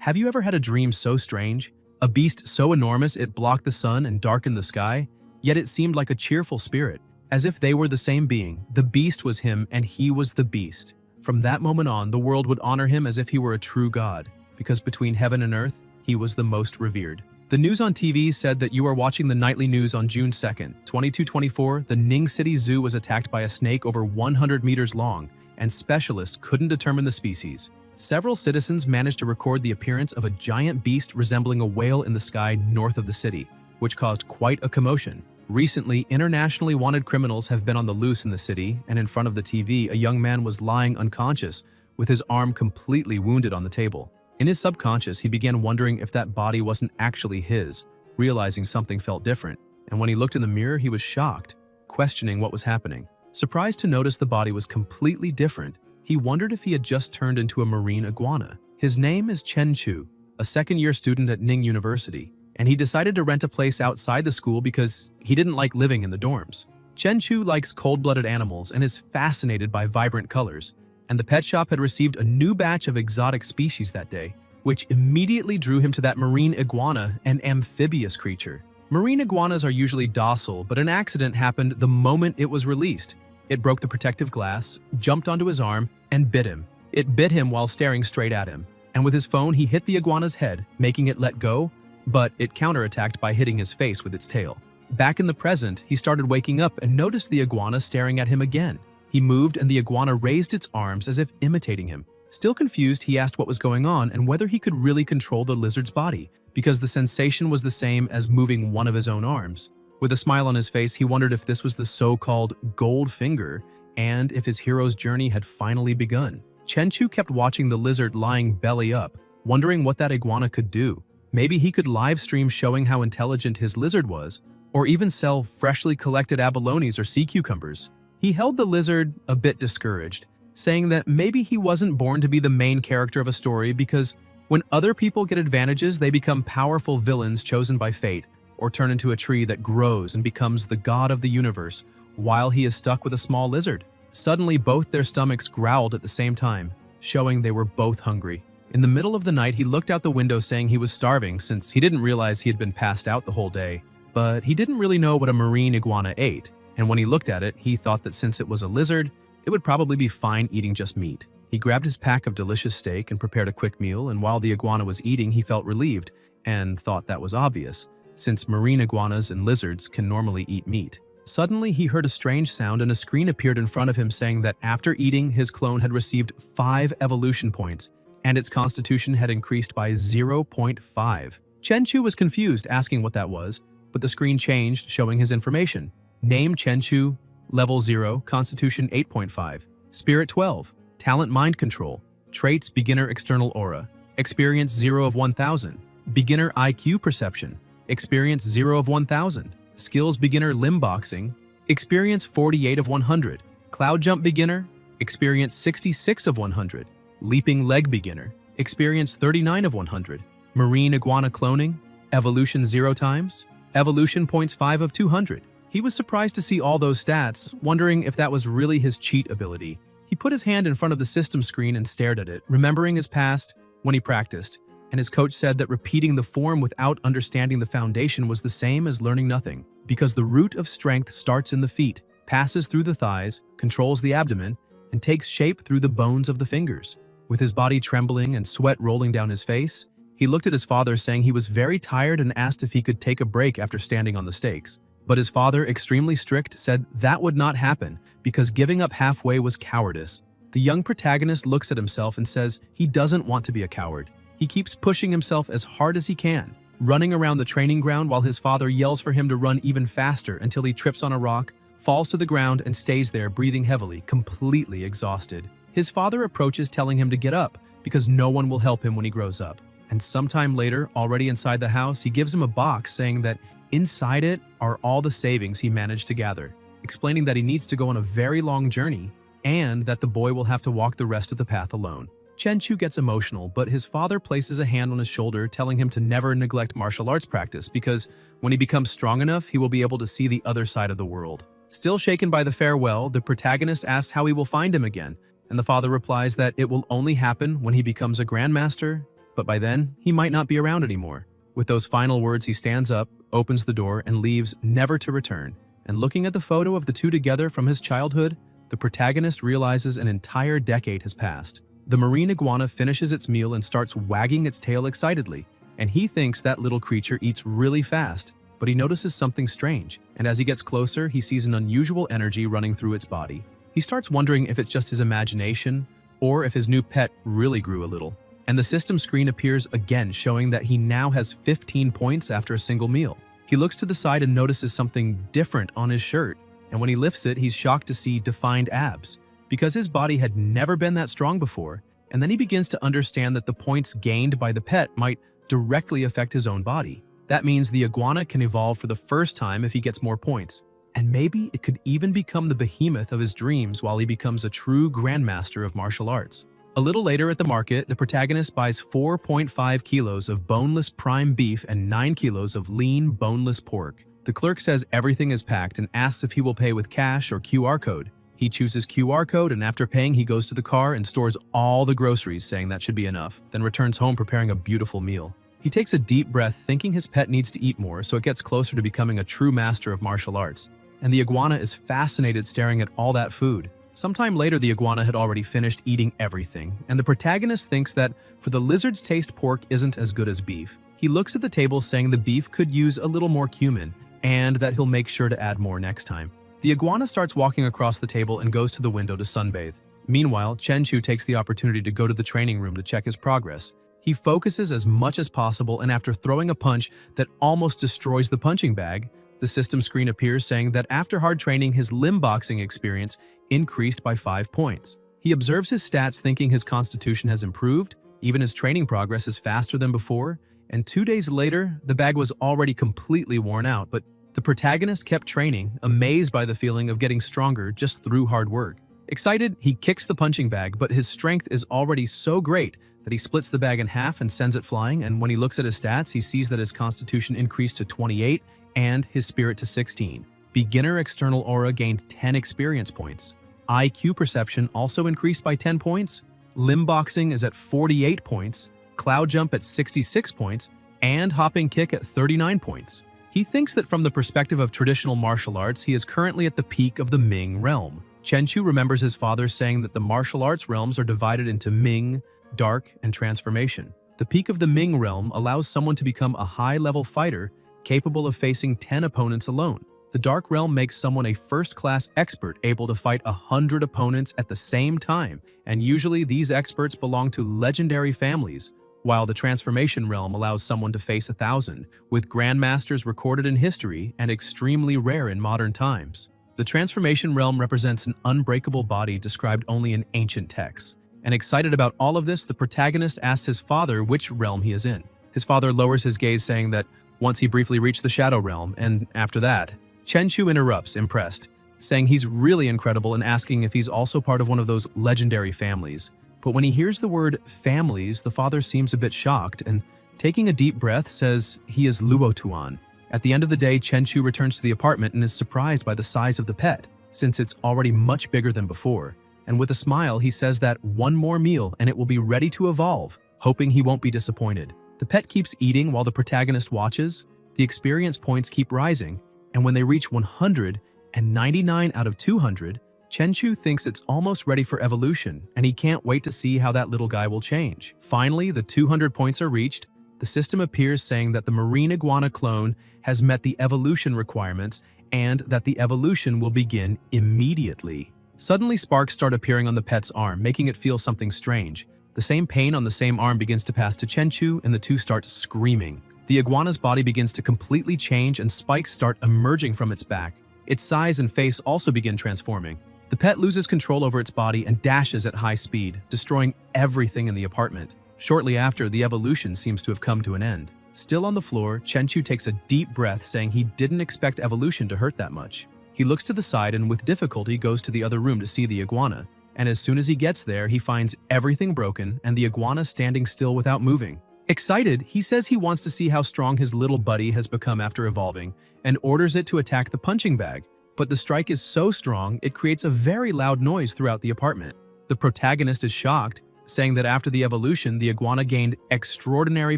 Have you ever had a dream so strange? A beast so enormous it blocked the sun and darkened the sky? Yet it seemed like a cheerful spirit, as if they were the same being. The beast was him and he was the beast. From that moment on, the world would honor him as if he were a true god, because between heaven and earth, he was the most revered. The news on TV said that you are watching the nightly news on June 2nd, 2224. The Ning City Zoo was attacked by a snake over 100 meters long, and specialists couldn't determine the species. Several citizens managed to record the appearance of a giant beast resembling a whale in the sky north of the city, which caused quite a commotion. Recently, internationally wanted criminals have been on the loose in the city, and in front of the TV, a young man was lying unconscious, with his arm completely wounded on the table. In his subconscious, he began wondering if that body wasn't actually his, realizing something felt different, and when he looked in the mirror, he was shocked, questioning what was happening. Surprised to notice the body was completely different, he wondered if he had just turned into a marine iguana. His name is Chen Chu, a second-year student at Ning University, and he decided to rent a place outside the school because he didn't like living in the dorms. Chen Chu likes cold-blooded animals and is fascinated by vibrant colors, and the pet shop had received a new batch of exotic species that day, which immediately drew him to that marine iguana, an amphibious creature. Marine iguanas are usually docile, but an accident happened the moment it was released. It broke the protective glass, jumped onto his arm, and bit him. It bit him while staring straight at him, and with his phone he hit the iguana's head, making it let go, but it counterattacked by hitting his face with its tail. Back in the present, he started waking up and noticed the iguana staring at him again. He moved and the iguana raised its arms as if imitating him. Still confused, he asked what was going on and whether he could really control the lizard's body, because the sensation was the same as moving one of his own arms. With a smile on his face, he wondered if this was the so-called gold finger and if his hero's journey had finally begun. Chen Chu kept watching the lizard lying belly up, wondering what that iguana could do. Maybe he could live stream showing how intelligent his lizard was, or even sell freshly collected abalones or sea cucumbers. He held the lizard a bit discouraged, saying that maybe he wasn't born to be the main character of a story because when other people get advantages, they become powerful villains chosen by fate, or turn into a tree that grows and becomes the god of the universe, while he is stuck with a small lizard. Suddenly, both their stomachs growled at the same time, showing they were both hungry. In the middle of the night, he looked out the window saying he was starving since he didn't realize he had been passed out the whole day. But he didn't really know what a marine iguana ate, and when he looked at it, he thought that since it was a lizard, it would probably be fine eating just meat. He grabbed his pack of delicious steak and prepared a quick meal, and while the iguana was eating, he felt relieved and thought that was obvious, since marine iguanas and lizards can normally eat meat. Suddenly, he heard a strange sound and a screen appeared in front of him saying that after eating, his clone had received 5 evolution points, and its constitution had increased by 0.5. Chen Chu was confused, asking what that was, but the screen changed, showing his information. Name Chen Chu, Level 0, Constitution 8.5, Spirit 12, Talent Mind Control, Traits Beginner External Aura, Experience 0 of 1000, Beginner IQ Perception, Experience 0 of 1000, Skills Beginner Limb Boxing, Experience 48 of 100, Cloud Jump Beginner, Experience 66 of 100, Leaping Leg Beginner, Experience 39 of 100, Marine Iguana Cloning, Evolution 0 times, Evolution points 5 of 200. He was surprised to see all those stats, wondering if that was really his cheat ability. He put his hand in front of the system screen and stared at it, remembering his past when he practiced, and his coach said that repeating the form without understanding the foundation was the same as learning nothing, because the root of strength starts in the feet, passes through the thighs, controls the abdomen, and takes shape through the bones of the fingers. With his body trembling and sweat rolling down his face, he looked at his father saying he was very tired and asked if he could take a break after standing on the stakes. But his father, extremely strict, said that would not happen because giving up halfway was cowardice. The young protagonist looks at himself and says he doesn't want to be a coward. He keeps pushing himself as hard as he can, running around the training ground while his father yells for him to run even faster until he trips on a rock, falls to the ground, and stays there breathing heavily, completely exhausted. His father approaches telling him to get up because no one will help him when he grows up. And sometime later, already inside the house, he gives him a box saying that inside it are all the savings he managed to gather, explaining that he needs to go on a very long journey and that the boy will have to walk the rest of the path alone. Chen Chu gets emotional, but his father places a hand on his shoulder, telling him to never neglect martial arts practice because when he becomes strong enough, he will be able to see the other side of the world. Still shaken by the farewell, the protagonist asks how he will find him again, and the father replies that it will only happen when he becomes a grandmaster but by then, he might not be around anymore. With those final words, he stands up, opens the door, and leaves, never to return. And looking at the photo of the two together from his childhood, the protagonist realizes an entire decade has passed. The marine iguana finishes its meal and starts wagging its tail excitedly, and he thinks that little creature eats really fast, but he notices something strange, and as he gets closer, he sees an unusual energy running through its body. He starts wondering if it's just his imagination, or if his new pet really grew a little. And the system screen appears again, showing that he now has 15 points after a single meal. He looks to the side and notices something different on his shirt, and when he lifts it, he's shocked to see defined abs, because his body had never been that strong before, and then he begins to understand that the points gained by the pet might directly affect his own body. That means the iguana can evolve for the first time if he gets more points, and maybe it could even become the behemoth of his dreams while he becomes a true grandmaster of martial arts. A little later at the market, the protagonist buys 4.5 kilos of boneless prime beef and 9 kilos of lean, boneless pork. The clerk says everything is packed and asks if he will pay with cash or QR code. He chooses QR code, and after paying, he goes to the car and stores all the groceries, saying that should be enough, then returns home preparing a beautiful meal. He takes a deep breath, thinking his pet needs to eat more, so it gets closer to becoming a true master of martial arts. And the iguana is fascinated staring at all that food. Sometime later, the iguana had already finished eating everything, and the protagonist thinks that for the lizard's taste, pork isn't as good as beef. He looks at the table saying the beef could use a little more cumin, and that he'll make sure to add more next time. The iguana starts walking across the table and goes to the window to sunbathe. Meanwhile, Chenchu takes the opportunity to go to the training room to check his progress. He focuses as much as possible, and after throwing a punch that almost destroys the punching bag, the system screen appears saying that after hard training, his limb boxing experience increased by 5 points. He observes his stats thinking his constitution has improved, even his training progress is faster than before, and 2 days later, the bag was already completely worn out, but the protagonist kept training, amazed by the feeling of getting stronger just through hard work. Excited, he kicks the punching bag, but his strength is already so great that he splits the bag in half and sends it flying, and when he looks at his stats, he sees that his constitution increased to 28 and his spirit to 16. Beginner external aura gained 10 experience points. IQ perception also increased by 10 points. Limb boxing is at 48 points, cloud jump at 66 points, and hopping kick at 39 points. He thinks that from the perspective of traditional martial arts, he is currently at the peak of the Ming realm. Chenchu remembers his father saying that the martial arts realms are divided into Ming, Dark, and Transformation. The peak of the Ming realm allows someone to become a high-level fighter capable of facing 10 opponents alone. The Dark realm makes someone a first-class expert able to fight 100 opponents at the same time, and usually these experts belong to legendary families, while the Transformation realm allows someone to face 1,000, with grandmasters recorded in history and extremely rare in modern times. The Transformation realm represents an unbreakable body described only in ancient texts. And excited about all of this, the protagonist asks his father which realm he is in. His father lowers his gaze, saying that once he briefly reached the Shadow realm, and after that, Chenchu interrupts, impressed, saying he's really incredible and asking if he's also part of one of those legendary families. But when he hears the word families, the father seems a bit shocked and, taking a deep breath, says he is Luotuan. At the end of the day, Chenchu returns to the apartment and is surprised by the size of the pet, since it's already much bigger than before. And with a smile, he says that one more meal and it will be ready to evolve, hoping he won't be disappointed. The pet keeps eating while the protagonist watches. The experience points keep rising, and when they reach 100 and 99 out of 200, Chenchu thinks it's almost ready for evolution, and he can't wait to see how that little guy will change. Finally, the 200 points are reached. The system appears saying that the marine iguana clone has met the evolution requirements and that the evolution will begin immediately. Suddenly, sparks start appearing on the pet's arm, making it feel something strange. The same pain on the same arm begins to pass to Chenchu, and the two start screaming. The iguana's body begins to completely change, and spikes start emerging from its back. Its size and face also begin transforming. The pet loses control over its body and dashes at high speed, destroying everything in the apartment. Shortly after, the evolution seems to have come to an end. Still on the floor, Chenchu takes a deep breath, saying he didn't expect evolution to hurt that much. He looks to the side and with difficulty goes to the other room to see the iguana. And as soon as he gets there, he finds everything broken and the iguana standing still without moving. Excited, he says he wants to see how strong his little buddy has become after evolving and orders it to attack the punching bag. But the strike is so strong, it creates a very loud noise throughout the apartment. The protagonist is shocked saying that after the evolution, the iguana gained extraordinary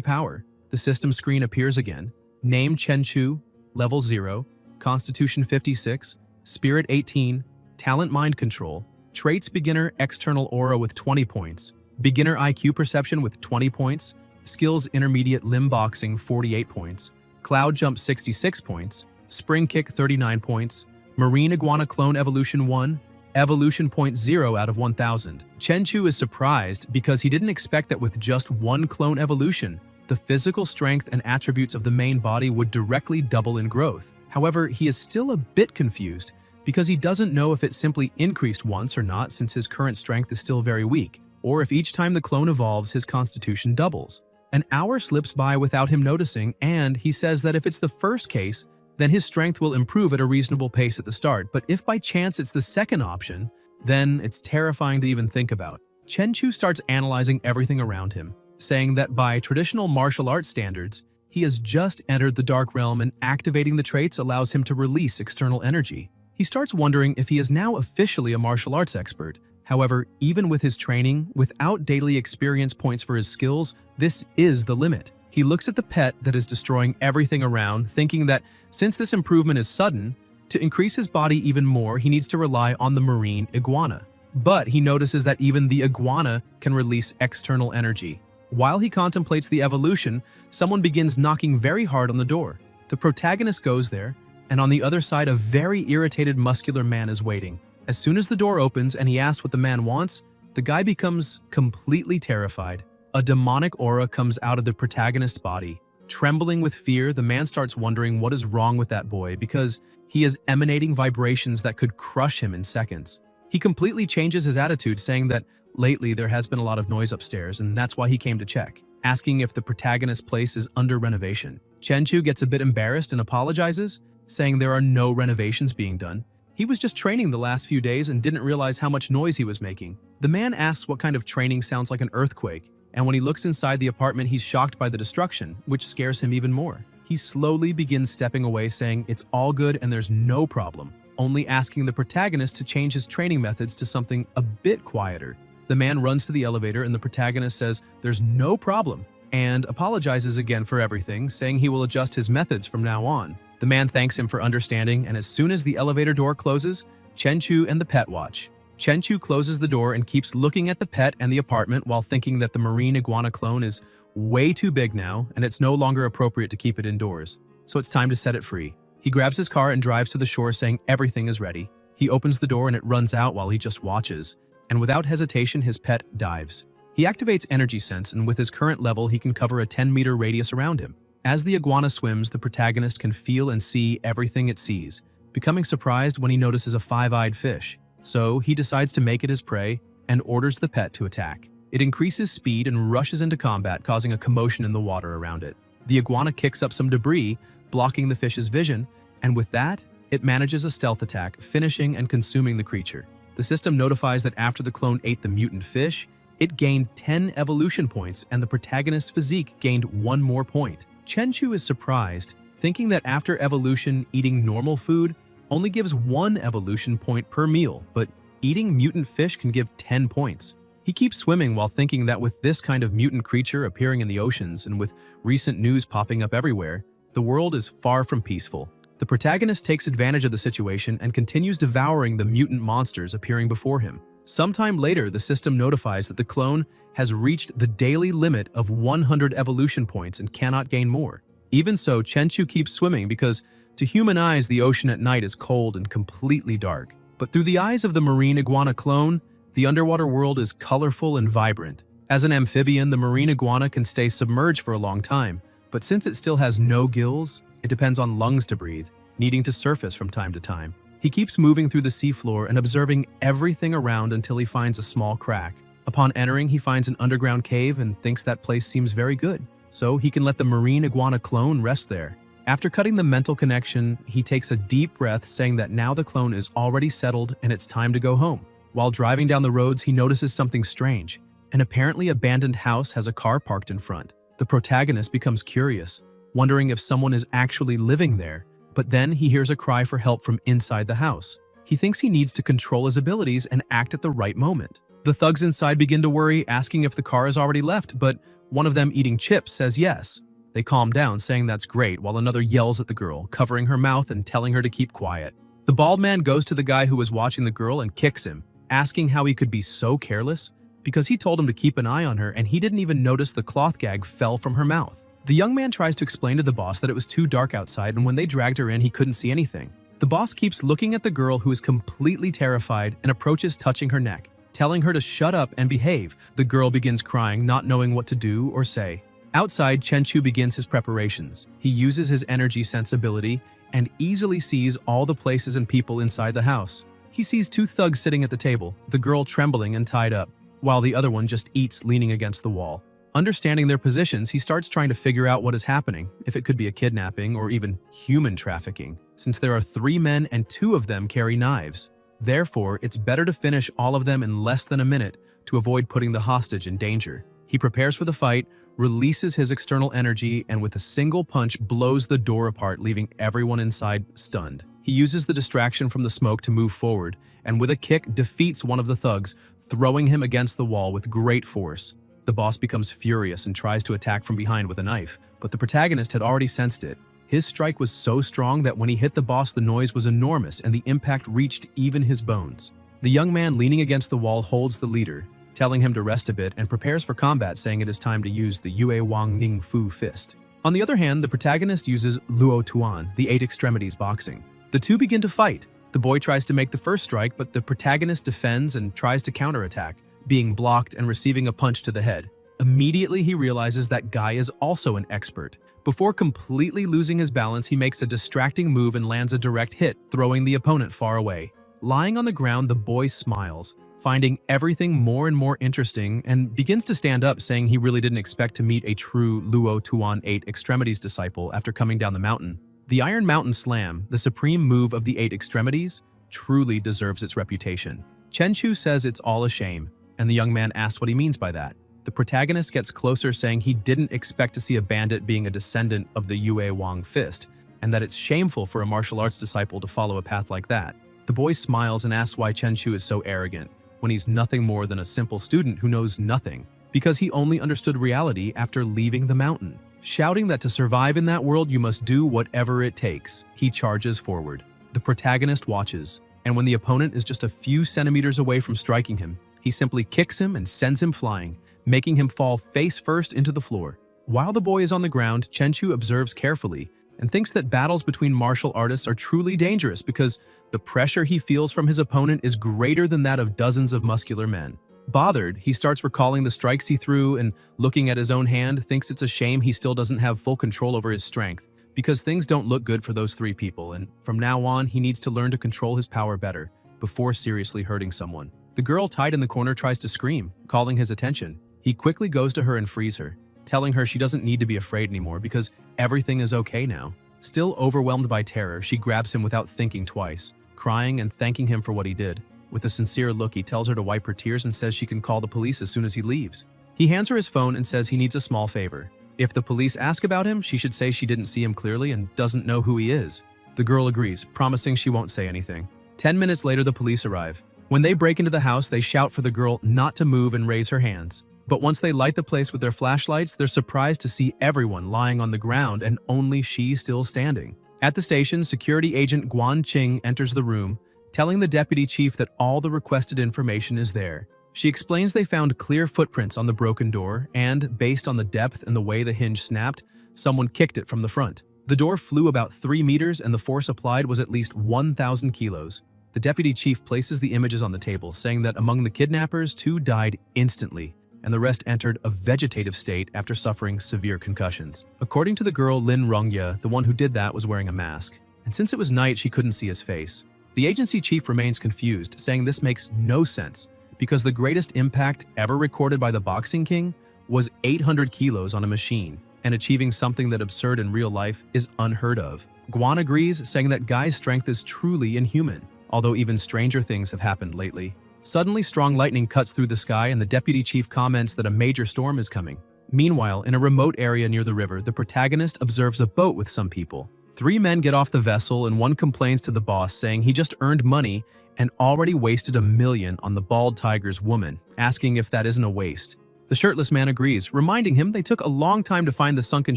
power. The system screen appears again. Name Chenchu, level 0, Constitution 56, Spirit 18, Talent Mind Control, Traits Beginner External Aura with 20 points, Beginner IQ Perception with 20 points, Skills Intermediate Limb Boxing 48 points, Cloud Jump 66 points, Spring Kick 39 points, Marine Iguana Clone Evolution 1, Evolution Point 0 out of 1000. Chenchu is surprised because he didn't expect that with just one clone evolution, the physical strength and attributes of the main body would directly double in growth. However, he is still a bit confused because he doesn't know if it simply increased once or not, since his current strength is still very weak, or if each time the clone evolves, his constitution doubles. An hour slips by without him noticing, and he says that if it's the first case, then his strength will improve at a reasonable pace at the start, but if by chance it's the second option, then it's terrifying to even think about. Chenchu starts analyzing everything around him, saying that by traditional martial arts standards, he has just entered the Dark Realm and activating the traits allows him to release external energy. He starts wondering if he is now officially a martial arts expert. However, even with his training, without daily experience points for his skills, this is the limit. He looks at the pet that is destroying everything around, thinking that since this improvement is sudden, to increase his body even more, he needs to rely on the marine iguana. But he notices that even the iguana can release external energy. While he contemplates the evolution, someone begins knocking very hard on the door. The protagonist goes there, and on the other side, a very irritated muscular man is waiting. As soon as the door opens and he asks what the man wants, the guy becomes completely terrified. A demonic aura comes out of the protagonist's body. Trembling with fear, the man starts wondering what is wrong with that boy because he is emanating vibrations that could crush him in seconds. He completely changes his attitude, saying that lately there has been a lot of noise upstairs and that's why he came to check, asking if the protagonist's place is under renovation. Chenchu gets a bit embarrassed and apologizes, saying there are no renovations being done. He was just training the last few days and didn't realize how much noise he was making. The man asks what kind of training sounds like an earthquake, and when he looks inside the apartment, he's shocked by the destruction, which scares him even more. He slowly begins stepping away, saying it's all good and there's no problem, only asking the protagonist to change his training methods to something a bit quieter. The man runs to the elevator and the protagonist says there's no problem and apologizes again for everything, saying he will adjust his methods from now on. The man thanks him for understanding, and as soon as the elevator door closes, Chenchu and the pet watch. Chenchu closes the door and keeps looking at the pet and the apartment while thinking that the marine iguana clone is way too big now and it's no longer appropriate to keep it indoors. So it's time to set it free. He grabs his car and drives to the shore, saying everything is ready. He opens the door and it runs out while he just watches, and without hesitation his pet dives. He activates energy sense, and with his current level he can cover a 10-meter radius around him. As the iguana swims, the protagonist can feel and see everything it sees, becoming surprised when he notices a five-eyed fish. So he decides to make it his prey and orders the pet to attack. It increases speed and rushes into combat, causing a commotion in the water around it. The iguana kicks up some debris, blocking the fish's vision, and with that, it manages a stealth attack, finishing and consuming the creature. The system notifies that after the clone ate the mutant fish, it gained 10 evolution points and the protagonist's physique gained 1 more point. Chenchu is surprised, thinking that after evolution, eating normal food only gives 1 evolution point per meal, but eating mutant fish can give 10 points. He keeps swimming while thinking that with this kind of mutant creature appearing in the oceans and with recent news popping up everywhere, the world is far from peaceful. The protagonist takes advantage of the situation and continues devouring the mutant monsters appearing before him. Sometime later, the system notifies that the clone has reached the daily limit of 100 evolution points and cannot gain more. Even so, Chenchu keeps swimming because to human eyes, the ocean at night is cold and completely dark. But through the eyes of the marine iguana clone, the underwater world is colorful and vibrant. As an amphibian, the marine iguana can stay submerged for a long time, but since it still has no gills, it depends on lungs to breathe, needing to surface from time to time. He keeps moving through the seafloor and observing everything around until he finds a small crack. Upon entering, he finds an underground cave and thinks that place seems very good, so he can let the marine iguana clone rest there. After cutting the mental connection, he takes a deep breath, saying that now the clone is already settled and it's time to go home. While driving down the roads, he notices something strange. An apparently abandoned house has a car parked in front. The protagonist becomes curious, wondering if someone is actually living there, but then he hears a cry for help from inside the house. He thinks he needs to control his abilities and act at the right moment. The thugs inside begin to worry, asking if the car has already left, but one of them eating chips says yes. They calm down, saying that's great, while another yells at the girl, covering her mouth and telling her to keep quiet. The bald man goes to the guy who was watching the girl and kicks him, asking how he could be so careless, because he told him to keep an eye on her and he didn't even notice the cloth gag fell from her mouth. The young man tries to explain to the boss that it was too dark outside and when they dragged her in he couldn't see anything. The boss keeps looking at the girl who is completely terrified and approaches touching her neck, telling her to shut up and behave. The girl begins crying, not knowing what to do or say. Outside, Chenchu begins his preparations. He uses his energy sensibility and easily sees all the places and people inside the house. He sees two thugs sitting at the table, the girl trembling and tied up, while the other one just eats leaning against the wall. Understanding their positions, he starts trying to figure out what is happening, if it could be a kidnapping or even human trafficking, since there are 3 men and 2 of them carry knives. Therefore, it's better to finish all of them in less than a minute to avoid putting the hostage in danger. He prepares for the fight, releases his external energy, and with a single punch blows the door apart, leaving everyone inside stunned. He uses the distraction from the smoke to move forward, and with a kick defeats one of the thugs, throwing him against the wall with great force. The boss becomes furious and tries to attack from behind with a knife, but the protagonist had already sensed it. His strike was so strong that when he hit the boss, the noise was enormous and the impact reached even his bones. The young man leaning against the wall holds the leader, telling him to rest a bit and prepares for combat, saying it is time to use the Yue Wang Ning Fu fist. On the other hand, the protagonist uses Luo Tuan, the 8 extremities boxing. The two begin to fight. The boy tries to make the first strike, but the protagonist defends and tries to counterattack, being blocked and receiving a punch to the head. Immediately, he realizes that Guy is also an expert. Before completely losing his balance, he makes a distracting move and lands a direct hit, throwing the opponent far away. Lying on the ground, the boy smiles, finding everything more and more interesting, and begins to stand up, saying he really didn't expect to meet a true Luo Tuan 8 extremities disciple after coming down the mountain. The Iron Mountain Slam, the supreme move of the 8 extremities, truly deserves its reputation. Chenchu says it's all a shame, and the young man asks what he means by that. The protagonist gets closer, saying he didn't expect to see a bandit being a descendant of the Yue Wang fist, and that it's shameful for a martial arts disciple to follow a path like that. The boy smiles and asks why Chenchu is so arrogant, when he's nothing more than a simple student who knows nothing, because he only understood reality after leaving the mountain. Shouting that to survive in that world you must do whatever it takes, he charges forward. The protagonist watches, and when the opponent is just a few centimeters away from striking him, he simply kicks him and sends him flying, making him fall face first into the floor. While the boy is on the ground, Chenchu observes carefully and thinks that battles between martial artists are truly dangerous because the pressure he feels from his opponent is greater than that of dozens of muscular men. Bothered, he starts recalling the strikes he threw and, looking at his own hand, thinks it's a shame he still doesn't have full control over his strength, because things don't look good for those 3 people, and from now on he needs to learn to control his power better before seriously hurting someone. The girl tied in the corner tries to scream, calling his attention. He quickly goes to her and frees her, telling her she doesn't need to be afraid anymore because everything is okay now. Still overwhelmed by terror, she grabs him without thinking twice, crying and thanking him for what he did. With a sincere look, he tells her to wipe her tears and says she can call the police as soon as he leaves. He hands her his phone and says he needs a small favor. If the police ask about him, she should say she didn't see him clearly and doesn't know who he is. The girl agrees, promising she won't say anything. 10 minutes later, the police arrive. When they break into the house, they shout for the girl not to move and raise her hands. But once they light the place with their flashlights, they're surprised to see everyone lying on the ground and only she still standing. At the station, security agent Guan Qing enters the room, telling the deputy chief that all the requested information is there. She explains they found clear footprints on the broken door and, based on the depth and the way the hinge snapped, someone kicked it from the front. The door flew about 3 meters and the force applied was at least 1,000 kilos. The deputy chief places the images on the table, saying that among the kidnappers, 2 died instantly, and the rest entered a vegetative state after suffering severe concussions. According to the girl Lin Rongye, the one who did that was wearing a mask, and since it was night, she couldn't see his face. The agency chief remains confused, saying this makes no sense, because the greatest impact ever recorded by the Boxing King was 800 kilos on a machine, and achieving something that absurd in real life is unheard of. Guan agrees, saying that Guy's strength is truly inhuman, although even stranger things have happened lately. Suddenly, strong lightning cuts through the sky and the deputy chief comments that a major storm is coming. Meanwhile, in a remote area near the river, the protagonist observes a boat with some people. Three men get off the vessel and one complains to the boss saying he just earned money and already wasted $1 million on the bald tiger's woman, asking if that isn't a waste. The shirtless man agrees, reminding him they took a long time to find the sunken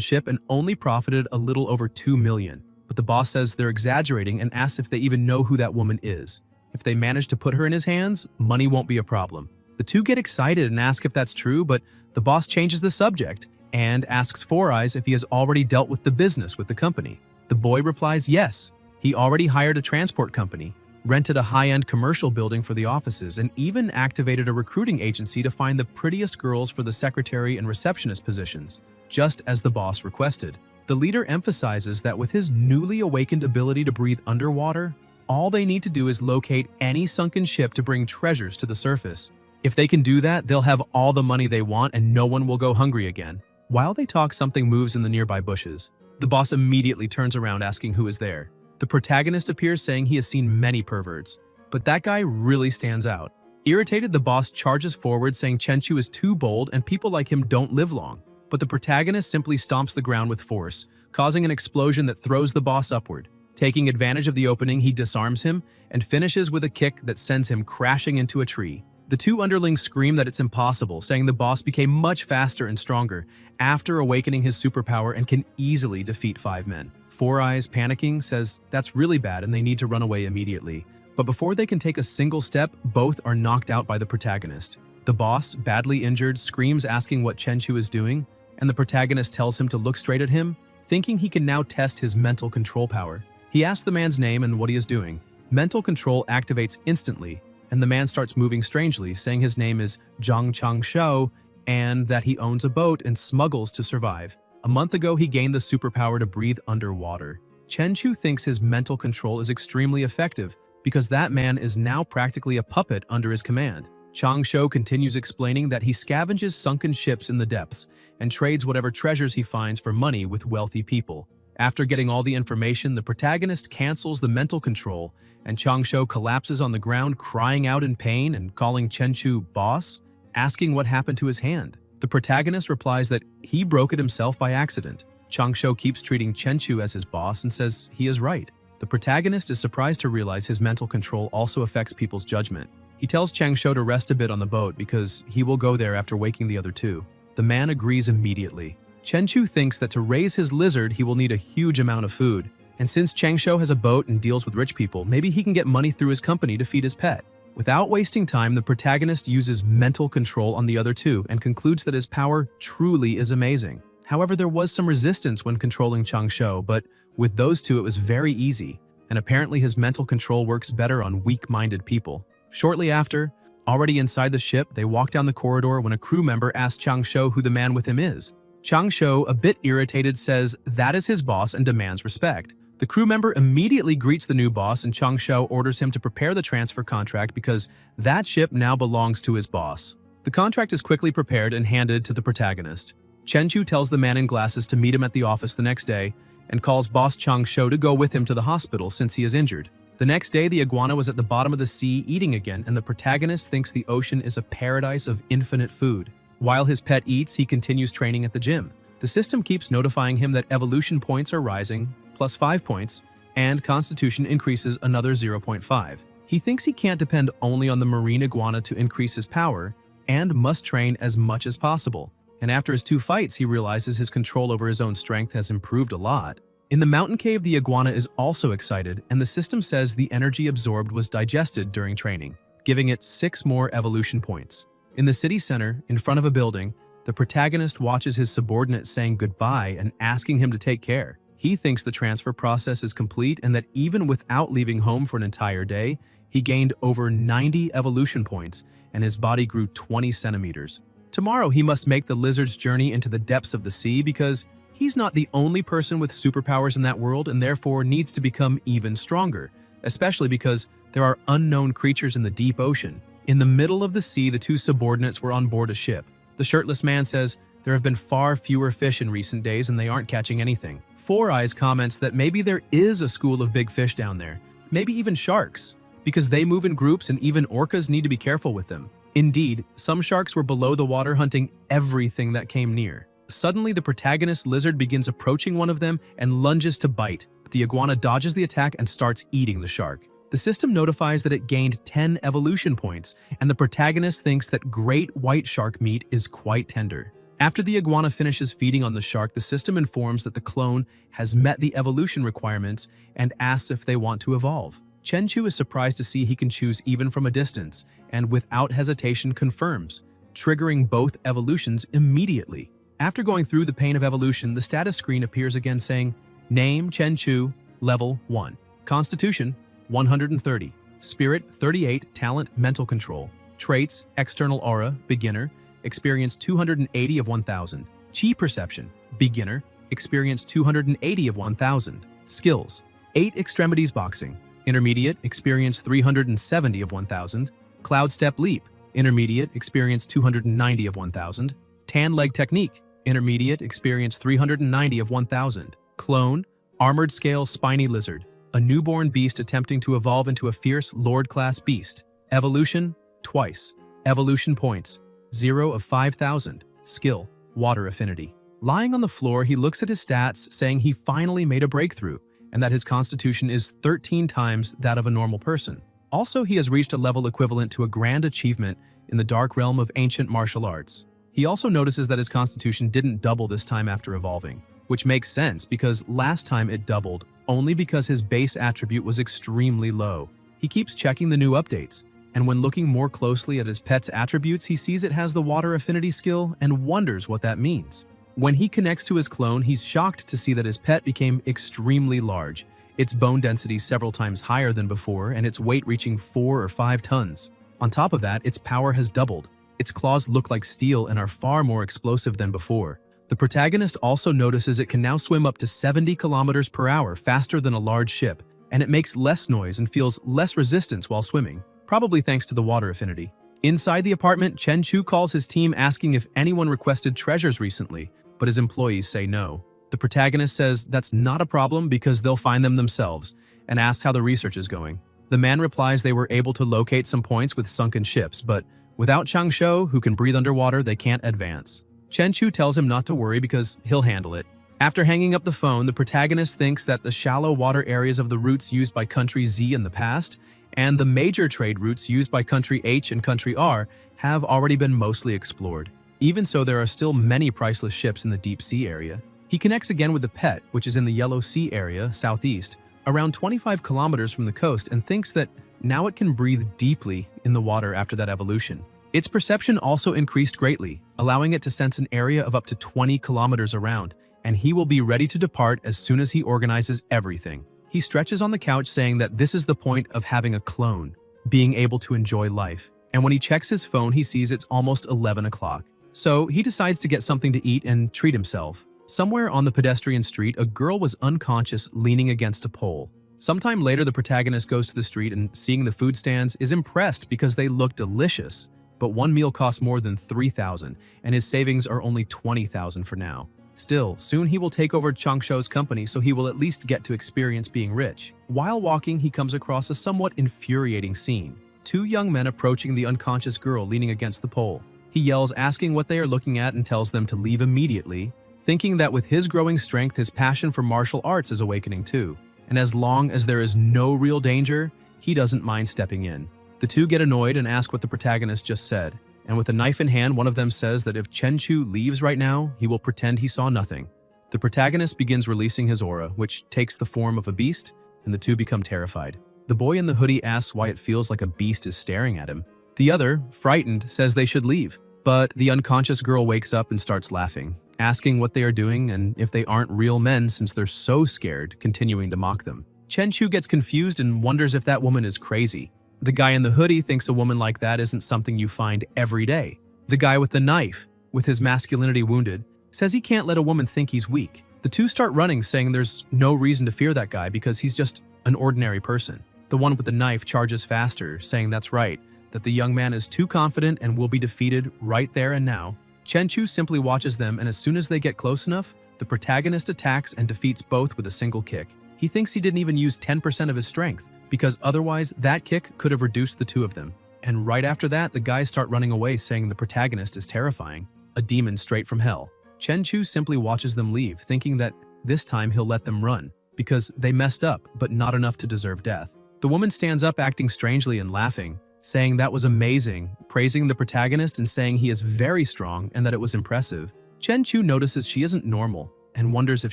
ship and only profited a little over $2 million. But the boss says they're exaggerating and asks if they even know who that woman is. If they manage to put her in his hands, money won't be a problem. The two get excited and ask if that's true, but the boss changes the subject and asks Four Eyes if he has already dealt with the business with the company. The boy replies yes. He already hired a transport company, rented a high-end commercial building for the offices, and even activated a recruiting agency to find the prettiest girls for the secretary and receptionist positions, just as the boss requested. The leader emphasizes that with his newly awakened ability to breathe underwater, all they need to do is locate any sunken ship to bring treasures to the surface. If they can do that, they'll have all the money they want and no one will go hungry again. While they talk, something moves in the nearby bushes. The boss immediately turns around asking who is there. The protagonist appears saying he has seen many perverts, but that guy really stands out. Irritated, the boss charges forward saying Chenchu is too bold and people like him don't live long. But the protagonist simply stomps the ground with force, causing an explosion that throws the boss upward. Taking advantage of the opening, he disarms him and finishes with a kick that sends him crashing into a tree. The two underlings scream that it's impossible, saying the boss became much faster and stronger after awakening his superpower and can easily defeat 5 men. Four Eyes, panicking, says that's really bad and they need to run away immediately. But before they can take a single step, both are knocked out by the protagonist. The boss, badly injured, screams asking what Chenchu is doing, and the protagonist tells him to look straight at him, thinking he can now test his mental control power. He asks the man's name and what he is doing. Mental control activates instantly, and the man starts moving strangely, saying his name is Zhang Chang Shou and that he owns a boat and smuggles to survive. A month ago, he gained the superpower to breathe underwater. Chenchu thinks his mental control is extremely effective because that man is now practically a puppet under his command. Chang Shou continues explaining that he scavenges sunken ships in the depths and trades whatever treasures he finds for money with wealthy people. After getting all the information, the protagonist cancels the mental control, and Chang Shou collapses on the ground crying out in pain and calling Chenchu boss, asking what happened to his hand. The protagonist replies that he broke it himself by accident. Chang Shou keeps treating Chenchu as his boss and says he is right. The protagonist is surprised to realize his mental control also affects people's judgment. He tells Chang Shou to rest a bit on the boat because he will go there after waking the other two. The man agrees immediately. Chenchu thinks that to raise his lizard, he will need a huge amount of food. And since Chang Shou has a boat and deals with rich people, maybe he can get money through his company to feed his pet. Without wasting time, the protagonist uses mental control on the other two and concludes that his power truly is amazing. However, there was some resistance when controlling Chang Shou, but with those two it was very easy, and apparently his mental control works better on weak-minded people. Shortly after, already inside the ship, they walk down the corridor when a crew member asks Chang Shou who the man with him is. Chang Shou, a bit irritated, says that is his boss and demands respect. The crew member immediately greets the new boss and Chang Shou orders him to prepare the transfer contract because that ship now belongs to his boss. The contract is quickly prepared and handed to the protagonist. Chenchu tells the man in glasses to meet him at the office the next day and calls boss Chang Shou to go with him to the hospital since he is injured. The next day, the iguana was at the bottom of the sea eating again, and the protagonist thinks the ocean is a paradise of infinite food. While his pet eats, he continues training at the gym. The system keeps notifying him that evolution points are rising, plus 5 points, and constitution increases another 0.5. He thinks he can't depend only on the marine iguana to increase his power, and must train as much as possible. And after his 2 fights, he realizes his control over his own strength has improved a lot. In the mountain cave, the iguana is also excited, and the system says the energy absorbed was digested during training, giving it 6 more evolution points. In the city center, in front of a building, the protagonist watches his subordinate saying goodbye and asking him to take care. He thinks the transfer process is complete and that even without leaving home for an entire day, he gained over 90 evolution points and his body grew 20 centimeters. Tomorrow, he must make the lizard's journey into the depths of the sea because he's not the only person with superpowers in that world and therefore needs to become even stronger, especially because there are unknown creatures in the deep ocean. In the middle of the sea, the 2 subordinates were on board a ship. The shirtless man says there have been far fewer fish in recent days and they aren't catching anything. Four Eyes comments that maybe there is a school of big fish down there, maybe even sharks, because they move in groups and even orcas need to be careful with them. Indeed, some sharks were below the water hunting everything that came near. Suddenly, the protagonist lizard begins approaching one of them and lunges to bite. The iguana dodges the attack and starts eating the shark. The system notifies that it gained 10 evolution points, and the protagonist thinks that great white shark meat is quite tender. After the iguana finishes feeding on the shark, the system informs that the clone has met the evolution requirements and asks if they want to evolve. Chenchu is surprised to see he can choose even from a distance, and without hesitation confirms, triggering both evolutions immediately. After going through the pain of evolution, the status screen appears again saying, Name Chenchu, Level 1. Constitution, 130. Spirit, 38. Talent, Mental Control. Traits, External Aura, Beginner. Experience 280 of 1000. Chi Perception, Beginner. Experience 280 of 1000. Skills, 8 Extremities Boxing. Intermediate, experience 370 of 1000. Cloud Step Leap, Intermediate, experience 290 of 1000. Tan Leg Technique, Intermediate, experience 390 of 1000. Clone, Armored Scale Spiny Lizard, a newborn beast attempting to evolve into a fierce Lord-class beast. Evolution, twice. Evolution points, 0 of 5000. Skill, Water Affinity. Lying on the floor, he looks at his stats, saying he finally made a breakthrough, and that his constitution is 13 times that of a normal person. Also, he has reached a level equivalent to a grand achievement in the dark realm of ancient martial arts. He also notices that his constitution didn't double this time after evolving, which makes sense because last time it doubled only because his base attribute was extremely low. He keeps checking the new updates, and when looking more closely at his pet's attributes, he sees it has the Water Affinity skill and wonders what that means. When he connects to his clone, he's shocked to see that his pet became extremely large, its bone density several times higher than before, and its weight reaching 4 or 5 tons. On top of that, its power has doubled. Its claws look like steel and are far more explosive than before. The protagonist also notices it can now swim up to 70 kilometers per hour faster than a large ship, and it makes less noise and feels less resistance while swimming, probably thanks to the Water Affinity. Inside the apartment, Chenchu calls his team asking if anyone requested treasures recently, but his employees say no. The protagonist says that's not a problem because they'll find them themselves, and asks how the research is going. The man replies they were able to locate some points with sunken ships, but without Changsho, who can breathe underwater, they can't advance. Chenchu tells him not to worry because he'll handle it. After hanging up the phone, the protagonist thinks that the shallow water areas of the routes used by Country Z in the past and the major trade routes used by Country H and Country R have already been mostly explored. Even so, there are still many priceless ships in the deep sea area. He connects again with the pet, which is in the Yellow Sea area, southeast, around 25 kilometers from the coast, and thinks that now it can breathe deeply in the water after that evolution. Its perception also increased greatly, allowing it to sense an area of up to 20 kilometers around, and he will be ready to depart as soon as he organizes everything. He stretches on the couch saying that this is the point of having a clone, being able to enjoy life. And when he checks his phone, he sees it's almost 11 o'clock. So he decides to get something to eat and treat himself. Somewhere on the pedestrian street, a girl was unconscious leaning against a pole. Sometime later, the protagonist goes to the street and, seeing the food stands, is impressed because they look delicious. But one meal costs more than 3,000, and his savings are only 20,000 for now. Still, soon he will take over Changsho's company, so he will at least get to experience being rich. While walking, he comes across a somewhat infuriating scene. 2 young men approaching the unconscious girl leaning against the pole. He yells, asking what they are looking at, and tells them to leave immediately, thinking that with his growing strength, his passion for martial arts is awakening too. And as long as there is no real danger, he doesn't mind stepping in. The 2 get annoyed and ask what the protagonist just said. And with a knife in hand, one of them says that if Chenchu leaves right now, he will pretend he saw nothing. The protagonist begins releasing his aura, which takes the form of a beast, and the 2 become terrified. The boy in the hoodie asks why it feels like a beast is staring at him. The other, frightened, says they should leave, but the unconscious girl wakes up and starts laughing, asking what they are doing and if they aren't real men since they're so scared, continuing to mock them. Chenchu gets confused and wonders if that woman is crazy. The guy in the hoodie thinks a woman like that isn't something you find every day. The guy with the knife, with his masculinity wounded, says he can't let a woman think he's weak. The 2 start running, saying there's no reason to fear that guy because he's just an ordinary person. The one with the knife charges faster, saying that's right, that the young man is too confident and will be defeated right there and now. Chenchu simply watches them, and as soon as they get close enough, the protagonist attacks and defeats both with a single kick. He thinks he didn't even use 10% of his strength, because otherwise that kick could have reduced the 2 of them. And right after that, the guys start running away, saying the protagonist is terrifying, a demon straight from hell. Chenchu simply watches them leave, thinking that this time he'll let them run, because they messed up, but not enough to deserve death. The woman stands up acting strangely and laughing, saying that was amazing, praising the protagonist and saying he is very strong and that it was impressive. Chen Chu notices she isn't normal and wonders if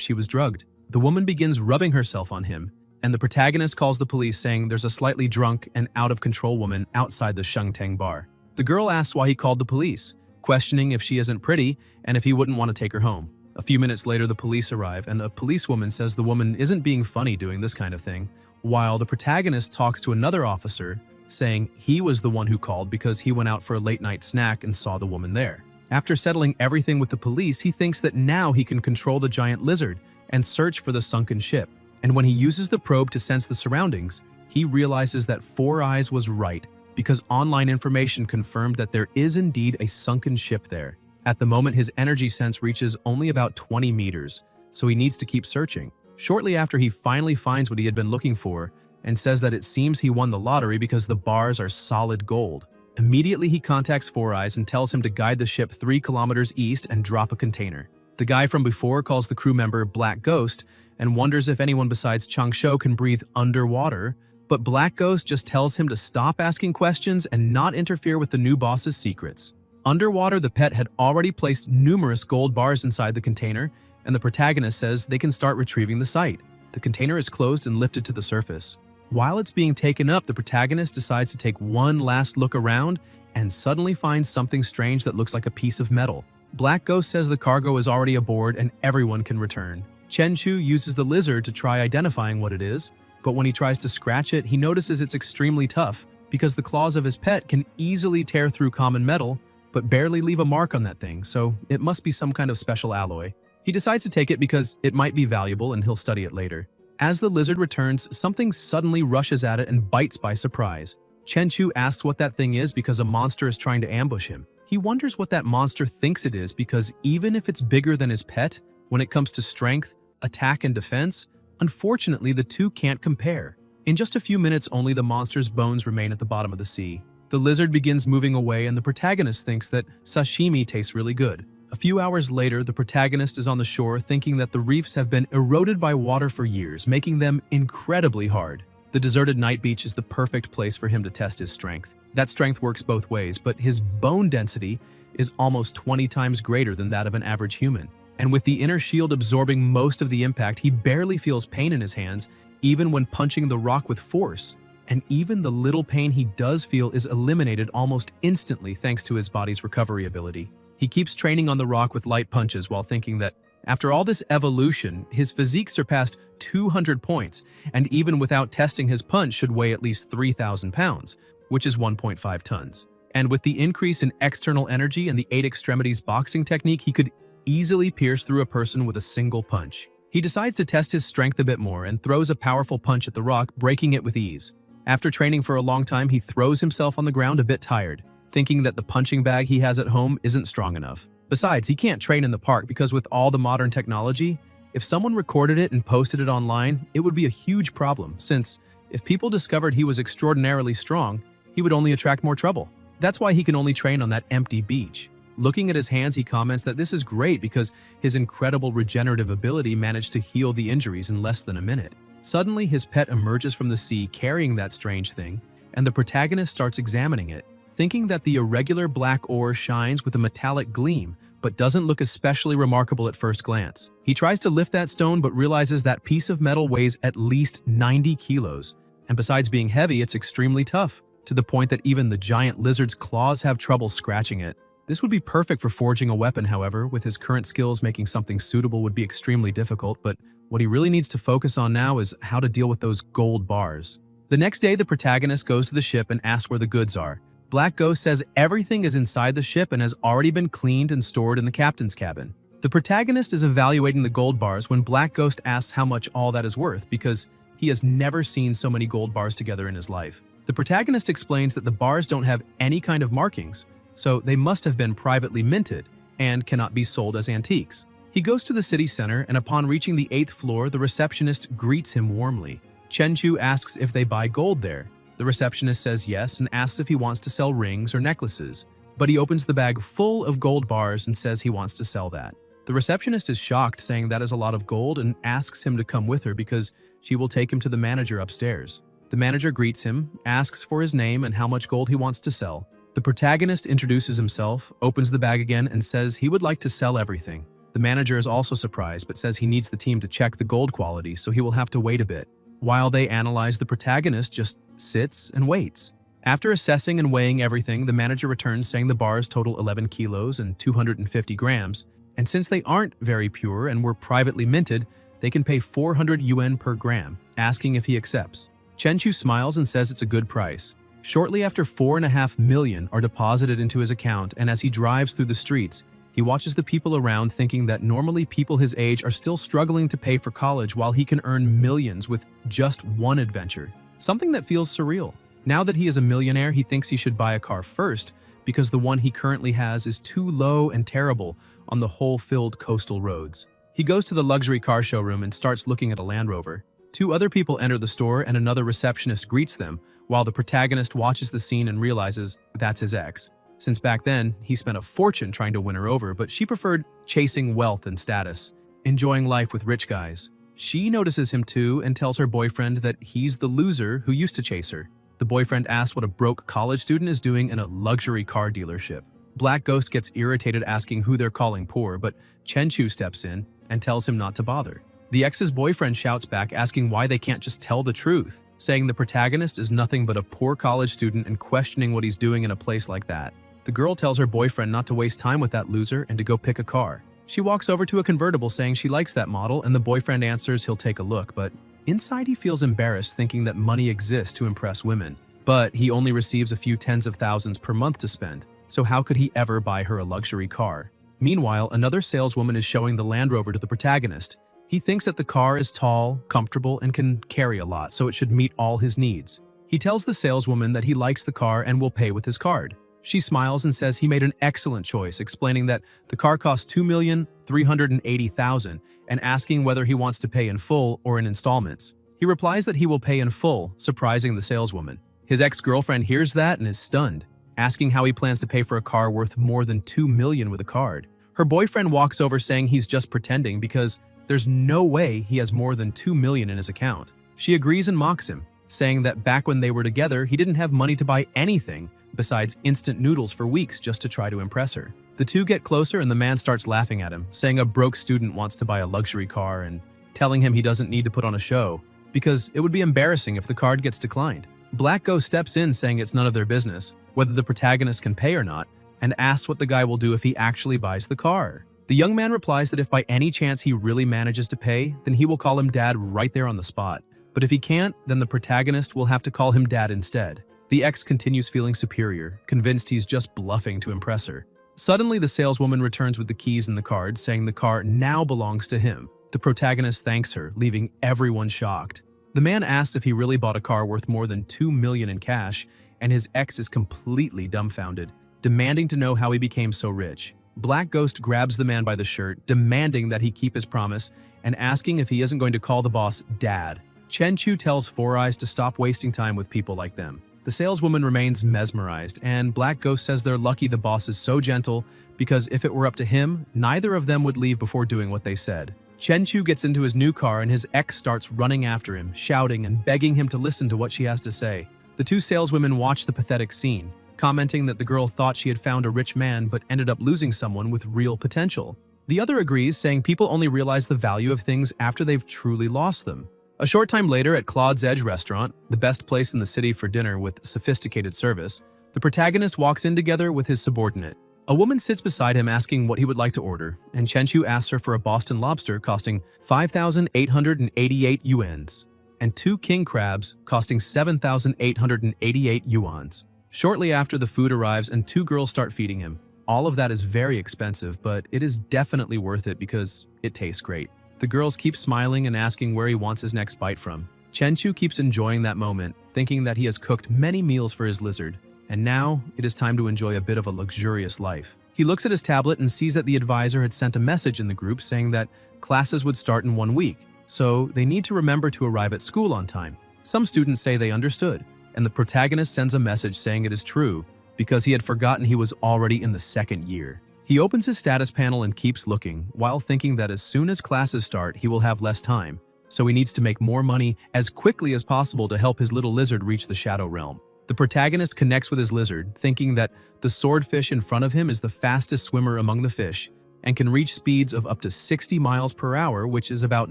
she was drugged. The woman begins rubbing herself on him, and the protagonist calls the police saying there's a slightly drunk and out-of-control woman outside the Shengtang bar. The girl asks why he called the police, questioning if she isn't pretty and if he wouldn't want to take her home. A few minutes later, the police arrive, and a policewoman says the woman isn't being funny doing this kind of thing, while the protagonist talks to another officer, saying he was the one who called because he went out for a late-night snack and saw the woman there. After settling everything with the police, he thinks that now he can control the giant lizard and search for the sunken ship. And when he uses the probe to sense the surroundings, he realizes that Four Eyes was right because online information confirmed that there is indeed a sunken ship there. At the moment, his energy sense reaches only about 20 meters, so he needs to keep searching. Shortly after, he finally finds what he had been looking for and says that it seems he won the lottery because the bars are solid gold. Immediately, he contacts Four Eyes and tells him to guide the ship 3 kilometers east and drop a container. The guy from before calls the crew member Black Ghost and wonders if anyone besides Changsho can breathe underwater, but Black Ghost just tells him to stop asking questions and not interfere with the new boss's secrets. Underwater, the pet had already placed numerous gold bars inside the container, and the protagonist says they can start retrieving the site. The container is closed and lifted to the surface. While it's being taken up, the protagonist decides to take one last look around and suddenly finds something strange that looks like a piece of metal. Black Ghost says the cargo is already aboard and everyone can return. Chen Chu uses the lizard to try identifying what it is, but when he tries to scratch it, he notices it's extremely tough because the claws of his pet can easily tear through common metal, but barely leave a mark on that thing, so it must be some kind of special alloy. He decides to take it because it might be valuable and he'll study it later. As the lizard returns, something suddenly rushes at it and bites by surprise. Chen Chu asks what that thing is because a monster is trying to ambush him. He wonders what that monster thinks it is because even if it's bigger than his pet, when it comes to strength, attack, and defense, unfortunately the two can't compare. In just a few minutes only, the monster's bones remain at the bottom of the sea. The lizard begins moving away and the protagonist thinks that sashimi tastes really good. A few hours later, the protagonist is on the shore thinking that the reefs have been eroded by water for years, making them incredibly hard. The deserted night beach is the perfect place for him to test his strength. That strength works both ways, but his bone density is almost 20 times greater than that of an average human. And with the inner shield absorbing most of the impact, he barely feels pain in his hands, even when punching the rock with force. And even the little pain he does feel is eliminated almost instantly thanks to his body's recovery ability. He keeps training on the rock with light punches while thinking that, after all this evolution, his physique surpassed 200 points, and even without testing, his punch should weigh at least 3,000 pounds, which is 1.5 tons. And with the increase in external energy and the 8 extremities boxing technique, he could easily pierce through a person with a single punch. He decides to test his strength a bit more and throws a powerful punch at the rock, breaking it with ease. After training for a long time, he throws himself on the ground a bit tired, thinking that the punching bag he has at home isn't strong enough. Besides, he can't train in the park because with all the modern technology, if someone recorded it and posted it online, it would be a huge problem, since if people discovered he was extraordinarily strong, he would only attract more trouble. That's why he can only train on that empty beach. Looking at his hands, he comments that this is great because his incredible regenerative ability managed to heal the injuries in less than a minute. Suddenly, his pet emerges from the sea carrying that strange thing, and the protagonist starts examining it, thinking that the irregular black ore shines with a metallic gleam, but doesn't look especially remarkable at first glance. He tries to lift that stone but realizes that piece of metal weighs at least 90 kilos, and besides being heavy, it's extremely tough, to the point that even the giant lizard's claws have trouble scratching it. This would be perfect for forging a weapon, however. With his current skills, making something suitable would be extremely difficult, but what he really needs to focus on now is how to deal with those gold bars. The next day, the protagonist goes to the ship and asks where the goods are. Black Ghost says everything is inside the ship and has already been cleaned and stored in the captain's cabin. The protagonist is evaluating the gold bars when Black Ghost asks how much all that is worth because he has never seen so many gold bars together in his life. The protagonist explains that the bars don't have any kind of markings, so they must have been privately minted and cannot be sold as antiques. He goes to the city center, and upon reaching the 8th floor, the receptionist greets him warmly. Chen Chu asks if they buy gold there. The receptionist says yes and asks if he wants to sell rings or necklaces, but he opens the bag full of gold bars and says he wants to sell that. The receptionist is shocked, saying that is a lot of gold, and asks him to come with her because she will take him to the manager upstairs. The manager greets him, asks for his name and how much gold he wants to sell. The protagonist introduces himself, opens the bag again, and says he would like to sell everything. The manager is also surprised, but says he needs the team to check the gold quality, so he will have to wait a bit. While they analyze, the protagonist just sits and waits. After assessing and weighing everything, the manager returns saying the bars total 11 kilos and 250 grams, and since they aren't very pure and were privately minted, they can pay 400 yuan per gram, asking if he accepts. Chenchu smiles and says it's a good price. Shortly after, 4.5 million are deposited into his account, and as he drives through the streets, he watches the people around, thinking that normally people his age are still struggling to pay for college while he can earn millions with just one adventure. Something that feels surreal. Now that he is a millionaire, he thinks he should buy a car first because the one he currently has is too low and terrible on the hole-filled coastal roads. He goes to the luxury car showroom and starts looking at a Land Rover. Two other people enter the store and another receptionist greets them, while the protagonist watches the scene and realizes that's his ex. Since back then, he spent a fortune trying to win her over, but she preferred chasing wealth and status, enjoying life with rich guys. She notices him too and tells her boyfriend that he's the loser who used to chase her. The boyfriend asks what a broke college student is doing in a luxury car dealership. Black Ghost gets irritated asking who they're calling poor, but Chenchu steps in and tells him not to bother. The ex's boyfriend shouts back asking why they can't just tell the truth, saying the protagonist is nothing but a poor college student and questioning what he's doing in a place like that. The girl tells her boyfriend not to waste time with that loser and to go pick a car. She walks over to a convertible saying she likes that model, and the boyfriend answers he'll take a look, but inside he feels embarrassed thinking that money exists to impress women. But he only receives a few tens of thousands per month to spend, so how could he ever buy her a luxury car? Meanwhile, another saleswoman is showing the Land Rover to the protagonist. He thinks that the car is tall, comfortable, and can carry a lot, so it should meet all his needs. He tells the saleswoman that he likes the car and will pay with his card. She smiles and says he made an excellent choice, explaining that the car costs 2,380,000 and asking whether he wants to pay in full or in installments. He replies that he will pay in full, surprising the saleswoman. His ex-girlfriend hears that and is stunned, asking how he plans to pay for a car worth more than 2 million with a card. Her boyfriend walks over saying he's just pretending because there's no way he has more than 2 million in his account. She agrees and mocks him, saying that back when they were together, he didn't have money to buy anything besides instant noodles for weeks just to try to impress her. The two get closer and the man starts laughing at him, saying a broke student wants to buy a luxury car and telling him he doesn't need to put on a show because it would be embarrassing if the card gets declined. Black Ghost steps in saying it's none of their business, whether the protagonist can pay or not, and asks what the guy will do if he actually buys the car. The young man replies that if by any chance he really manages to pay, then he will call him dad right there on the spot. But if he can't, then the protagonist will have to call him dad instead. The ex continues feeling superior, convinced he's just bluffing to impress her. Suddenly, the saleswoman returns with the keys and the card, saying the car now belongs to him. The protagonist thanks her, leaving everyone shocked. The man asks if he really bought a car worth more than 2 million in cash, and his ex is completely dumbfounded, demanding to know how he became so rich. Black Ghost grabs the man by the shirt, demanding that he keep his promise, and asking if he isn't going to call the boss dad. Chenchu tells Four Eyes to stop wasting time with people like them. The saleswoman remains mesmerized, and Black Ghost says they're lucky the boss is so gentle because if it were up to him, neither of them would leave before doing what they said. Chenchu gets into his new car and his ex starts running after him, shouting and begging him to listen to what she has to say. The two saleswomen watch the pathetic scene, commenting that the girl thought she had found a rich man but ended up losing someone with real potential. The other agrees, saying people only realize the value of things after they've truly lost them. A short time later at Claude's Edge restaurant, the best place in the city for dinner with sophisticated service, the protagonist walks in together with his subordinate. A woman sits beside him asking what he would like to order, and Chenchu asks her for a Boston lobster costing 5,888 yuans and 2 king crabs costing 7,888 yuans. Shortly after, the food arrives and 2 girls start feeding him. All of that is very expensive, but it is definitely worth it because it tastes great. The girls keep smiling and asking where he wants his next bite from. Chenchu keeps enjoying that moment, thinking that he has cooked many meals for his lizard, and now it is time to enjoy a bit of a luxurious life. He looks at his tablet and sees that the advisor had sent a message in the group saying that classes would start in 1 week, so they need to remember to arrive at school on time. Some students say they understood, and the protagonist sends a message saying it is true because he had forgotten he was already in the 2nd year. He opens his status panel and keeps looking, while thinking that as soon as classes start, he will have less time, so he needs to make more money as quickly as possible to help his little lizard reach the Shadow Realm. The protagonist connects with his lizard, thinking that the swordfish in front of him is the fastest swimmer among the fish and can reach speeds of up to 60 miles per hour, which is about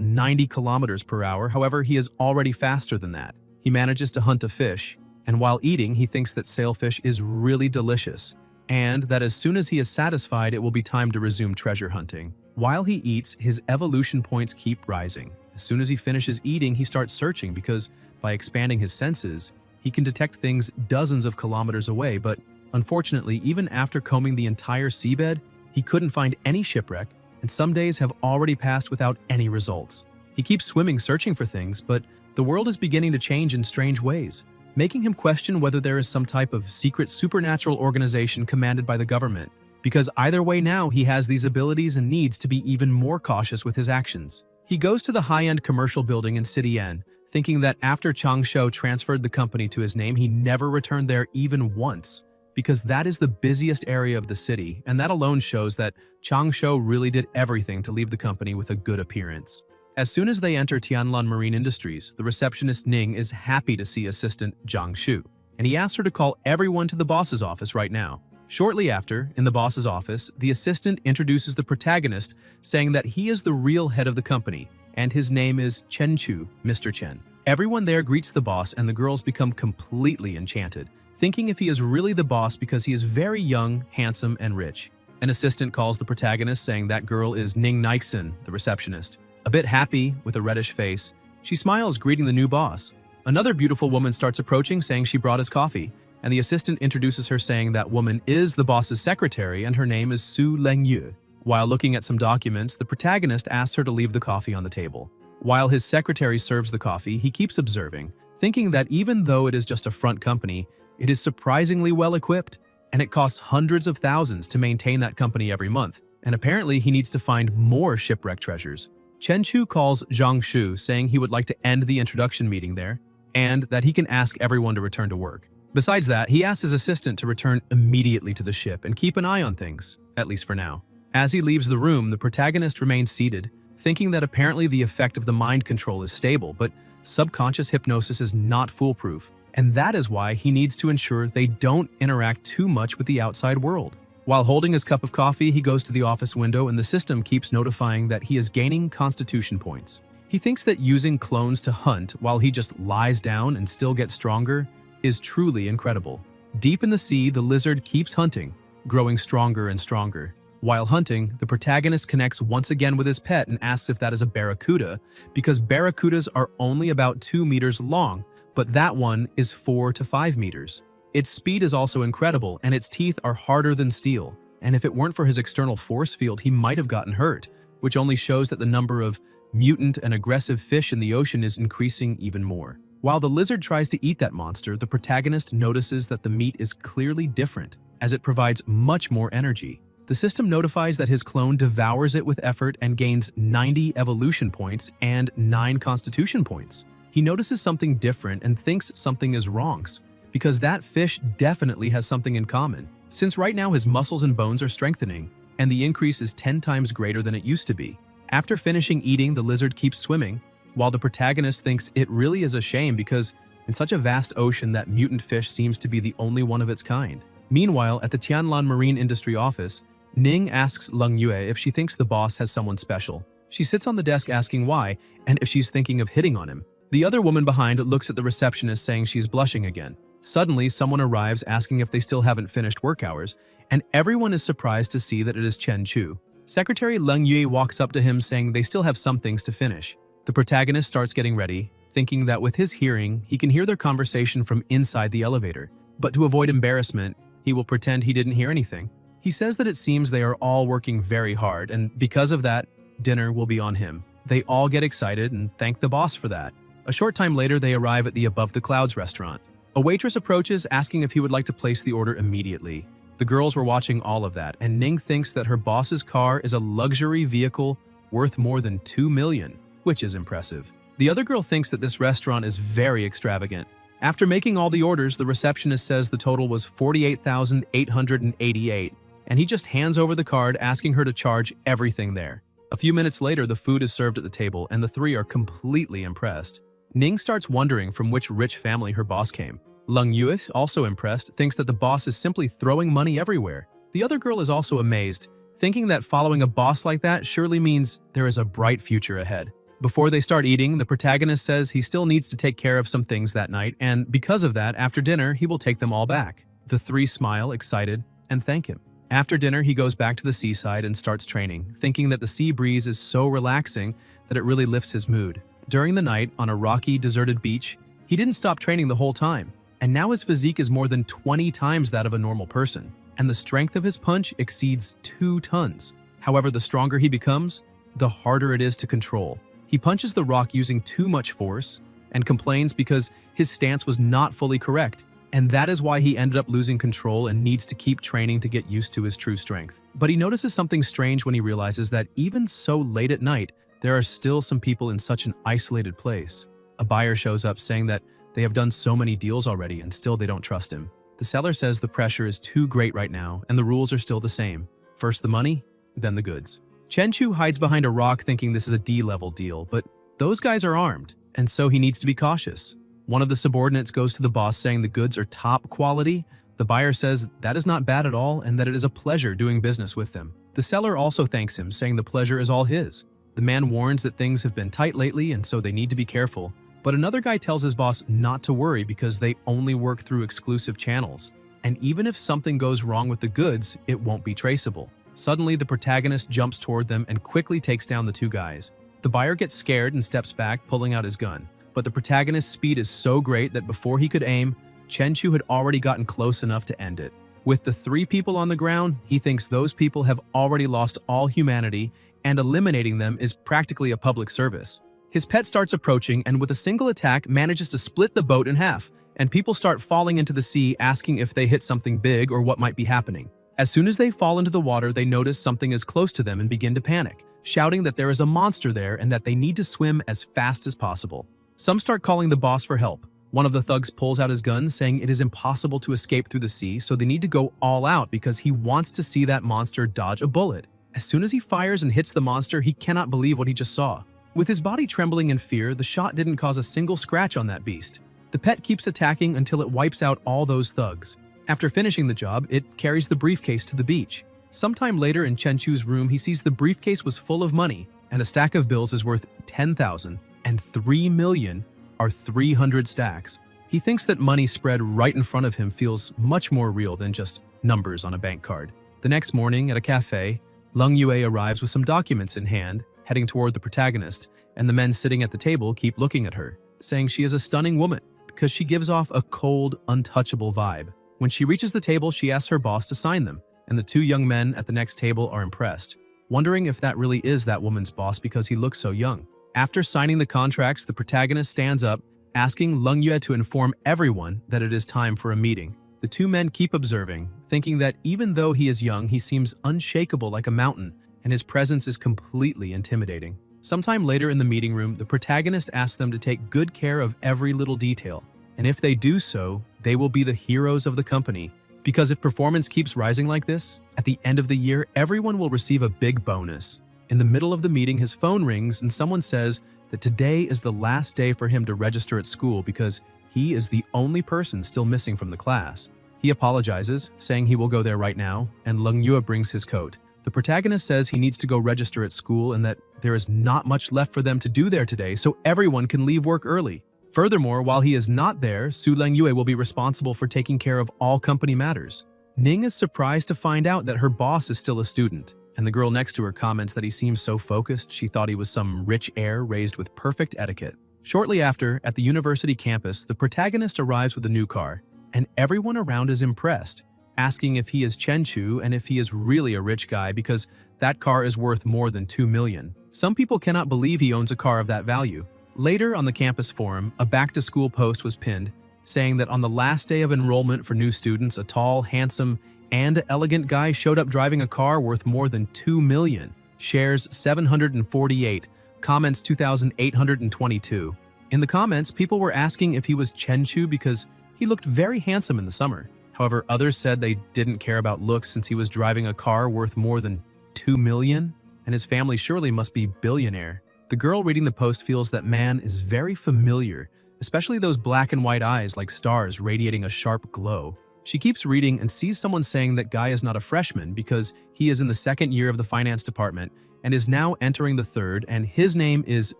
90 kilometers per hour. However, he is already faster than that. He manages to hunt a fish, and while eating, he thinks that sailfish is really delicious, and that as soon as he is satisfied, it will be time to resume treasure hunting. While he eats, his evolution points keep rising. As soon as he finishes eating, he starts searching because, by expanding his senses, he can detect things dozens of kilometers away, but unfortunately, even after combing the entire seabed, he couldn't find any shipwreck, and some days have already passed without any results. He keeps swimming searching for things, but the world is beginning to change in strange ways, making him question whether there is some type of secret supernatural organization commanded by the government, because either way now he has these abilities and needs to be even more cautious with his actions. He goes to the high-end commercial building in City N, thinking that after Changsho transferred the company to his name, he never returned there even once, because that is the busiest area of the city, and that alone shows that Changsho really did everything to leave the company with a good appearance. As soon as they enter Tianlan Marine Industries, the receptionist Ning is happy to see assistant Zhang Shu, and he asks her to call everyone to the boss's office right now. Shortly after, in the boss's office, the assistant introduces the protagonist, saying that he is the real head of the company, and his name is Chen Chu, Mr. Chen. Everyone there greets the boss, and the girls become completely enchanted, thinking if he is really the boss because he is very young, handsome, and rich. An assistant calls the protagonist, saying that girl is Ning Nixon, the receptionist. A bit happy, with a reddish face, she smiles, greeting the new boss. Another beautiful woman starts approaching, saying she brought his coffee, and the assistant introduces her, saying that woman is the boss's secretary and her name is Su Lengyu. While looking at some documents, the protagonist asks her to leave the coffee on the table. While his secretary serves the coffee, he keeps observing, thinking that even though it is just a front company, it is surprisingly well equipped, and it costs hundreds of thousands to maintain that company every month, and apparently he needs to find more shipwreck treasures. Chen Chu calls Zhang Shu, saying he would like to end the introduction meeting there, and that he can ask everyone to return to work. Besides that, he asks his assistant to return immediately to the ship and keep an eye on things, at least for now. As he leaves the room, the protagonist remains seated, thinking that apparently the effect of the mind control is stable, but subconscious hypnosis is not foolproof, and that is why he needs to ensure they don't interact too much with the outside world. While holding his cup of coffee, he goes to the office window and the system keeps notifying that he is gaining constitution points. He thinks that using clones to hunt while he just lies down and still gets stronger is truly incredible. Deep in the sea, the lizard keeps hunting, growing stronger and stronger. While hunting, the protagonist connects once again with his pet and asks if that is a barracuda, because barracudas are only about 2 meters long, but that one is 4 to 5 meters. Its speed is also incredible, and its teeth are harder than steel, and if it weren't for his external force field, he might have gotten hurt, which only shows that the number of mutant and aggressive fish in the ocean is increasing even more. While the lizard tries to eat that monster, the protagonist notices that the meat is clearly different, as it provides much more energy. The system notifies that his clone devours it with effort and gains 90 evolution points and 9 constitution points. He notices something different and thinks something is wrong, because that fish definitely has something in common, since right now his muscles and bones are strengthening, and the increase is 10 times greater than it used to be. After finishing eating, the lizard keeps swimming, while the protagonist thinks it really is a shame because in such a vast ocean that mutant fish seems to be the only one of its kind. Meanwhile, at the Tianlan Marine Industry office, Ning asks Leng Yue if she thinks the boss has someone special. She sits on the desk asking why, and if she's thinking of hitting on him. The other woman behind looks at the receptionist, saying she's blushing again. Suddenly, someone arrives asking if they still haven't finished work hours, and everyone is surprised to see that it is Chen Chu. Secretary Leng Yue walks up to him, saying they still have some things to finish. The protagonist starts getting ready, thinking that with his hearing, he can hear their conversation from inside the elevator. But to avoid embarrassment, he will pretend he didn't hear anything. He says that it seems they are all working very hard, and because of that, dinner will be on him. They all get excited and thank the boss for that. A short time later, they arrive at the Above the Clouds restaurant. A waitress approaches, asking if he would like to place the order immediately. The girls were watching all of that, and Ning thinks that her boss's car is a luxury vehicle worth more than 2 million, which is impressive. The other girl thinks that this restaurant is very extravagant. After making all the orders, the receptionist says the total was 48,888, and he just hands over the card asking her to charge everything there. A few minutes later, the food is served at the table and the three are completely impressed. Ning starts wondering from which rich family her boss came. Lung Yue, also impressed, thinks that the boss is simply throwing money everywhere. The other girl is also amazed, thinking that following a boss like that surely means there is a bright future ahead. Before they start eating, the protagonist says he still needs to take care of some things that night, and because of that, after dinner, he will take them all back. The three smile, excited, and thank him. After dinner, he goes back to the seaside and starts training, thinking that the sea breeze is so relaxing that it really lifts his mood. During the night, on a rocky, deserted beach, he didn't stop training the whole time, and now his physique is more than 20 times that of a normal person, and the strength of his punch exceeds 2 tons. However, the stronger he becomes, the harder it is to control. He punches the rock using too much force and complains because his stance was not fully correct, and that is why he ended up losing control and needs to keep training to get used to his true strength. But he notices something strange when he realizes that even so late at night, there are still some people in such an isolated place. A buyer shows up saying that they have done so many deals already and still they don't trust him. The seller says the pressure is too great right now and the rules are still the same. First the money, then the goods. Chen Chu hides behind a rock thinking this is a D-level deal, but those guys are armed, and so he needs to be cautious. One of the subordinates goes to the boss saying the goods are top quality. The buyer says that is not bad at all and that it is a pleasure doing business with them. The seller also thanks him, saying the pleasure is all his. The man warns that things have been tight lately and so they need to be careful, but another guy tells his boss not to worry because they only work through exclusive channels. And even if something goes wrong with the goods, it won't be traceable. Suddenly, the protagonist jumps toward them and quickly takes down the two guys. The buyer gets scared and steps back, pulling out his gun. But the protagonist's speed is so great that before he could aim, Chen Chu had already gotten close enough to end it. With the 3 people on the ground, he thinks those people have already lost all humanity, and eliminating them is practically a public service. His pet starts approaching and with a single attack manages to split the boat in half, and people start falling into the sea asking if they hit something big or what might be happening. As soon as they fall into the water, they notice something is close to them and begin to panic, shouting that there is a monster there and that they need to swim as fast as possible. Some start calling the boss for help. One of the thugs pulls out his gun, saying it is impossible to escape through the sea, so they need to go all out because he wants to see that monster dodge a bullet. As soon as he fires and hits the monster, he cannot believe what he just saw. With his body trembling in fear, the shot didn't cause a single scratch on that beast. The pet keeps attacking until it wipes out all those thugs. After finishing the job, it carries the briefcase to the beach. Sometime later in Chen Chu's room, he sees the briefcase was full of money, and a stack of bills is worth 10,000, and 3 million are 300 stacks. He thinks that money spread right in front of him feels much more real than just numbers on a bank card. The next morning, at a cafe, Lung Yue arrives with some documents in hand, heading toward the protagonist, and the men sitting at the table keep looking at her, saying she is a stunning woman because she gives off a cold, untouchable vibe. When she reaches the table, she asks her boss to sign them, and the 2 young men at the next table are impressed, wondering if that really is that woman's boss because he looks so young. After signing the contracts, the protagonist stands up, asking Lung Yue to inform everyone that it is time for a meeting. The 2 men keep observing, thinking that even though he is young, he seems unshakable like a mountain, and his presence is completely intimidating. Sometime later in the meeting room, the protagonist asks them to take good care of every little detail, and if they do so, they will be the heroes of the company. Because if performance keeps rising like this, at the end of the year, everyone will receive a big bonus. In the middle of the meeting, his phone rings and someone says that today is the last day for him to register at school because he is the only person still missing from the class. He apologizes, saying he will go there right now, and Lung Yue brings his coat. The protagonist says he needs to go register at school and that there is not much left for them to do there today, so everyone can leave work early. Furthermore, while he is not there, Su Leng Yue will be responsible for taking care of all company matters. Ning is surprised to find out that her boss is still a student, and the girl next to her comments that he seems so focused she thought he was some rich heir raised with perfect etiquette. Shortly after, at the university campus, the protagonist arrives with a new car, and everyone around is impressed, asking if he is Chen Chu and if he is really a rich guy because that car is worth more than 2 million. Some people cannot believe he owns a car of that value. Later on the campus forum, a back-to-school post was pinned, saying that on the last day of enrollment for new students, a tall, handsome, and elegant guy showed up driving a car worth more than 2 million. Shares 748, comments 2,822. In the comments, people were asking if he was Chen Chu because he looked very handsome in the summer. However, others said they didn't care about looks since he was driving a car worth more than 2 million, and his family surely must be billionaire. The girl reading the post feels that man is very familiar, especially those black and white eyes like stars radiating a sharp glow. She keeps reading and sees someone saying that guy is not a freshman because he is in the second year of the finance department and is now entering the third, and his name is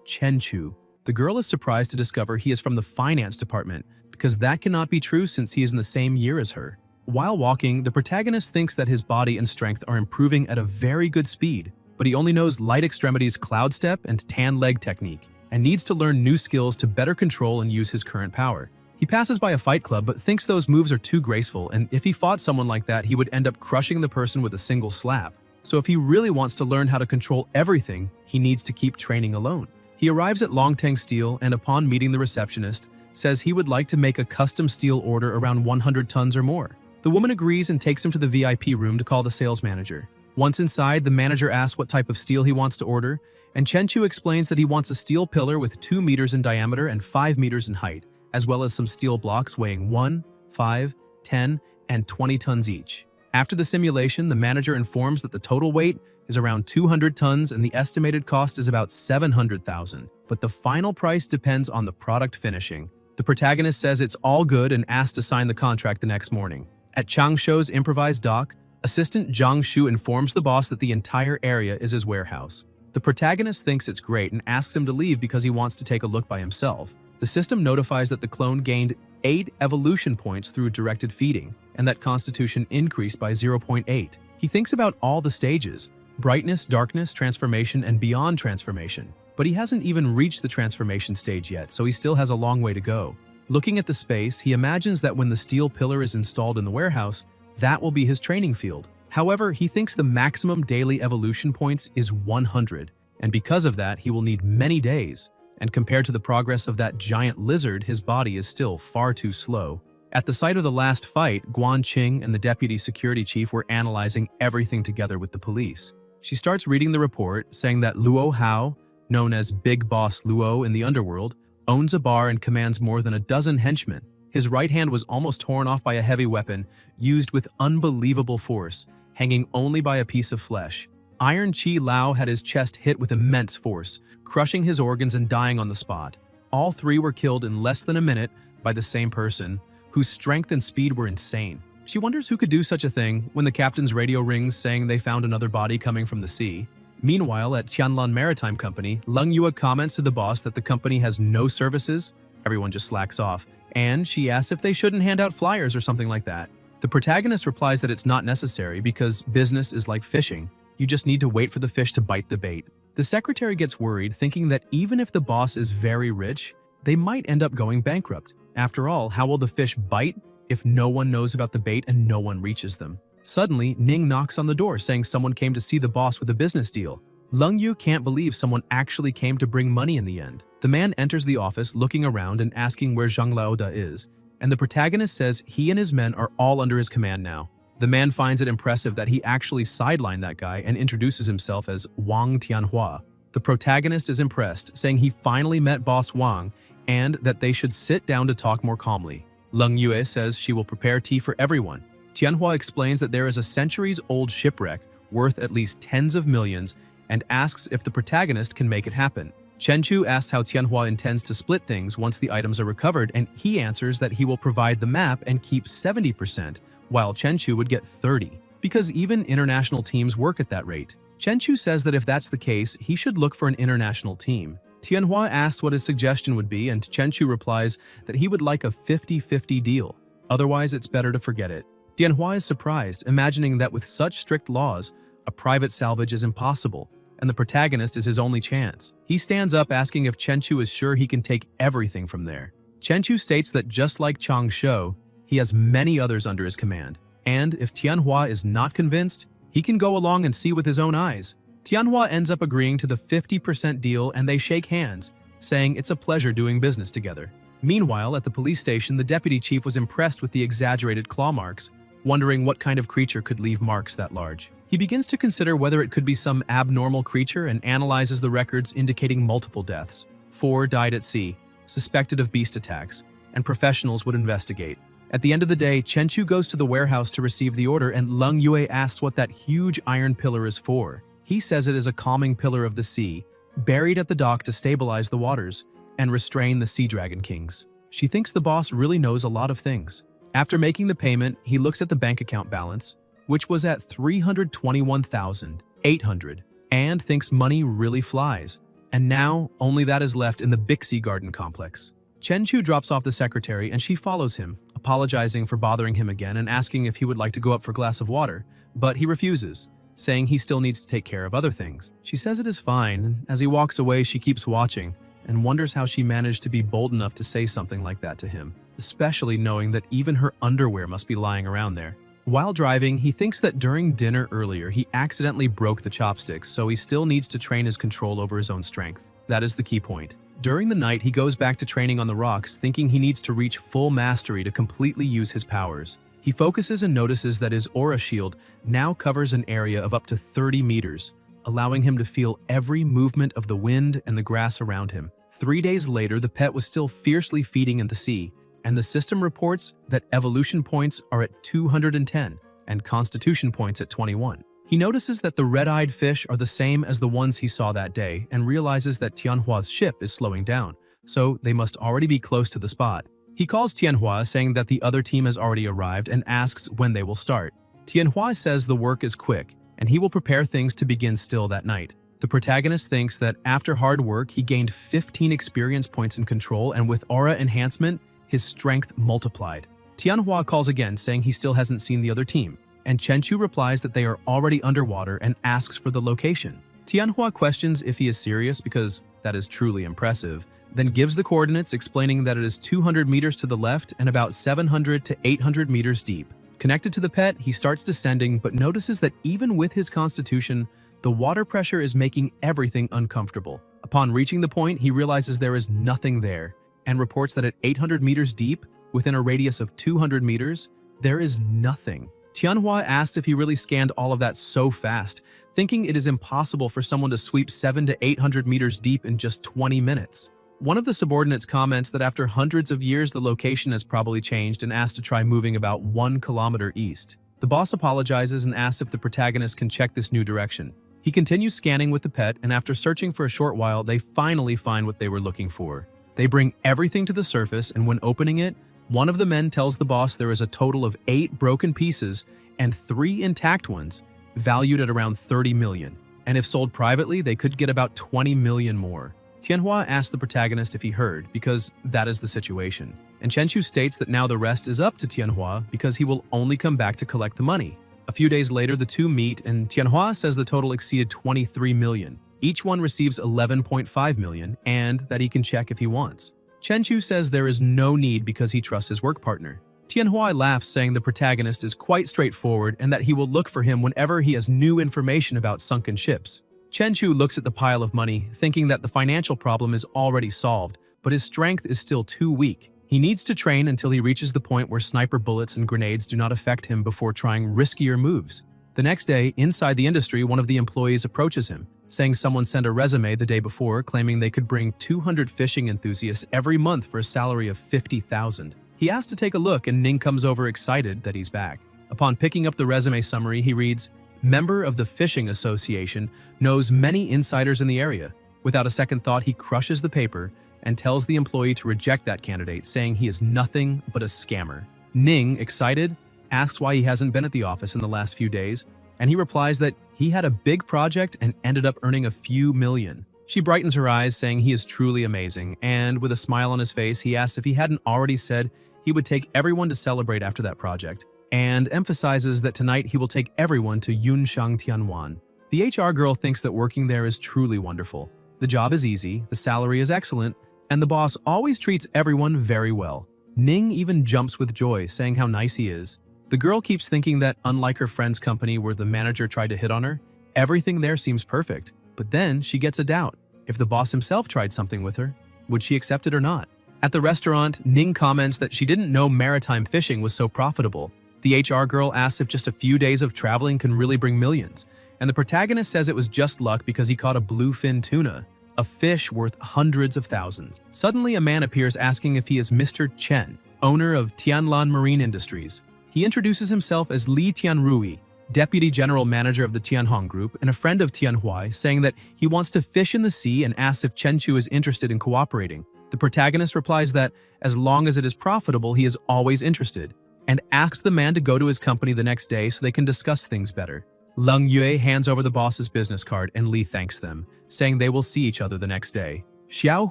Chenchu. The girl is surprised to discover he is from the finance department because that cannot be true since he is in the same year as her. While walking, the protagonist thinks that his body and strength are improving at a very good speed, but he only knows light extremities cloud step and tan leg technique, and needs to learn new skills to better control and use his current power. He passes by a fight club but thinks those moves are too graceful, and if he fought someone like that, he would end up crushing the person with a single slap. So if he really wants to learn how to control everything, he needs to keep training alone. He arrives at Longtang Steel and upon meeting the receptionist, says he would like to make a custom steel order around 100 tons or more. The woman agrees and takes him to the VIP room to call the sales manager. Once inside, the manager asks what type of steel he wants to order, and Chenchu explains that he wants a steel pillar with 2 meters in diameter and 5 meters in height, as well as some steel blocks weighing 1, 5, 10, and 20 tons each. After the simulation, the manager informs that the total weight is around 200 tons and the estimated cost is about 700,000, but the final price depends on the product finishing. The protagonist says it's all good and asks to sign the contract the next morning. At Changshu's improvised dock, assistant Zhang Shu informs the boss that the entire area is his warehouse. The protagonist thinks it's great and asks him to leave because he wants to take a look by himself. The system notifies that the clone gained 8 evolution points through directed feeding, and that constitution increased by 0.8. He thinks about all the stages: brightness, darkness, transformation, and beyond transformation. But he hasn't even reached the transformation stage yet, so he still has a long way to go. Looking at the space, he imagines that when the steel pillar is installed in the warehouse, that will be his training field. However, he thinks the maximum daily evolution points is 100, and because of that, he will need many days. And compared to the progress of that giant lizard, his body is still far too slow. At the site of the last fight, Guan Qing and the deputy security chief were analyzing everything together with the police. She starts reading the report, saying that Luo Hao, known as Big Boss Luo in the underworld, owns a bar and commands more than a dozen henchmen. His right hand was almost torn off by a heavy weapon, used with unbelievable force, hanging only by a piece of flesh. Iron Chi Lao had his chest hit with immense force, crushing his organs and dying on the spot. All three were killed in less than a minute by the same person, whose strength and speed were insane. She wonders who could do such a thing when the captain's radio rings saying they found another body coming from the sea. Meanwhile, at Tianlan Maritime Company, Leng Yue comments to the boss that the company has no services. Everyone just slacks off, and she asks if they shouldn't hand out flyers or something like that. The protagonist replies that it's not necessary because business is like fishing. You just need to wait for the fish to bite the bait. The secretary gets worried, thinking that even if the boss is very rich, they might end up going bankrupt. After all, how will the fish bite if no one knows about the bait and no one reaches them? Suddenly, Ning knocks on the door saying someone came to see the boss with a business deal. Leng Yu can't believe someone actually came to bring money in the end. The man enters the office looking around and asking where Zhang Laoda is, and the protagonist says he and his men are all under his command now. The man finds it impressive that he actually sidelined that guy and introduces himself as Wang Tianhua. The protagonist is impressed, saying he finally met Boss Wang and that they should sit down to talk more calmly. Leng Yue says she will prepare tea for everyone. Tianhua explains that there is a centuries-old shipwreck worth at least tens of millions and asks if the protagonist can make it happen. Chenchu asks how Tianhua intends to split things once the items are recovered, and he answers that he will provide the map and keep 70%, while Chenchu would get 30%, because even international teams work at that rate. Chenchu says that if that's the case, he should look for an international team. Tianhua asks what his suggestion would be, and Chenchu replies that he would like a 50-50 deal. Otherwise, it's better to forget it. Tianhua is surprised, imagining that with such strict laws, a private salvage is impossible, and the protagonist is his only chance. He stands up asking if Chenchu is sure he can take everything from there. Chenchu states that just like Changshu, he has many others under his command, and if Tianhua is not convinced, he can go along and see with his own eyes. Tianhua ends up agreeing to the 50% deal and they shake hands, saying it's a pleasure doing business together. Meanwhile, at the police station, the deputy chief was impressed with the exaggerated claw marks, wondering what kind of creature could leave marks that large. He begins to consider whether it could be some abnormal creature and analyzes the records indicating multiple deaths. 4 died at sea, suspected of beast attacks, and professionals would investigate. At the end of the day, Chenchu goes to the warehouse to receive the order, and Leng Yue asks what that huge iron pillar is for. He says it is a calming pillar of the sea, buried at the dock to stabilize the waters and restrain the sea dragon kings. She thinks the boss really knows a lot of things. After making the payment, he looks at the bank account balance, which was at 321,800, and thinks money really flies. And now, only that is left in the Bixie Garden complex. Chenchu drops off the secretary and she follows him, apologizing for bothering him again and asking if he would like to go up for a glass of water, but he refuses, saying he still needs to take care of other things. She says it is fine, and as he walks away, she keeps watching and wonders how she managed to be bold enough to say something like that to him, especially knowing that even her underwear must be lying around there. While driving, he thinks that during dinner earlier, he accidentally broke the chopsticks, so he still needs to train his control over his own strength. That is the key point. During the night, he goes back to training on the rocks, thinking he needs to reach full mastery to completely use his powers. He focuses and notices that his aura shield now covers an area of up to 30 meters, allowing him to feel every movement of the wind and the grass around him. 3 days later, the pet was still fiercely feeding in the sea, and the system reports that evolution points are at 210 and constitution points at 21. He notices that the red-eyed fish are the same as the ones he saw that day and realizes that Tianhua's ship is slowing down, so they must already be close to the spot. He calls Tianhua, saying that the other team has already arrived, and asks when they will start. Tianhua says the work is quick, and he will prepare things to begin still that night. The protagonist thinks that after hard work, he gained 15 experience points in control, and with aura enhancement, his strength multiplied. Tianhua calls again, saying he still hasn't seen the other team, and Chenchu replies that they are already underwater and asks for the location. Tianhua questions if he is serious because that is truly impressive, then gives the coordinates, explaining that it is 200 meters to the left and about 700 to 800 meters deep. Connected to the pet, he starts descending but notices that even with his constitution, the water pressure is making everything uncomfortable. Upon reaching the point, he realizes there is nothing there, and reports that at 800 meters deep, within a radius of 200 meters, there is nothing. Tianhua asks if he really scanned all of that so fast, thinking it is impossible for someone to sweep 700 to 800 meters deep in just 20 minutes. One of the subordinates comments that after hundreds of years, the location has probably changed and asks to try moving about 1 kilometer east. The boss apologizes and asks if the protagonist can check this new direction. He continues scanning with the pet, and after searching for a short while, they finally find what they were looking for. They bring everything to the surface, and when opening it, one of the men tells the boss there is a total of 8 broken pieces and 3 intact ones, valued at around 30 million. And if sold privately, they could get about 20 million more. Tianhua asks the protagonist if he heard, because that is the situation. And Chenchu states that now the rest is up to Tianhua because he will only come back to collect the money. A few days later, the two meet, and Tianhua says the total exceeded 23 million. Each one receives 11.5 million, and that he can check if he wants. Chenchu says there is no need because he trusts his work partner. Tianhua laughs, saying the protagonist is quite straightforward and that he will look for him whenever he has new information about sunken ships. Chenchu looks at the pile of money, thinking that the financial problem is already solved, but his strength is still too weak. He needs to train until he reaches the point where sniper bullets and grenades do not affect him before trying riskier moves. The next day, inside the industry, one of the employees approaches him, saying someone sent a resume the day before claiming they could bring 200 fishing enthusiasts every month for a salary of 50,000. He asks to take a look, and Ning comes over excited that he's back. Upon picking up the resume summary, he reads, "Member of the Fishing Association, knows many insiders in the area." Without a second thought, he crushes the paper and tells the employee to reject that candidate, saying he is nothing but a scammer. Ning, excited, asks why he hasn't been at the office in the last few days, and he replies that he had a big project and ended up earning a few million. She brightens her eyes, saying he is truly amazing, and with a smile on his face, he asks if he hadn't already said he would take everyone to celebrate after that project, and emphasizes that tonight he will take everyone to Yunshang Tianwan. The HR girl thinks that working there is truly wonderful. The job is easy, the salary is excellent, and the boss always treats everyone very well. Ning even jumps with joy, saying how nice he is. The girl keeps thinking that unlike her friend's company where the manager tried to hit on her, everything there seems perfect. But then she gets a doubt. If the boss himself tried something with her, would she accept it or not? At the restaurant, Ning comments that she didn't know maritime fishing was so profitable. The HR girl asks if just a few days of traveling can really bring millions, and the protagonist says it was just luck because he caught a bluefin tuna, a fish worth hundreds of thousands. Suddenly, a man appears asking if he is Mr. Chen, owner of Tianlan Marine Industries. He introduces himself as Li Tianrui, Deputy General Manager of the Tianhong Group and a friend of Tianhui, saying that he wants to fish in the sea and asks if Chen Chu is interested in cooperating. The protagonist replies that as long as it is profitable, he is always interested, and asks the man to go to his company the next day so they can discuss things better. Leng Yue hands over the boss's business card and Li thanks them, saying they will see each other the next day. Xiao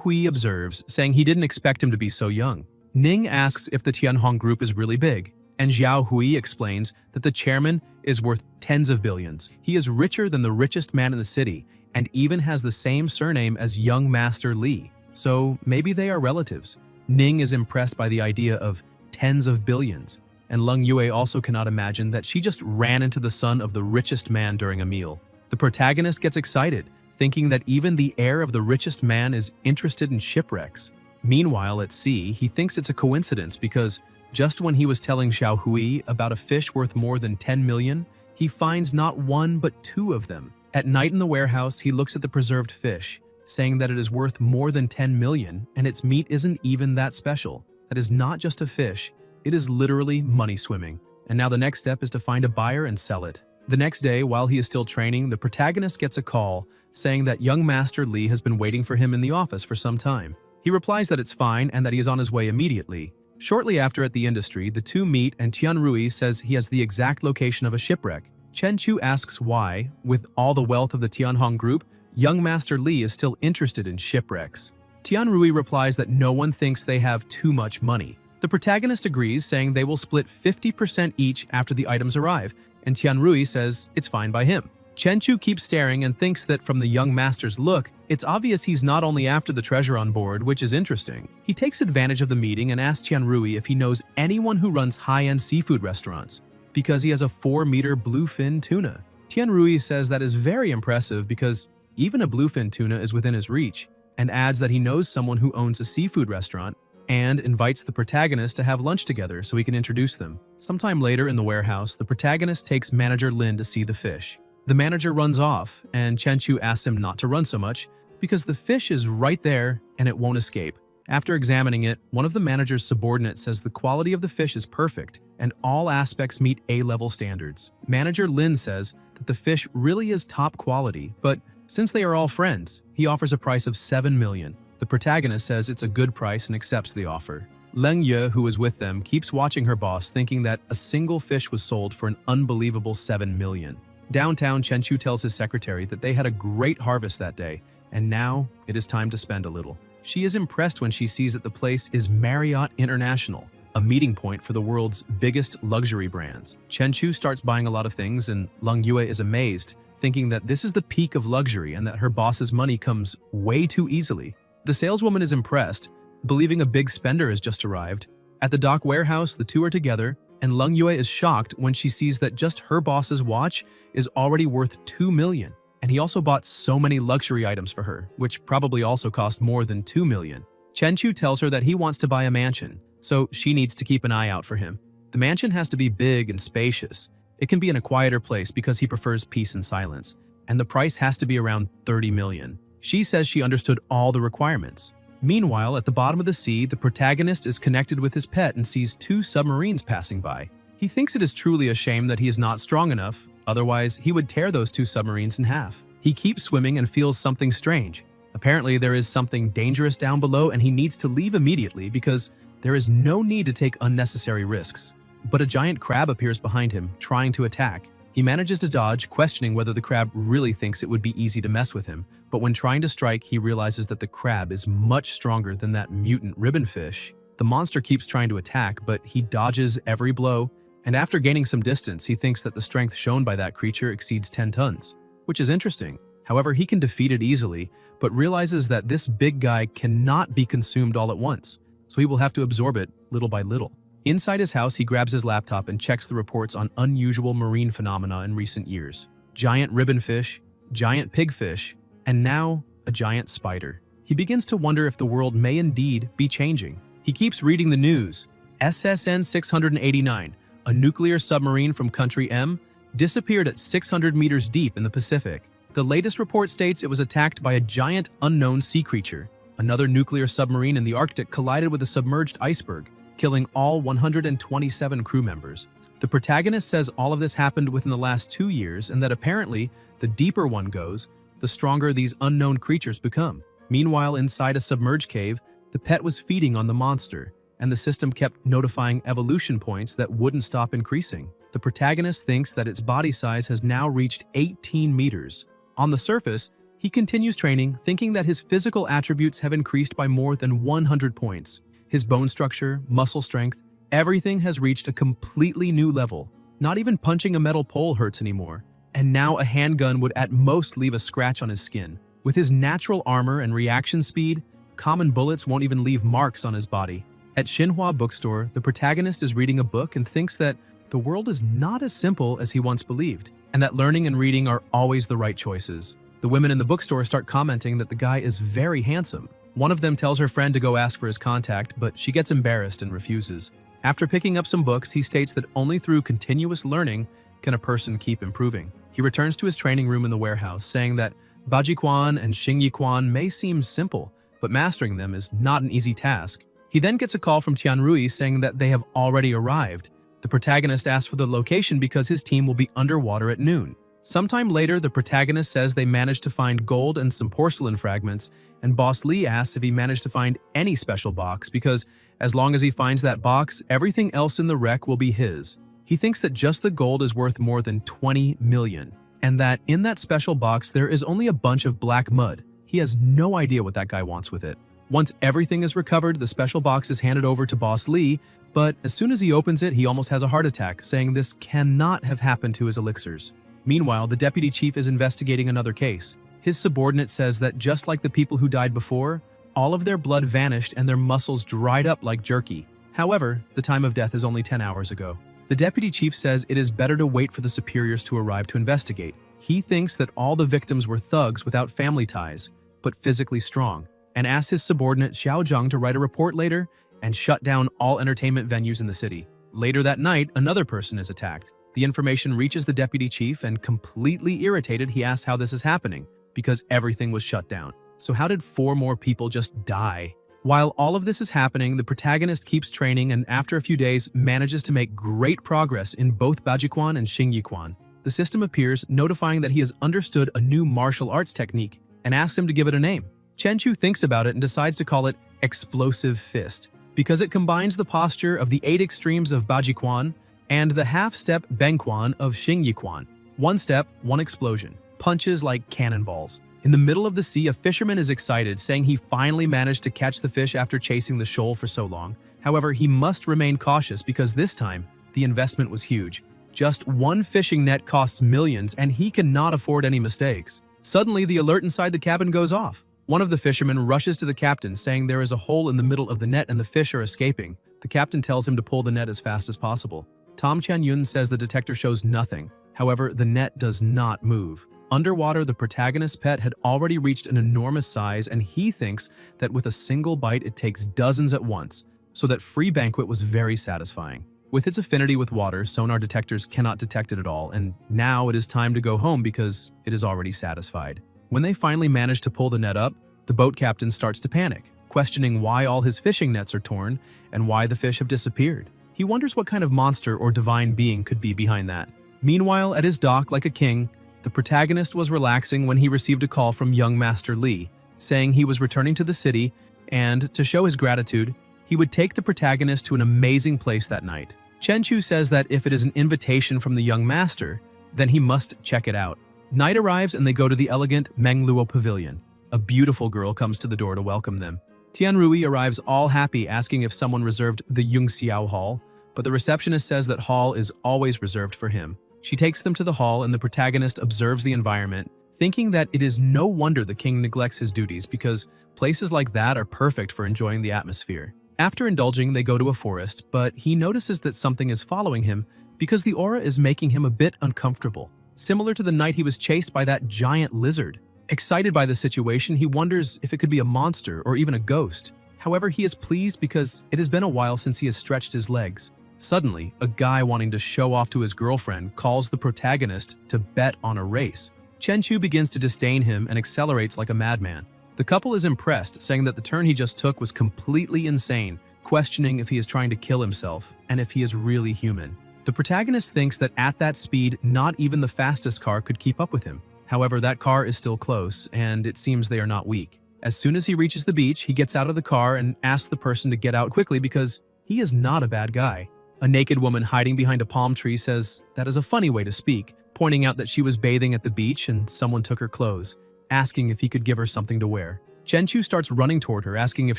Hui observes, saying he didn't expect him to be so young. Ning asks if the Tianhong Group is really big, and Xiao Hui explains that the chairman is worth tens of billions. He is richer than the richest man in the city, and even has the same surname as young Master Li. So maybe they are relatives. Ning is impressed by the idea of tens of billions, and Leng Yue also cannot imagine that she just ran into the son of the richest man during a meal. The protagonist gets excited, thinking that even the heir of the richest man is interested in shipwrecks. Meanwhile, at sea, he thinks it's a coincidence because just when he was telling Xiao Hui about a fish worth more than 10 million, he finds not one but two of them. At night in the warehouse, he looks at the preserved fish, saying that it is worth more than 10 million and its meat isn't even that special. That is not just a fish, it is literally money swimming. And now the next step is to find a buyer and sell it. The next day, while he is still training, the protagonist gets a call saying that young Master Li has been waiting for him in the office for some time. He replies that it's fine and that he is on his way immediately. Shortly after at the industry, the two meet and Tianrui says he has the exact location of a shipwreck. Chen Chu asks why, with all the wealth of the Tianhong Group, young Master Li is still interested in shipwrecks. Tianrui replies that no one thinks they have too much money. The protagonist agrees, saying they will split 50% each after the items arrive, and Tianrui says it's fine by him. Chen Chu keeps staring and thinks that from the young master's look, it's obvious he's not only after the treasure on board, which is interesting. He takes advantage of the meeting and asks Tianrui if he knows anyone who runs high-end seafood restaurants, because he has a 4-meter bluefin tuna. Tianrui says that is very impressive because even a bluefin tuna is within his reach, and adds that he knows someone who owns a seafood restaurant and invites the protagonist to have lunch together so he can introduce them. Sometime later in the warehouse, the protagonist takes manager Lin to see the fish. The manager runs off, and Chen Chu asks him not to run so much because the fish is right there and it won't escape. After examining it, one of the manager's subordinates says the quality of the fish is perfect and all aspects meet A-level standards. Manager Lin says that the fish really is top quality, but since they are all friends, he offers a price of 7 million. The protagonist says it's a good price and accepts the offer. Leng Ye, who is with them, keeps watching her boss, thinking that a single fish was sold for an unbelievable 7 million. Downtown, Chen Chu tells his secretary that they had a great harvest that day, and now it is time to spend a little. She is impressed when she sees that the place is Marriott International, a meeting point for the world's biggest luxury brands. Chen Chu starts buying a lot of things, and Leng Yue is amazed, thinking that this is the peak of luxury and that her boss's money comes way too easily. The saleswoman is impressed, believing a big spender has just arrived. At the dock warehouse, the two are together, and Leng Yue is shocked when she sees that just her boss's watch is already worth 2 million. And he also bought so many luxury items for her, which probably also cost more than 2 million. Chen Chu tells her that he wants to buy a mansion, so she needs to keep an eye out for him. The mansion has to be big and spacious. It can be in a quieter place because he prefers peace and silence, and the price has to be around 30 million. She says she understood all the requirements. Meanwhile, at the bottom of the sea, the protagonist is connected with his pet and sees 2 submarines passing by. He thinks it is truly a shame that he is not strong enough, otherwise he would tear those 2 submarines in half. He keeps swimming and feels something strange. Apparently there is something dangerous down below and he needs to leave immediately because there is no need to take unnecessary risks. But a giant crab appears behind him, trying to attack. He manages to dodge, questioning whether the crab really thinks it would be easy to mess with him. But when trying to strike, he realizes that the crab is much stronger than that mutant ribbon fish. The monster keeps trying to attack, but he dodges every blow, and after gaining some distance, he thinks that the strength shown by that creature exceeds 10 tons, which is interesting. However, he can defeat it easily, but realizes that this big guy cannot be consumed all at once, so he will have to absorb it little by little. Inside his house, he grabs his laptop and checks the reports on unusual marine phenomena in recent years. Giant ribbonfish, giant pigfish, and now a giant spider. He begins to wonder if the world may indeed be changing. He keeps reading the news. SSN 689, a nuclear submarine from country M, disappeared at 600 meters deep in the Pacific. The latest report states it was attacked by a giant unknown sea creature. Another nuclear submarine in the Arctic collided with a submerged iceberg. killing all 127 crew members. The protagonist says all of this happened within the last 2 years and that apparently, the deeper one goes, the stronger these unknown creatures become. Meanwhile, inside a submerged cave, the pet was feeding on the monster, and the system kept notifying evolution points that wouldn't stop increasing. The protagonist thinks that its body size has now reached 18 meters. On the surface, he continues training, thinking that his physical attributes have increased by more than 100 points. His bone structure, muscle strength, everything has reached a completely new level. Not even punching a metal pole hurts anymore. And now a handgun would at most leave a scratch on his skin. With his natural armor and reaction speed, common bullets won't even leave marks on his body. At Xinhua bookstore, the protagonist is reading a book and thinks that the world is not as simple as he once believed, and that learning and reading are always the right choices. The women in the bookstore start commenting that the guy is very handsome. One of them tells her friend to go ask for his contact, but she gets embarrassed and refuses. After picking up some books, he states that only through continuous learning can a person keep improving. He returns to his training room in the warehouse, saying that Bajiquan and Xingyiquan may seem simple, but mastering them is not an easy task. He then gets a call from Tianrui saying that they have already arrived. The protagonist asks for the location because his team will be underwater at noon. Sometime later, the protagonist says they managed to find gold and some porcelain fragments, and Boss Lee asks if he managed to find any special box because as long as he finds that box, everything else in the wreck will be his. He thinks that just the gold is worth more than 20 million, and that in that special box there is only a bunch of black mud. He has no idea what that guy wants with it. Once everything is recovered, the special box is handed over to Boss Lee, but as soon as he opens it, he almost has a heart attack, saying this cannot have happened to his elixirs. Meanwhile, the deputy chief is investigating another case. His subordinate says that just like the people who died before, all of their blood vanished and their muscles dried up like jerky. However, the time of death is only 10 hours ago. The deputy chief says it is better to wait for the superiors to arrive to investigate. He thinks that all the victims were thugs without family ties, but physically strong, and asks his subordinate Xiao Zhang to write a report later and shut down all entertainment venues in the city. Later that night, another person is attacked. The information reaches the deputy chief, and completely irritated, he asks how this is happening, because everything was shut down. So how did 4 more people just die? While all of this is happening, the protagonist keeps training and after a few days manages to make great progress in both Bajiquan and Xingyiquan. The system appears, notifying that he has understood a new martial arts technique and asks him to give it a name. Chen Chu thinks about it and decides to call it Explosive Fist, because it combines the posture of the 8 extremes of Bajiquan and the half-step Bengquan of Xingyiquan. 1 step, 1 explosion. Punches like cannonballs. In the middle of the sea, a fisherman is excited, saying he finally managed to catch the fish after chasing the shoal for so long. However, he must remain cautious because this time, the investment was huge. Just 1 fishing net costs millions, and he cannot afford any mistakes. Suddenly, the alert inside the cabin goes off. One of the fishermen rushes to the captain, saying there is a hole in the middle of the net and the fish are escaping. The captain tells him to pull the net as fast as possible. Tom Chan-yun says the detector shows nothing. However, the net does not move. Underwater, the protagonist's pet had already reached an enormous size, and he thinks that with a single bite it takes dozens at once, so that free banquet was very satisfying. With its affinity with water, sonar detectors cannot detect it at all, and now it is time to go home because it is already satisfied. When they finally manage to pull the net up, the boat captain starts to panic, questioning why all his fishing nets are torn and why the fish have disappeared. He wonders what kind of monster or divine being could be behind that. Meanwhile, at his dock like a king, the protagonist was relaxing when he received a call from young Master Lee, saying he was returning to the city and, to show his gratitude, he would take the protagonist to an amazing place that night. Chen Chu says that if it is an invitation from the young master, then he must check it out. Night arrives and they go to the elegant Mengluo Pavilion. A beautiful girl comes to the door to welcome them. Tianrui arrives all happy, asking if someone reserved the Yungxiao Hall, but the receptionist says that hall is always reserved for him. She takes them to the hall and the protagonist observes the environment, thinking that it is no wonder the king neglects his duties because places like that are perfect for enjoying the atmosphere. After indulging, they go to a forest, but he notices that something is following him because the aura is making him a bit uncomfortable, similar to the night he was chased by that giant lizard. Excited by the situation, he wonders if it could be a monster or even a ghost. However, he is pleased because it has been a while since he has stretched his legs. Suddenly, a guy wanting to show off to his girlfriend calls the protagonist to bet on a race. Chen Chu begins to disdain him and accelerates like a madman. The couple is impressed, saying that the turn he just took was completely insane, questioning if he is trying to kill himself and if he is really human. The protagonist thinks that at that speed, not even the fastest car could keep up with him. However, that car is still close, and it seems they are not weak. As soon as he reaches the beach, he gets out of the car and asks the person to get out quickly because he is not a bad guy. A naked woman hiding behind a palm tree says that is a funny way to speak, pointing out that she was bathing at the beach and someone took her clothes, asking if he could give her something to wear. Chenchu starts running toward her, asking if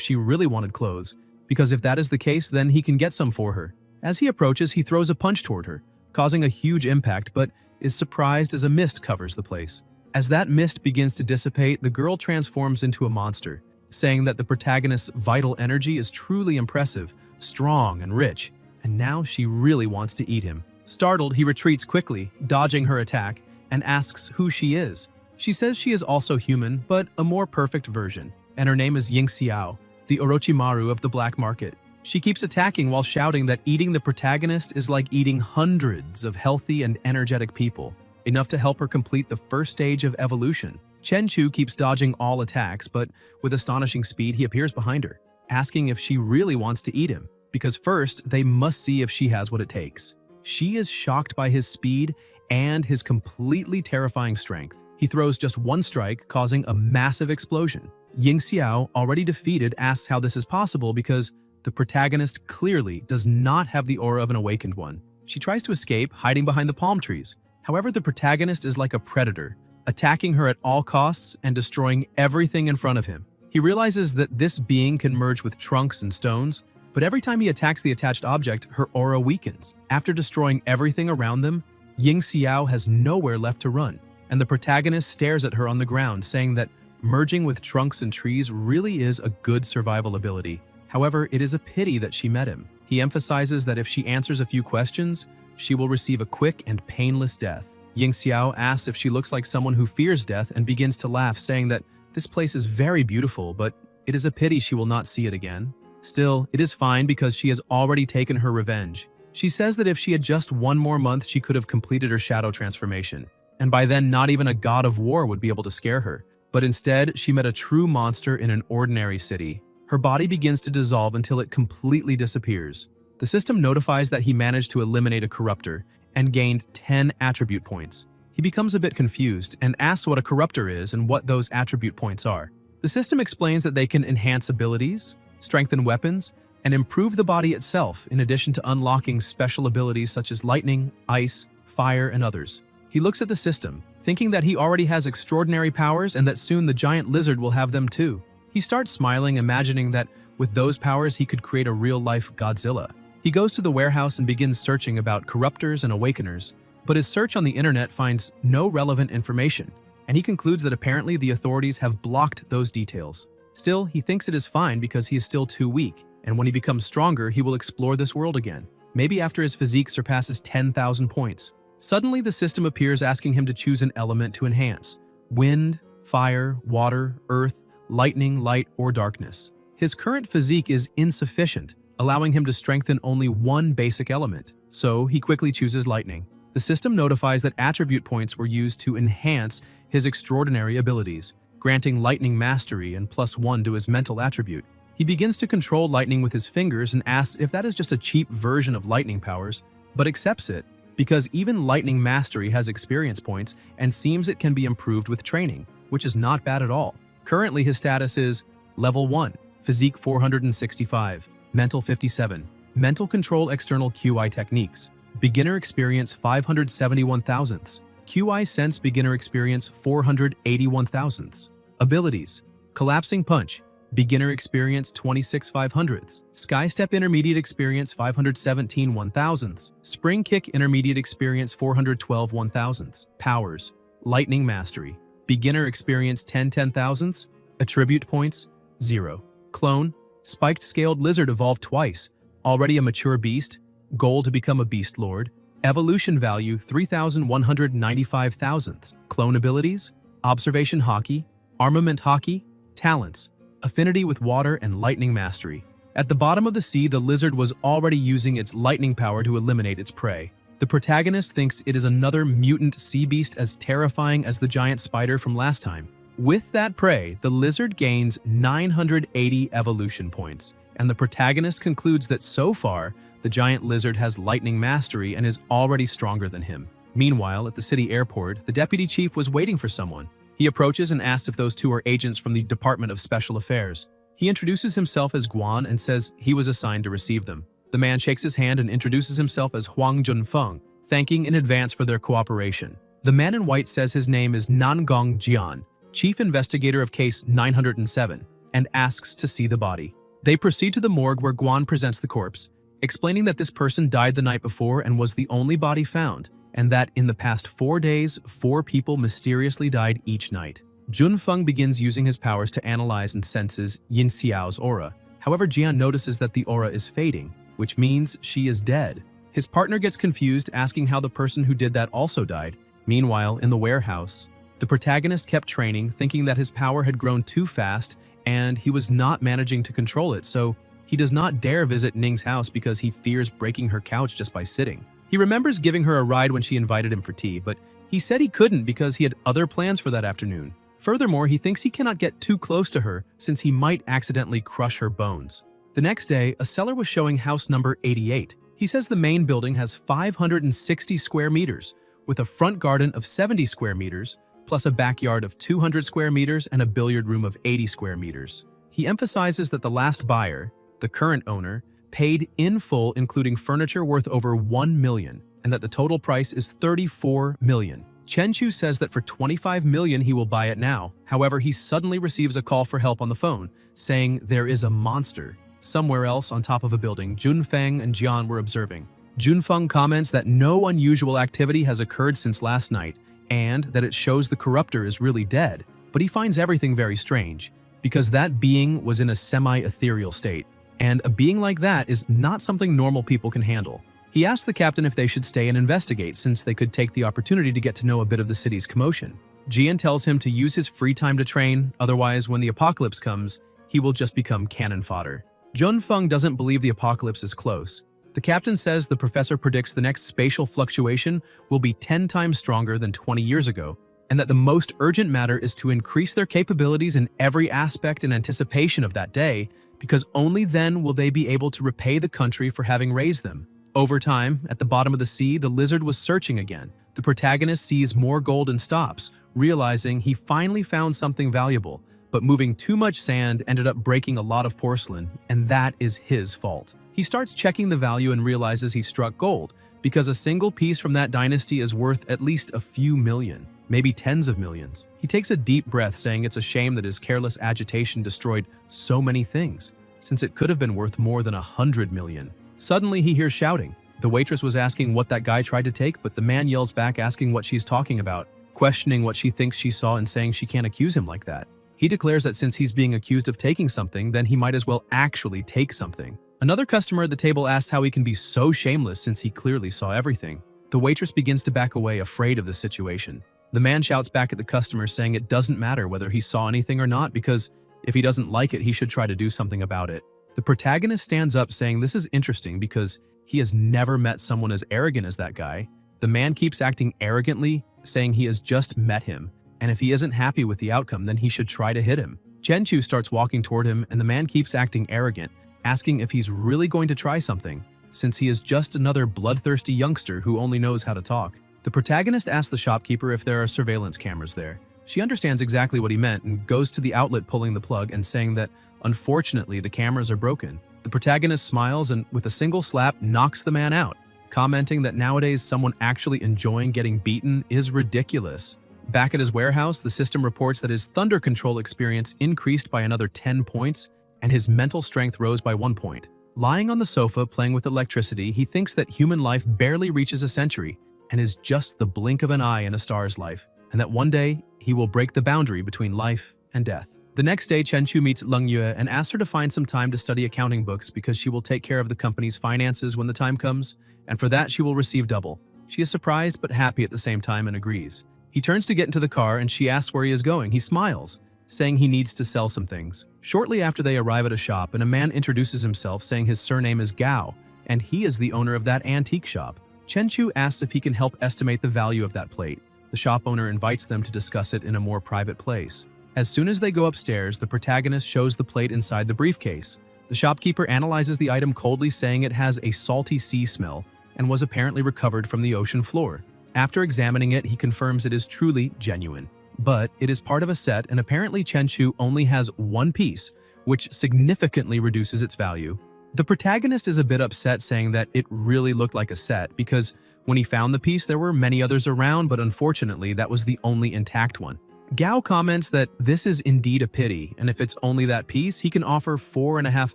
she really wanted clothes, because if that is the case, then he can get some for her. As he approaches, he throws a punch toward her, causing a huge impact, but is surprised as a mist covers the place. As that mist begins to dissipate, the girl transforms into a monster, saying that the protagonist's vital energy is truly impressive, strong, and rich, and now she really wants to eat him. Startled, he retreats quickly, dodging her attack, and asks who she is. She says she is also human, but a more perfect version, and her name is Ying Xiao, the Orochimaru of the black market. She keeps attacking while shouting that eating the protagonist is like eating hundreds of healthy and energetic people, enough to help her complete the first stage of evolution. Chenchu keeps dodging all attacks, but with astonishing speed, he appears behind her, asking if she really wants to eat him, because first, they must see if she has what it takes. She is shocked by his speed and his completely terrifying strength. He throws just one strike, causing a massive explosion. Ying Xiao, already defeated, asks how this is possible because the protagonist clearly does not have the aura of an awakened one. She tries to escape, hiding behind the palm trees. However, the protagonist is like a predator, attacking her at all costs and destroying everything in front of him. He realizes that this being can merge with trunks and stones, but every time he attacks the attached object, her aura weakens. After destroying everything around them, Ying Xiao has nowhere left to run, and the protagonist stares at her on the ground, saying that merging with trunks and trees really is a good survival ability. However, it is a pity that she met him. He emphasizes that if she answers a few questions, she will receive a quick and painless death. Ying Xiao asks if she looks like someone who fears death and begins to laugh, saying that this place is very beautiful, but it is a pity she will not see it again. Still, it is fine because she has already taken her revenge. She says that if she had just one more month, she could have completed her shadow transformation, and by then not even a god of war would be able to scare her. But instead, she met a true monster in an ordinary city. Her body begins to dissolve until it completely disappears. The system notifies that he managed to eliminate a corruptor and gained 10 attribute points. He becomes a bit confused and asks what a corruptor is and what those attribute points are. The system explains that they can enhance abilities, strengthen weapons, and improve the body itself, in addition to unlocking special abilities such as lightning, ice, fire, and others. He looks at the system, thinking that he already has extraordinary powers and that soon the giant lizard will have them too. He starts smiling, imagining that with those powers he could create a real-life Godzilla. He goes to the warehouse and begins searching about corruptors and awakeners, but his search on the internet finds no relevant information, and he concludes that apparently the authorities have blocked those details. Still, he thinks it is fine because he is still too weak, and when he becomes stronger, he will explore this world again, maybe after his physique surpasses 10,000 points. Suddenly, the system appears asking him to choose an element to enhance: wind, fire, water, earth, lightning, light, or darkness. His current physique is insufficient, allowing him to strengthen only one basic element, so he quickly chooses lightning. The system notifies that attribute points were used to enhance his extraordinary abilities, granting lightning mastery and +1 to his mental attribute. He begins to control lightning with his fingers and asks if that is just a cheap version of lightning powers, but accepts it because even lightning mastery has experience points and seems it can be improved with training, which is not bad at all. Currently, his status is Level 1, Physique 465, Mental 57, Mental Control External QI Techniques, Beginner Experience 571 thousandths, QI Sense Beginner Experience 481 thousandths. Abilities: Collapsing Punch, Beginner Experience 26 500ths, Sky Step Intermediate Experience 517 1,000ths, Spring Kick Intermediate Experience 412 1,000ths. Powers: Lightning Mastery, Beginner Experience 10 10,000ths, Attribute Points 0. Clone: Spiked Scaled Lizard evolved twice, already a mature beast, goal to become a Beast Lord, evolution value 3,195 thousandths. Clone abilities: Observation Hockey, Armament Hockey, Talents, Affinity with Water, and Lightning Mastery. At the bottom of the sea, the lizard was already using its lightning power to eliminate its prey. The protagonist thinks it is another mutant sea beast as terrifying as the giant spider from last time. With that prey, the lizard gains 980 evolution points and the protagonist concludes that so far, the giant lizard has lightning mastery and is already stronger than him. Meanwhile, at the city airport, the deputy chief was waiting for someone. He approaches and asks if those two are agents from the Department of Special Affairs. He introduces himself as Guan and says he was assigned to receive them. The man shakes his hand and introduces himself as Huang Junfeng, thanking in advance for their cooperation. The man in white says his name is Nangong Jian, chief investigator of case 907, and asks to see the body. They proceed to the morgue where Guan presents the corpse, explaining that this person died the night before and was the only body found, and that in the past 4 days, 4 people mysteriously died each night. Junfeng begins using his powers to analyze and senses Yin Xiao's aura. However, Jian notices that the aura is fading, which means she is dead. His partner gets confused, asking how the person who did that also died. Meanwhile, in the warehouse, the protagonist kept training, thinking that his power had grown too fast and he was not managing to control it, so he does not dare visit Ning's house because he fears breaking her couch just by sitting. He remembers giving her a ride when she invited him for tea, but he said he couldn't because he had other plans for that afternoon. Furthermore, he thinks he cannot get too close to her since he might accidentally crush her bones. The next day, a seller was showing house number 88. He says the main building has 560 square meters, with a front garden of 70 square meters, plus a backyard of 200 square meters and a billiard room of 80 square meters. He emphasizes that the last buyer, the current owner, paid in full including furniture worth over 1 million, and that the total price is 34 million. Chen Chu says that for 25 million he will buy it now. However, he suddenly receives a call for help on the phone, saying there is a monster somewhere else on top of a building Junfeng and Jian were observing. Junfeng comments that no unusual activity has occurred since last night, and that it shows the corruptor is really dead, but he finds everything very strange, because that being was in a semi-ethereal state, and a being like that is not something normal people can handle. He asks the captain if they should stay and investigate, since they could take the opportunity to get to know a bit of the city's commotion. Jian tells him to use his free time to train, otherwise when the apocalypse comes, he will just become cannon fodder. Junfeng doesn't believe the apocalypse is close. The captain says the professor predicts the next spatial fluctuation will be 10 times stronger than 20 years ago, and that the most urgent matter is to increase their capabilities in every aspect in anticipation of that day, because only then will they be able to repay the country for having raised them. Over time, at the bottom of the sea, the lizard was searching again. The protagonist sees more gold and stops, realizing he finally found something valuable, but moving too much sand ended up breaking a lot of porcelain, and that is his fault. He starts checking the value and realizes he struck gold, because a single piece from that dynasty is worth at least a few million, maybe tens of millions. He takes a deep breath, saying it's a shame that his careless agitation destroyed so many things, since it could have been worth more than 100 million. Suddenly, he hears shouting. The waitress was asking what that guy tried to take, but the man yells back asking what she's talking about, questioning what she thinks she saw and saying she can't accuse him like that. He declares that since he's being accused of taking something, then he might as well actually take something. Another customer at the table asks how he can be so shameless since he clearly saw everything. The waitress begins to back away, afraid of the situation. The man shouts back at the customer, saying it doesn't matter whether he saw anything or not, because if he doesn't like it, he should try to do something about it. The protagonist stands up, saying this is interesting because he has never met someone as arrogant as that guy. The man keeps acting arrogantly, saying he has just met him, and if he isn't happy with the outcome, then he should try to hit him. Chen Chu starts walking toward him, and the man keeps acting arrogant, asking if he's really going to try something, since he is just another bloodthirsty youngster who only knows how to talk. The protagonist asks the shopkeeper if there are surveillance cameras there. She understands exactly what he meant and goes to the outlet, pulling the plug and saying that, unfortunately, the cameras are broken. The protagonist smiles and, with a single slap, knocks the man out, commenting that nowadays someone actually enjoying getting beaten is ridiculous. Back at his warehouse, the system reports that his thunder control experience increased by another 10 points, and his mental strength rose by 1 point. Lying on the sofa playing with electricity, he thinks that human life barely reaches a century and is just the blink of an eye in a star's life, and that one day he will break the boundary between life and death. The next day, Chen Chu meets Leng Yue and asks her to find some time to study accounting books because she will take care of the company's finances when the time comes, and for that she will receive double. She is surprised but happy at the same time and agrees. He turns to get into the car and she asks where he is going. He smiles, saying he needs to sell some things. Shortly after, they arrive at a shop and a man introduces himself, saying his surname is Gao, and he is the owner of that antique shop. Chen Chu asks if he can help estimate the value of that plate. The shop owner invites them to discuss it in a more private place. As soon as they go upstairs, the protagonist shows the plate inside the briefcase. The shopkeeper analyzes the item coldly, saying it has a salty sea smell and was apparently recovered from the ocean floor. After examining it, he confirms it is truly genuine. But it is part of a set, and apparently Chenchu only has one piece, which significantly reduces its value. The protagonist is a bit upset, saying that it really looked like a set because when he found the piece there were many others around, but unfortunately that was the only intact one. Gao comments that this is indeed a pity, and if it's only that piece, he can offer 4.5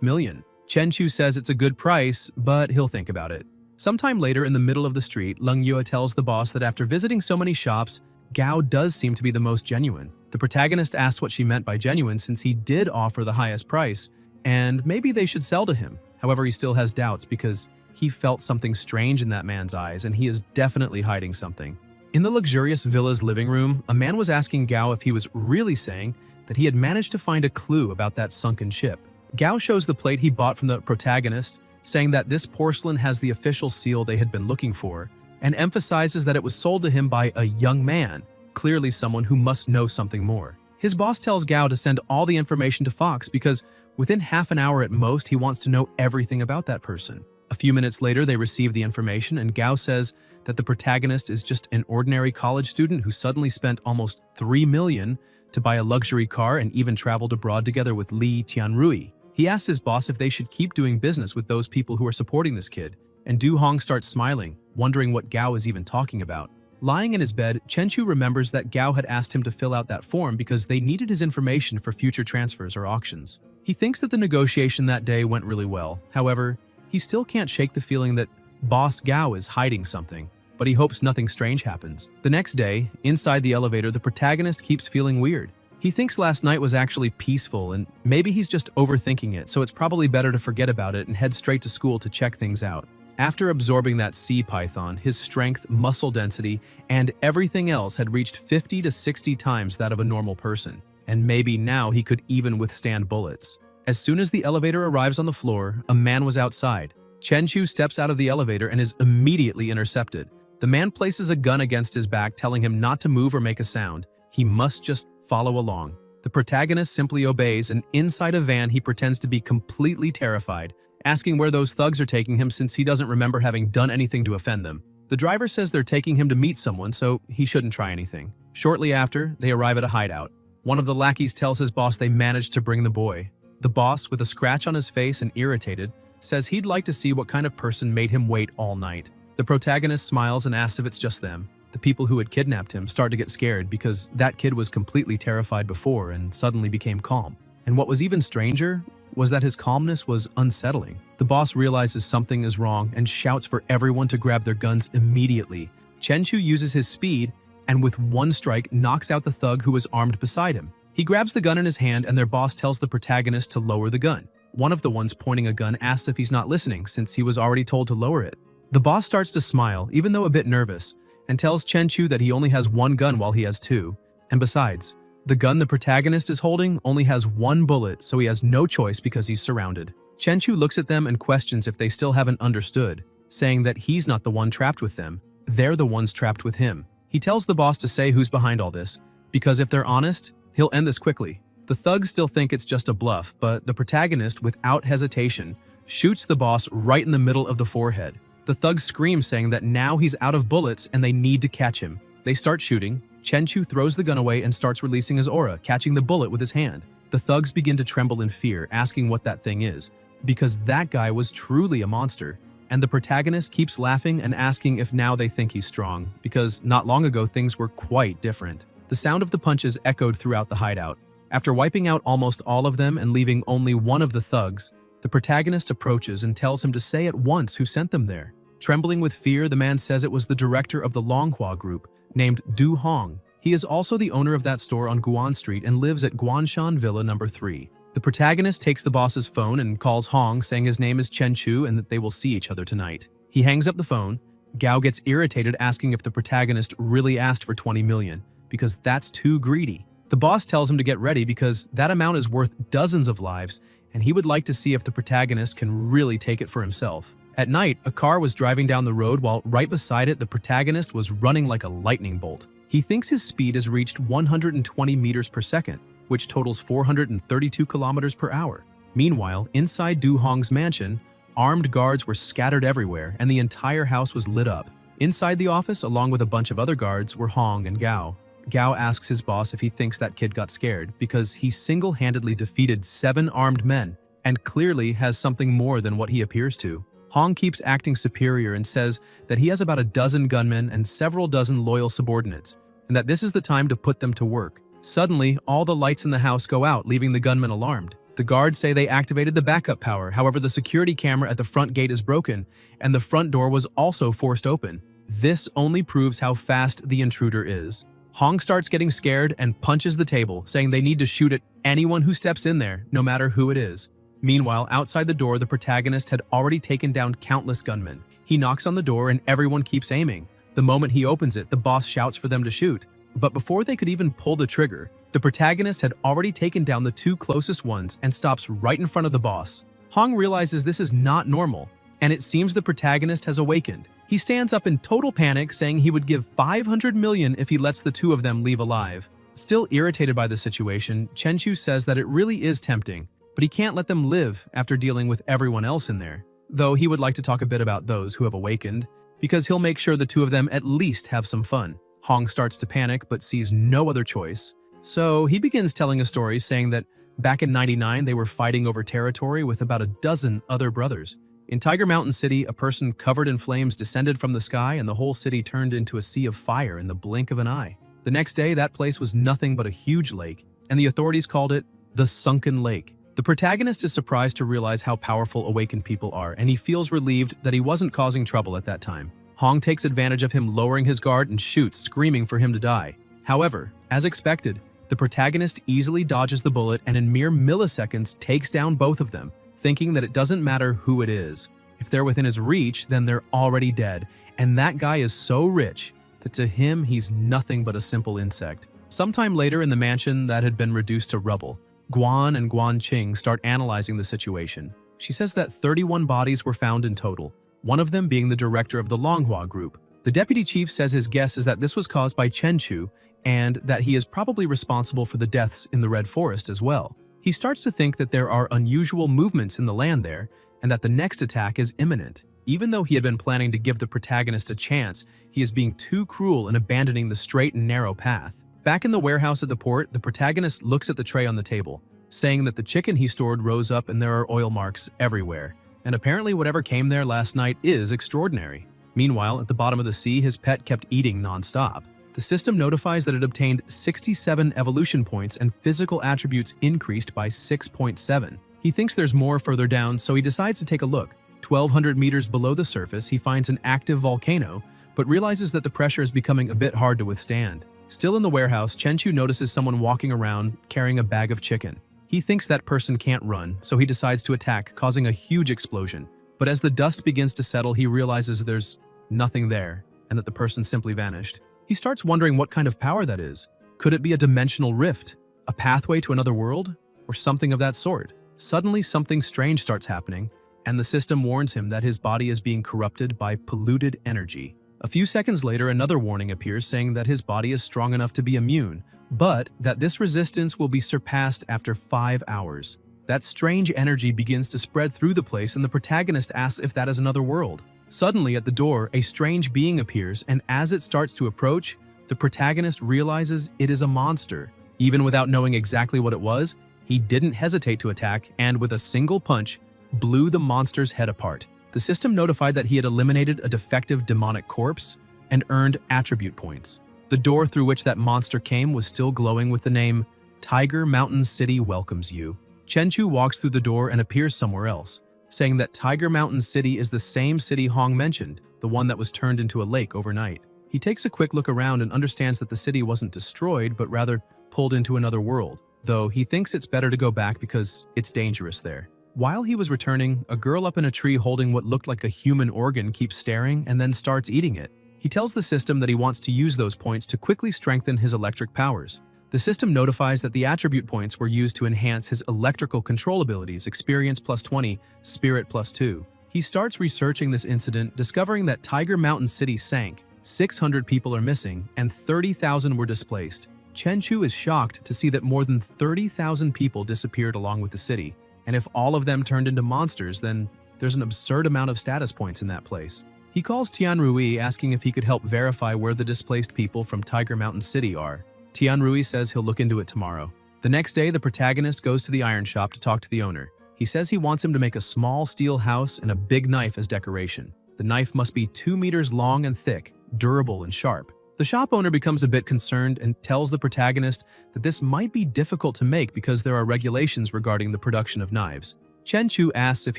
million. Chenchu says it's a good price, but he'll think about it. Sometime later, in the middle of the street, Leng Yue tells the boss that after visiting so many shops, Gao does seem to be the most genuine. The protagonist asks what she meant by genuine, since he did offer the highest price, and maybe they should sell to him. However, he still has doubts because he felt something strange in that man's eyes, and he is definitely hiding something. In the luxurious villa's living room, a man was asking Gao if he was really saying that he had managed to find a clue about that sunken ship. Gao shows the plate he bought from the protagonist, saying that this porcelain has the official seal they had been looking for, and emphasizes that it was sold to him by a young man, clearly someone who must know something more. His boss tells Gao to send all the information to Fox because within half an hour at most, he wants to know everything about that person. A few minutes later, they receive the information, and Gao says that the protagonist is just an ordinary college student who suddenly spent almost 3 million to buy a luxury car and even traveled abroad together with Li Tianrui. He asks his boss if they should keep doing business with those people who are supporting this kid, and Du Hong starts smiling, wondering what Gao is even talking about. Lying in his bed, Chenchu remembers that Gao had asked him to fill out that form because they needed his information for future transfers or auctions. He thinks that the negotiation that day went really well. However, he still can't shake the feeling that Boss Gao is hiding something, but he hopes nothing strange happens. The next day, inside the elevator, the protagonist keeps feeling weird. He thinks last night was actually peaceful, and maybe he's just overthinking it, so it's probably better to forget about it and head straight to school to check things out. After absorbing that sea python, his strength, muscle density, and everything else had reached 50 to 60 times that of a normal person, and maybe now he could even withstand bullets. As soon as the elevator arrives on the floor, a man was outside. Chenchu steps out of the elevator and is immediately intercepted. The man places a gun against his back, telling him not to move or make a sound. He must just follow along. The protagonist simply obeys, and inside a van he pretends to be completely terrified, asking where those thugs are taking him since he doesn't remember having done anything to offend them. The driver says they're taking him to meet someone, so he shouldn't try anything. Shortly after, they arrive at a hideout. One of the lackeys tells his boss they managed to bring the boy. The boss, with a scratch on his face and irritated, says he'd like to see what kind of person made him wait all night. The protagonist smiles and asks if it's just them. The people who had kidnapped him start to get scared because that kid was completely terrified before and suddenly became calm. And what was even stranger was that his calmness was unsettling. The boss realizes something is wrong and shouts for everyone to grab their guns immediately. Chenchu uses his speed and with one strike knocks out the thug who was armed beside him. He grabs the gun in his hand and their boss tells the protagonist to lower the gun. One of the ones pointing a gun asks if he's not listening since he was already told to lower it. The boss starts to smile, even though a bit nervous, and tells Chenchu that he only has one gun while he has two. And besides, the gun the protagonist is holding only has one bullet, so he has no choice because he's surrounded. Chenchu looks at them and questions if they still haven't understood, saying that he's not the one trapped with them, they're the ones trapped with him. He tells the boss to say who's behind all this, because if they're honest, he'll end this quickly. The thugs still think it's just a bluff, but the protagonist, without hesitation, shoots the boss right in the middle of the forehead. The thugs scream, saying that now he's out of bullets and they need to catch him. They start shooting. Chenchu throws the gun away and starts releasing his aura, catching the bullet with his hand. The thugs begin to tremble in fear, asking what that thing is, because that guy was truly a monster. And the protagonist keeps laughing and asking if now they think he's strong, because not long ago things were quite different. The sound of the punches echoed throughout the hideout. After wiping out almost all of them and leaving only one of the thugs, the protagonist approaches and tells him to say at once who sent them there. Trembling with fear, the man says it was the director of the Longhua group, named Du Hong. He is also the owner of that store on Guan Street and lives at Guanshan Villa number 3. The protagonist takes the boss's phone and calls Hong, saying his name is Chenchu and that they will see each other tonight. He hangs up the phone. Gao gets irritated, asking if the protagonist really asked for 20 million, because that's too greedy. The boss tells him to get ready because that amount is worth dozens of lives, and he would like to see if the protagonist can really take it for himself. At night, a car was driving down the road while right beside it the protagonist was running like a lightning bolt. He thinks his speed has reached 120 meters per second, which totals 432 kilometers per hour. Meanwhile, inside Du Hong's mansion, armed guards were scattered everywhere and the entire house was lit up. Inside the office, along with a bunch of other guards, were Hong and Gao. Gao asks his boss if he thinks that kid got scared because he single-handedly defeated 7 armed men and clearly has something more than what he appears to. Hong keeps acting superior and says that he has about a dozen gunmen and several dozen loyal subordinates, and that this is the time to put them to work. Suddenly, all the lights in the house go out, leaving the gunmen alarmed. The guards say they activated the backup power, however the security camera at the front gate is broken, and the front door was also forced open. This only proves how fast the intruder is. Hong starts getting scared and punches the table, saying they need to shoot at anyone who steps in there, no matter who it is. Meanwhile, outside the door, the protagonist had already taken down countless gunmen. He knocks on the door and everyone keeps aiming. The moment he opens it, the boss shouts for them to shoot. But before they could even pull the trigger, the protagonist had already taken down the 2 closest ones and stops right in front of the boss. Hong realizes this is not normal, and it seems the protagonist has awakened. He stands up in total panic, saying he would give 500 million if he lets the 2 of them leave alive. Still irritated by the situation, Chenchu says that it really is tempting, but he can't let them live after dealing with everyone else in there. Though he would like to talk a bit about those who have awakened, because he'll make sure the 2 of them at least have some fun. Hong starts to panic but sees no other choice. So he begins telling a story saying that back in '99 they were fighting over territory with about a dozen other brothers. In Tiger Mountain City, a person covered in flames descended from the sky and the whole city turned into a sea of fire in the blink of an eye. The next day, that place was nothing but a huge lake, and the authorities called it the Sunken Lake. The protagonist is surprised to realize how powerful awakened people are, and he feels relieved that he wasn't causing trouble at that time. Hong takes advantage of him lowering his guard and shoots, screaming for him to die. However, as expected, the protagonist easily dodges the bullet and in mere milliseconds takes down both of them, thinking that it doesn't matter who it is. If they're within his reach, then they're already dead, and that guy is so rich that to him he's nothing but a simple insect. Sometime later in the mansion that had been reduced to rubble, Guan and Guan Qing start analyzing the situation. She says that 31 bodies were found in total, one of them being the director of the Longhua group. The deputy chief says his guess is that this was caused by Chen Chu and that he is probably responsible for the deaths in the Red Forest as well. He starts to think that there are unusual movements in the land there and that the next attack is imminent. Even though he had been planning to give the protagonist a chance, he is being too cruel in abandoning the straight and narrow path. Back in the warehouse at the port, the protagonist looks at the tray on the table, saying that the chicken he stored rose up and there are oil marks everywhere. And apparently whatever came there last night is extraordinary. Meanwhile, at the bottom of the sea, his pet kept eating non-stop. The system notifies that it obtained 67 evolution points and physical attributes increased by 6.7. He thinks there's more further down, so he decides to take a look. 1,200 meters below the surface, he finds an active volcano, but realizes that the pressure is becoming a bit hard to withstand. Still in the warehouse, Chenchu notices someone walking around carrying a bag of chicken. He thinks that person can't run, so he decides to attack, causing a huge explosion. But as the dust begins to settle, he realizes there's nothing there, and that the person simply vanished. He starts wondering what kind of power that is. Could it be a dimensional rift, a pathway to another world, or something of that sort? Suddenly, something strange starts happening, and the system warns him that his body is being corrupted by polluted energy. A few seconds later, another warning appears saying that his body is strong enough to be immune, but that this resistance will be surpassed after 5 hours. That strange energy begins to spread through the place, and the protagonist asks if that is another world. Suddenly, at the door, a strange being appears, and as it starts to approach, the protagonist realizes it is a monster. Even without knowing exactly what it was, he didn't hesitate to attack, and with a single punch, blew the monster's head apart. The system notified that he had eliminated a defective demonic corpse and earned attribute points. The door through which that monster came was still glowing with the name, Tiger Mountain City welcomes you. Chenchu walks through the door and appears somewhere else, saying that Tiger Mountain City is the same city Hong mentioned, the one that was turned into a lake overnight. He takes a quick look around and understands that the city wasn't destroyed, but rather pulled into another world, though he thinks it's better to go back because it's dangerous there. While he was returning, a girl up in a tree holding what looked like a human organ keeps staring and then starts eating it. He tells the system that he wants to use those points to quickly strengthen his electric powers. The system notifies that the attribute points were used to enhance his electrical control abilities, experience +20, spirit +2. He starts researching this incident, discovering that Tiger Mountain City sank, 600 people are missing, and 30,000 were displaced. Chenchu is shocked to see that more than 30,000 people disappeared along with the city, and if all of them turned into monsters, then there's an absurd amount of status points in that place. He calls Tianrui asking if he could help verify where the displaced people from Tiger Mountain City are. Tianrui says he'll look into it tomorrow. The next day, the protagonist goes to the iron shop to talk to the owner. He says he wants him to make a small steel house and a big knife as decoration. The knife must be 2 meters long and thick, durable and sharp. The shop owner becomes a bit concerned and tells the protagonist that this might be difficult to make because there are regulations regarding the production of knives. Chen Chu asks if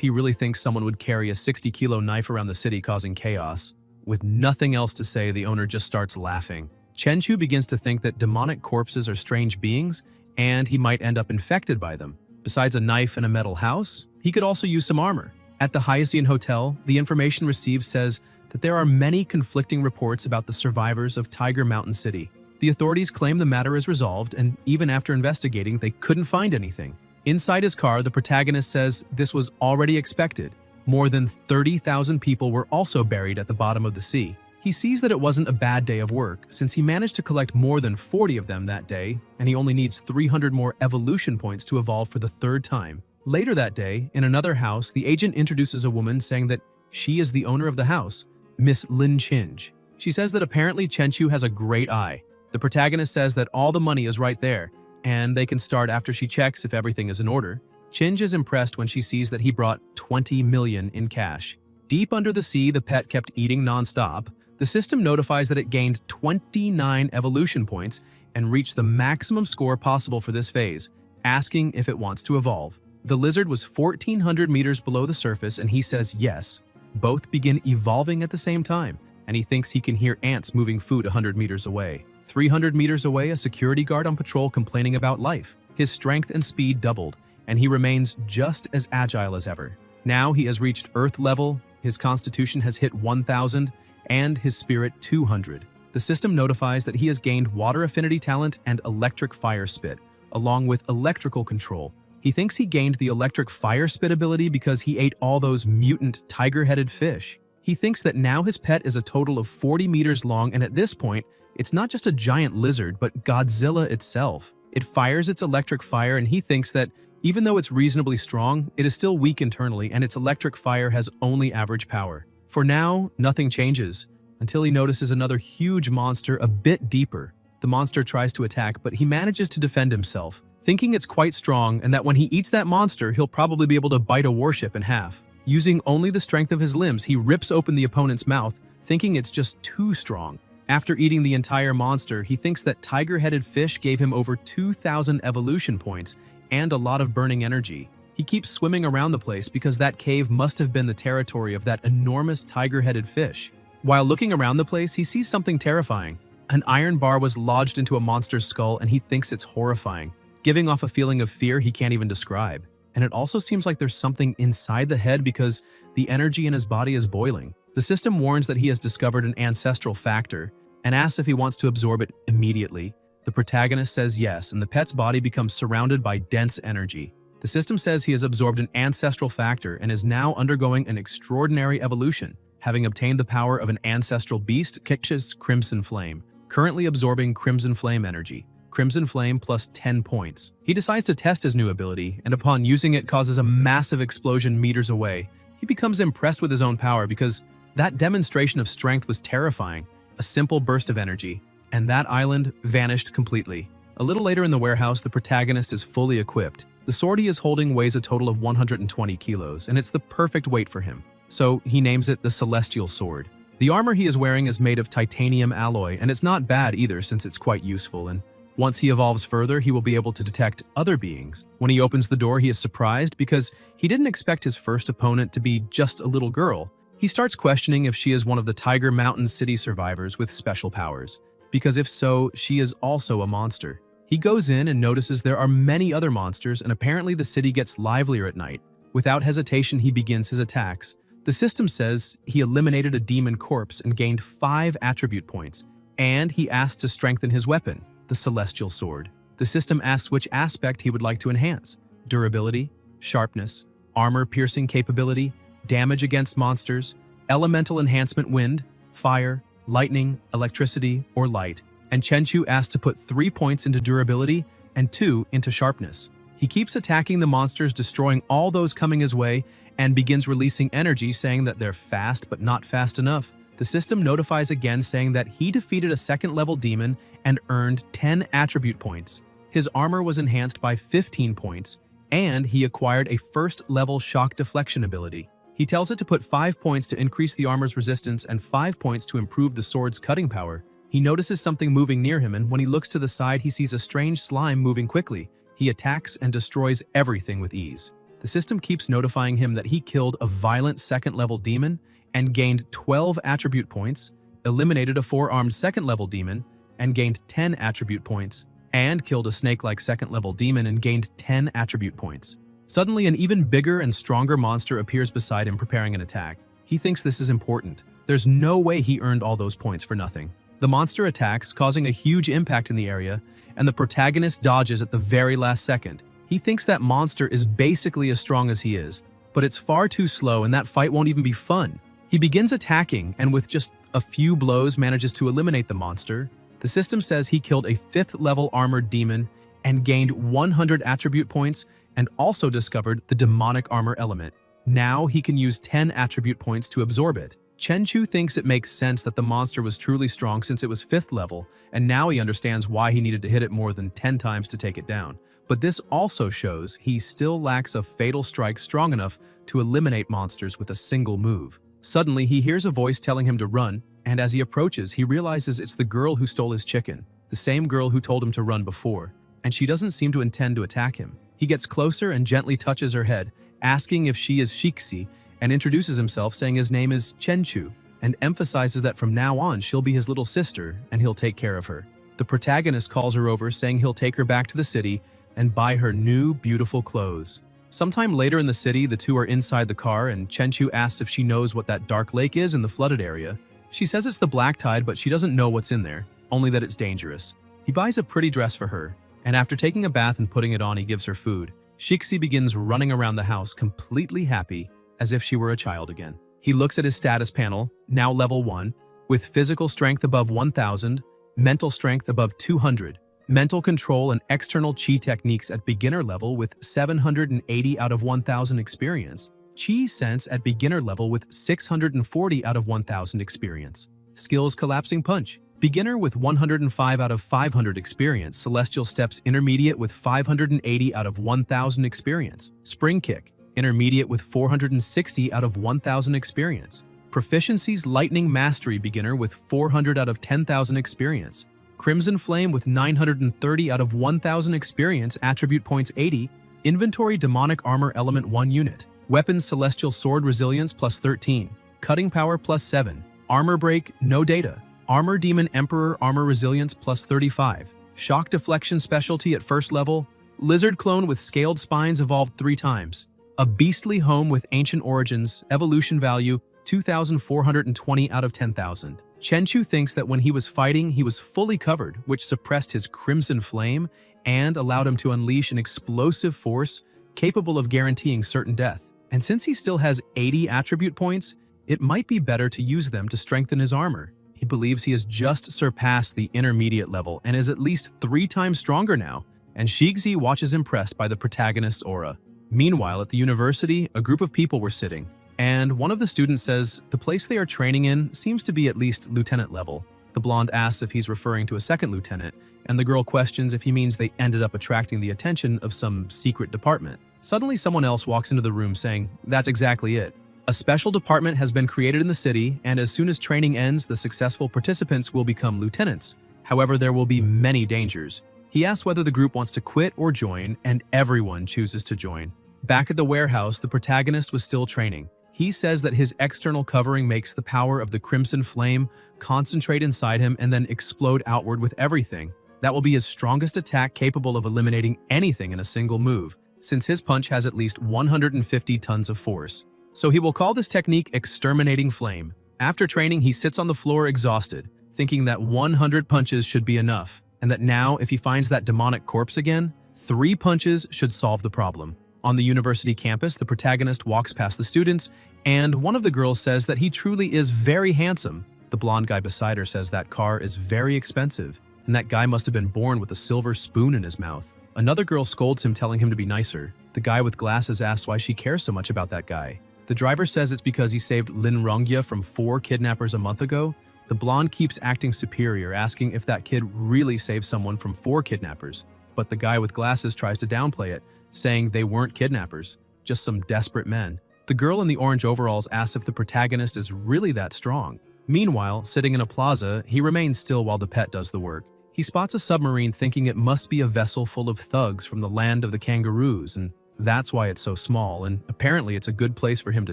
he really thinks someone would carry a 60-kilo knife around the city causing chaos. With nothing else to say, the owner just starts laughing. Chen Chu begins to think that demonic corpses are strange beings, and he might end up infected by them. Besides a knife and a metal house, he could also use some armor. At the Hyacian Hotel, the information received says that there are many conflicting reports about the survivors of Tiger Mountain City. The authorities claim the matter is resolved, and even after investigating, they couldn't find anything. Inside his car, the protagonist says this was already expected. More than 30,000 people were also buried at the bottom of the sea. He sees that it wasn't a bad day of work, since he managed to collect more than 40 of them that day, and he only needs 300 more evolution points to evolve for the 3rd time. Later that day, in another house, the agent introduces a woman saying that she is the owner of the house, Miss Lin Chinj. She says that apparently Chen Chu has a great eye. The protagonist says that all the money is right there, and they can start after she checks if everything is in order. Chinj is impressed when she sees that he brought 20 million in cash. Deep under the sea, the pet kept eating non-stop. The system notifies that it gained 29 evolution points and reached the maximum score possible for this phase, asking if it wants to evolve. The lizard was 1,400 meters below the surface, and he says yes. Both begin evolving at the same time, and he thinks he can hear ants moving food 100 meters away. 300 meters away, a security guard on patrol complaining about life. His strength and speed doubled, and he remains just as agile as ever. Now he has reached Earth level, his constitution has hit 1,000, and his spirit 200. The system notifies that he has gained water affinity talent and electric fire spit, along with electrical control. He thinks he gained the electric fire spit ability because he ate all those mutant tiger-headed fish. He thinks that now his pet is a total of 40 meters long, and at this point, it's not just a giant lizard, but Godzilla itself. It fires its electric fire, and he thinks that even though it's reasonably strong, it is still weak internally, and its electric fire has only average power. For now, nothing changes, until he notices another huge monster a bit deeper. The monster tries to attack, but he manages to defend himself, thinking it's quite strong and that when he eats that monster, he'll probably be able to bite a warship in half. Using only the strength of his limbs, he rips open the opponent's mouth, thinking it's just too strong. After eating the entire monster, he thinks that tiger-headed fish gave him over 2,000 evolution points and a lot of burning energy. He keeps swimming around the place because that cave must have been the territory of that enormous tiger-headed fish. While looking around the place, he sees something terrifying. An iron bar was lodged into a monster's skull, and he thinks it's horrifying, giving off a feeling of fear he can't even describe. And it also seems like there's something inside the head because the energy in his body is boiling. The system warns that he has discovered an ancestral factor and asks if he wants to absorb it immediately. The protagonist says yes, and the pet's body becomes surrounded by dense energy. The system says he has absorbed an ancestral factor and is now undergoing an extraordinary evolution, having obtained the power of an ancestral beast, Kiksh's Crimson Flame, currently absorbing Crimson Flame energy. Crimson Flame plus 10 points. He decides to test his new ability, and upon using it causes a massive explosion meters away. He becomes impressed with his own power because that demonstration of strength was terrifying, a simple burst of energy, and that island vanished completely. A little later in the warehouse, the protagonist is fully equipped. The sword he is holding weighs a total of 120 kilos, and it's the perfect weight for him, so he names it the Celestial Sword. The armor he is wearing is made of titanium alloy, and it's not bad either since it's quite useful, and once he evolves further, he will be able to detect other beings. When he opens the door, he is surprised because he didn't expect his first opponent to be just a little girl. He starts questioning if she is one of the Tiger Mountain City survivors with special powers, because if so, she is also a monster. He goes in and notices there are many other monsters, and apparently the city gets livelier at night. Without hesitation, he begins his attacks. The system says he eliminated a demon corpse and gained 5 attribute points, and he asked to strengthen his weapon, the Celestial Sword. The system asks which aspect he would like to enhance: durability, sharpness, armor-piercing capability, damage against monsters, elemental enhancement wind, fire, lightning, electricity, or light. And Chen Chu asked to put 3 points into durability and 2 into sharpness. He keeps attacking the monsters, destroying all those coming his way, and begins releasing energy saying that they're fast but not fast enough. The system notifies again saying that he defeated a second-level demon and earned 10 attribute points. His armor was enhanced by 15 points, and he acquired a first-level shock deflection ability. He tells it to put 5 points to increase the armor's resistance and 5 points to improve the sword's cutting power. He notices something moving near him, and when he looks to the side, he sees a strange slime moving quickly. He attacks and destroys everything with ease. The system keeps notifying him that he killed a violent second-level demon and gained 12 attribute points, eliminated a 4-armed second-level demon and gained 10 attribute points, and killed a snake-like second-level demon and gained 10 attribute points. Suddenly, an even bigger and stronger monster appears beside him preparing an attack. He thinks this is important. There's no way he earned all those points for nothing. The monster attacks, causing a huge impact in the area, and the protagonist dodges at the very last second. He thinks that monster is basically as strong as he is, but it's far too slow and that fight won't even be fun. He begins attacking and with just a few blows manages to eliminate the monster. The system says he killed a 5th-level armored demon and gained 100 attribute points and also discovered the demonic armor element. Now he can use 10 attribute points to absorb it. Chenchu thinks it makes sense that the monster was truly strong since it was 5th level, and now he understands why he needed to hit it more than 10 times to take it down. But this also shows he still lacks a fatal strike strong enough to eliminate monsters with a single move. Suddenly, he hears a voice telling him to run, and as he approaches, he realizes it's the girl who stole his chicken, the same girl who told him to run before, and she doesn't seem to intend to attack him. He gets closer and gently touches her head, asking if she is Shixi, and introduces himself saying his name is Chenchu, and emphasizes that from now on she'll be his little sister and he'll take care of her. The protagonist calls her over saying he'll take her back to the city and buy her new, beautiful clothes. Sometime later in the city, the two are inside the car and Chenchu asks if she knows what that dark lake is in the flooded area. She says it's the Black Tide, but she doesn't know what's in there, only that it's dangerous. He buys a pretty dress for her, and after taking a bath and putting it on, he gives her food. Shixi begins running around the house completely happy, as if she were a child again. He looks at his status panel, now level 1, with physical strength above 1,000, mental strength above 200, mental control and external chi techniques at beginner level with 780 out of 1,000 experience, chi sense at beginner level with 640 out of 1,000 experience, skills collapsing punch, beginner with 105 out of 500 experience, celestial steps intermediate with 580 out of 1,000 experience, spring kick, intermediate with 460 out of 1,000 experience. Proficiencies lightning mastery beginner with 400 out of 10,000 experience. Crimson flame with 930 out of 1,000 experience, attribute points 80. Inventory demonic armor element 1 unit. Weapons celestial sword resilience plus 13. Cutting power plus 7. Armor break no data. Armor demon emperor armor resilience plus 35. Shock deflection specialty at first level. Lizard clone with scaled spines evolved 3 times. A beastly home with ancient origins, evolution value 2,420 out of 10,000. Chenchu thinks that when he was fighting, he was fully covered, which suppressed his crimson flame and allowed him to unleash an explosive force capable of guaranteeing certain death. And since he still has 80 attribute points, it might be better to use them to strengthen his armor. He believes he has just surpassed the intermediate level and is at least 3 times stronger now, and Shixi watches impressed by the protagonist's aura. Meanwhile, at the university, a group of people were sitting, and one of the students says the place they are training in seems to be at least lieutenant level. The blonde asks if he's referring to a second lieutenant, and the girl questions if he means they ended up attracting the attention of some secret department. Suddenly, someone else walks into the room saying, "That's exactly it. A special department has been created in the city, and as soon as training ends, the successful participants will become lieutenants. However, there will be many dangers." He asks whether the group wants to quit or join, and everyone chooses to join. Back at the warehouse, the protagonist was still training. He says that his external covering makes the power of the crimson flame concentrate inside him and then explode outward with everything. That will be his strongest attack, capable of eliminating anything in a single move, since his punch has at least 150 tons of force. So he will call this technique Exterminating Flame. After training, he sits on the floor exhausted, thinking that 100 punches should be enough, and that now, if he finds that demonic corpse again, 3 punches should solve the problem. On the university campus, the protagonist walks past the students, and one of the girls says that he truly is very handsome. The blonde guy beside her says that car is very expensive, and that guy must have been born with a silver spoon in his mouth. Another girl scolds him, telling him to be nicer. The guy with glasses asks why she cares so much about that guy. The driver says it's because he saved Lin Ronggya from 4 kidnappers a month ago. The blonde keeps acting superior, asking if that kid really saved someone from 4 kidnappers. But the guy with glasses tries to downplay it, saying they weren't kidnappers, just some desperate men. The girl in the orange overalls asks if the protagonist is really that strong. Meanwhile, sitting in a plaza, he remains still while the pet does the work. He spots a submarine, thinking it must be a vessel full of thugs from the land of the kangaroos, and that's why it's so small, and apparently it's a good place for him to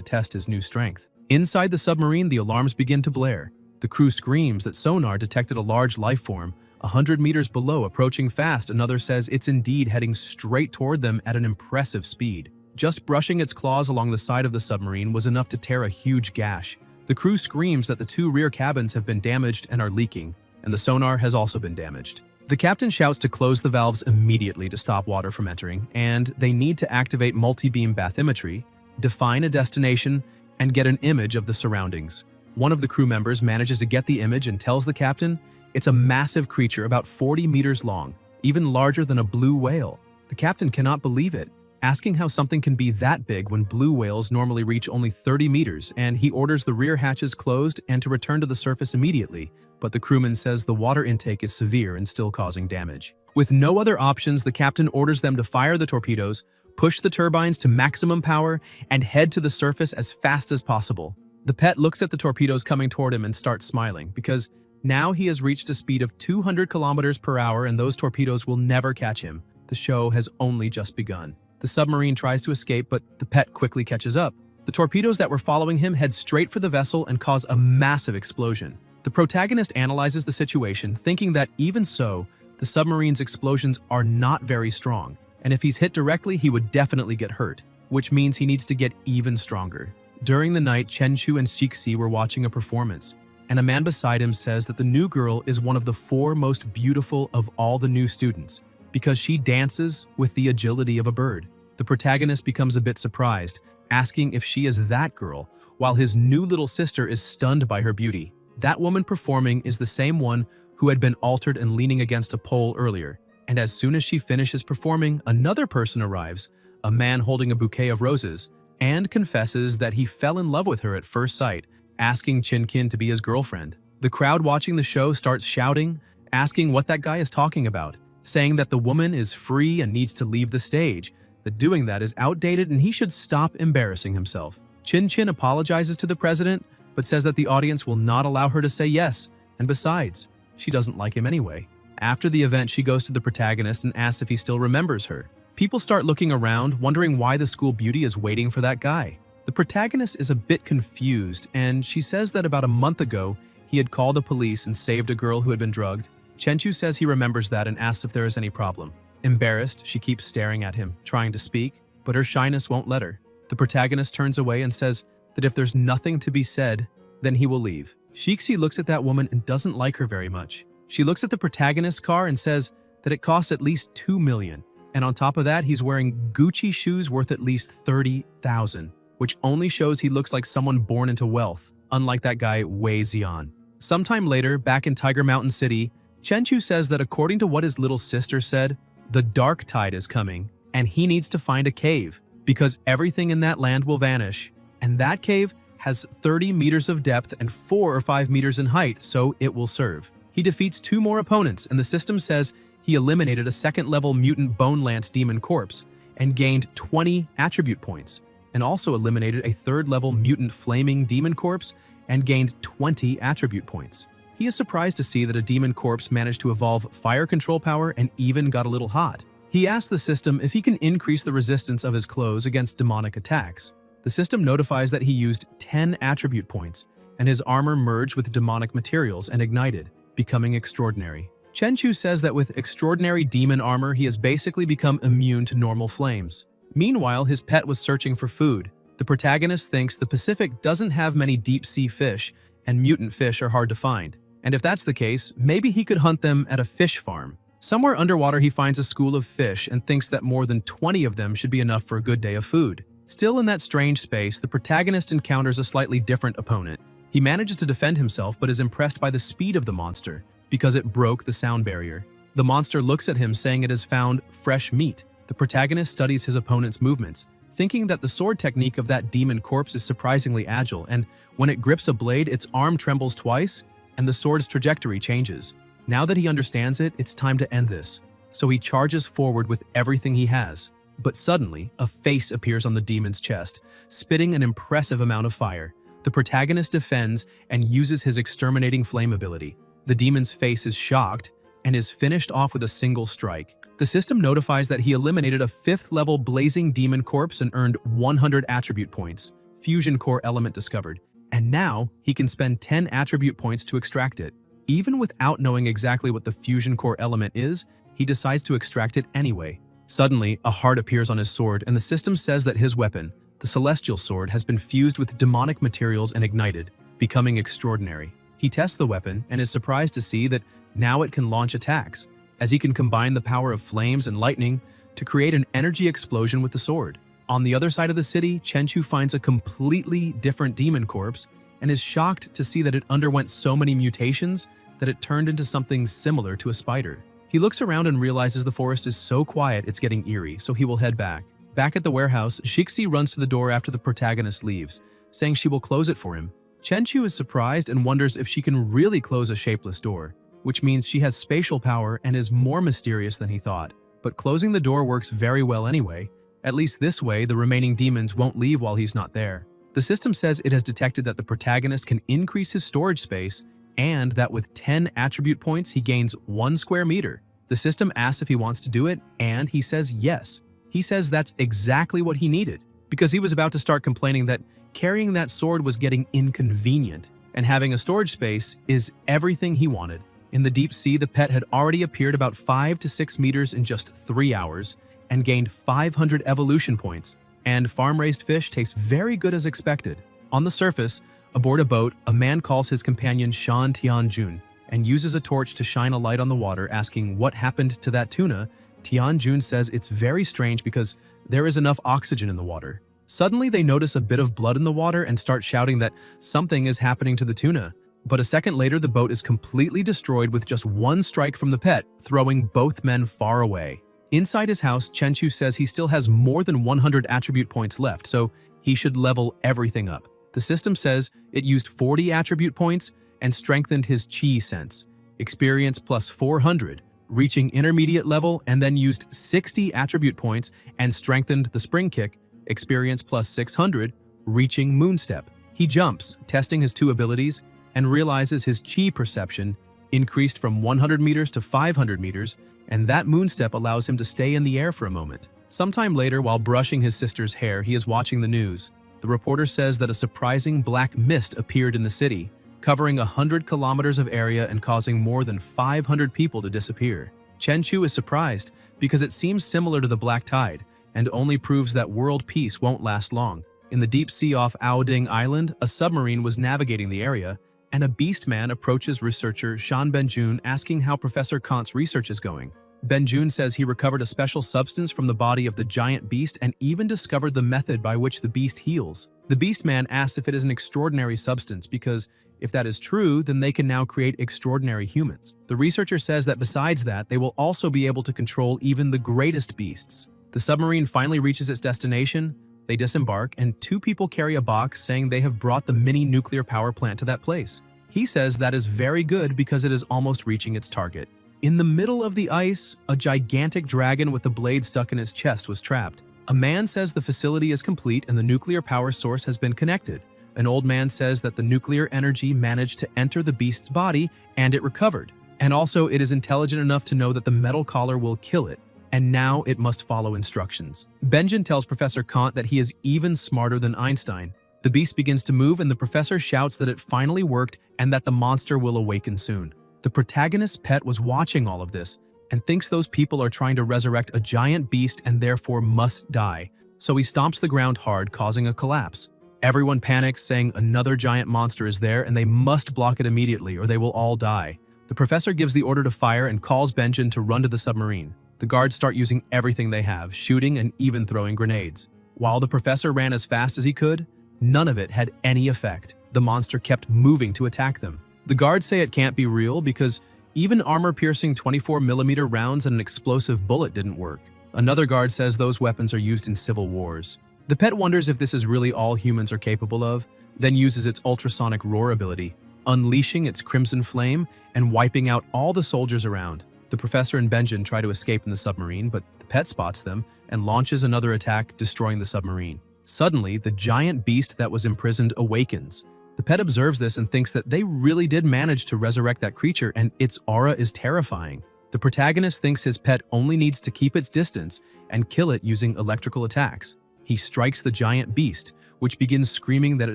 test his new strength. Inside the submarine, the alarms begin to blare. The crew screams that sonar detected a large life form 100 meters below, approaching fast. Another says it's indeed heading straight toward them at an impressive speed. Just brushing its claws along the side of the submarine was enough to tear a huge gash. The crew screams that the 2 rear cabins have been damaged and are leaking, and the sonar has also been damaged. The captain shouts to close the valves immediately to stop water from entering, and they need to activate multi-beam bathymetry, define a destination, and get an image of the surroundings. One of the crew members manages to get the image and tells the captain it's a massive creature about 40 meters long, even larger than a blue whale. The captain cannot believe it, asking how something can be that big when blue whales normally reach only 30 meters, and he orders the rear hatches closed and to return to the surface immediately, but the crewman says the water intake is severe and still causing damage. With no other options, the captain orders them to fire the torpedoes, push the turbines to maximum power, and head to the surface as fast as possible. The pet looks at the torpedoes coming toward him and starts smiling, because now he has reached a speed of 200 kilometers per hour and those torpedoes will never catch him. The show has only just begun. The submarine tries to escape, but the pet quickly catches up. The torpedoes that were following him head straight for the vessel and cause a massive explosion. The protagonist analyzes the situation, thinking that even so, the submarine's explosions are not very strong, and if he's hit directly, he would definitely get hurt, which means he needs to get even stronger. During the night, Chenchu and Shixi were watching a performance, and a man beside him says that the new girl is one of the 4 most beautiful of all the new students, because she dances with the agility of a bird. The protagonist becomes a bit surprised, asking if she is that girl, while his new little sister is stunned by her beauty. That woman performing is the same one who had been altered and leaning against a pole earlier, and as soon as she finishes performing, another person arrives, a man holding a bouquet of roses, and confesses that he fell in love with her at first sight, asking Chinkin to be his girlfriend. The crowd watching the show starts shouting, asking what that guy is talking about, saying that the woman is free and needs to leave the stage, that doing that is outdated and he should stop embarrassing himself. Chin Chin apologizes to the president, but says that the audience will not allow her to say yes, and besides, she doesn't like him anyway. After the event, she goes to the protagonist and asks if he still remembers her. People start looking around, wondering why the school beauty is waiting for that guy. The protagonist is a bit confused, and she says that about a month ago, he had called the police and saved a girl who had been drugged. Chenchu says he remembers that and asks if there is any problem. Embarrassed, she keeps staring at him, trying to speak, but her shyness won't let her. The protagonist turns away and says that if there's nothing to be said, then he will leave. Shixi looks at that woman and doesn't like her very much. She looks at the protagonist's car and says that it costs at least 2 million, and on top of that, he's wearing Gucci shoes worth at least 30,000, which only shows he looks like someone born into wealth, unlike that guy Wei Xian. Sometime later, back in Tiger Mountain City, Chenchu says that according to what his little sister said, the dark tide is coming, and he needs to find a cave, because everything in that land will vanish, and that cave has 30 meters of depth and 4 or 5 meters in height, so it will serve. He defeats 2 more opponents, and the system says he eliminated a 2nd-level mutant Bone Lance demon corpse and gained 20 attribute points, and also eliminated a 3rd-level mutant Flaming demon corpse and gained 20 attribute points. He is surprised to see that a demon corpse managed to evolve fire control power and even got a little hot. He asks the system if he can increase the resistance of his clothes against demonic attacks. The system notifies that he used 10 attribute points, and his armor merged with demonic materials and ignited, becoming extraordinary. Chenchu says that with extraordinary demon armor, he has basically become immune to normal flames. Meanwhile, his pet was searching for food. The protagonist thinks the Pacific doesn't have many deep-sea fish, and mutant fish are hard to find. And if that's the case, maybe he could hunt them at a fish farm. Somewhere underwater, he finds a school of fish and thinks that more than 20 of them should be enough for a good day of food. Still in that strange space, the protagonist encounters a slightly different opponent. He manages to defend himself but is impressed by the speed of the monster, because it broke the sound barrier. The monster looks at him saying it has found fresh meat. The protagonist studies his opponent's movements, thinking that the sword technique of that demon corpse is surprisingly agile, and when it grips a blade, its arm trembles twice, and the sword's trajectory changes. Now that he understands it, it's time to end this. So he charges forward with everything he has. But suddenly, a face appears on the demon's chest, spitting an impressive amount of fire. The protagonist defends and uses his exterminating flame ability. The demon's face is shocked and is finished off with a single strike. The system notifies that he eliminated a 5th-level blazing demon corpse and earned 100 attribute points. Fusion core element discovered. And now, he can spend 10 attribute points to extract it. Even without knowing exactly what the fusion core element is, he decides to extract it anyway. Suddenly, a heart appears on his sword, and the system says that his weapon, the celestial sword, has been fused with demonic materials and ignited, becoming extraordinary. He tests the weapon and is surprised to see that now it can launch attacks, as he can combine the power of flames and lightning to create an energy explosion with the sword. On the other side of the city, Chenchu finds a completely different demon corpse and is shocked to see that it underwent so many mutations that it turned into something similar to a spider. He looks around and realizes the forest is so quiet it's getting eerie, so he will head back. Back at the warehouse, Shixi runs to the door after the protagonist leaves, saying she will close it for him. Chenchu is surprised and wonders if she can really close a shapeless door, which means she has spatial power and is more mysterious than he thought. But closing the door works very well anyway. At least this way, the remaining demons won't leave while he's not there. The system says it has detected that the protagonist can increase his storage space and that with 10 attribute points, he gains 1 square meter. The system asks if he wants to do it, and he says yes. He says that's exactly what he needed, because he was about to start complaining that carrying that sword was getting inconvenient, and having a storage space is everything he wanted. In the deep sea, the pet had already appeared about 5 to 6 meters in just 3 hours, and gained 500 evolution points, and farm-raised fish taste very good as expected. On the surface, aboard a boat, a man calls his companion Shan Tianjun and uses a torch to shine a light on the water, asking what happened to that tuna. Tianjun says it's very strange because there is enough oxygen in the water. Suddenly, they notice a bit of blood in the water and start shouting that something is happening to the tuna. But a second later, the boat is completely destroyed with just 1 strike from the pet, throwing both men far away. Inside his house, Chenchu says he still has more than 100 attribute points left, so he should level everything up. The system says it used 40 attribute points and strengthened his chi sense, experience plus 400, reaching intermediate level, and then used 60 attribute points and strengthened the spring kick, experience plus 600, reaching moonstep. He jumps, testing his 2 abilities, and realizes his chi perception increased from 100 meters to 500 meters, and that moonstep allows him to stay in the air for a moment. Sometime later, while brushing his sister's hair, he is watching the news. The reporter says that a surprising black mist appeared in the city, covering 100 kilometers of area and causing more than 500 people to disappear. Chenchu is surprised because it seems similar to the black tide and only proves that world peace won't last long. In the deep sea off Aoding Island, a submarine was navigating the area, and a beast man approaches researcher Shan Benjun asking how Professor Kant's research is going. Benjun says he recovered a special substance from the body of the giant beast and even discovered the method by which the beast heals. The beast man asks if it is an extraordinary substance because if that is true, then they can now create extraordinary humans. The researcher says that besides that, they will also be able to control even the greatest beasts. The submarine finally reaches its destination. They disembark, and 2 people carry a box saying they have brought the mini nuclear power plant to that place. He says that is very good because it is almost reaching its target. In the middle of the ice, a gigantic dragon with a blade stuck in its chest was trapped. A man says the facility is complete and the nuclear power source has been connected. An old man says that the nuclear energy managed to enter the beast's body and it recovered. And also it is intelligent enough to know that the metal collar will kill it, and now it must follow instructions. Benjin tells Professor Kant that he is even smarter than Einstein. The beast begins to move and the professor shouts that it finally worked and that the monster will awaken soon. The protagonist's pet was watching all of this and thinks those people are trying to resurrect a giant beast and therefore must die. So he stomps the ground hard, causing a collapse. Everyone panics, saying another giant monster is there and they must block it immediately or they will all die. The professor gives the order to fire and calls Benjin to run to the submarine. The guards start using everything they have, shooting and even throwing grenades. While the professor ran as fast as he could, none of it had any effect. The monster kept moving to attack them. The guards say it can't be real because Even armor-piercing 24mm rounds and an explosive bullet didn't work. Another guard says those weapons are used in civil wars. The pet wonders if this is really all humans are capable of, then uses its ultrasonic roar ability, unleashing its crimson flame and wiping out all the soldiers around. The professor and Benjamin try to escape in the submarine, but the pet spots them and launches another attack, destroying the submarine. Suddenly, the giant beast that was imprisoned awakens. The pet observes this and thinks that they really did manage to resurrect that creature, and its aura is terrifying. The protagonist thinks his pet only needs to keep its distance and kill it using electrical attacks. He strikes the giant beast, which begins screaming that it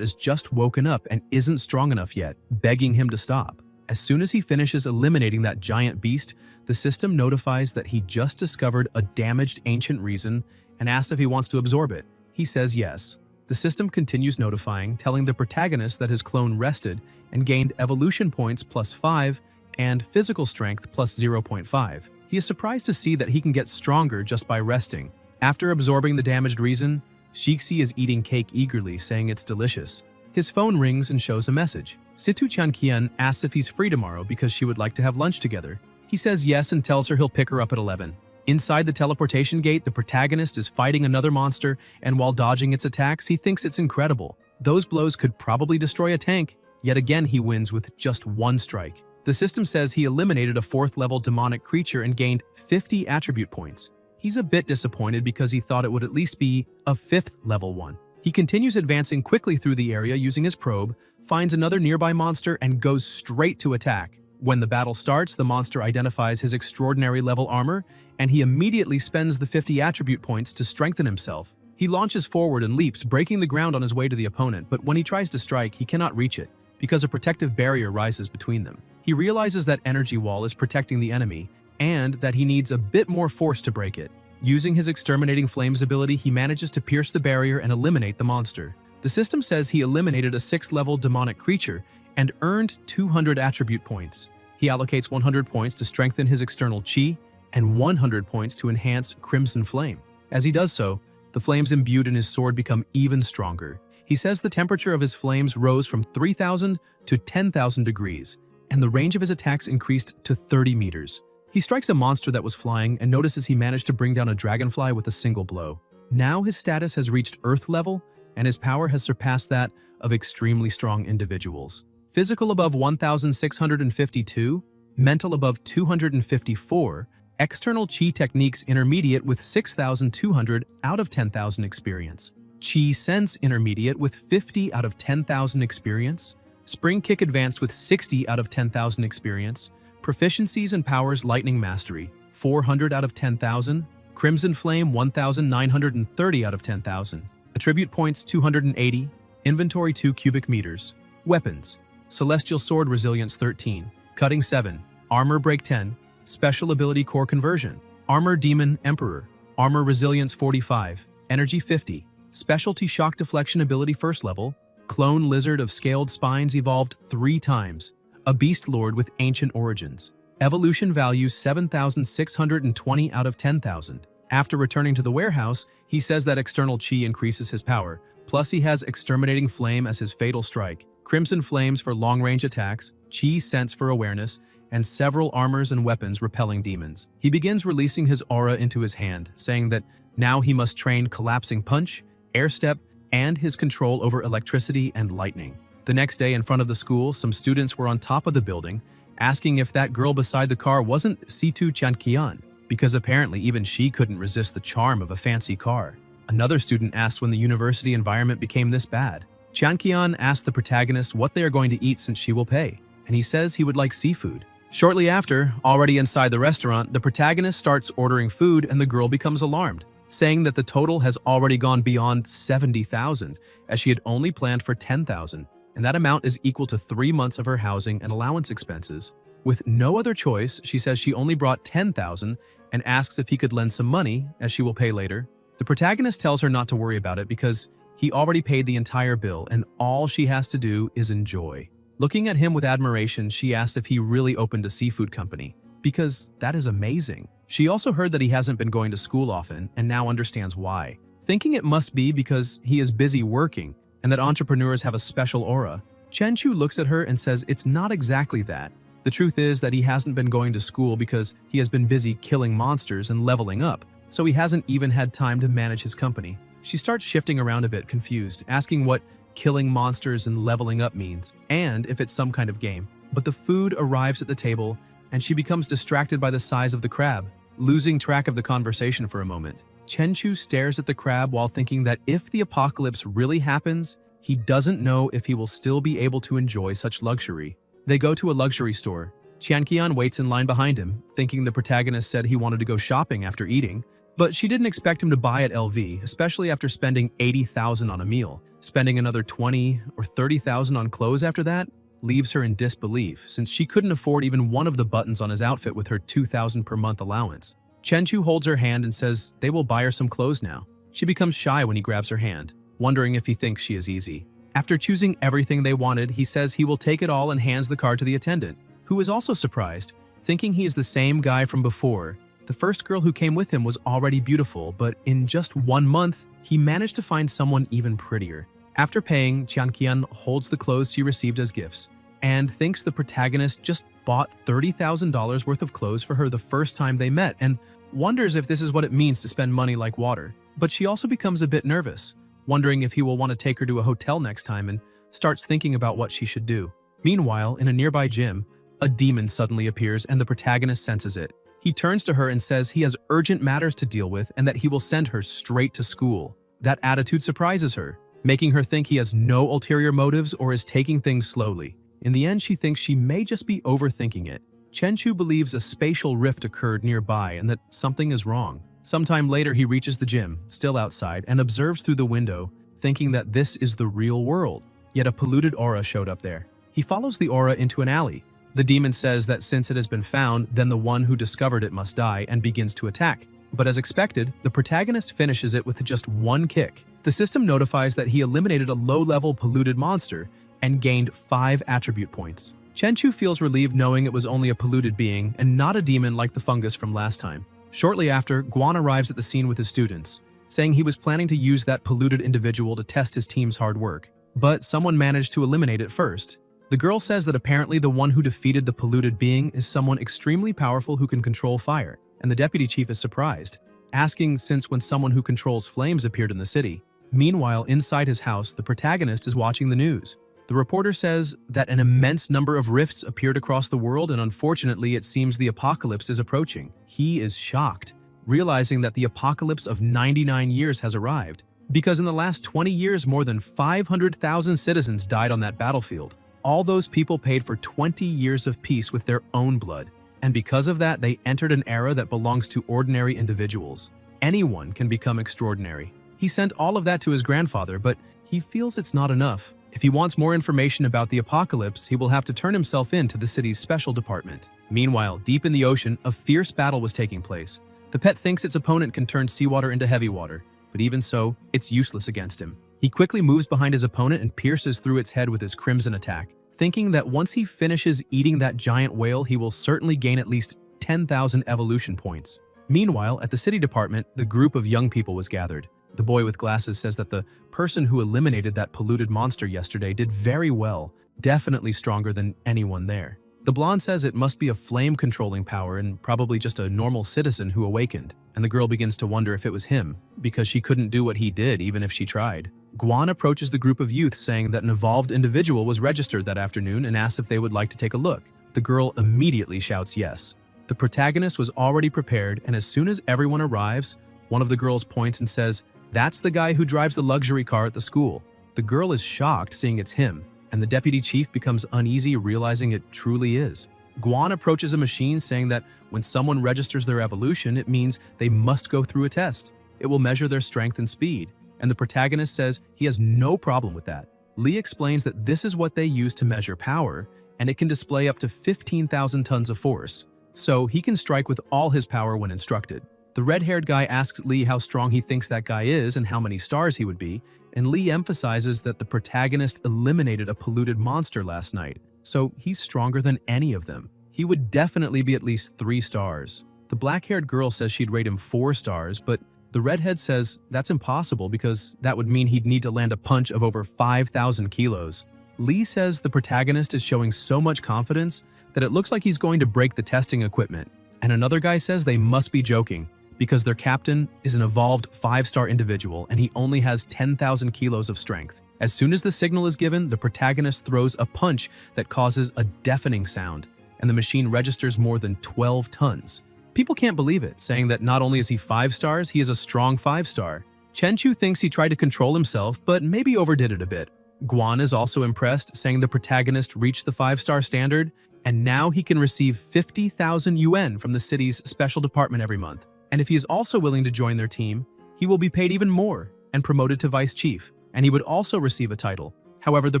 has just woken up and isn't strong enough yet, begging him to stop. As soon as he finishes eliminating that giant beast, the system notifies that he just discovered a damaged ancient reason and asks if he wants to absorb it. He says yes. The system continues notifying, telling the protagonist that his clone rested and gained evolution points +5 and physical strength +0.5. He is surprised to see that he can get stronger just by resting. After absorbing the damaged reason, Shixi is eating cake eagerly, saying it's delicious. His phone rings and shows a message. Situ Chanqian asks if he's free tomorrow because she would like to have lunch together. He says yes and tells her he'll pick her up at 11. Inside the teleportation gate, the protagonist is fighting another monster, and while dodging its attacks, he thinks it's incredible. Those blows could probably destroy a tank, yet again he wins with just one strike. The system says he eliminated a 4th-level demonic creature and gained 50 attribute points. He's a bit disappointed because he thought it would at least be a 5th-level one. He continues advancing quickly through the area using his probe, finds another nearby monster, and goes straight to attack. When the battle starts, the monster identifies his extraordinary level armor, and he immediately spends the 50 attribute points to strengthen himself. He launches forward and leaps, breaking the ground on his way to the opponent, but when he tries to strike, he cannot reach it, because a protective barrier rises between them. He realizes that energy wall is protecting the enemy, and that he needs a bit more force to break it. Using his exterminating flames ability, he manages to pierce the barrier and eliminate the monster. The system says he eliminated a 6th-level demonic creature and earned 200 attribute points. He allocates 100 points to strengthen his external chi and 100 points to enhance Crimson Flame. As he does so, the flames imbued in his sword become even stronger. He says the temperature of his flames rose from 3,000 to 10,000 degrees, and the range of his attacks increased to 30 meters. He strikes a monster that was flying and notices he managed to bring down a dragonfly with a single blow. Now his status has reached Earth level, and his power has surpassed that of extremely strong individuals. Physical above 1,652, mental above 254, external chi techniques intermediate with 6,200 out of 10,000 experience, chi sense intermediate with 50 out of 10,000 experience, spring kick advanced with 60 out of 10,000 experience, proficiencies and powers lightning mastery 400 out of 10,000, crimson flame 1,930 out of 10,000, attribute points 280, inventory 2 cubic meters, weapons. Celestial Sword Resilience 13, Cutting 7, Armor Break 10, Special Ability Core Conversion, Armor Demon Emperor, Armor Resilience 45, Energy 50, Specialty Shock Deflection Ability 1st level, Clone Lizard of Scaled Spines evolved 3 times, a Beast Lord with Ancient Origins, Evolution Value 7,620 out of 10,000. After returning to the warehouse, he says that external chi increases his power, plus he has Exterminating Flame as his fatal strike, Crimson Flames for long-range attacks, Chi Sense for awareness, and several armors and weapons repelling demons. He begins releasing his aura into his hand, saying that now he must train Collapsing Punch, Air Step, and his control over electricity and lightning. The next day in front of the school, some students were on top of the building, asking if that girl beside the car wasn't Situ Chanqian, because apparently even she couldn't resist the charm of a fancy car. Another student asked when the university environment became this bad. Chanqian asks the protagonist what they are going to eat since she will pay, and he says he would like seafood. Shortly after, already inside the restaurant, the protagonist starts ordering food and the girl becomes alarmed, saying that the total has already gone beyond 70,000, as she had only planned for 10,000, and that amount is equal to 3 months of her housing and allowance expenses. With no other choice, she says she only brought 10,000 and asks if he could lend some money, as she will pay later. The protagonist tells her not to worry about it because he already paid the entire bill and all she has to do is enjoy. Looking at him with admiration, she asks if he really opened a seafood company, because that is amazing. She also heard that he hasn't been going to school often and now understands why. Thinking it must be because he is busy working and that entrepreneurs have a special aura, Chen Chu looks at her and says it's not exactly that. The truth is that he hasn't been going to school because he has been busy killing monsters and leveling up, so he hasn't even had time to manage his company. She starts shifting around a bit, confused, asking what killing monsters and leveling up means, and if it's some kind of game. But the food arrives at the table, and she becomes distracted by the size of the crab, losing track of the conversation for a moment. Chenchu stares at the crab while thinking that if the apocalypse really happens, he doesn't know if he will still be able to enjoy such luxury. They go to a luxury store. Qianqian waits in line behind him, thinking the protagonist said he wanted to go shopping after eating, but she didn't expect him to buy at LV, especially after spending 80,000 on a meal. Spending another 20 or 30,000 on clothes after that leaves her in disbelief, since she couldn't afford even one of the buttons on his outfit with her 2,000 per month allowance. Chenchu holds her hand and says they will buy her some clothes now. She becomes shy when he grabs her hand, wondering if he thinks she is easy. After choosing everything they wanted, he says he will take it all and hands the card to the attendant, who is also surprised, thinking he is the same guy from before. The first girl who came with him was already beautiful, but in just 1 month, he managed to find someone even prettier. After paying, Qianqian holds the clothes she received as gifts, and thinks the protagonist just bought $30,000 worth of clothes for her the first time they met, and wonders if this is what it means to spend money like water. But she also becomes a bit nervous, wondering if he will want to take her to a hotel next time, and starts thinking about what she should do. Meanwhile, in a nearby gym, a demon suddenly appears and the protagonist senses it. He turns to her and says he has urgent matters to deal with and that he will send her straight to school. That attitude surprises her, making her think he has no ulterior motives or is taking things slowly. In the end, she thinks she may just be overthinking it. Chenchu believes a spatial rift occurred nearby and that something is wrong. Sometime later, he reaches the gym, still outside, and observes through the window, thinking that this is the real world. Yet a polluted aura showed up there. He follows the aura into an alley. The demon says that since it has been found, then the one who discovered it must die and begins to attack. But as expected, the protagonist finishes it with just one kick. The system notifies that he eliminated a low-level polluted monster and gained 5 attribute points. Chenchu feels relieved knowing it was only a polluted being and not a demon like the fungus from last time. Shortly after, Guan arrives at the scene with his students, saying he was planning to use that polluted individual to test his team's hard work. But someone managed to eliminate it first. The girl says that apparently the one who defeated the polluted being is someone extremely powerful who can control fire, and the deputy chief is surprised, asking since when someone who controls flames appeared in the city. Meanwhile, inside his house, the protagonist is watching the news. The reporter says that an immense number of rifts appeared across the world and unfortunately it seems the apocalypse is approaching. He is shocked, realizing that the apocalypse of 99 years has arrived, because in the last 20 years more than 500,000 citizens died on that battlefield. All those people paid for 20 years of peace with their own blood, and because of that they entered an era that belongs to ordinary individuals. Anyone can become extraordinary. He sent all of that to his grandfather, but he feels it's not enough. If he wants more information about the apocalypse, he will have to turn himself in to the city's special department. Meanwhile, deep in the ocean, a fierce battle was taking place. The pet thinks its opponent can turn seawater into heavy water, but even so, it's useless against him. He quickly moves behind his opponent and pierces through its head with his crimson attack, thinking that once he finishes eating that giant whale, he will certainly gain at least 10,000 evolution points. Meanwhile, at the city department, the group of young people was gathered. The boy with glasses says that the person who eliminated that polluted monster yesterday did very well, definitely stronger than anyone there. The blonde says it must be a flame-controlling power and probably just a normal citizen who awakened, and the girl begins to wonder if it was him, because she couldn't do what he did even if she tried. Guan approaches the group of youth saying that an evolved individual was registered that afternoon and asks if they would like to take a look. The girl immediately shouts yes. The protagonist was already prepared, and as soon as everyone arrives, one of the girls points and says, "That's the guy who drives the luxury car at the school." The girl is shocked seeing it's him, and the deputy chief becomes uneasy realizing it truly is. Guan approaches a machine saying that when someone registers their evolution, it means they must go through a test. It will measure their strength and speed, and the protagonist says he has no problem with that. Lee explains that this is what they use to measure power, and it can display up to 15,000 tons of force, so he can strike with all his power when instructed. The red-haired guy asks Lee how strong he thinks that guy is and how many stars he would be, and Lee emphasizes that the protagonist eliminated a polluted monster last night, so he's stronger than any of them. He would definitely be at least 3 stars. The black-haired girl says she'd rate him 4 stars, but the redhead says that's impossible because that would mean he'd need to land a punch of over 5,000 kilos. Lee says the protagonist is showing so much confidence, that it looks like he's going to break the testing equipment, and another guy says they must be joking because their captain is an evolved 5-star individual and he only has 10,000 kilos of strength. As soon as the signal is given, the protagonist throws a punch that causes a deafening sound, and the machine registers more than 12 tons. People can't believe it, saying that not only is he 5 stars, he is a strong 5-star. Chenchu thinks he tried to control himself, but maybe overdid it a bit. Guan is also impressed, saying the protagonist reached the 5-star standard, and now he can receive 50,000 yuan from the city's special department every month. And if he is also willing to join their team, he will be paid even more and promoted to vice chief, and he would also receive a title. However, the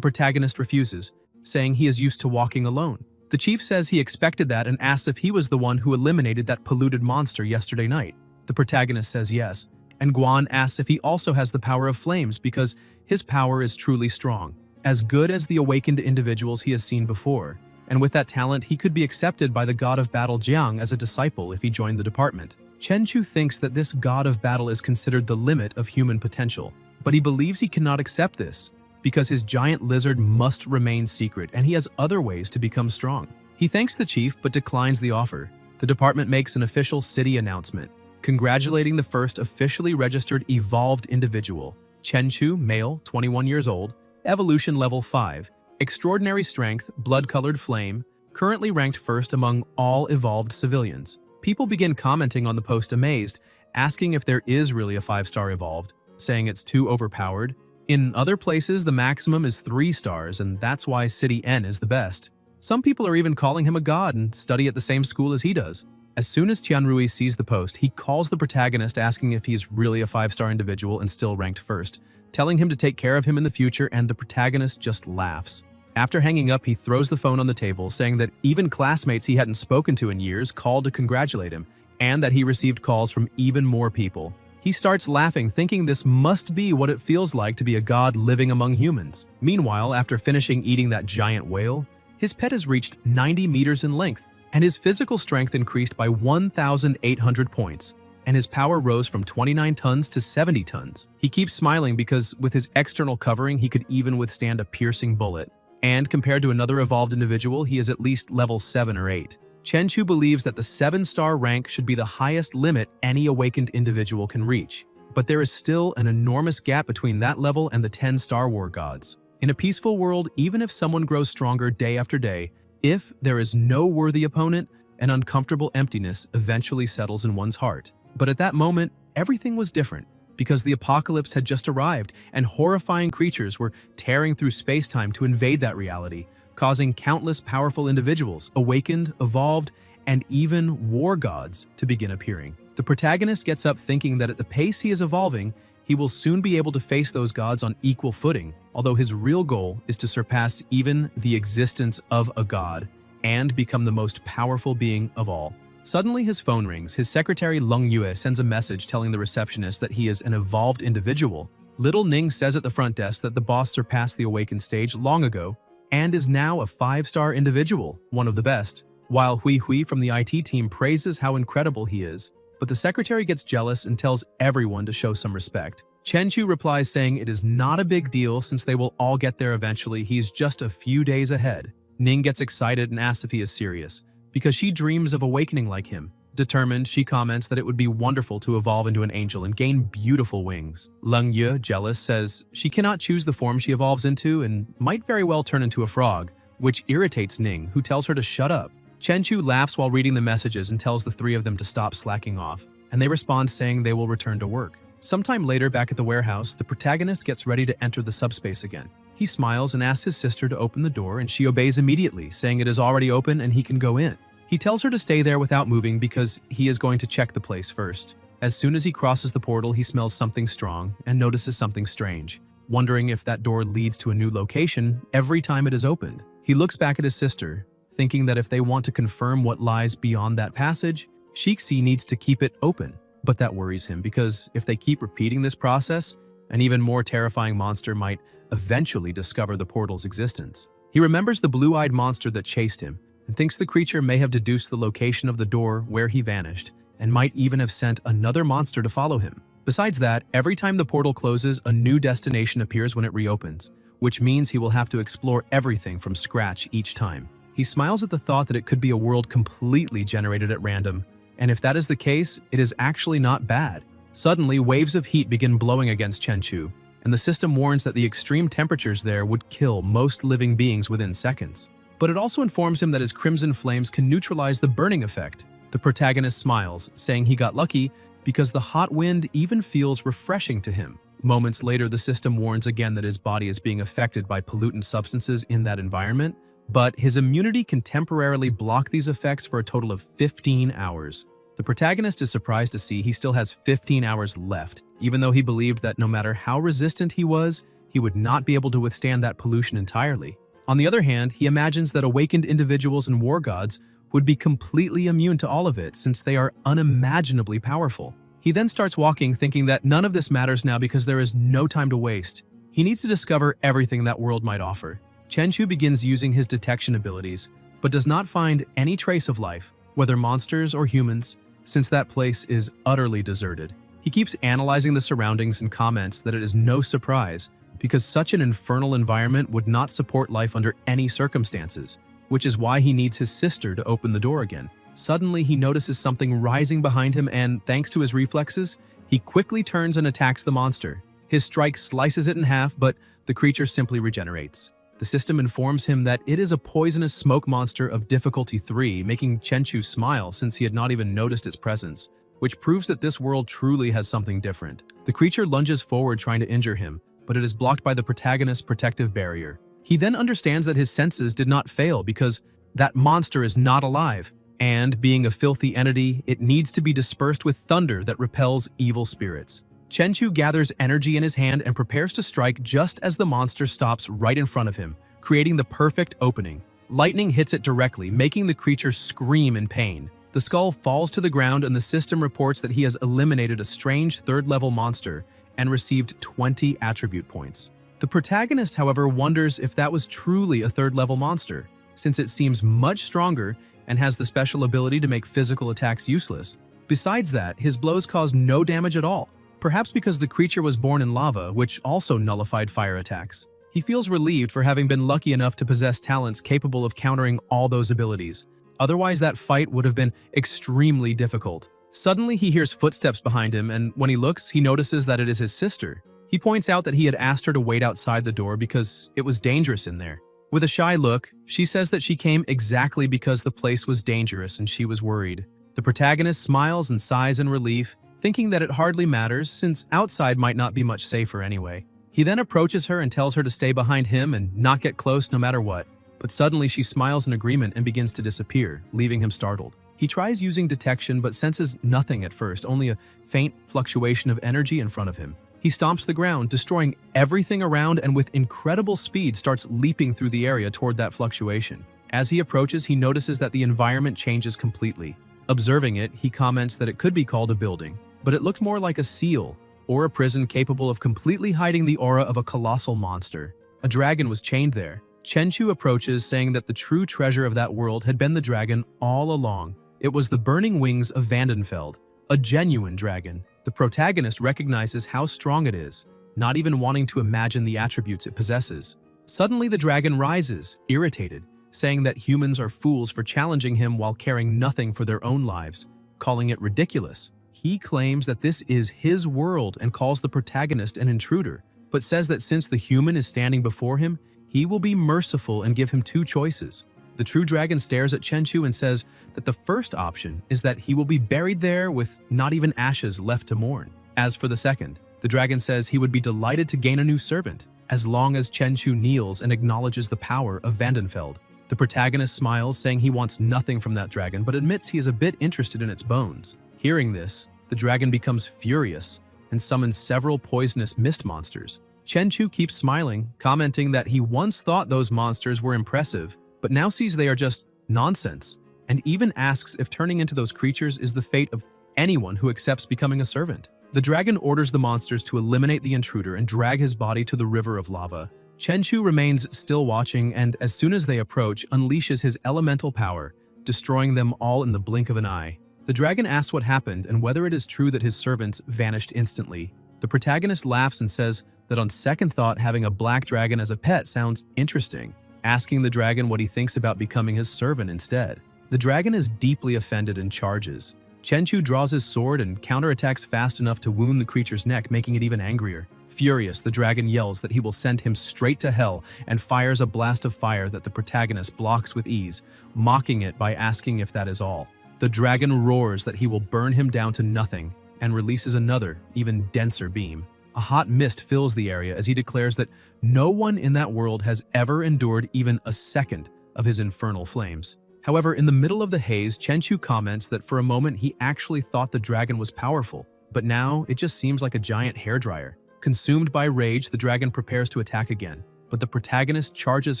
protagonist refuses, saying he is used to walking alone. The chief says he expected that and asks if he was the one who eliminated that polluted monster yesterday night. The protagonist says yes, and Guan asks if he also has the power of flames because his power is truly strong, as good as the awakened individuals he has seen before. And with that talent, he could be accepted by the god of battle Jiang as a disciple if he joined the department. Chenchu thinks that this god of battle is considered the limit of human potential, but he believes he cannot accept this because his giant lizard must remain secret and he has other ways to become strong. He thanks the chief but declines the offer. The department makes an official city announcement, congratulating the first officially registered evolved individual, Chenchu, male, 21 years old, evolution level 5, extraordinary strength, blood-colored flame, currently ranked first among all evolved civilians. People begin commenting on the post amazed, asking if there is really a 5-star evolved, saying it's too overpowered. In other places, the maximum is 3 stars, and that's why City N is the best. Some people are even calling him a god and study at the same school as he does. As soon as Tianrui sees the post, he calls the protagonist asking if he's really a 5-star individual and still ranked first, telling him to take care of him in the future, and the protagonist just laughs. After hanging up, he throws the phone on the table, saying that even classmates he hadn't spoken to in years called to congratulate him, and that he received calls from even more people. He starts laughing, thinking this must be what it feels like to be a god living among humans. Meanwhile, after finishing eating that giant whale, his pet has reached 90 meters in length, and his physical strength increased by 1,800 points, and his power rose from 29 tons to 70 tons. He keeps smiling because with his external covering, he could even withstand a piercing bullet. And compared to another evolved individual, he is at least level 7 or 8. Chenchu believes that the 7-star rank should be the highest limit any awakened individual can reach. But there is still an enormous gap between that level and the 10 Star War gods. In a peaceful world, even if someone grows stronger day after day, if there is no worthy opponent, an uncomfortable emptiness eventually settles in one's heart. But at that moment, everything was different, because the apocalypse had just arrived and horrifying creatures were tearing through space-time to invade that reality, causing countless powerful individuals, awakened, evolved, and even war gods to begin appearing. The protagonist gets up thinking that at the pace he is evolving, he will soon be able to face those gods on equal footing, although his real goal is to surpass even the existence of a god and become the most powerful being of all. Suddenly, his phone rings. His secretary Leng Yue sends a message telling the receptionist that he is an evolved individual. Little Ning says at the front desk that the boss surpassed the awakened stage long ago and is now a 5-star individual, one of the best, while Hui Hui from the IT team praises how incredible he is. But the secretary gets jealous and tells everyone to show some respect. Chenchu replies saying it is not a big deal since they will all get there eventually, he's just a few days ahead. Ning gets excited and asks if he is serious, because she dreams of awakening like him. Determined, she comments that it would be wonderful to evolve into an angel and gain beautiful wings. Leng Yue, jealous, says she cannot choose the form she evolves into and might very well turn into a frog, which irritates Ning, who tells her to shut up. Chenchu laughs while reading the messages and tells the three of them to stop slacking off, and they respond saying they will return to work. Sometime later, back at the warehouse, the protagonist gets ready to enter the subspace again. He smiles and asks his sister to open the door, and she obeys immediately, saying it is already open and he can go in. He tells her to stay there without moving because he is going to check the place first. As soon as he crosses the portal, he smells something strong and notices something strange, wondering if that door leads to a new location every time it is opened. He looks back at his sister, thinking that if they want to confirm what lies beyond that passage, Shixi needs to keep it open. But that worries him because if they keep repeating this process, an even more terrifying monster might eventually discover the portal's existence. He remembers the blue-eyed monster that chased him and thinks the creature may have deduced the location of the door where he vanished and might even have sent another monster to follow him. Besides that, every time the portal closes, a new destination appears when it reopens, which means he will have to explore everything from scratch each time. He smiles at the thought that it could be a world completely generated at random, and if that is the case, it is actually not bad. Suddenly, waves of heat begin blowing against Chenchu, and the system warns that the extreme temperatures there would kill most living beings within seconds. But it also informs him that his crimson flames can neutralize the burning effect. The protagonist smiles, saying he got lucky because the hot wind even feels refreshing to him. Moments later, the system warns again that his body is being affected by pollutant substances in that environment, but his immunity can temporarily block these effects for a total of 15 hours. The protagonist is surprised to see he still has 15 hours left, even though he believed that no matter how resistant he was, he would not be able to withstand that pollution entirely. On the other hand, he imagines that awakened individuals and war gods would be completely immune to all of it since they are unimaginably powerful. He then starts walking, thinking that none of this matters now because there is no time to waste. He needs to discover everything that world might offer. Chenchu begins using his detection abilities, but does not find any trace of life, whether monsters or humans, since that place is utterly deserted. He keeps analyzing the surroundings and comments that it is no surprise because such an infernal environment would not support life under any circumstances, which is why he needs his sister to open the door again. Suddenly, he notices something rising behind him and, thanks to his reflexes, he quickly turns and attacks the monster. His strike slices it in half, but the creature simply regenerates. The system informs him that it is a poisonous smoke monster of difficulty 3, making Chenchu smile since he had not even noticed its presence, which proves that this world truly has something different. The creature lunges forward trying to injure him, but it is blocked by the protagonist's protective barrier. He then understands that his senses did not fail because that monster is not alive, and, being a filthy entity, it needs to be dispersed with thunder that repels evil spirits. Chenchu gathers energy in his hand and prepares to strike just as the monster stops right in front of him, creating the perfect opening. Lightning hits it directly, making the creature scream in pain. The skull falls to the ground and the system reports that he has eliminated a strange third-level monster and received 20 attribute points. The protagonist, however, wonders if that was truly a third-level monster, since it seems much stronger and has the special ability to make physical attacks useless. Besides that, his blows caused no damage at all, perhaps because the creature was born in lava, which also nullified fire attacks. He feels relieved for having been lucky enough to possess talents capable of countering all those abilities. Otherwise, that fight would have been extremely difficult. Suddenly, he hears footsteps behind him, and when he looks, he notices that it is his sister. He points out that he had asked her to wait outside the door because it was dangerous in there. With a shy look, she says that she came exactly because the place was dangerous and she was worried. The protagonist smiles and sighs in relief, thinking that it hardly matters since outside might not be much safer anyway. He then approaches her and tells her to stay behind him and not get close no matter what. But suddenly she smiles in agreement and begins to disappear, leaving him startled. He tries using detection but senses nothing at first, only a faint fluctuation of energy in front of him. He stomps the ground, destroying everything around and with incredible speed starts leaping through the area toward that fluctuation. As he approaches, he notices that the environment changes completely. Observing it, he comments that it could be called a building, but it looked more like a seal or a prison capable of completely hiding the aura of a colossal monster. A dragon was chained there. Chenchu approaches, saying that the true treasure of that world had been the dragon all along. It was the burning wings of Vandenfeld, a genuine dragon. The protagonist recognizes how strong it is, not even wanting to imagine the attributes it possesses. Suddenly, the dragon rises, irritated, saying that humans are fools for challenging him while caring nothing for their own lives, calling it ridiculous. He claims that this is his world and calls the protagonist an intruder, but says that since the human is standing before him, he will be merciful and give him two choices. The true dragon stares at Chenchu and says that the first option is that he will be buried there with not even ashes left to mourn. As for the second, the dragon says he would be delighted to gain a new servant, as long as Chenchu kneels and acknowledges the power of Vandenfeld. The protagonist smiles, saying he wants nothing from that dragon, but admits he is a bit interested in its bones. Hearing this, the dragon becomes furious and summons several poisonous mist monsters. Chenchu keeps smiling, commenting that he once thought those monsters were impressive, but now sees they are just nonsense, and even asks if turning into those creatures is the fate of anyone who accepts becoming a servant. The dragon orders the monsters to eliminate the intruder and drag his body to the river of lava. Chenchu remains still watching, and as soon as they approach, unleashes his elemental power, destroying them all in the blink of an eye. The dragon asks what happened and whether it is true that his servants vanished instantly. The protagonist laughs and says that on second thought, having a black dragon as a pet sounds interesting. asking the dragon what he thinks about becoming his servant instead. The dragon is deeply offended and charges. Chenchu draws his sword and counterattacks fast enough to wound the creature's neck, making it even angrier. Furious, the dragon yells that he will send him straight to hell and fires a blast of fire that the protagonist blocks with ease, mocking it by asking if that is all. The dragon roars that he will burn him down to nothing and releases another, even denser beam. A hot mist fills the area as he declares that no one in that world has ever endured even a second of his infernal flames. However, in the middle of the haze, Chenchu comments that for a moment he actually thought the dragon was powerful, but now it just seems like a giant hairdryer. Consumed by rage, the dragon prepares to attack again, but the protagonist charges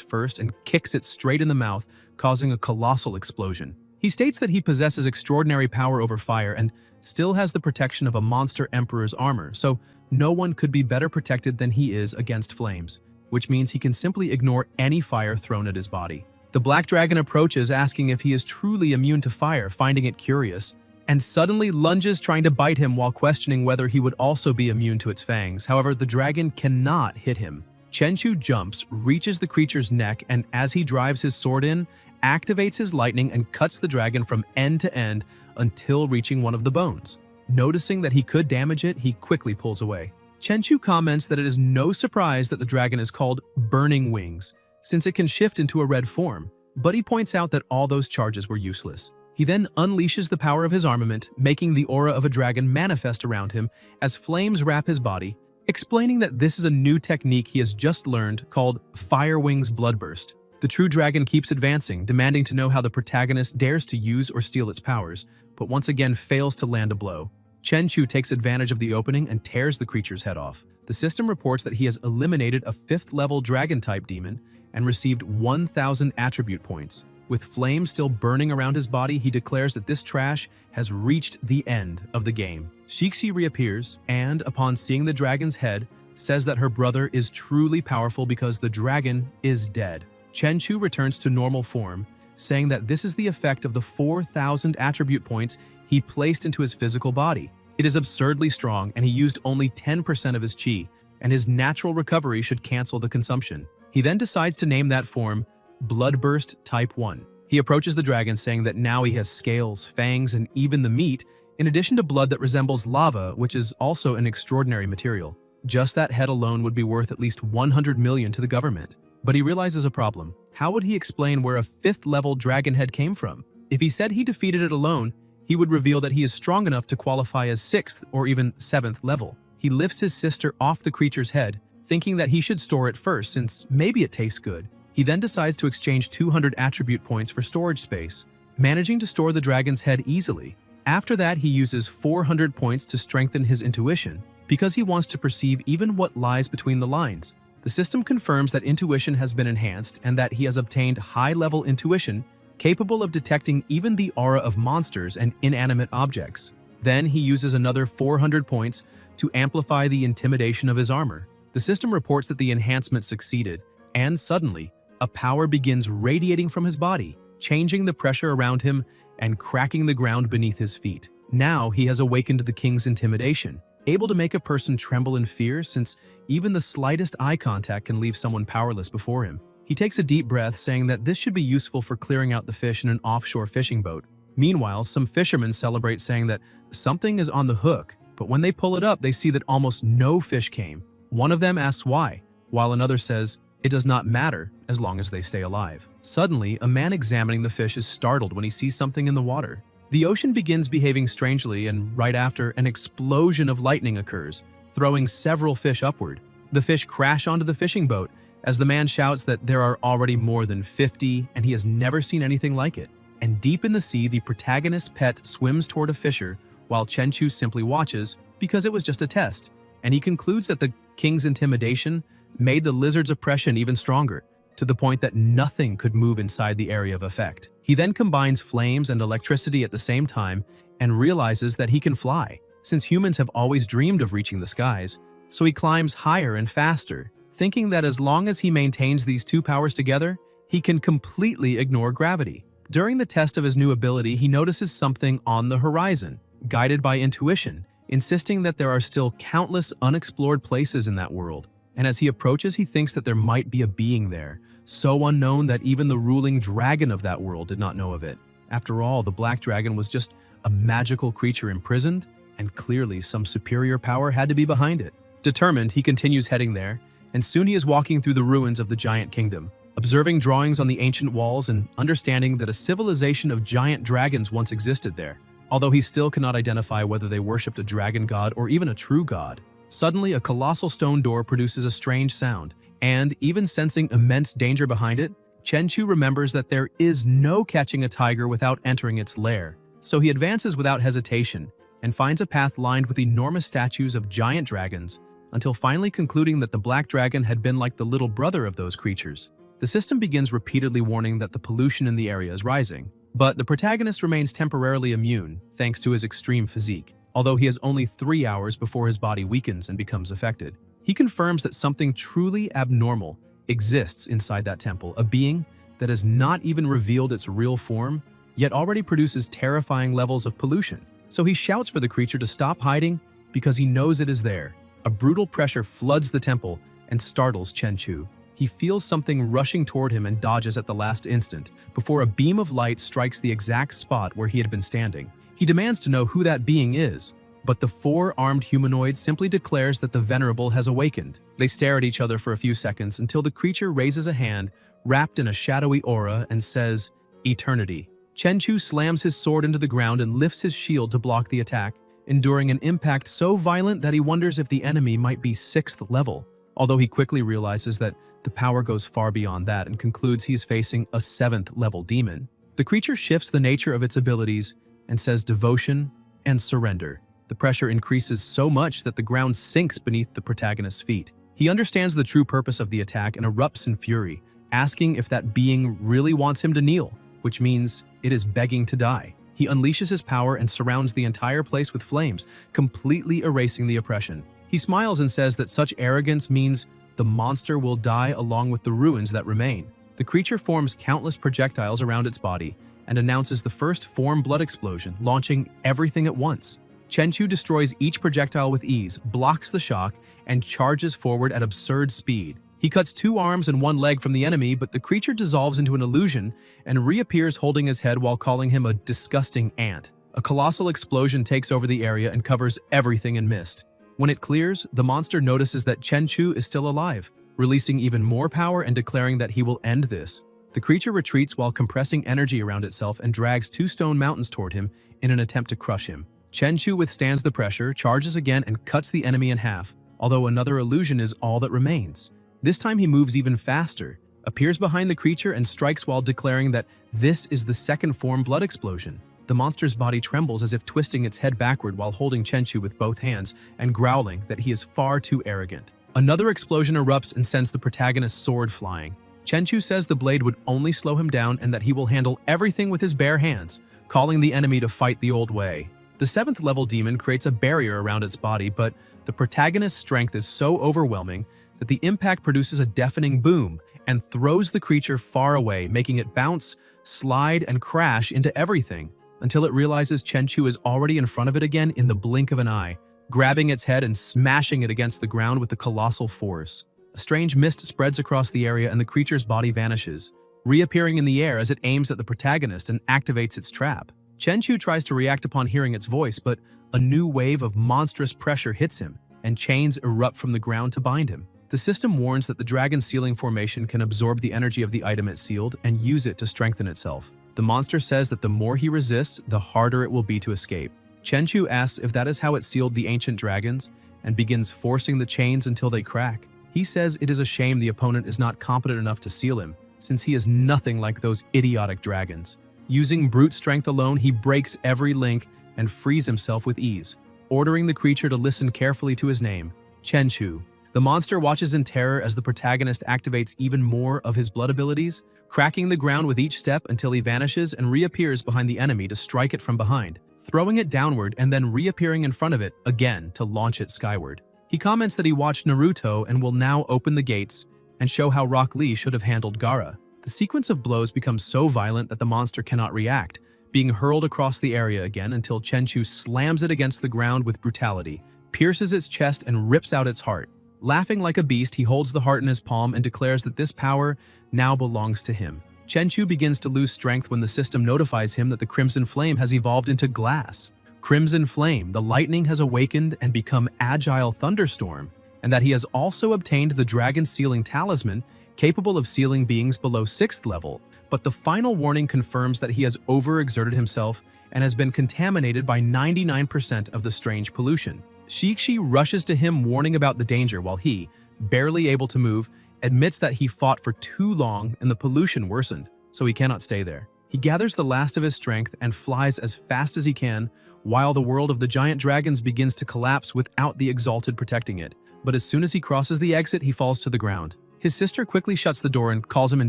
first and kicks it straight in the mouth, causing a colossal explosion. He states that he possesses extraordinary power over fire and still has the protection of a monster emperor's armor, so no one could be better protected than he is against flames, which means he can simply ignore any fire thrown at his body. The black dragon approaches, asking if he is truly immune to fire, finding it curious, and suddenly lunges, trying to bite him while questioning whether he would also be immune to its fangs. However, the dragon cannot hit him. Chenchu jumps, reaches the creature's neck, and as he drives his sword in, activates his lightning and cuts the dragon from end to end until reaching one of the bones. Noticing that he could damage it, he quickly pulls away. Chenchu comments that it is no surprise that the dragon is called Burning Wings, since it can shift into a red form, but he points out that all those charges were useless. He then unleashes the power of his armament, making the aura of a dragon manifest around him as flames wrap his body, explaining that this is a new technique he has just learned called Fire Wings Bloodburst. The true dragon keeps advancing, demanding to know how the protagonist dares to use or steal its powers, but once again fails to land a blow. Chenchu takes advantage of the opening and tears the creature's head off. The system reports that he has eliminated a 5th-level dragon-type demon and received 1,000 attribute points. With flames still burning around his body, he declares that this trash has reached the end of the game. Shixi reappears and, upon seeing the dragon's head, says that her brother is truly powerful because the dragon is dead. Chenchu returns to normal form, saying that this is the effect of the 4,000 attribute points he placed into his physical body. It is absurdly strong, and he used only 10% of his chi, and his natural recovery should cancel the consumption. He then decides to name that form Bloodburst Type 1. He approaches the dragon, saying that now he has scales, fangs, and even the meat, in addition to blood that resembles lava, which is also an extraordinary material. Just that head alone would be worth at least 100 million to the government. But he realizes a problem. How would he explain where a 5th-level dragon head came from? If he said he defeated it alone, he would reveal that he is strong enough to qualify as 6th or even 7th level. He lifts his sister off the creature's head, thinking that he should store it first since maybe it tastes good. He then decides to exchange 200 attribute points for storage space, managing to store the dragon's head easily. After that, he uses 400 points to strengthen his intuition, because he wants to perceive even what lies between the lines. The system confirms that intuition has been enhanced and that he has obtained high-level intuition capable of detecting even the aura of monsters and inanimate objects. Then he uses another 400 points to amplify the intimidation of his armor. The system reports that the enhancement succeeded, and suddenly, a power begins radiating from his body, changing the pressure around him and cracking the ground beneath his feet. Now he has awakened the king's intimidation, able to make a person tremble in fear since even the slightest eye contact can leave someone powerless before him. He takes a deep breath, saying that this should be useful for clearing out the fish in an offshore fishing boat. Meanwhile, some fishermen celebrate, saying that something is on the hook, but when they pull it up, they see that almost no fish came. One of them asks why, while another says, it does not matter as long as they stay alive. Suddenly, a man examining the fish is startled when he sees something in the water. The ocean begins behaving strangely, and right after, an explosion of lightning occurs, throwing several fish upward. The fish crash onto the fishing boat as the man shouts that there are already more than 50 and he has never seen anything like it. And deep in the sea, the protagonist's pet swims toward a fisher while Chenchu simply watches because it was just a test. And he concludes that the king's intimidation made the lizard's oppression even stronger, to the point that nothing could move inside the area of effect. He then combines flames and electricity at the same time and realizes that he can fly, since humans have always dreamed of reaching the skies, so he climbs higher and faster, thinking that as long as he maintains these two powers together, he can completely ignore gravity. During the test of his new ability, he notices something on the horizon, guided by intuition, insisting that there are still countless unexplored places in that world. And as he approaches, he thinks that there might be a being there, so unknown that even the ruling dragon of that world did not know of it. After all, the black dragon was just a magical creature imprisoned, and clearly some superior power had to be behind it. Determined, he continues heading there, and soon he is walking through the ruins of the giant kingdom, observing drawings on the ancient walls and understanding that a civilization of giant dragons once existed there. Although he still cannot identify whether they worshipped a dragon god or even a true god. Suddenly, a colossal stone door produces a strange sound, and even sensing immense danger behind it, Chenchu remembers that there is no catching a tiger without entering its lair. So he advances without hesitation and finds a path lined with enormous statues of giant dragons, until finally concluding that the black dragon had been like the little brother of those creatures. The system begins repeatedly warning that the pollution in the area is rising, but the protagonist remains temporarily immune thanks to his extreme physique, although he has only 3 hours before his body weakens and becomes affected. He confirms that something truly abnormal exists inside that temple, a being that has not even revealed its real form, yet already produces terrifying levels of pollution. So he shouts for the creature to stop hiding because he knows it is there. A brutal pressure floods the temple and startles Chenchu. He feels something rushing toward him and dodges at the last instant, before a beam of light strikes the exact spot where he had been standing. He demands to know who that being is, but the 4-armed humanoid simply declares that the Venerable has awakened. They stare at each other for a few seconds until the creature raises a hand, wrapped in a shadowy aura, and says, "Eternity." Chenchu slams his sword into the ground and lifts his shield to block the attack, enduring an impact so violent that he wonders if the enemy might be 6th level, although he quickly realizes that the power goes far beyond that and concludes he's facing a 7th level demon. The creature shifts the nature of its abilities and says devotion and surrender. The pressure increases so much that the ground sinks beneath the protagonist's feet. He understands the true purpose of the attack and erupts in fury, asking if that being really wants him to kneel, which means it is begging to die. He unleashes his power and surrounds the entire place with flames, completely erasing the oppression. He smiles and says that such arrogance means the monster will die along with the ruins that remain. The creature forms countless projectiles around its body and announces the first form blood explosion, launching everything at once. Chenchu destroys each projectile with ease, blocks the shock, and charges forward at absurd speed. He cuts 2 arms and 1 leg from the enemy, but the creature dissolves into an illusion and reappears holding his head while calling him a disgusting ant. A colossal explosion takes over the area and covers everything in mist. When it clears, the monster notices that Chenchu is still alive, releasing even more power and declaring that he will end this. The creature retreats while compressing energy around itself and drags 2 stone mountains toward him in an attempt to crush him. Chenchu withstands the pressure, charges again, and cuts the enemy in half, although another illusion is all that remains. This time he moves even faster, appears behind the creature, and strikes while declaring that this is the second form blood explosion. The monster's body trembles as if twisting its head backward while holding Chenchu with both hands and growling that he is far too arrogant. Another explosion erupts and sends the protagonist's sword flying. Chenchu says the blade would only slow him down and that he will handle everything with his bare hands, calling the enemy to fight the old way. The 7th level demon creates a barrier around its body, but the protagonist's strength is so overwhelming that the impact produces a deafening boom and throws the creature far away, making it bounce, slide, and crash into everything, until it realizes Chenchu is already in front of it again in the blink of an eye, grabbing its head and smashing it against the ground with a colossal force. A strange mist spreads across the area and the creature's body vanishes, reappearing in the air as it aims at the protagonist and activates its trap. Chenchu tries to react upon hearing its voice, but a new wave of monstrous pressure hits him, and chains erupt from the ground to bind him. The system warns that the dragon's sealing formation can absorb the energy of the item it sealed and use it to strengthen itself. The monster says that the more he resists, the harder it will be to escape. Chenchu asks if that is how it sealed the ancient dragons, and begins forcing the chains until they crack. He says it is a shame the opponent is not competent enough to seal him, since he is nothing like those idiotic dragons. Using brute strength alone, he breaks every link and frees himself with ease, ordering the creature to listen carefully to his name, Chenchu. The monster watches in terror as the protagonist activates even more of his blood abilities, cracking the ground with each step until he vanishes and reappears behind the enemy to strike it from behind, throwing it downward and then reappearing in front of it again to launch it skyward. He comments that he watched Naruto and will now open the gates and show how Rock Lee should have handled Gaara. The sequence of blows becomes so violent that the monster cannot react, being hurled across the area again until Chenchu slams it against the ground with brutality, pierces its chest, and rips out its heart. Laughing like a beast, he holds the heart in his palm and declares that this power now belongs to him. Chenchu begins to lose strength when the system notifies him that the Crimson Flame has evolved into glass. Crimson Flame, the lightning has awakened and become Agile Thunderstorm, and that he has also obtained the Dragon Sealing Talisman, capable of sealing beings below 6th level, but the final warning confirms that he has overexerted himself and has been contaminated by 99% of the strange pollution. Shixi rushes to him warning about the danger while he, barely able to move, admits that he fought for too long and the pollution worsened, so he cannot stay there. He gathers the last of his strength and flies as fast as he can, while the world of the giant dragons begins to collapse without the Exalted protecting it. But as soon as he crosses the exit, he falls to the ground. His sister quickly shuts the door and calls him in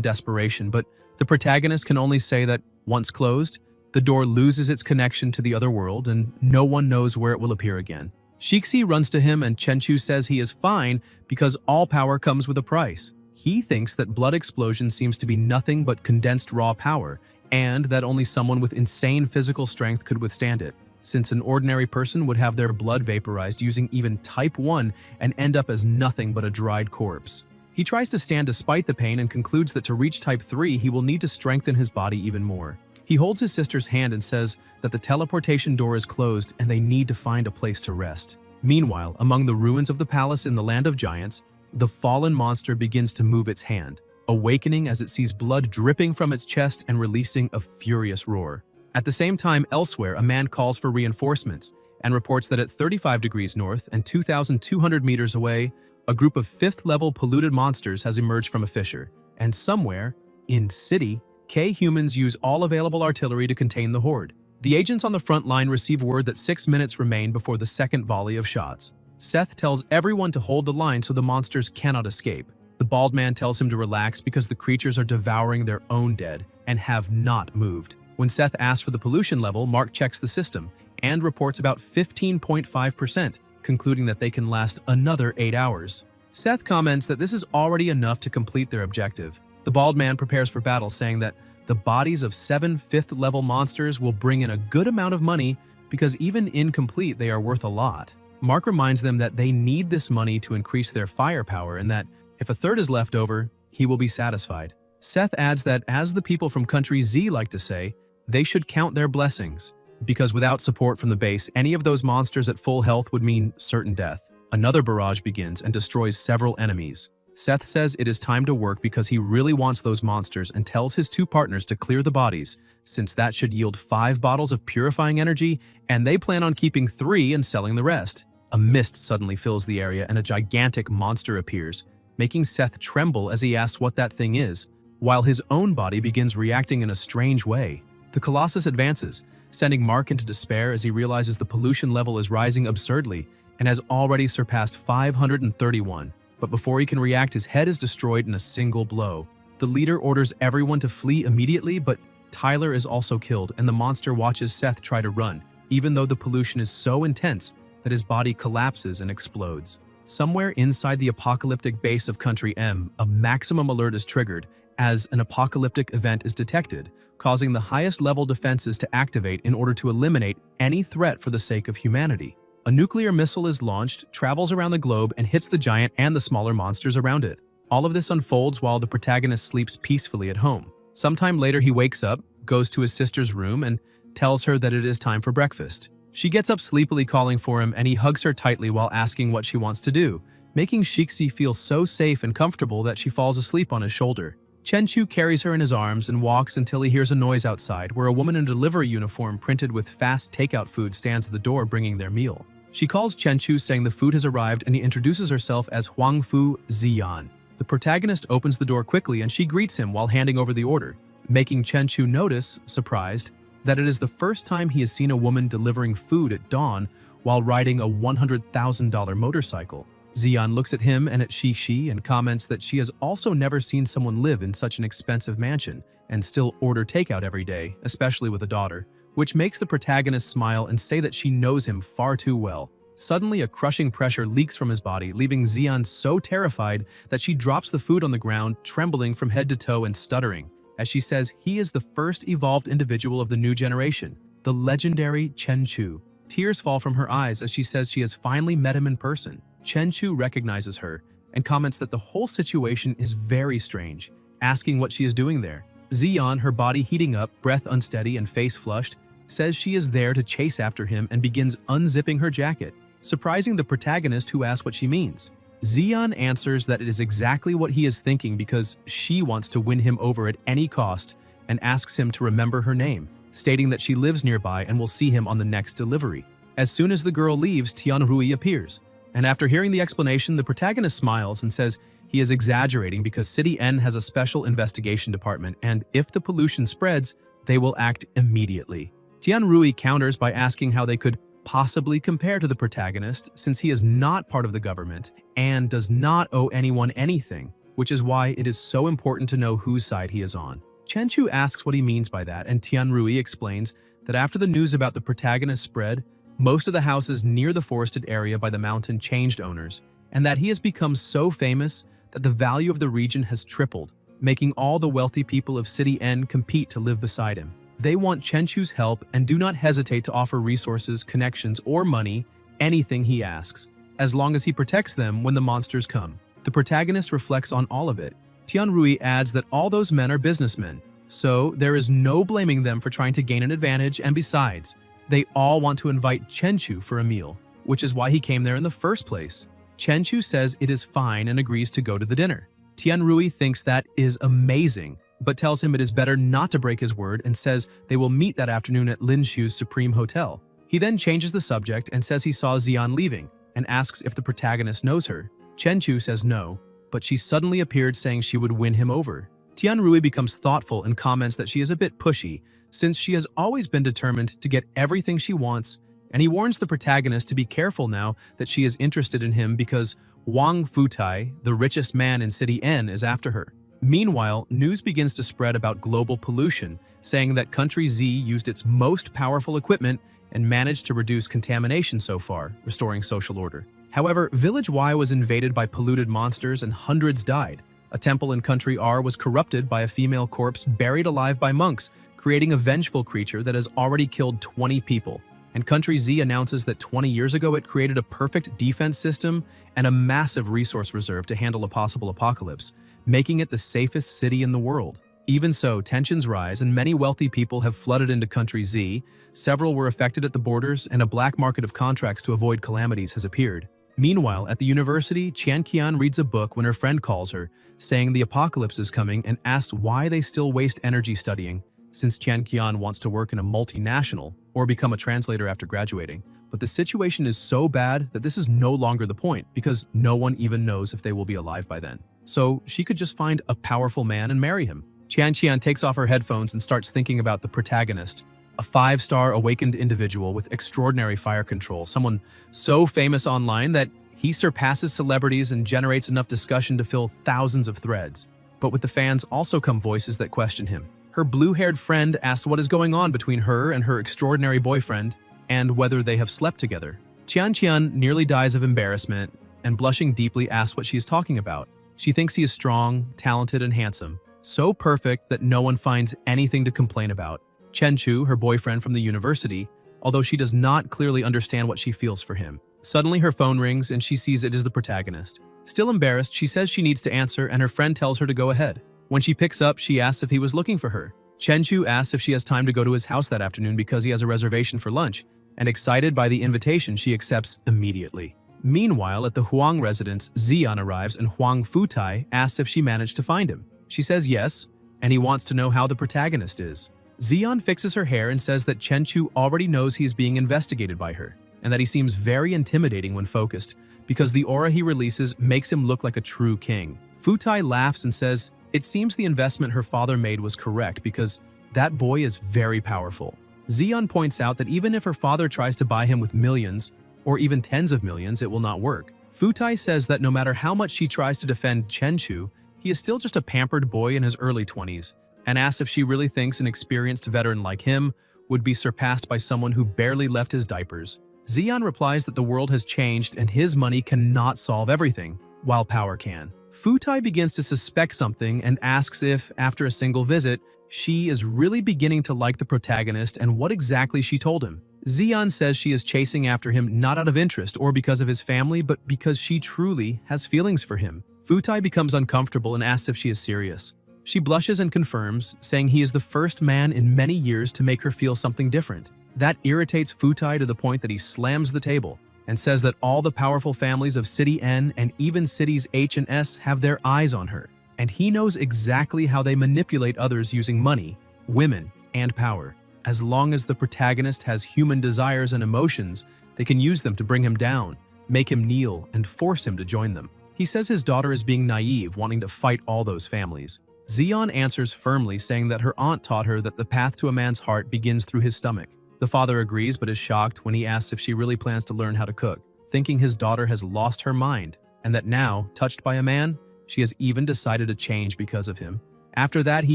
desperation, but the protagonist can only say that, once closed, the door loses its connection to the other world and no one knows where it will appear again. Shixi runs to him and Chenchu says he is fine because all power comes with a price. He thinks that blood explosion seems to be nothing but condensed raw power, and that only someone with insane physical strength could withstand it, since an ordinary person would have their blood vaporized using even Type 1 and end up as nothing but a dried corpse. He tries to stand despite the pain and concludes that to reach Type 3 he will need to strengthen his body even more. He holds his sister's hand and says that the teleportation door is closed and they need to find a place to rest. Meanwhile, among the ruins of the palace in the Land of Giants, the fallen monster begins to move its hand, awakening as it sees blood dripping from its chest and releasing a furious roar. At the same time, elsewhere, a man calls for reinforcements and reports that at 35 degrees north and 2,200 meters away, a group of 5th-level polluted monsters has emerged from a fissure, and somewhere, in city, K-humans use all available artillery to contain the horde. The agents on the front line receive word that 6 minutes remain before the second volley of shots. Seth tells everyone to hold the line so the monsters cannot escape. The bald man tells him to relax because the creatures are devouring their own dead and have not moved. When Seth asks for the pollution level, Mark checks the system and reports about 15.5%, concluding that they can last another 8 hours. Seth comments that this is already enough to complete their objective. The bald man prepares for battle, saying that the bodies of 7 5th-level monsters will bring in a good amount of money because even incomplete they are worth a lot. Mark reminds them that they need this money to increase their firepower and that if a third is left over, he will be satisfied. Seth adds that, as the people from Country Z like to say, they should count their blessings, because without support from the base, any of those monsters at full health would mean certain death. Another barrage begins and destroys several enemies. Seth says it is time to work because he really wants those monsters and tells his 2 partners to clear the bodies, since that should yield 5 bottles of purifying energy, and they plan on keeping 3 and selling the rest. A mist suddenly fills the area and a gigantic monster appears, making Seth tremble as he asks what that thing is, while his own body begins reacting in a strange way. The Colossus advances, sending Mark into despair as he realizes the pollution level is rising absurdly and has already surpassed 531. But before he can react, his head is destroyed in a single blow. The leader orders everyone to flee immediately, but Tyler is also killed, and the monster watches Seth try to run, even though the pollution is so intense that his body collapses and explodes. Somewhere inside the apocalyptic base of Country M, a maximum alert is triggered as an apocalyptic event is detected, causing the highest level defenses to activate in order to eliminate any threat for the sake of humanity. A nuclear missile is launched, travels around the globe, and hits the giant and the smaller monsters around it. All of this unfolds while the protagonist sleeps peacefully at home. Sometime later, he wakes up, goes to his sister's room, and tells her that it is time for breakfast. She gets up sleepily calling for him, and he hugs her tightly while asking what she wants to do, making Shixi feel so safe and comfortable that she falls asleep on his shoulder. Chenchu carries her in his arms and walks until he hears a noise outside, where a woman in a delivery uniform printed with fast takeout food stands at the door bringing their meal. She calls Chenchu, saying the food has arrived, and he introduces herself as Huangfu Ziyan. The protagonist opens the door quickly and she greets him while handing over the order, making Chenchu notice, surprised, that it is the first time he has seen a woman delivering food at dawn while riding a $100,000 motorcycle. Ziyan looks at him and at Shixi and comments that she has also never seen someone live in such an expensive mansion and still order takeout every day, especially with a daughter, which makes the protagonist smile and say that she knows him far too well. Suddenly, a crushing pressure leaks from his body, leaving Ziyan so terrified that she drops the food on the ground, trembling from head to toe and stuttering, as she says he is the first evolved individual of the new generation, the legendary Chenchu. Tears fall from her eyes as she says she has finally met him in person. Chen Chu recognizes her and comments that the whole situation is very strange, asking what she is doing there. Xian, her body heating up, breath unsteady and face flushed, says she is there to chase after him and begins unzipping her jacket, surprising the protagonist who asks what she means. Xian answers that it is exactly what he is thinking because she wants to win him over at any cost and asks him to remember her name, stating that she lives nearby and will see him on the next delivery. As soon as the girl leaves, Tianrui appears, and after hearing the explanation, the protagonist smiles and says he is exaggerating because City N has a special investigation department and if the pollution spreads, they will act immediately. Tianrui counters by asking how they could possibly compare to the protagonist since he is not part of the government and does not owe anyone anything, which is why it is so important to know whose side he is on. Chen Chu asks what he means by that, and Tianrui explains that after the news about the protagonist spread, most of the houses near the forested area by the mountain changed owners, and that he has become so famous that the value of the region has tripled, making all the wealthy people of City N compete to live beside him. They want Chen Chu's help and do not hesitate to offer resources, connections, or money, anything he asks, as long as he protects them when the monsters come. The protagonist reflects on all of it. Tianrui adds that all those men are businessmen, so there is no blaming them for trying to gain an advantage, and besides, they all want to invite Chen Chu for a meal, which is why he came there in the first place. Chen Chu says it is fine and agrees to go to the dinner. Tianrui thinks that is amazing, but tells him it is better not to break his word and says they will meet that afternoon at Lin Shu's Supreme Hotel. He then changes the subject and says he saw Xian leaving and asks if the protagonist knows her. Chen Chu says no, but she suddenly appeared saying she would win him over. Tianrui becomes thoughtful and comments that she is a bit pushy since she has always been determined to get everything she wants, and he warns the protagonist to be careful now that she is interested in him because Wang Futai, the richest man in City N, is after her. Meanwhile, news begins to spread about global pollution, saying that Country Z used its most powerful equipment and managed to reduce contamination so far, restoring social order. However, Village Y was invaded by polluted monsters and hundreds died. A temple in Country R was corrupted by a female corpse buried alive by monks, creating a vengeful creature that has already killed 20 people. And Country Z announces that 20 years ago it created a perfect defense system and a massive resource reserve to handle a possible apocalypse, making it the safest city in the world. Even so, tensions rise and many wealthy people have flooded into Country Z, several were affected at the borders, and a black market of contracts to avoid calamities has appeared. Meanwhile, at the university, Qian Qian reads a book when her friend calls her, saying the apocalypse is coming and asks why they still waste energy studying, since Qian Qian wants to work in a multinational or become a translator after graduating. But the situation is so bad that this is no longer the point because no one even knows if they will be alive by then. So she could just find a powerful man and marry him. Qian Qian takes off her headphones and starts thinking about the protagonist, a 5-star awakened individual with extraordinary fire control, someone so famous online that he surpasses celebrities and generates enough discussion to fill thousands of threads. But with the fans also come voices that question him. Her blue-haired friend asks what is going on between her and her extraordinary boyfriend and whether they have slept together. Qian Qian nearly dies of embarrassment and blushing deeply asks what she is talking about. She thinks he is strong, talented, and handsome, so perfect that no one finds anything to complain about. Chen Chu, her boyfriend from the university, although she does not clearly understand what she feels for him. Suddenly her phone rings and she sees it is the protagonist. Still embarrassed, she says she needs to answer and her friend tells her to go ahead. When she picks up, she asks if he was looking for her. Chen Chu asks if she has time to go to his house that afternoon because he has a reservation for lunch, and excited by the invitation, she accepts immediately. Meanwhile, at the Huang residence, Xian arrives and Huang Futai asks if she managed to find him. She says yes, and he wants to know how the protagonist is. Xian fixes her hair and says that Chen Chu already knows he is being investigated by her, and that he seems very intimidating when focused, because the aura he releases makes him look like a true king. Futai laughs and says it seems the investment her father made was correct because that boy is very powerful. Xian points out that even if her father tries to buy him with millions, or even tens of millions, it will not work. Futai says that no matter how much she tries to defend Chen Chu, he is still just a pampered boy in his early 20s, and asks if she really thinks an experienced veteran like him would be surpassed by someone who barely left his diapers. Xian replies that the world has changed and his money cannot solve everything, while power can. Futai begins to suspect something and asks if, after a single visit, she is really beginning to like the protagonist and what exactly she told him. Xian says she is chasing after him not out of interest or because of his family, but because she truly has feelings for him. Futai becomes uncomfortable and asks if she is serious. She blushes and confirms, saying he is the first man in many years to make her feel something different. That irritates Futai to the point that he slams the table and says that all the powerful families of City N and even cities H and S have their eyes on her, and he knows exactly how they manipulate others using money, women, and power. As long as the protagonist has human desires and emotions, they can use them to bring him down, make him kneel, and force him to join them. He says his daughter is being naive, wanting to fight all those families. Xian answers firmly, saying that her aunt taught her that the path to a man's heart begins through his stomach. The father agrees but is shocked when he asks if she really plans to learn how to cook, thinking his daughter has lost her mind, and that now, touched by a man, she has even decided to change because of him. After that, he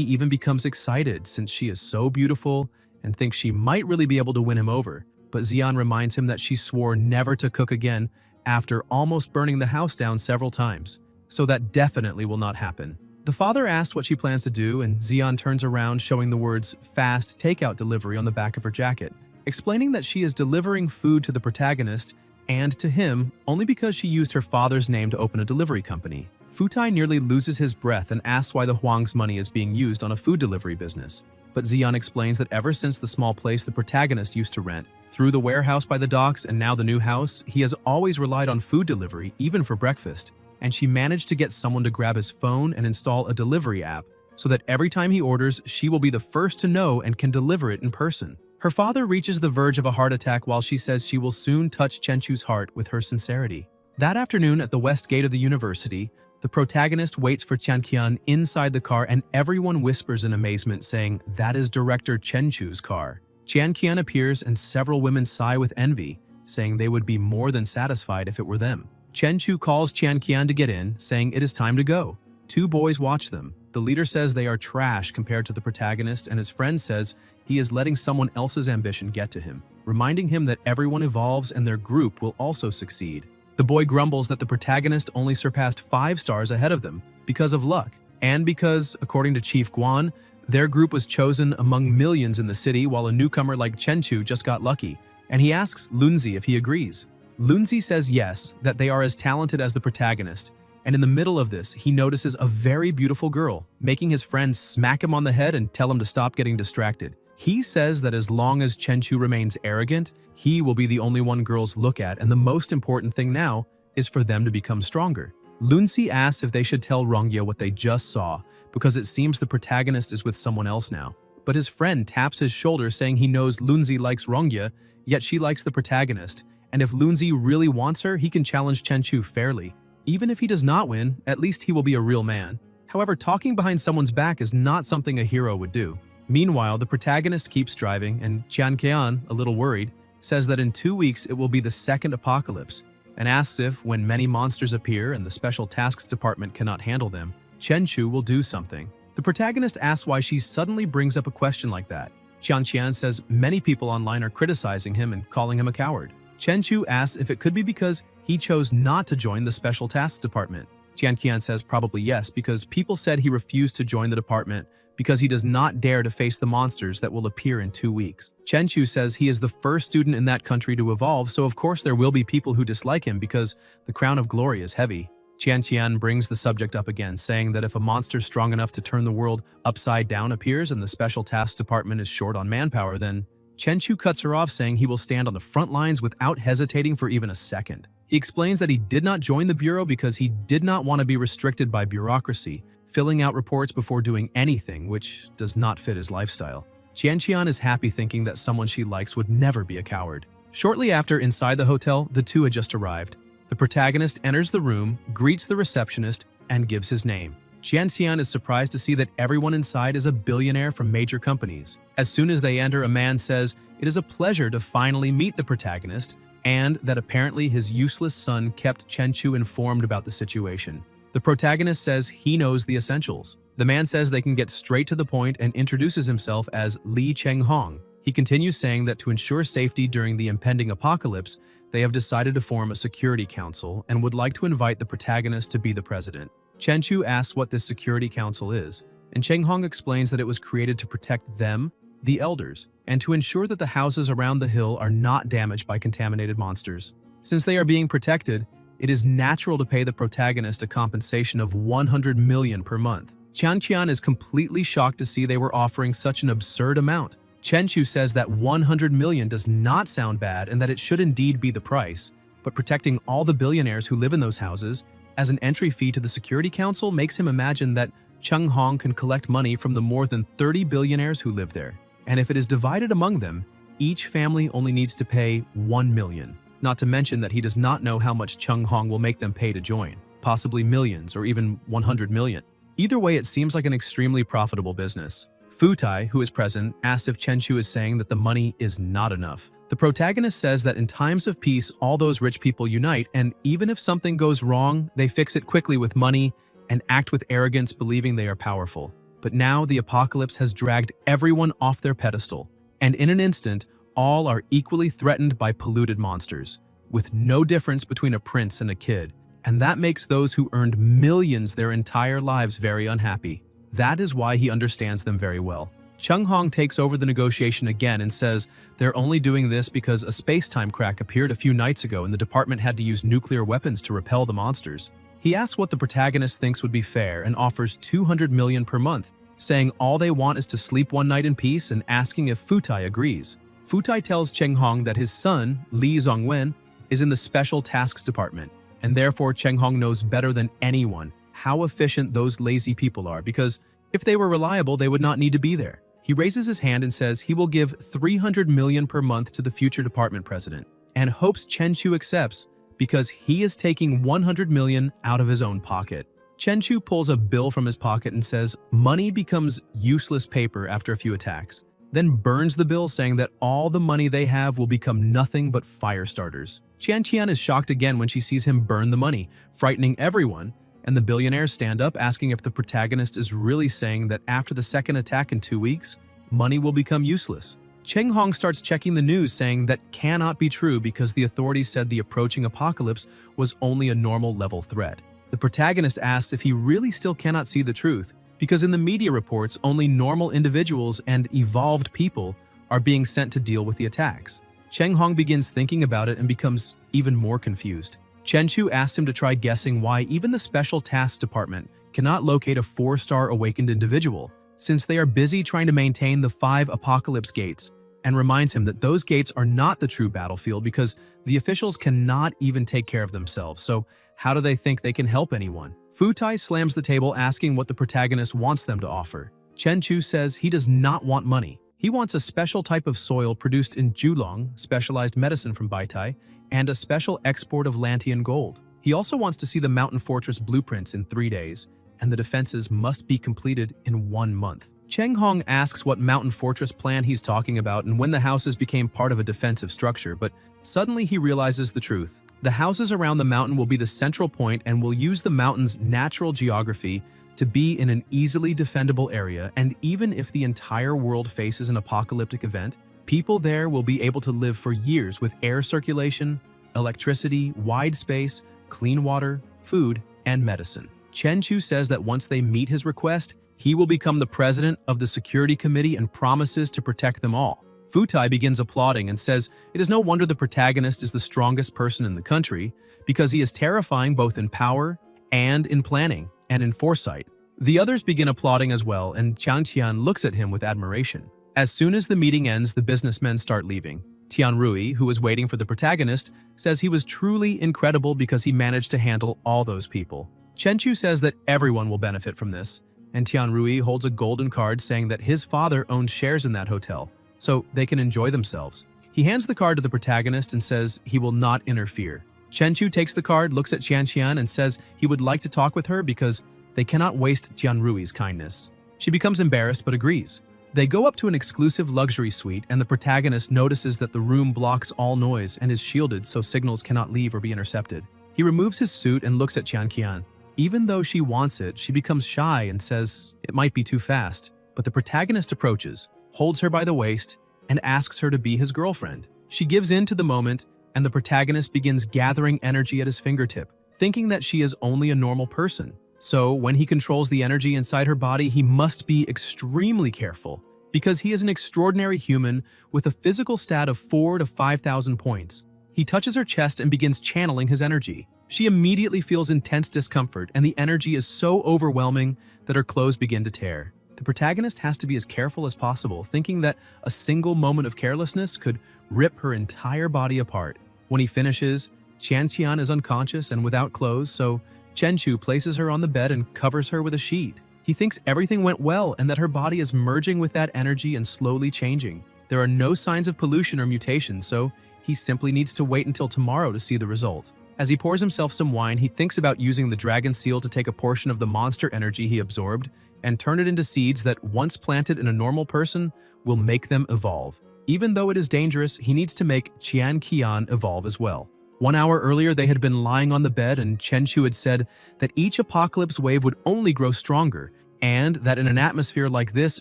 even becomes excited since she is so beautiful and thinks she might really be able to win him over. But Xian reminds him that she swore never to cook again after almost burning the house down several times, so that definitely will not happen. The father asks what she plans to do, and Xian turns around showing the words "fast takeout delivery" on the back of her jacket, explaining that she is delivering food to the protagonist and to him only because she used her father's name to open a delivery company. Futai nearly loses his breath and asks why the Huang's money is being used on a food delivery business. But Xian explains that ever since the small place the protagonist used to rent, through the warehouse by the docks and now the new house, he has always relied on food delivery, even for breakfast. And she managed to get someone to grab his phone and install a delivery app so that every time he orders, she will be the first to know and can deliver it in person. Her father reaches the verge of a heart attack while she says she will soon touch Chenchu's heart with her sincerity. That afternoon at the west gate of the university, the protagonist waits for Qian inside the car and everyone whispers in amazement, saying that is Director Chenchu's car. Qian appears and several women sigh with envy, saying they would be more than satisfied if it were them. Chenchu calls Qian to get in, saying it is time to go. Two boys watch them. The leader says they are trash compared to the protagonist, and his friend says he is letting someone else's ambition get to him, reminding him that everyone evolves and their group will also succeed. The boy grumbles that the protagonist only surpassed 5 stars ahead of them because of luck, and because, according to Chief Guan, their group was chosen among millions in the city while a newcomer like Chenchu just got lucky, and he asks Lunzi if he agrees. Lunzi says yes, that they are as talented as the protagonist, and in the middle of this, he notices a very beautiful girl, making his friends smack him on the head and tell him to stop getting distracted. He says that as long as Chenchu remains arrogant, he will be the only one girls look at, and the most important thing now is for them to become stronger. Lunzi asks if they should tell Rongye what they just saw, because it seems the protagonist is with someone else now. But his friend taps his shoulder, saying he knows Lunzi likes Rongye, yet she likes the protagonist, and if Lunzi really wants her, he can challenge Chenchu fairly. Even if he does not win, at least he will be a real man. However, talking behind someone's back is not something a hero would do. Meanwhile, the protagonist keeps driving, and Qian, a little worried, says that in 2 weeks it will be the second apocalypse, and asks if, when many monsters appear and the Special Tasks Department cannot handle them, Chenchu will do something. The protagonist asks why she suddenly brings up a question like that. Qian says many people online are criticizing him and calling him a coward. Chenchu asks if it could be because he chose not to join the Special Tasks Department. Qian says probably yes, because people said he refused to join the department because he does not dare to face the monsters that will appear in 2 weeks. Chenchu says he is the first student in that country to evolve, so of course there will be people who dislike him because the crown of glory is heavy. Qian brings the subject up again, saying that if a monster strong enough to turn the world upside down appears and the Special Tasks Department is short on manpower, then Chenchu cuts her off, saying he will stand on the front lines without hesitating for even a second. He explains that he did not join the Bureau because he did not want to be restricted by bureaucracy, filling out reports before doing anything, which does not fit his lifestyle. Qian is happy, thinking that someone she likes would never be a coward. Shortly after, inside the hotel, the two had just arrived. The protagonist enters the room, greets the receptionist, and gives his name. Qian is surprised to see that everyone inside is a billionaire from major companies. As soon as they enter, a man says it is a pleasure to finally meet the protagonist, and that apparently his useless son kept Chenchu informed about the situation. The protagonist says he knows the essentials. The man says they can get straight to the point and introduces himself as Li Chenghong. He continues, saying that to ensure safety during the impending apocalypse, they have decided to form a security council and would like to invite the protagonist to be the president. Chenchu asks what this security council is. and Cheng Hong explains that it was created to protect them, the elders, and to ensure that the houses around the hill are not damaged by contaminated monsters. Since they are being protected, it is natural to pay the protagonist a compensation of 100 million per month. Qian is completely shocked to see they were offering such an absurd amount. Chen Chu says that 100 million does not sound bad and that it should indeed be the price, but protecting all the billionaires who live in those houses as an entry fee to the Security Council makes him imagine that Cheng Hong can collect money from the more than 30 billionaires who live there. And if it is divided among them, each family only needs to pay 1 million. Not to mention that he does not know how much Cheng Hong will make them pay to join, possibly millions or even 100 million. Either way, it seems like an extremely profitable business. Fu Tai, who is present, asks if Chen Chu is saying that the money is not enough. The protagonist says that in times of peace, all those rich people unite, and even if something goes wrong, they fix it quickly with money and act with arrogance, believing they are powerful. But now the apocalypse has dragged everyone off their pedestal, and in an instant, all are equally threatened by polluted monsters, with no difference between a prince and a kid. And that makes those who earned millions their entire lives very unhappy. That is why he understands them very well. Cheng Hong takes over the negotiation again and says they're only doing this because a space-time crack appeared a few nights ago and the department had to use nuclear weapons to repel the monsters. He asks what the protagonist thinks would be fair and offers 200 million per month, saying all they want is to sleep one night in peace and asking if Fu Tai agrees. Fu Tai tells Cheng Hong that his son, Li Zongwen, is in the Special Tasks Department, and therefore Cheng Hong knows better than anyone how efficient those lazy people are, because if they were reliable, they would not need to be there. He raises his hand and says he will give 300 million per month to the future department president, and hopes Chen Chu accepts because he is taking 100 million out of his own pocket. Chen Chu pulls a bill from his pocket and says money becomes useless paper after a few attacks, then burns the bill, saying that all the money they have will become nothing but fire starters. Qian is shocked again when she sees him burn the money, frightening everyone, and the billionaires stand up asking if the protagonist is really saying that after the second attack in 2 weeks, money will become useless. Cheng Hong starts checking the news, saying that cannot be true because the authorities said the approaching apocalypse was only a normal level threat. The protagonist asks if he really still cannot see the truth, because in the media reports, only normal individuals and evolved people are being sent to deal with the attacks. Cheng Hong begins thinking about it and becomes even more confused. Chen Chu asks him to try guessing why even the Special Tasks Department cannot locate a 4-star awakened individual, since they are busy trying to maintain the 5 apocalypse gates, and reminds him that those gates are not the true battlefield because the officials cannot even take care of themselves, so how do they think they can help anyone? Fu Tai slams the table asking what the protagonist wants them to offer. Chen Chu says he does not want money. He wants a special type of soil produced in Julong, specialized medicine from Baitai, and a special export of Lantian gold. He also wants to see the mountain fortress blueprints in 3 days, and the defenses must be completed in 1 month. Cheng Hong asks what mountain fortress plan he's talking about and when the houses became part of a defensive structure, but suddenly he realizes the truth. The houses around the mountain will be the central point and will use the mountain's natural geography to be in an easily defendable area, and even if the entire world faces an apocalyptic event, people there will be able to live for years with air circulation, electricity, wide space, clean water, food, and medicine. Chen Chu says that once they meet his request, he will become the president of the security committee and promises to protect them all. Fu Tai begins applauding and says it is no wonder the protagonist is the strongest person in the country, because he is terrifying both in power and in planning and in foresight. The others begin applauding as well, and Qian looks at him with admiration. As soon as the meeting ends, the businessmen start leaving. Tian Rui, who is waiting for the protagonist, says he was truly incredible because he managed to handle all those people. Chen Chu says that everyone will benefit from this, and Tian Rui holds a golden card saying that his father owns shares in that hotel, so they can enjoy themselves. He hands the card to the protagonist and says he will not interfere. Chen Chu takes the card, looks at Qian and says he would like to talk with her because they cannot waste Tian Rui's kindness. She becomes embarrassed but agrees. They go up to an exclusive luxury suite, and the protagonist notices that the room blocks all noise and is shielded so signals cannot leave or be intercepted. He removes his suit and looks at Qian. Even though she wants it, she becomes shy and says it might be too fast, but the protagonist approaches, holds her by the waist, and asks her to be his girlfriend. She gives in to the moment, and the protagonist begins gathering energy at his fingertip, thinking that she is only a normal person. So when he controls the energy inside her body, he must be extremely careful because he is an extraordinary human with a physical stat of 4 to 5,000 points. He touches her chest and begins channeling his energy. She immediately feels intense discomfort, and the energy is so overwhelming that her clothes begin to tear. The protagonist has to be as careful as possible, thinking that a single moment of carelessness could rip her entire body apart. When he finishes, Qian is unconscious and without clothes, so Chenchu places her on the bed and covers her with a sheet. He thinks everything went well and that her body is merging with that energy and slowly changing. There are no signs of pollution or mutation, so he simply needs to wait until tomorrow to see the result. As he pours himself some wine, he thinks about using the dragon seal to take a portion of the monster energy he absorbed and turn it into seeds that, once planted in a normal person, will make them evolve. Even though it is dangerous, he needs to make Qian evolve as well. 1 hour earlier, they had been lying on the bed, and Chenchu had said that each apocalypse wave would only grow stronger, and that in an atmosphere like this,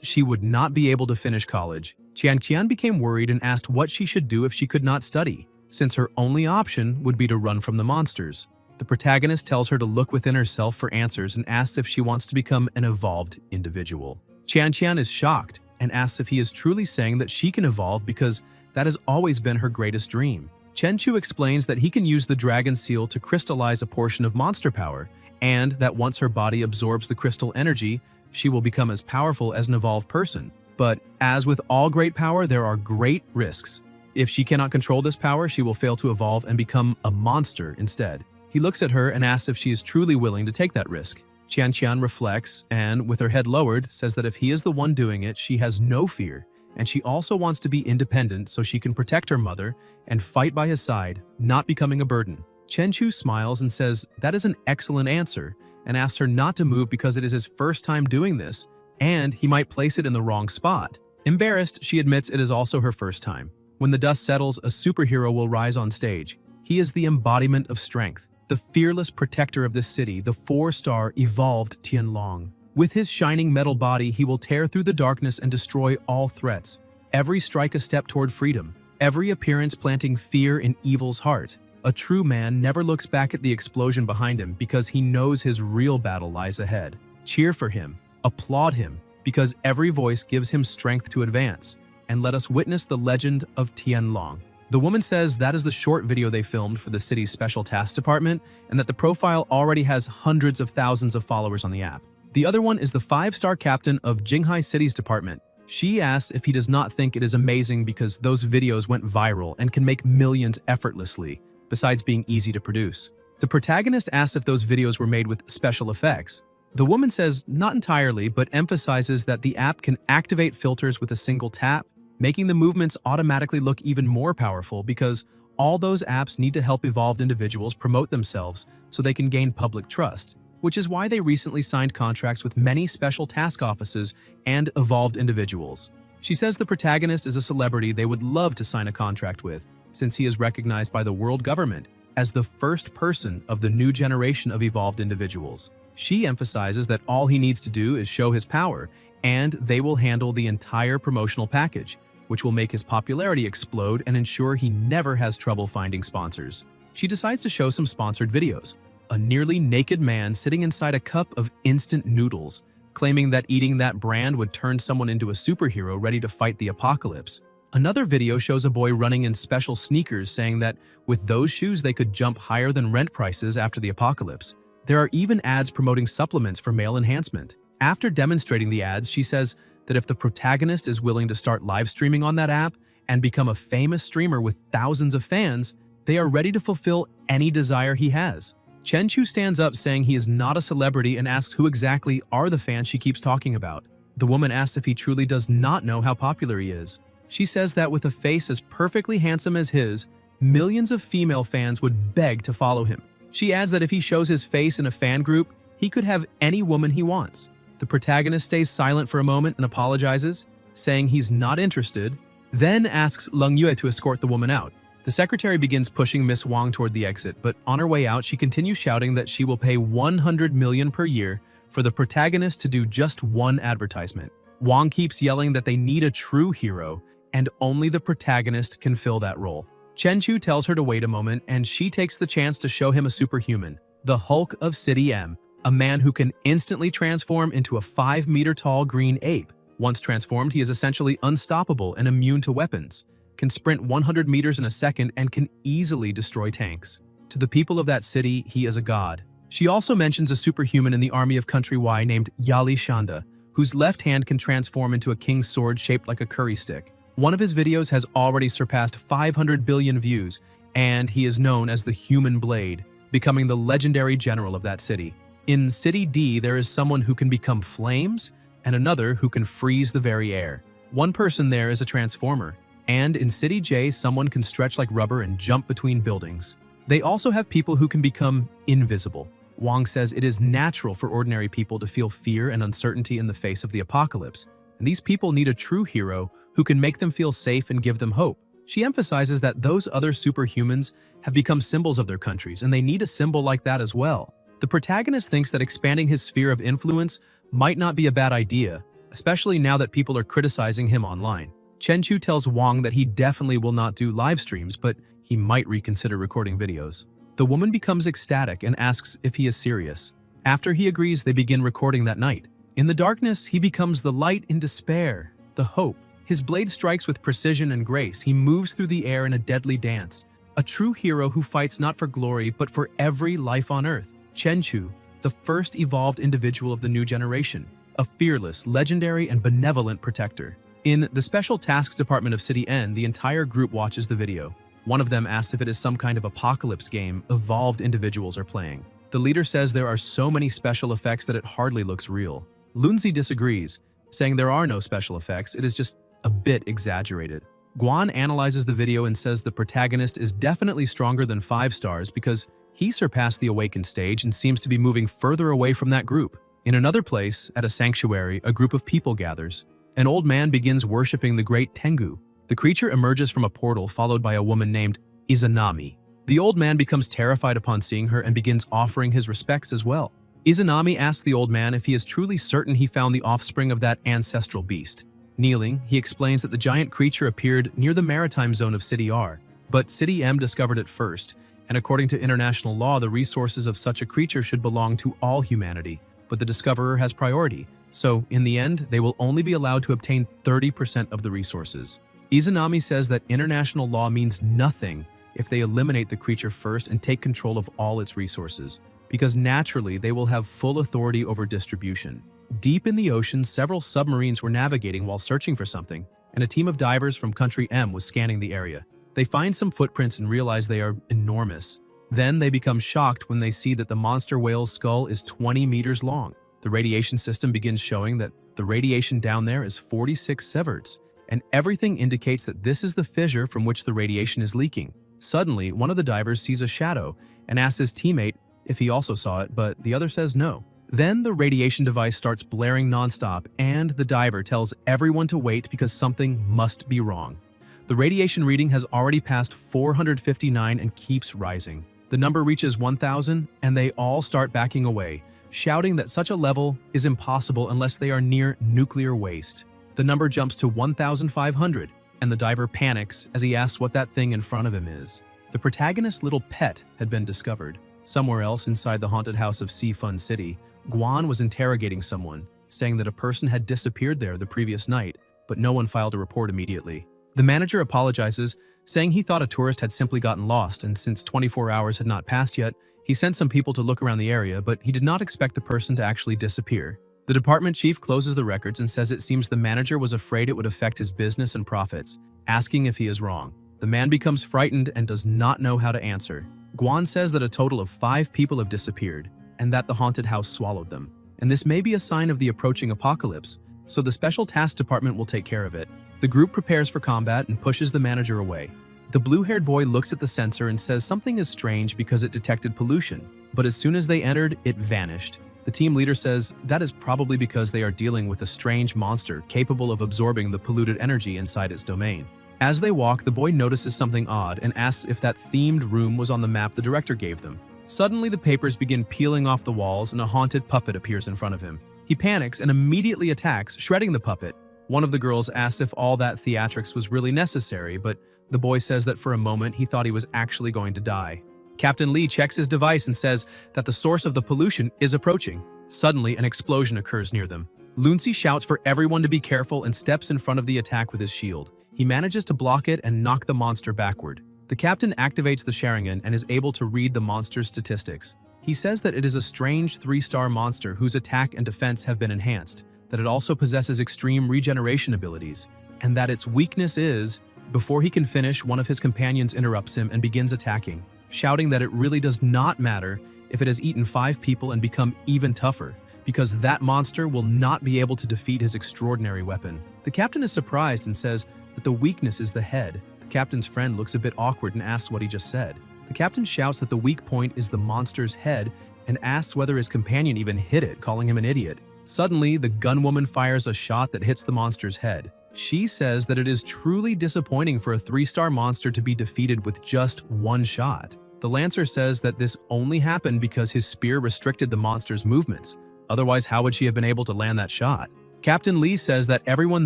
she would not be able to finish college. Qian became worried and asked what she should do if she could not study, since her only option would be to run from the monsters. The protagonist tells her to look within herself for answers and asks if she wants to become an evolved individual. Qian is shocked and asks if he is truly saying that she can evolve because that has always been her greatest dream. Chenchu explains that he can use the dragon seal to crystallize a portion of monster power, and that once her body absorbs the crystal energy, she will become as powerful as an evolved person. But as with all great power, there are great risks. If she cannot control this power, she will fail to evolve and become a monster instead. He looks at her and asks if she is truly willing to take that risk. Qian reflects and, with her head lowered, says that if he is the one doing it, she has no fear, and she also wants to be independent so she can protect her mother and fight by his side, not becoming a burden. Chenchu smiles and says that is an excellent answer, and asks her not to move because it is his first time doing this, and he might place it in the wrong spot. Embarrassed, she admits it is also her first time. When the dust settles, a superhero will rise on stage. He is the embodiment of strength, the fearless protector of this city, the 4-star evolved Tianlong. With his shining metal body, he will tear through the darkness and destroy all threats. Every strike a step toward freedom, every appearance planting fear in evil's heart. A true man never looks back at the explosion behind him because he knows his real battle lies ahead. Cheer for him, applaud him, because every voice gives him strength to advance. And let us witness the legend of Tianlong. The woman says that is the short video they filmed for the city's special task department, and that the profile already has hundreds of thousands of followers on the app. The other one is the 5-star captain of Jinghai City's department. She asks if he does not think it is amazing because those videos went viral and can make millions effortlessly, besides being easy to produce. The protagonist asks if those videos were made with special effects. The woman says not entirely, but emphasizes that the app can activate filters with a single tap, making the movements automatically look even more powerful because all those apps need to help evolved individuals promote themselves so they can gain public trust, which is why they recently signed contracts with many special task offices and evolved individuals. She says the protagonist is a celebrity they would love to sign a contract with, since he is recognized by the world government as the first person of the new generation of evolved individuals. She emphasizes that all he needs to do is show his power, and they will handle the entire promotional package, which will make his popularity explode and ensure he never has trouble finding sponsors. She decides to show some sponsored videos. A nearly naked man sitting inside a cup of instant noodles, claiming that eating that brand would turn someone into a superhero ready to fight the apocalypse. Another video shows a boy running in special sneakers saying that with those shoes they could jump higher than rent prices after the apocalypse. There are even ads promoting supplements for male enhancement. After demonstrating the ads, she says that if the protagonist is willing to start live streaming on that app and become a famous streamer with thousands of fans, they are ready to fulfill any desire he has. Chenchu stands up saying he is not a celebrity and asks who exactly are the fans she keeps talking about. The woman asks if he truly does not know how popular he is. She says that with a face as perfectly handsome as his, millions of female fans would beg to follow him. She adds that if he shows his face in a fan group, he could have any woman he wants. The protagonist stays silent for a moment and apologizes, saying he's not interested, then asks Leng Yue to escort the woman out. The secretary begins pushing Miss Wang toward the exit, but on her way out, she continues shouting that she will pay 100 million per year for the protagonist to do just one advertisement. Wang keeps yelling that they need a true hero, and only the protagonist can fill that role. Chenchu tells her to wait a moment, and she takes the chance to show him a superhuman, the Hulk of City M. a man who can instantly transform into a 5-meter-tall green ape. Once transformed, he is essentially unstoppable and immune to weapons, can sprint 100 meters in a second, and can easily destroy tanks. To the people of that city, he is a god. She also mentions a superhuman in the army of Country Y named Yali Shanda, whose left hand can transform into a king's sword shaped like a curry stick. One of his videos has already surpassed 500 billion views, and he is known as the Human Blade, becoming the legendary general of that city. In City D, there is someone who can become flames, and another who can freeze the very air. One person there is a transformer, and in City J, someone can stretch like rubber and jump between buildings. They also have people who can become invisible. Wong says it is natural for ordinary people to feel fear and uncertainty in the face of the apocalypse, and these people need a true hero who can make them feel safe and give them hope. She emphasizes that those other superhumans have become symbols of their countries, and they need a symbol like that as well. The protagonist thinks that expanding his sphere of influence might not be a bad idea, especially now that people are criticizing him online. Chenchu tells Wong that he definitely will not do live streams, but he might reconsider recording videos. The woman becomes ecstatic and asks if he is serious. After he agrees, they begin recording that night. In the darkness, he becomes the light in despair, the hope. His blade strikes with precision and grace. He moves through the air in a deadly dance. A true hero who fights not for glory, but for every life on Earth. Chenchu, the first evolved individual of the new generation, a fearless, legendary, and benevolent protector. In the Special Tasks Department of City N, the entire group watches the video. One of them asks if it is some kind of apocalypse game evolved individuals are playing. The leader says there are so many special effects that it hardly looks real. Lunzi disagrees, saying there are no special effects, it is just a bit exaggerated. Guan analyzes the video and says the protagonist is definitely stronger than 5 stars because he surpassed the awakened stage and seems to be moving further away from that group. In another place, at a sanctuary, a group of people gathers. An old man begins worshipping the great Tengu. The creature emerges from a portal followed by a woman named Izanami. The old man becomes terrified upon seeing her and begins offering his respects as well. Izanami asks the old man if he is truly certain he found the offspring of that ancestral beast. Kneeling, he explains that the giant creature appeared near the maritime zone of City R, but City M discovered it first, and according to international law, the resources of such a creature should belong to all humanity, but the discoverer has priority, so in the end, they will only be allowed to obtain 30% of the resources. Izanami says that international law means nothing if they eliminate the creature first and take control of all its resources, because naturally they will have full authority over distribution. Deep in the ocean, several submarines were navigating while searching for something, and a team of divers from Country M was scanning the area. They find some footprints and realize they are enormous. Then they become shocked when they see that the monster whale's skull is 20 meters long. The radiation system begins showing that the radiation down there is 46 sieverts, and everything indicates that this is the fissure from which the radiation is leaking. Suddenly, one of the divers sees a shadow and asks his teammate if he also saw it, but the other says no. Then the radiation device starts blaring nonstop, and the diver tells everyone to wait because something must be wrong. The radiation reading has already passed 459 and keeps rising. The number reaches 1,000, and they all start backing away, shouting that such a level is impossible unless they are near nuclear waste. The number jumps to 1,500, and the diver panics as he asks what that thing in front of him is. The protagonist's little pet had been discovered. Somewhere else inside the haunted house of Sea Fun City, Guan was interrogating someone, saying that a person had disappeared there the previous night, but no one filed a report immediately. The manager apologizes, saying he thought a tourist had simply gotten lost, and since 24 hours had not passed yet, he sent some people to look around the area, but he did not expect the person to actually disappear. The department chief closes the records and says it seems the manager was afraid it would affect his business and profits, asking if he is wrong. The man becomes frightened and does not know how to answer. Guan says that a total of 5 people have disappeared, and that the haunted house swallowed them. And this may be a sign of the approaching apocalypse, so the Special Task Department will take care of it. The group prepares for combat and pushes the manager away. The blue-haired boy looks at the sensor and says something is strange because it detected pollution, but as soon as they entered, it vanished. The team leader says that is probably because they are dealing with a strange monster capable of absorbing the polluted energy inside its domain. As they walk, the boy notices something odd and asks if that themed room was on the map the director gave them. Suddenly, the papers begin peeling off the walls and a haunted puppet appears in front of him. He panics and immediately attacks, shredding the puppet. One of the girls asks if all that theatrics was really necessary, but the boy says that for a moment he thought he was actually going to die. Captain Lee checks his device and says that the source of the pollution is approaching. Suddenly, an explosion occurs near them. Lunzi shouts for everyone to be careful and steps in front of the attack with his shield. He manages to block it and knock the monster backward. The captain activates the Sharingan and is able to read the monster's statistics. He says that it is a strange 3-star monster whose attack and defense have been enhanced, that it also possesses extreme regeneration abilities, and that its weakness is… Before he can finish, one of his companions interrupts him and begins attacking, shouting that it really does not matter if it has eaten 5 people and become even tougher, because that monster will not be able to defeat his extraordinary weapon. The captain is surprised and says that the weakness is the head. The captain's friend looks a bit awkward and asks what he just said. The captain shouts that the weak point is the monster's head and asks whether his companion even hit it, calling him an idiot. Suddenly, the gunwoman fires a shot that hits the monster's head. She says that it is truly disappointing for a 3-star monster to be defeated with just one shot. The Lancer says that this only happened because his spear restricted the monster's movements. Otherwise, how would she have been able to land that shot? Captain Lee says that everyone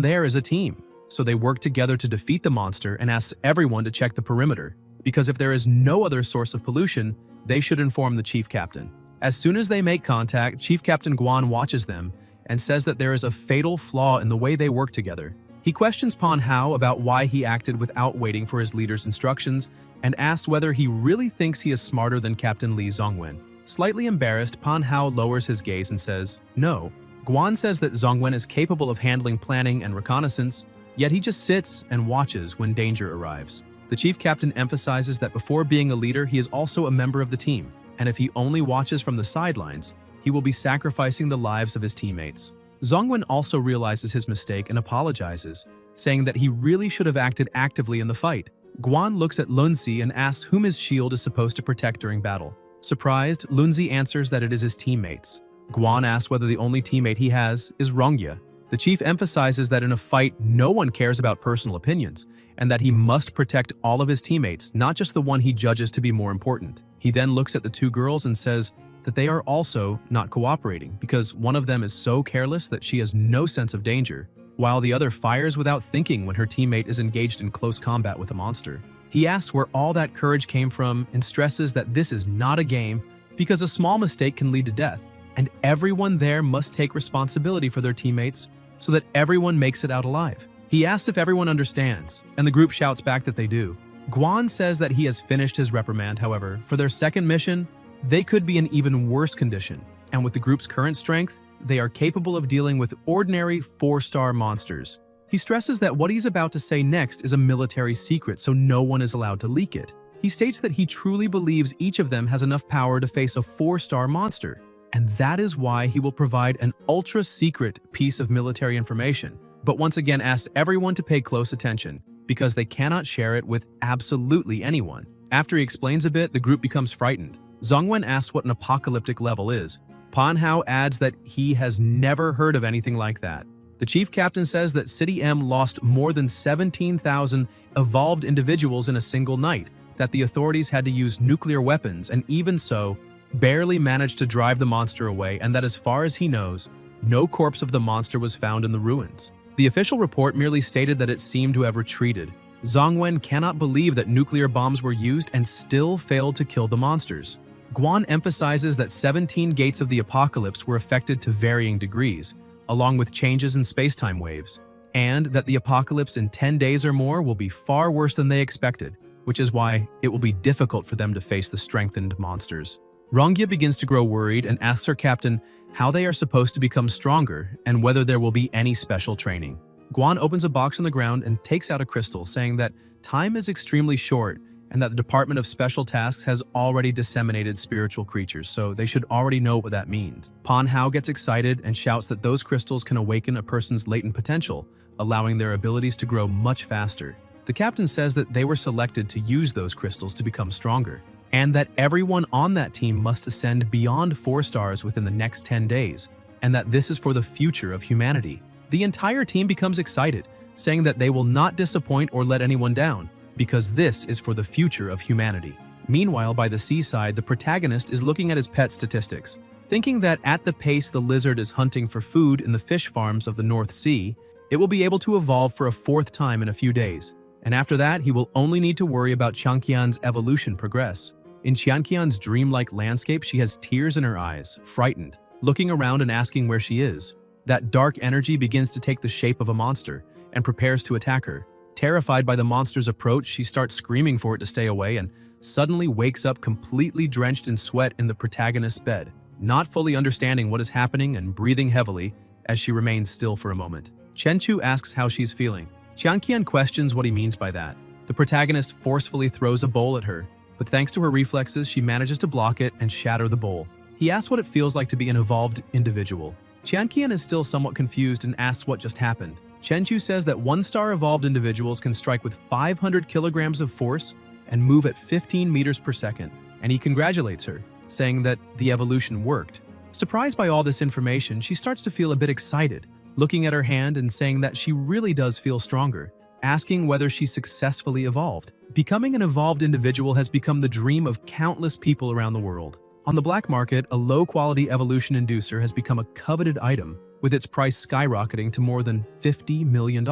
there is a team, so they work together to defeat the monster and asks everyone to check the perimeter, because if there is no other source of pollution, they should inform the chief captain. As soon as they make contact, Chief Captain Guan watches them and says that there is a fatal flaw in the way they work together. He questions Pan Hao about why he acted without waiting for his leader's instructions and asks whether he really thinks he is smarter than Captain Lee Zongwen. Slightly embarrassed, Pan Hao lowers his gaze and says, "No." Guan says that Zongwen is capable of handling planning and reconnaissance, yet he just sits and watches when danger arrives. The chief captain emphasizes that before being a leader, he is also a member of the team, and if he only watches from the sidelines, he will be sacrificing the lives of his teammates. Zongwen also realizes his mistake and apologizes, saying that he really should have acted actively in the fight. Guan looks at Lunzi and asks whom his shield is supposed to protect during battle. Surprised, Lunzi answers that it is his teammates. Guan asks whether the only teammate he has is Rongya. The chief emphasizes that in a fight, no one cares about personal opinions, and that he must protect all of his teammates, not just the one he judges to be more important. He then looks at the 2 girls and says that they are also not cooperating because one of them is so careless that she has no sense of danger, while the other fires without thinking when her teammate is engaged in close combat with a monster. He asks where all that courage came from and stresses that this is not a game because a small mistake can lead to death, and everyone there must take responsibility for their teammates so that everyone makes it out alive. He asks if everyone understands, and the group shouts back that they do. Guan says that he has finished his reprimand, however, for their second mission, they could be in even worse condition, and with the group's current strength, they are capable of dealing with ordinary 4-star monsters. He stresses that what he's about to say next is a military secret, so no one is allowed to leak it. He states that he truly believes each of them has enough power to face a 4-star monster, and that is why he will provide an ultra-secret piece of military information, but once again asks everyone to pay close attention, because they cannot share it with absolutely anyone. After he explains a bit, the group becomes frightened. Zongwen asks what an apocalyptic level is. Pan Hao adds that he has never heard of anything like that. The chief captain says that City M lost more than 17,000 evolved individuals in a single night, that the authorities had to use nuclear weapons and even so, barely managed to drive the monster away, and that as far as he knows, no corpse of the monster was found in the ruins. The official report merely stated that it seemed to have retreated. Zongwen cannot believe that nuclear bombs were used and still failed to kill the monsters. Guan emphasizes that 17 gates of the apocalypse were affected to varying degrees, along with changes in space-time waves, and that the apocalypse in 10 days or more will be far worse than they expected, which is why it will be difficult for them to face the strengthened monsters. Rongya begins to grow worried and asks her captain how they are supposed to become stronger and whether there will be any special training. Guan opens a box on the ground and takes out a crystal, saying that time is extremely short and that the Department of Special Tasks has already disseminated spiritual creatures, so they should already know what that means. Pan Hao gets excited and shouts that those crystals can awaken a person's latent potential, allowing their abilities to grow much faster. The captain says that they were selected to use those crystals to become stronger, and that everyone on that team must ascend beyond 4 stars within the next 10 days, and that this is for the future of humanity. The entire team becomes excited, saying that they will not disappoint or let anyone down, because this is for the future of humanity. Meanwhile, by the seaside, the protagonist is looking at his pet statistics, thinking that at the pace the lizard is hunting for food in the fish farms of the North Sea, it will be able to evolve for a 4th time in a few days, and after that he will only need to worry about Changqian's evolution progress. In Qianqian's dreamlike landscape, she has tears in her eyes, frightened, looking around and asking where she is. That dark energy begins to take the shape of a monster and prepares to attack her. Terrified by the monster's approach, she starts screaming for it to stay away and suddenly wakes up completely drenched in sweat in the protagonist's bed, not fully understanding what is happening and breathing heavily as she remains still for a moment. Chenchu asks how she's feeling. Qianqian questions what he means by that. The protagonist forcefully throws a bowl at her, but thanks to her reflexes, she manages to block it and shatter the bowl. He asks what it feels like to be an evolved individual. Qianqian is still somewhat confused and asks what just happened. Chenchu says that one-star evolved individuals can strike with 500 kilograms of force and move at 15 meters per second, and he congratulates her, saying that the evolution worked. Surprised by all this information, she starts to feel a bit excited, looking at her hand and saying that she really does feel stronger, asking whether she successfully evolved. Becoming an evolved individual has become the dream of countless people around the world. On the black market, a low-quality evolution inducer has become a coveted item, with its price skyrocketing to more than $50 million.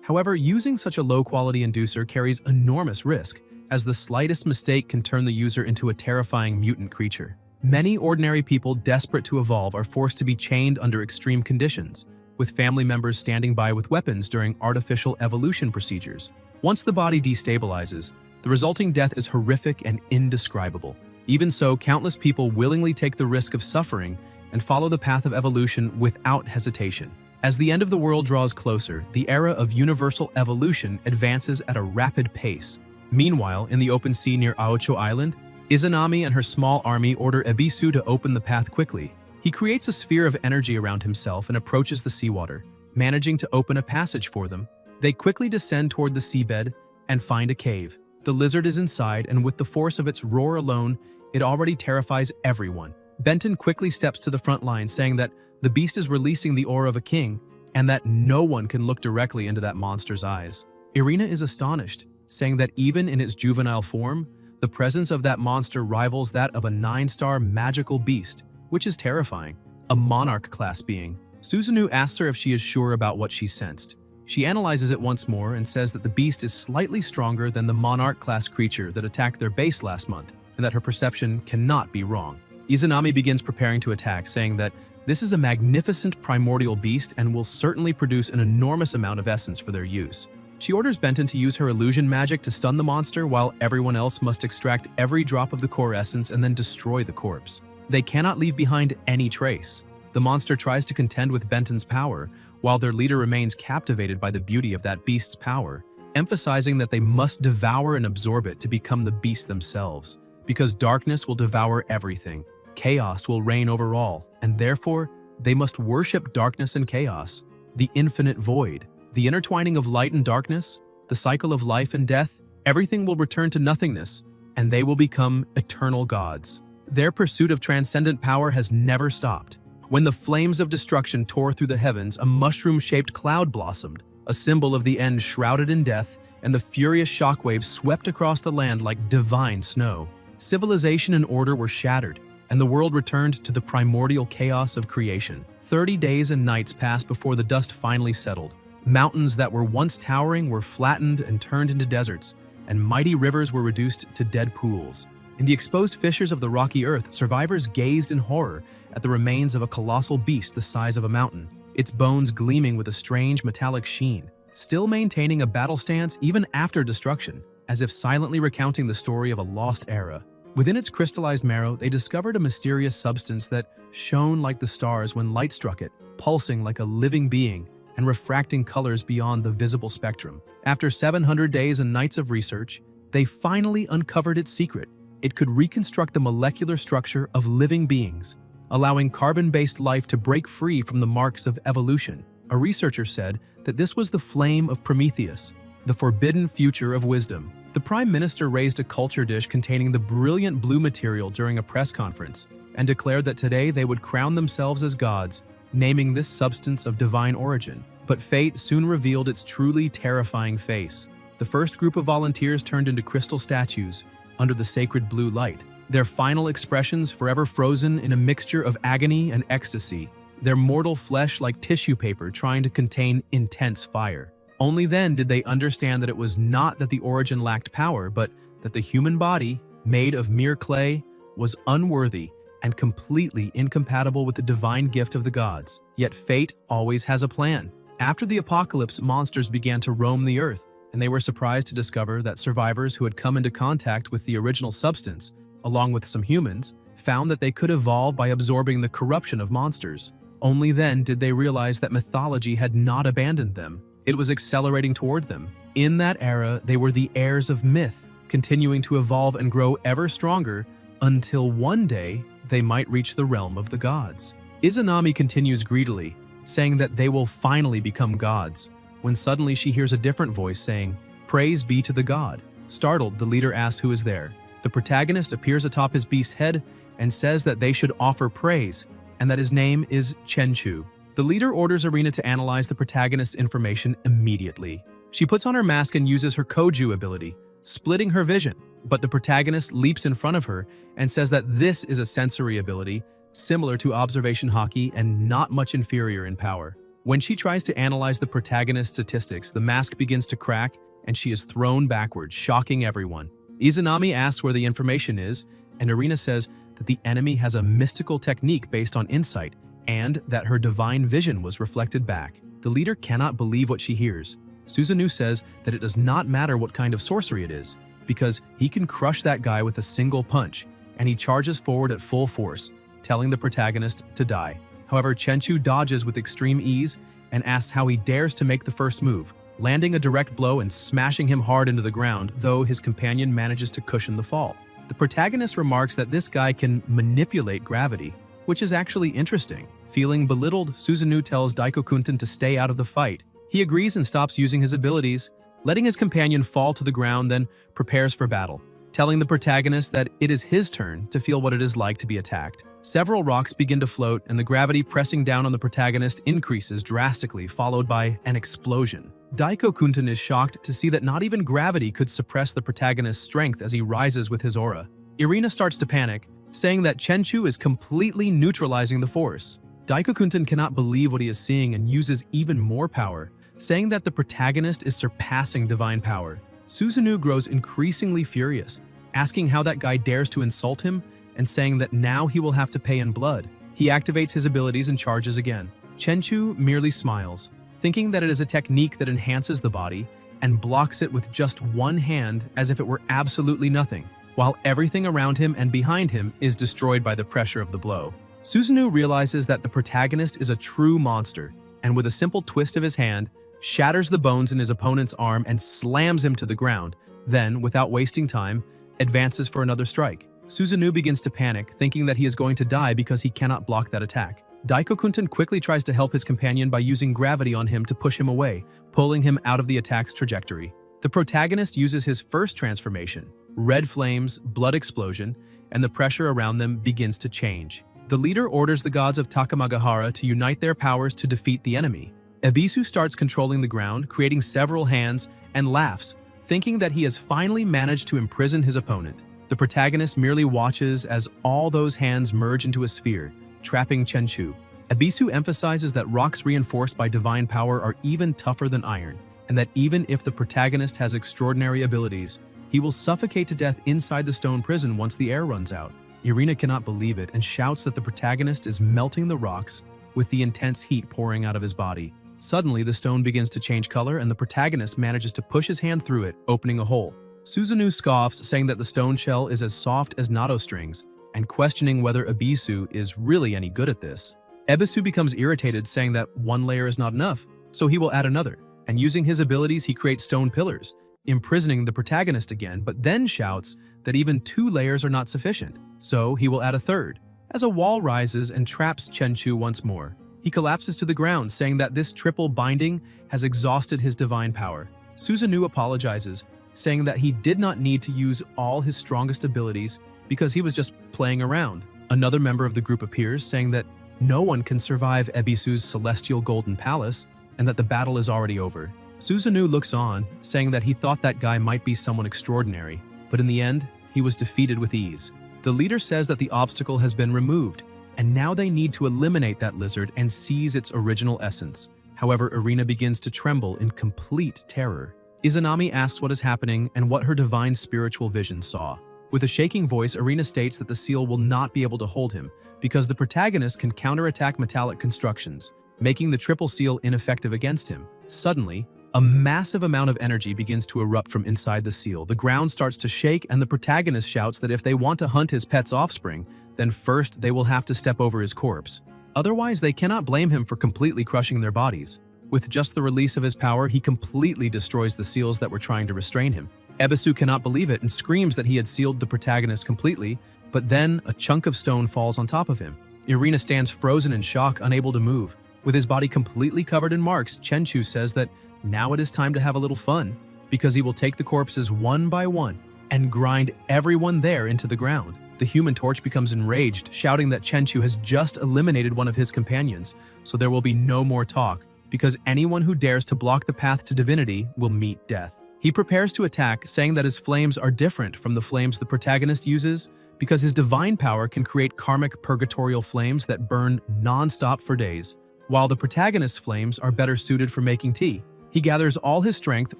However, using such a low-quality inducer carries enormous risk, as the slightest mistake can turn the user into a terrifying mutant creature. Many ordinary people desperate to evolve are forced to be chained under extreme conditions, with family members standing by with weapons during artificial evolution procedures. Once the body destabilizes, the resulting death is horrific and indescribable. Even so, countless people willingly take the risk of suffering and follow the path of evolution without hesitation. As the end of the world draws closer, the era of universal evolution advances at a rapid pace. Meanwhile, in the open sea near Aocho Island, Izanami and her small army order Ebisu to open the path quickly. He creates a sphere of energy around himself and approaches the seawater, managing to open a passage for them. They quickly descend toward the seabed and find a cave. The lizard is inside, and with the force of its roar alone, it already terrifies everyone. Benton quickly steps to the front line, saying that the beast is releasing the aura of a king and that no one can look directly into that monster's eyes. Irina is astonished, saying that even in its juvenile form, the presence of that monster rivals that of a 9-star magical beast, which is terrifying. A monarch-class being. Susanoo asks her if she is sure about what she sensed. She analyzes it once more and says that the beast is slightly stronger than the monarch-class creature that attacked their base last month, and that her perception cannot be wrong. Izanami begins preparing to attack, saying that this is a magnificent primordial beast and will certainly produce an enormous amount of essence for their use. She orders Benton to use her illusion magic to stun the monster, while everyone else must extract every drop of the core essence and then destroy the corpse. They cannot leave behind any trace. The monster tries to contend with Benton's power, while their leader remains captivated by the beauty of that beast's power, emphasizing that they must devour and absorb it to become the beast themselves. Because darkness will devour everything, chaos will reign over all, and therefore, they must worship darkness and chaos, the infinite void. The intertwining of light and darkness, the cycle of life and death, everything will return to nothingness, and they will become eternal gods. Their pursuit of transcendent power has never stopped. When the flames of destruction tore through the heavens, a mushroom-shaped cloud blossomed, a symbol of the end shrouded in death, and the furious shockwaves swept across the land like divine snow. Civilization and order were shattered, and the world returned to the primordial chaos of creation. 30 days and nights passed before the dust finally settled. Mountains that were once towering were flattened and turned into deserts, and mighty rivers were reduced to dead pools. In the exposed fissures of the rocky earth, survivors gazed in horror at the remains of a colossal beast the size of a mountain, its bones gleaming with a strange metallic sheen, still maintaining a battle stance even after destruction, as if silently recounting the story of a lost era. Within its crystallized marrow, they discovered a mysterious substance that shone like the stars when light struck it, pulsing like a living being, and refracting colors beyond the visible spectrum. After 700 days and nights of research, they finally uncovered its secret. It could reconstruct the molecular structure of living beings, allowing carbon-based life to break free from the marks of evolution. A researcher said that this was the flame of Prometheus, the forbidden future of wisdom. The Prime Minister raised a culture dish containing the brilliant blue material during a press conference and declared that today they would crown themselves as gods, naming this substance of divine origin. But fate soon revealed its truly terrifying face. The first group of volunteers turned into crystal statues under the sacred blue light, their final expressions forever frozen in a mixture of agony and ecstasy, their mortal flesh like tissue paper trying to contain intense fire. Only then did they understand that it was not that the origin lacked power, but that the human body made of mere clay, was unworthy and completely incompatible with the divine gift of the gods. Yet fate always has a plan. After the apocalypse, monsters began to roam the earth, and they were surprised to discover that survivors who had come into contact with the original substance, along with some humans, found that they could evolve by absorbing the corruption of monsters. Only then did they realize that mythology had not abandoned them. It was accelerating toward them. In that era, they were the heirs of myth, continuing to evolve and grow ever stronger until one day they might reach the realm of the gods. Izanami continues greedily, saying that they will finally become gods, when suddenly she hears a different voice saying, "Praise be to the god." Startled, the leader asks who is there. The protagonist appears atop his beast's head and says that they should offer praise, and that his name is Chenchu. The leader orders Irina to analyze the protagonist's information immediately. She puts on her mask and uses her Koju ability, splitting her vision, but the protagonist leaps in front of her and says that this is a sensory ability similar to observation haki and not much inferior in power. When she tries to analyze the protagonist's statistics, the mask begins to crack and she is thrown backwards, shocking everyone. Izanami asks where the information is, and Irina says that the enemy has a mystical technique based on insight and that her divine vision was reflected back. The leader cannot believe what she hears. Susanoo says that it does not matter what kind of sorcery it is, because he can crush that guy with a single punch, and he charges forward at full force, telling the protagonist to die. However, Chenchu dodges with extreme ease and asks how he dares to make the first move, landing a direct blow and smashing him hard into the ground, though his companion manages to cushion the fall. The protagonist remarks that this guy can manipulate gravity, which is actually interesting. Feeling belittled, Susanoo tells Daiko-kunten to stay out of the fight. He agrees and stops using his abilities, letting his companion fall to the ground, then prepares for battle, telling the protagonist that it is his turn to feel what it is like to be attacked. Several rocks begin to float, and the gravity pressing down on the protagonist increases drastically, followed by an explosion. Daiko-kunten is shocked to see that not even gravity could suppress the protagonist's strength as he rises with his aura. Irina starts to panic, saying that Chenchu is completely neutralizing the force. Daiko-kunten cannot believe what he is seeing and uses even more power, saying that the protagonist is surpassing divine power. Susanoo grows increasingly furious, asking how that guy dares to insult him and saying that now he will have to pay in blood. He activates his abilities and charges again. Chenchu merely smiles, thinking that it is a technique that enhances the body and blocks it with just one hand as if it were absolutely nothing, while everything around him and behind him is destroyed by the pressure of the blow. Susanoo realizes that the protagonist is a true monster, and with a simple twist of his hand, shatters the bones in his opponent's arm and slams him to the ground, then, without wasting time, advances for another strike. Susanoo begins to panic, thinking that he is going to die because he cannot block that attack. Daiko-kunten quickly tries to help his companion by using gravity on him to push him away, pulling him out of the attack's trajectory. The protagonist uses his first transformation, red flames, blood explosion, and the pressure around them begins to change. The leader orders the gods of Takamagahara to unite their powers to defeat the enemy. Ebisu starts controlling the ground, creating several hands, and laughs, thinking that he has finally managed to imprison his opponent. The protagonist merely watches as all those hands merge into a sphere, trapping Chenchu. Ebisu emphasizes that rocks reinforced by divine power are even tougher than iron, and that even if the protagonist has extraordinary abilities, he will suffocate to death inside the stone prison once the air runs out. Irina cannot believe it and shouts that the protagonist is melting the rocks with the intense heat pouring out of his body. Suddenly, the stone begins to change color and the protagonist manages to push his hand through it, opening a hole. Susanoo scoffs, saying that the stone shell is as soft as natto strings, and questioning whether Ebisu is really any good at this. Ebisu becomes irritated, saying that one layer is not enough, so he will add another, and using his abilities he creates stone pillars, imprisoning the protagonist again, but then shouts that even 2 layers are not sufficient, so he will add a third. As a wall rises and traps Chenchu once more, he collapses to the ground, saying that this triple binding has exhausted his divine power. Susanoo apologizes, saying that he did not need to use all his strongest abilities because he was just playing around. Another member of the group appears, saying that no one can survive Ebisu's celestial golden palace and that the battle is already over. Susanoo looks on, saying that he thought that guy might be someone extraordinary, but in the end, he was defeated with ease. The leader says that the obstacle has been removed, and now they need to eliminate that lizard and seize its original essence. However, Irina begins to tremble in complete terror. Izanami asks what is happening and what her divine spiritual vision saw. With a shaking voice, Irina states that the seal will not be able to hold him because the protagonist can counterattack metallic constructions, making the triple seal ineffective against him. Suddenly, a massive amount of energy begins to erupt from inside the seal. The ground starts to shake, and the protagonist shouts that if they want to hunt his pet's offspring, then first they will have to step over his corpse. Otherwise, they cannot blame him for completely crushing their bodies. With just the release of his power, he completely destroys the seals that were trying to restrain him. Ebisu cannot believe it and screams that he had sealed the protagonist completely, but then a chunk of stone falls on top of him. Irina stands frozen in shock, unable to move. With his body completely covered in marks, Chenchu says that now it is time to have a little fun, because he will take the corpses one by one and grind everyone there into the ground. The Human Torch becomes enraged, shouting that Chenchu has just eliminated one of his companions, so there will be no more talk, because anyone who dares to block the path to divinity will meet death. He prepares to attack, saying that his flames are different from the flames the protagonist uses, because his divine power can create karmic purgatorial flames that burn non-stop for days, while the protagonist's flames are better suited for making tea. He gathers all his strength,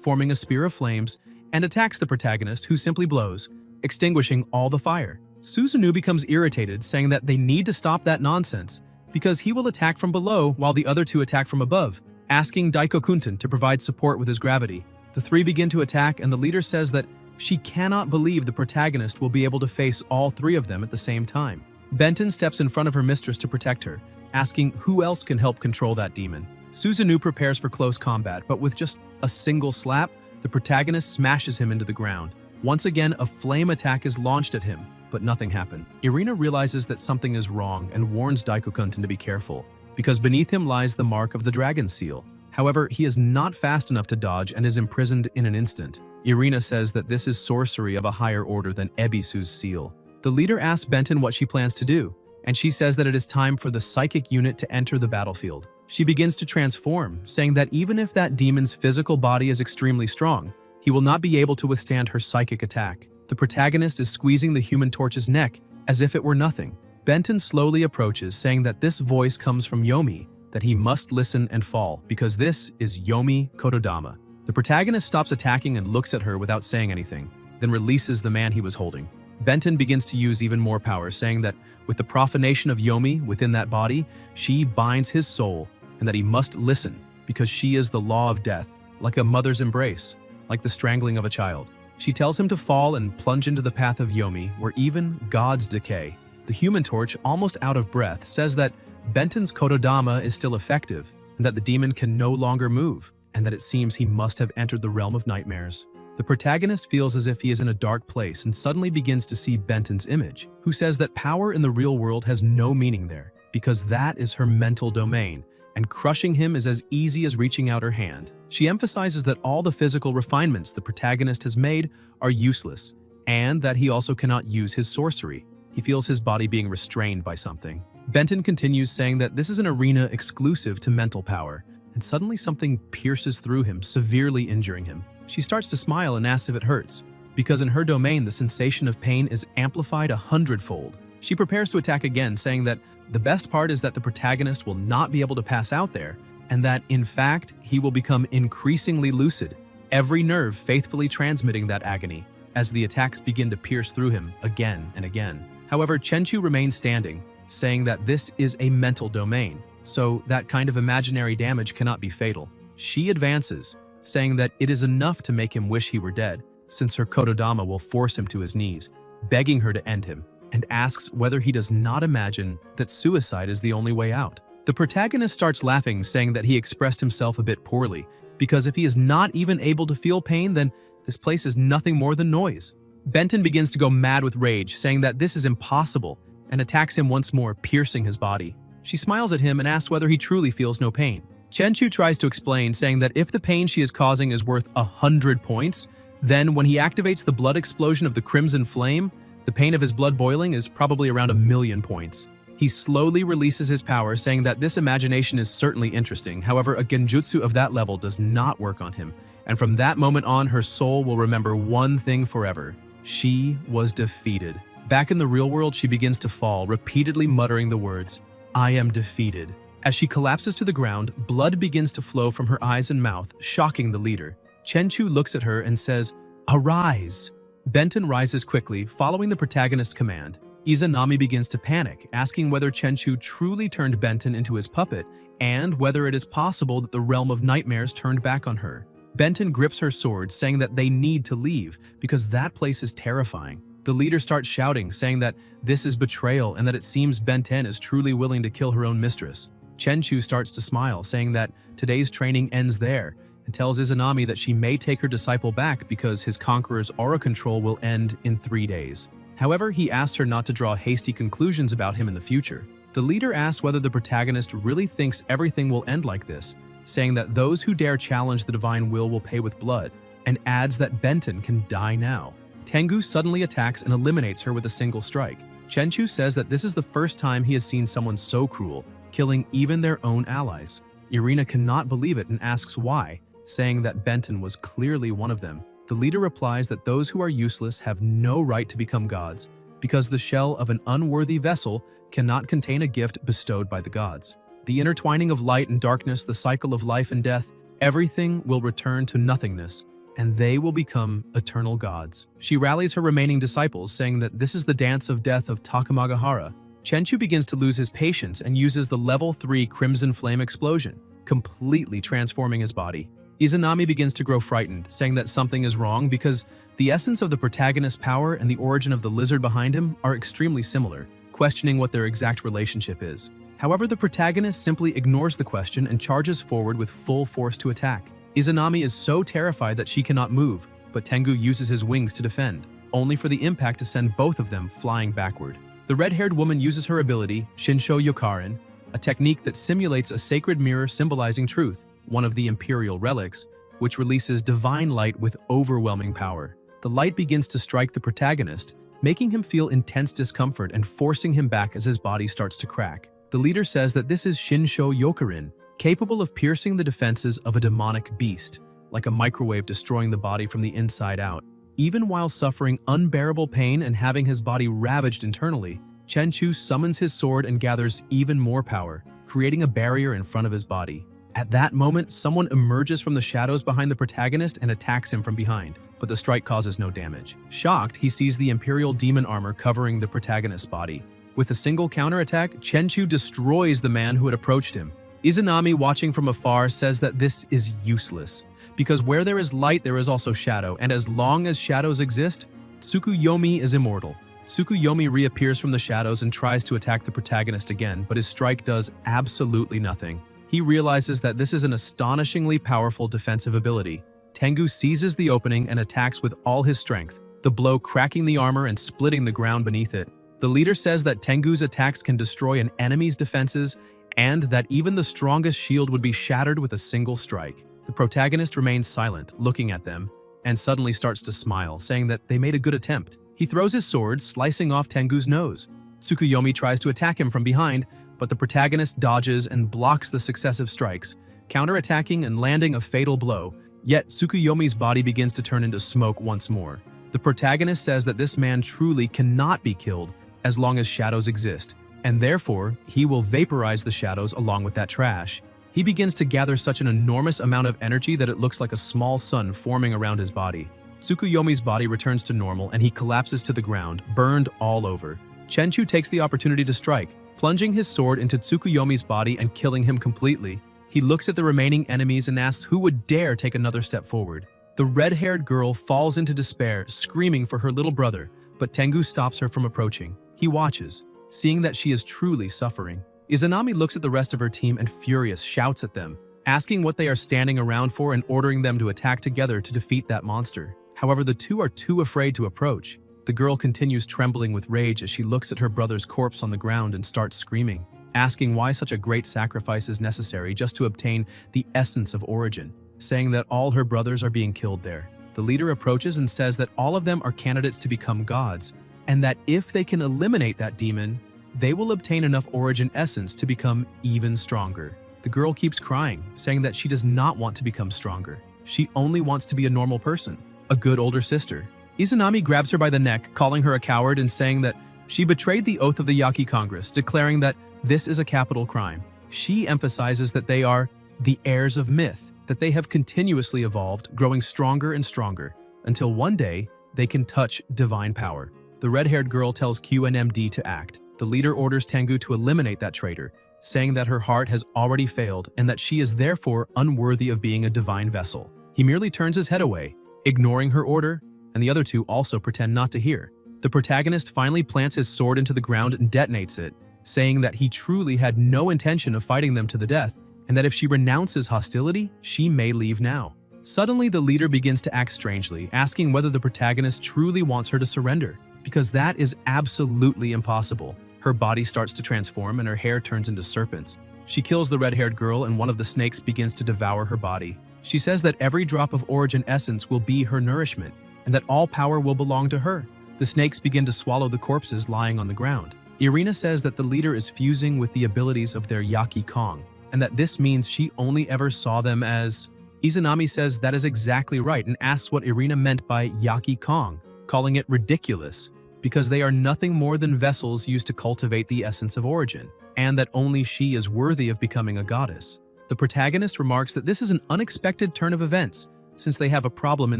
forming a spear of flames, and attacks the protagonist, who simply blows, extinguishing all the fire. Susanoo becomes irritated, saying that they need to stop that nonsense, because he will attack from below while the other two attack from above, asking Daikokunten to provide support with his gravity. The three begin to attack, and the leader says that she cannot believe the protagonist will be able to face all three of them at the same time. Benton steps in front of her mistress to protect her, asking who else can help control that demon. Susanoo prepares for close combat, but with just a single slap, the protagonist smashes him into the ground. Once again, a flame attack is launched at him, but nothing happened. Irina realizes that something is wrong and warns Daikokunten to be careful, because beneath him lies the mark of the dragon seal. However, he is not fast enough to dodge and is imprisoned in an instant. Irina says that this is sorcery of a higher order than Ebisu's seal. The leader asks Benton what she plans to do, and she says that it is time for the psychic unit to enter the battlefield. She begins to transform, saying that even if that demon's physical body is extremely strong, he will not be able to withstand her psychic attack. The protagonist is squeezing the Human Torch's neck as if it were nothing. Benton slowly approaches, saying that this voice comes from Yomi, that he must listen and fall, because this is Yomi Kotodama. The protagonist stops attacking and looks at her without saying anything, then releases the man he was holding. Benton begins to use even more power, saying that with the profanation of Yomi within that body, she binds his soul, and that he must listen, because she is the law of death, like a mother's embrace, like the strangling of a child. She tells him to fall and plunge into the path of Yomi, where even gods decay. The Human Torch, almost out of breath, says that Benton's Kotodama is still effective, and that the demon can no longer move, and that it seems he must have entered the realm of nightmares. The protagonist feels as if he is in a dark place and suddenly begins to see Benton's image, who says that power in the real world has no meaning there, because that is her mental domain, and crushing him is as easy as reaching out her hand. She emphasizes that all the physical refinements the protagonist has made are useless, and that he also cannot use his sorcery. He feels his body being restrained by something. Benton continues, saying that this is an arena exclusive to mental power, and suddenly something pierces through him, severely injuring him. She starts to smile and asks if it hurts, because in her domain the sensation of pain is amplified 100-fold. She prepares to attack again, saying that the best part is that the protagonist will not be able to pass out there, and that, in fact, he will become increasingly lucid, every nerve faithfully transmitting that agony, as the attacks begin to pierce through him again and again. However, Chenchu remains standing, saying that this is a mental domain, so that kind of imaginary damage cannot be fatal. She advances, saying that it is enough to make him wish he were dead, since her Kotodama will force him to his knees, begging her to end him, and asks whether he does not imagine that suicide is the only way out. The protagonist starts laughing, saying that he expressed himself a bit poorly, because if he is not even able to feel pain, then this place is nothing more than noise. Benton begins to go mad with rage, saying that this is impossible, and attacks him once more, piercing his body. She smiles at him and asks whether he truly feels no pain. Chenchu tries to explain, saying that if the pain she is causing is worth 100 points, then when he activates the blood explosion of the Crimson Flame, the pain of his blood boiling is probably around 1,000,000 points. He slowly releases his power, saying that this imagination is certainly interesting. However, a genjutsu of that level does not work on him, and from that moment on, her soul will remember one thing forever. She was defeated. Back in the real world, she begins to fall, repeatedly muttering the words, "I am defeated." As she collapses to the ground, blood begins to flow from her eyes and mouth, shocking the leader. Chenchu looks at her and says, "Arise." Benton rises quickly, following the protagonist's command. Izanami begins to panic, asking whether Chenchu truly turned Benton into his puppet and whether it is possible that the realm of nightmares turned back on her. Benton grips her sword, saying that they need to leave because that place is terrifying. The leader starts shouting, saying that this is betrayal and that it seems Benton is truly willing to kill her own mistress. Chenchu starts to smile, saying that today's training ends there, and tells Izanami that she may take her disciple back because his conqueror's aura control will end in 3 days. However, he asks her not to draw hasty conclusions about him in the future. The leader asks whether the protagonist really thinks everything will end like this, saying that those who dare challenge the divine will pay with blood, and adds that Benton can die now. Tengu suddenly attacks and eliminates her with a single strike. Chenchu says that this is the first time he has seen someone so cruel, killing even their own allies. Irina cannot believe it and asks why, saying that Benton was clearly one of them. The leader replies that those who are useless have no right to become gods, because the shell of an unworthy vessel cannot contain a gift bestowed by the gods. The intertwining of light and darkness, the cycle of life and death, everything will return to nothingness, and they will become eternal gods. She rallies her remaining disciples, saying that this is the dance of death of Takamagahara. Chenchu begins to lose his patience and uses the level 3 Crimson Flame explosion, completely transforming his body. Izanami begins to grow frightened, saying that something is wrong because the essence of the protagonist's power and the origin of the lizard behind him are extremely similar, questioning what their exact relationship is. However, the protagonist simply ignores the question and charges forward with full force to attack. Izanami is so terrified that she cannot move, but Tengu uses his wings to defend, only for the impact to send both of them flying backward. The red-haired woman uses her ability, Shinsho Yokarin, a technique that simulates a sacred mirror symbolizing truth, one of the imperial relics, which releases divine light with overwhelming power. The light begins to strike the protagonist, making him feel intense discomfort and forcing him back as his body starts to crack. The leader says that this is Shinsho Yokarin, capable of piercing the defenses of a demonic beast, like a microwave destroying the body from the inside out. Even while suffering unbearable pain and having his body ravaged internally, Chenchu summons his sword and gathers even more power, creating a barrier in front of his body. At that moment, someone emerges from the shadows behind the protagonist and attacks him from behind, but the strike causes no damage. Shocked, he sees the Imperial demon armor covering the protagonist's body. With a single counterattack, Chenchu destroys the man who had approached him. Izanami, watching from afar, says that this is useless, because where there is light there is also shadow, and as long as shadows exist, Tsukuyomi is immortal. Tsukuyomi reappears from the shadows and tries to attack the protagonist again, but his strike does absolutely nothing. He realizes that this is an astonishingly powerful defensive ability. Tengu seizes the opening and attacks with all his strength, the blow cracking the armor and splitting the ground beneath it. The leader says that Tengu's attacks can destroy an enemy's defenses and that even the strongest shield would be shattered with a single strike. The protagonist remains silent, looking at them, and suddenly starts to smile, saying that they made a good attempt. He throws his sword, slicing off Tengu's nose. Tsukuyomi tries to attack him from behind, but the protagonist dodges and blocks the successive strikes, counterattacking and landing a fatal blow, yet Tsukuyomi's body begins to turn into smoke once more. The protagonist says that this man truly cannot be killed as long as shadows exist, and therefore he will vaporize the shadows along with that trash. He begins to gather such an enormous amount of energy that it looks like a small sun forming around his body. Tsukuyomi's body returns to normal and he collapses to the ground, burned all over. Chenchu takes the opportunity to strike, plunging his sword into Tsukuyomi's body and killing him completely. He looks at the remaining enemies and asks who would dare take another step forward. The red-haired girl falls into despair, screaming for her little brother, but Tengu stops her from approaching. He watches, seeing that she is truly suffering. Izanami looks at the rest of her team and, furious, shouts at them, asking what they are standing around for and ordering them to attack together to defeat that monster. However, the two are too afraid to approach. The girl continues trembling with rage as she looks at her brother's corpse on the ground and starts screaming, asking why such a great sacrifice is necessary just to obtain the essence of origin, saying that all her brothers are being killed there. The leader approaches and says that all of them are candidates to become gods, and that if they can eliminate that demon, they will obtain enough origin essence to become even stronger. The girl keeps crying, saying that she does not want to become stronger. She only wants to be a normal person, a good older sister. Izanami grabs her by the neck, calling her a coward and saying that she betrayed the oath of the Yaki Congress, declaring that this is a capital crime. She emphasizes that they are the heirs of myth, that they have continuously evolved, growing stronger and stronger, until one day, they can touch divine power. The red-haired girl tells QNMD to act. The leader orders Tengu to eliminate that traitor, saying that her heart has already failed and that she is therefore unworthy of being a divine vessel. He merely turns his head away, ignoring her order, and the other two also pretend not to hear. The protagonist finally plants his sword into the ground and detonates it, saying that he truly had no intention of fighting them to the death, and that if she renounces hostility, she may leave now. Suddenly, the leader begins to act strangely, asking whether the protagonist truly wants her to surrender, because that is absolutely impossible. Her body starts to transform and her hair turns into serpents. She kills the red-haired girl and one of the snakes begins to devour her body. She says that every drop of origin essence will be her nourishment, and that all power will belong to her. The snakes begin to swallow the corpses lying on the ground. Irina says that the leader is fusing with the abilities of their Yaki Kong, and that this means she only ever saw them as... Izanami says that is exactly right and asks what Irina meant by Yaki Kong, calling it ridiculous, because they are nothing more than vessels used to cultivate the essence of origin, and that only she is worthy of becoming a goddess. The protagonist remarks that this is an unexpected turn of events, since they have a problem in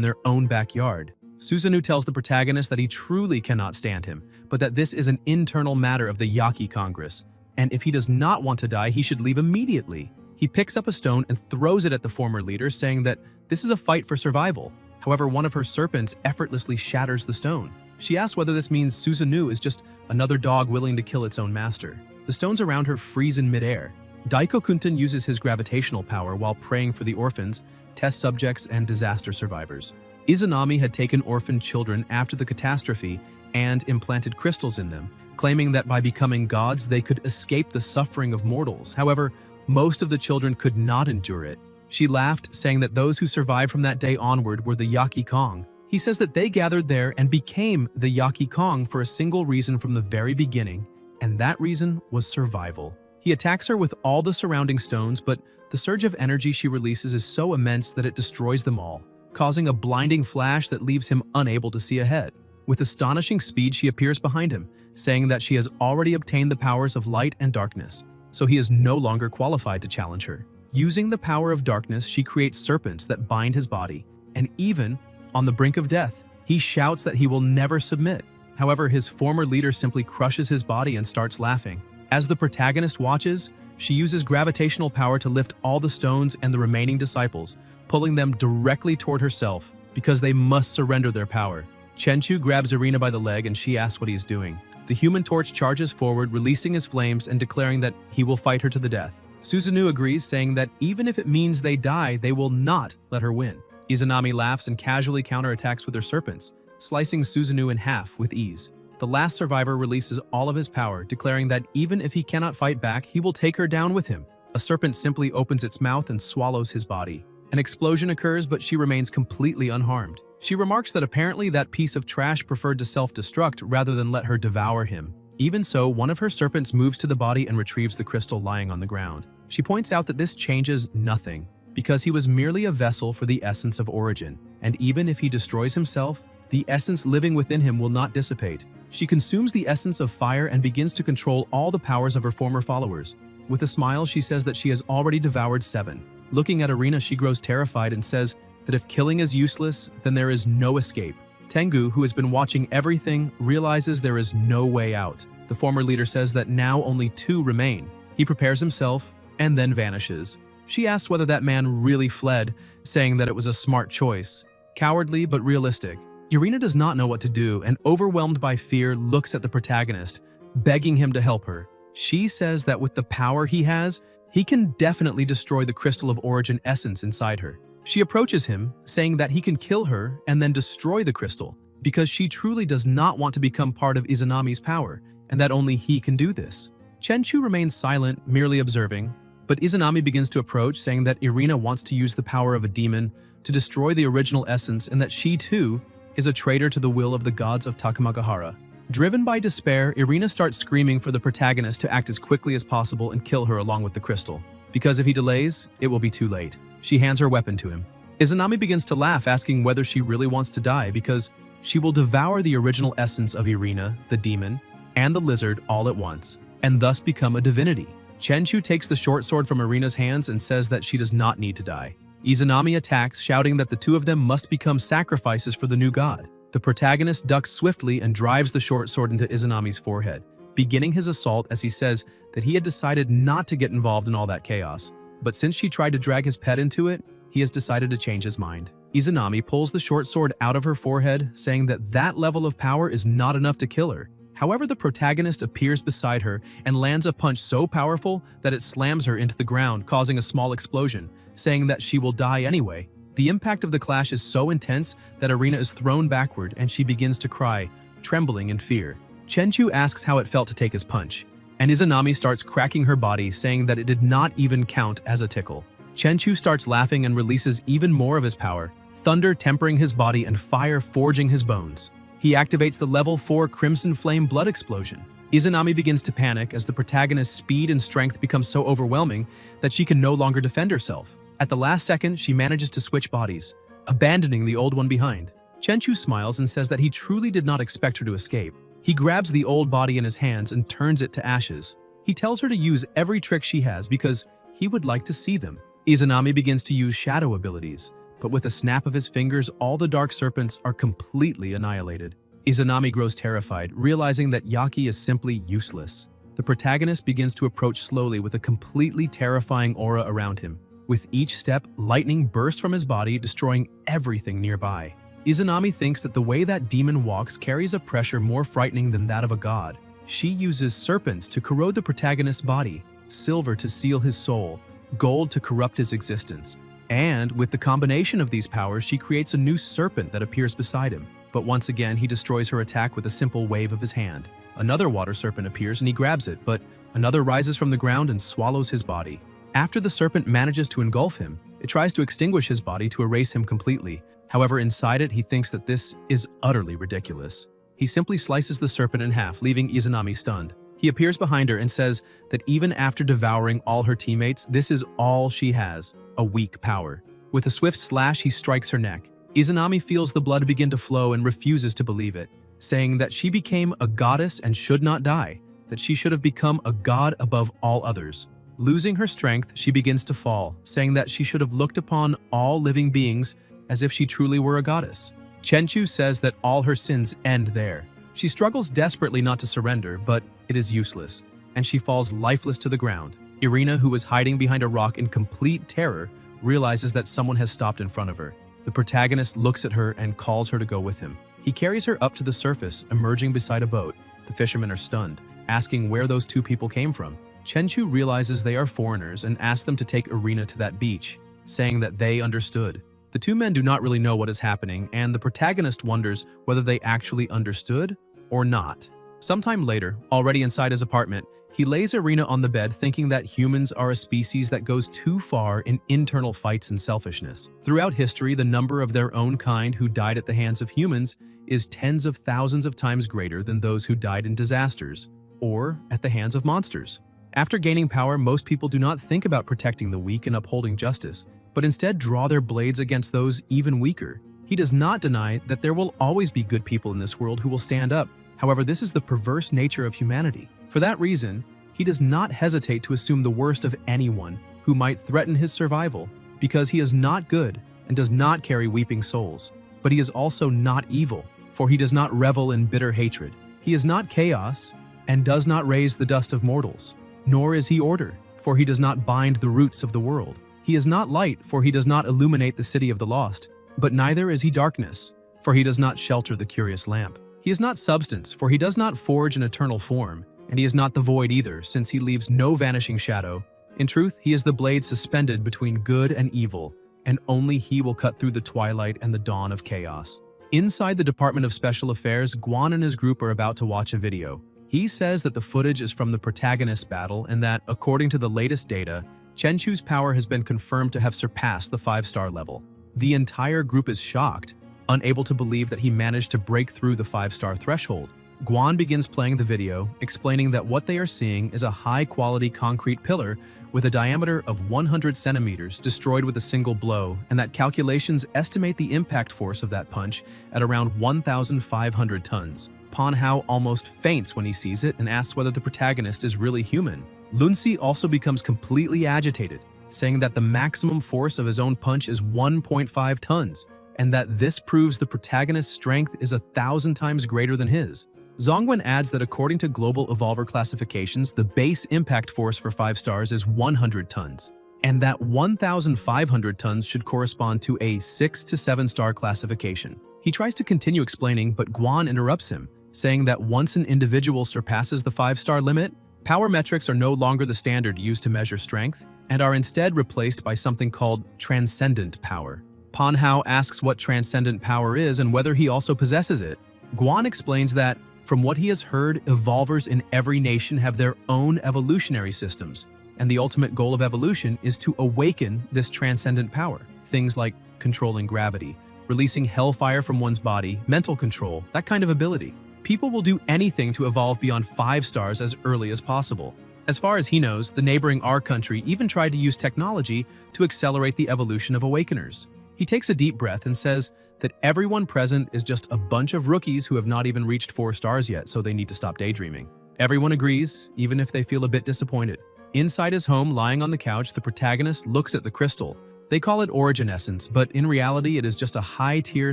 their own backyard. Susanoo tells the protagonist that he truly cannot stand him, but that this is an internal matter of the Yaki Congress, and if he does not want to die, he should leave immediately. He picks up a stone and throws it at the former leader, saying that this is a fight for survival. However, one of her serpents effortlessly shatters the stone. She asks whether this means Susanoo is just another dog willing to kill its own master. The stones around her freeze in midair. Daiko Kunten uses his gravitational power while praying for the orphans, test subjects, and disaster survivors. Izanami had taken orphaned children after the catastrophe and implanted crystals in them, claiming that by becoming gods they could escape the suffering of mortals. However, most of the children could not endure it. She laughed, saying that those who survived from that day onward were the Yaki Kong. He says that they gathered there and became the Yaki Kong for a single reason from the very beginning, and that reason was survival. He attacks her with all the surrounding stones, but the surge of energy she releases is so immense that it destroys them all, causing a blinding flash that leaves him unable to see ahead. With astonishing speed, she appears behind him, saying that she has already obtained the powers of light and darkness, so he is no longer qualified to challenge her. Using the power of darkness, she creates serpents that bind his body, and even on the brink of death, he shouts that he will never submit. However, his former leader simply crushes his body and starts laughing. As the protagonist watches, she uses gravitational power to lift all the stones and the remaining disciples, pulling them directly toward herself because they must surrender their power. Chenchu grabs Irina by the leg and she asks what he is doing. The Human Torch charges forward, releasing his flames and declaring that he will fight her to the death. Susanoo agrees, saying that even if it means they die, they will not let her win. Izanami laughs and casually counterattacks with her serpents, slicing Susanoo in half with ease. The last survivor releases all of his power, declaring that even if he cannot fight back, he will take her down with him. A serpent simply opens its mouth and swallows his body. An explosion occurs, but she remains completely unharmed. She remarks that apparently that piece of trash preferred to self-destruct rather than let her devour him. Even so, one of her serpents moves to the body and retrieves the crystal lying on the ground. She points out that this changes nothing, because he was merely a vessel for the essence of origin, and even if he destroys himself, the essence living within him will not dissipate. She consumes the essence of fire and begins to control all the powers of her former followers. With a smile, she says that she has already devoured 7. Looking at Irina, she grows terrified and says that if killing is useless, then there is no escape. Tengu, who has been watching everything, realizes there is no way out. The former leader says that now only 2 remain. He prepares himself and then vanishes. She asks whether that man really fled, saying that it was a smart choice. Cowardly but realistic. Irina does not know what to do and, overwhelmed by fear, looks at the protagonist, begging him to help her. She says that with the power he has, he can definitely destroy the crystal of origin essence inside her. She approaches him, saying that he can kill her and then destroy the crystal, because she truly does not want to become part of Izanami's power, and that only he can do this. Chenchu remains silent, merely observing, but Izanami begins to approach, saying that Irina wants to use the power of a demon to destroy the original essence and that she, too, is a traitor to the will of the gods of Takamagahara. Driven by despair, Irina starts screaming for the protagonist to act as quickly as possible and kill her along with the crystal, because if he delays, it will be too late. She hands her weapon to him. Izanami begins to laugh, asking whether she really wants to die because she will devour the original essence of Irina, the demon, and the lizard all at once, and thus become a divinity. Chenchu takes the short sword from Irina's hands and says that she does not need to die. Izanami attacks, shouting that the 2 of them must become sacrifices for the new god. The protagonist ducks swiftly and drives the short sword into Izanami's forehead, beginning his assault as he says that he had decided not to get involved in all that chaos. But since she tried to drag his pet into it, he has decided to change his mind. Izanami pulls the short sword out of her forehead, saying that that level of power is not enough to kill her. However, the protagonist appears beside her and lands a punch so powerful that it slams her into the ground, causing a small explosion, saying that she will die anyway. The impact of the clash is so intense that Irina is thrown backward and she begins to cry, trembling in fear. Chenchu asks how it felt to take his punch, and Izanami starts cracking her body, saying that it did not even count as a tickle. Chenchu starts laughing and releases even more of his power, thunder tempering his body and fire forging his bones. He activates the level 4 Crimson Flame Blood Explosion. Izanami begins to panic as the protagonist's speed and strength become so overwhelming that she can no longer defend herself. At the last second, she manages to switch bodies, abandoning the old one behind. Chenchu smiles and says that he truly did not expect her to escape. He grabs the old body in his hands and turns it to ashes. He tells her to use every trick she has because he would like to see them. Izanami begins to use shadow abilities, but with a snap of his fingers, all the dark serpents are completely annihilated. Izanami grows terrified, realizing that Yaki is simply useless. The protagonist begins to approach slowly with a completely terrifying aura around him. With each step, lightning bursts from his body, destroying everything nearby. Izanami thinks that the way that demon walks carries a pressure more frightening than that of a god. She uses serpents to corrode the protagonist's body, silver to seal his soul, gold to corrupt his existence. And with the combination of these powers, she creates a new serpent that appears beside him. But once again, he destroys her attack with a simple wave of his hand. Another water serpent appears and he grabs it, but another rises from the ground and swallows his body. After the serpent manages to engulf him, it tries to extinguish his body to erase him completely. However, inside it, he thinks that this is utterly ridiculous. He simply slices the serpent in half, leaving Izanami stunned. He appears behind her and says that even after devouring all her teammates, this is all she has, a weak power. With a swift slash, he strikes her neck. Izanami feels the blood begin to flow and refuses to believe it, saying that she became a goddess and should not die, that she should have become a god above all others. Losing her strength, she begins to fall, saying that she should have looked upon all living beings as if she truly were a goddess. Chenchu says that all her sins end there. She struggles desperately not to surrender, but it is useless, and she falls lifeless to the ground. Irina, who is hiding behind a rock in complete terror, realizes that someone has stopped in front of her. The protagonist looks at her and calls her to go with him. He carries her up to the surface, emerging beside a boat. The fishermen are stunned, asking where those two people came from. Chenchu realizes they are foreigners and asks them to take Irina to that beach, saying that they understood. The two men do not really know what is happening, and the protagonist wonders whether they actually understood or not. Sometime later, already inside his apartment, he lays Irina on the bed thinking that humans are a species that goes too far in internal fights and selfishness. Throughout history, the number of their own kind who died at the hands of humans is tens of thousands of times greater than those who died in disasters or at the hands of monsters. After gaining power, most people do not think about protecting the weak and upholding justice, but instead draw their blades against those even weaker. He does not deny that there will always be good people in this world who will stand up. However, this is the perverse nature of humanity. For that reason, he does not hesitate to assume the worst of anyone who might threaten his survival, because he is not good and does not carry weeping souls. But he is also not evil, for he does not revel in bitter hatred. He is not chaos and does not raise the dust of mortals. Nor is he order, for he does not bind the roots of the world. He is not light, for he does not illuminate the city of the lost. But neither is he darkness, for he does not shelter the curious lamp. He is not substance, for he does not forge an eternal form, and he is not the void either, since he leaves no vanishing shadow. In truth, he is the blade suspended between good and evil, and only he will cut through the twilight and the dawn of chaos. Inside the Department of Special Affairs, Guan and his group are about to watch a video. He says that the footage is from the protagonist's battle and that, according to the latest data, Chenchu's power has been confirmed to have surpassed the 5-star level. The entire group is shocked, unable to believe that he managed to break through the 5-star threshold. Guan begins playing the video, explaining that what they are seeing is a high-quality concrete pillar with a diameter of 100 centimeters destroyed with a single blow, and that calculations estimate the impact force of that punch at around 1,500 tons. Panhao almost faints when he sees it and asks whether the protagonist is really human. Lunsi also becomes completely agitated, saying that the maximum force of his own punch is 1.5 tons, and that this proves the protagonist's strength is 1,000 times greater than his. Zongwen adds that according to global evolver classifications, the base impact force for 5 stars is 100 tons, and that 1,500 tons should correspond to a 6 to 7 star classification. He tries to continue explaining, but Guan interrupts him, saying that once an individual surpasses the 5-star limit, power metrics are no longer the standard used to measure strength, and are instead replaced by something called transcendent power. Panhao asks what transcendent power is and whether he also possesses it. Guan explains that, from what he has heard, evolvers in every nation have their own evolutionary systems, and the ultimate goal of evolution is to awaken this transcendent power. Things like controlling gravity, releasing hellfire from one's body, mental control, that kind of ability. People will do anything to evolve beyond 5 stars as early as possible. As far as he knows, the neighboring R country even tried to use technology to accelerate the evolution of awakeners. He takes a deep breath and says that everyone present is just a bunch of rookies who have not even reached 4 stars yet, so they need to stop daydreaming. Everyone agrees, even if they feel a bit disappointed. Inside his home, lying on the couch, the protagonist looks at the crystal. They call it Origin Essence, but in reality it is just a high-tier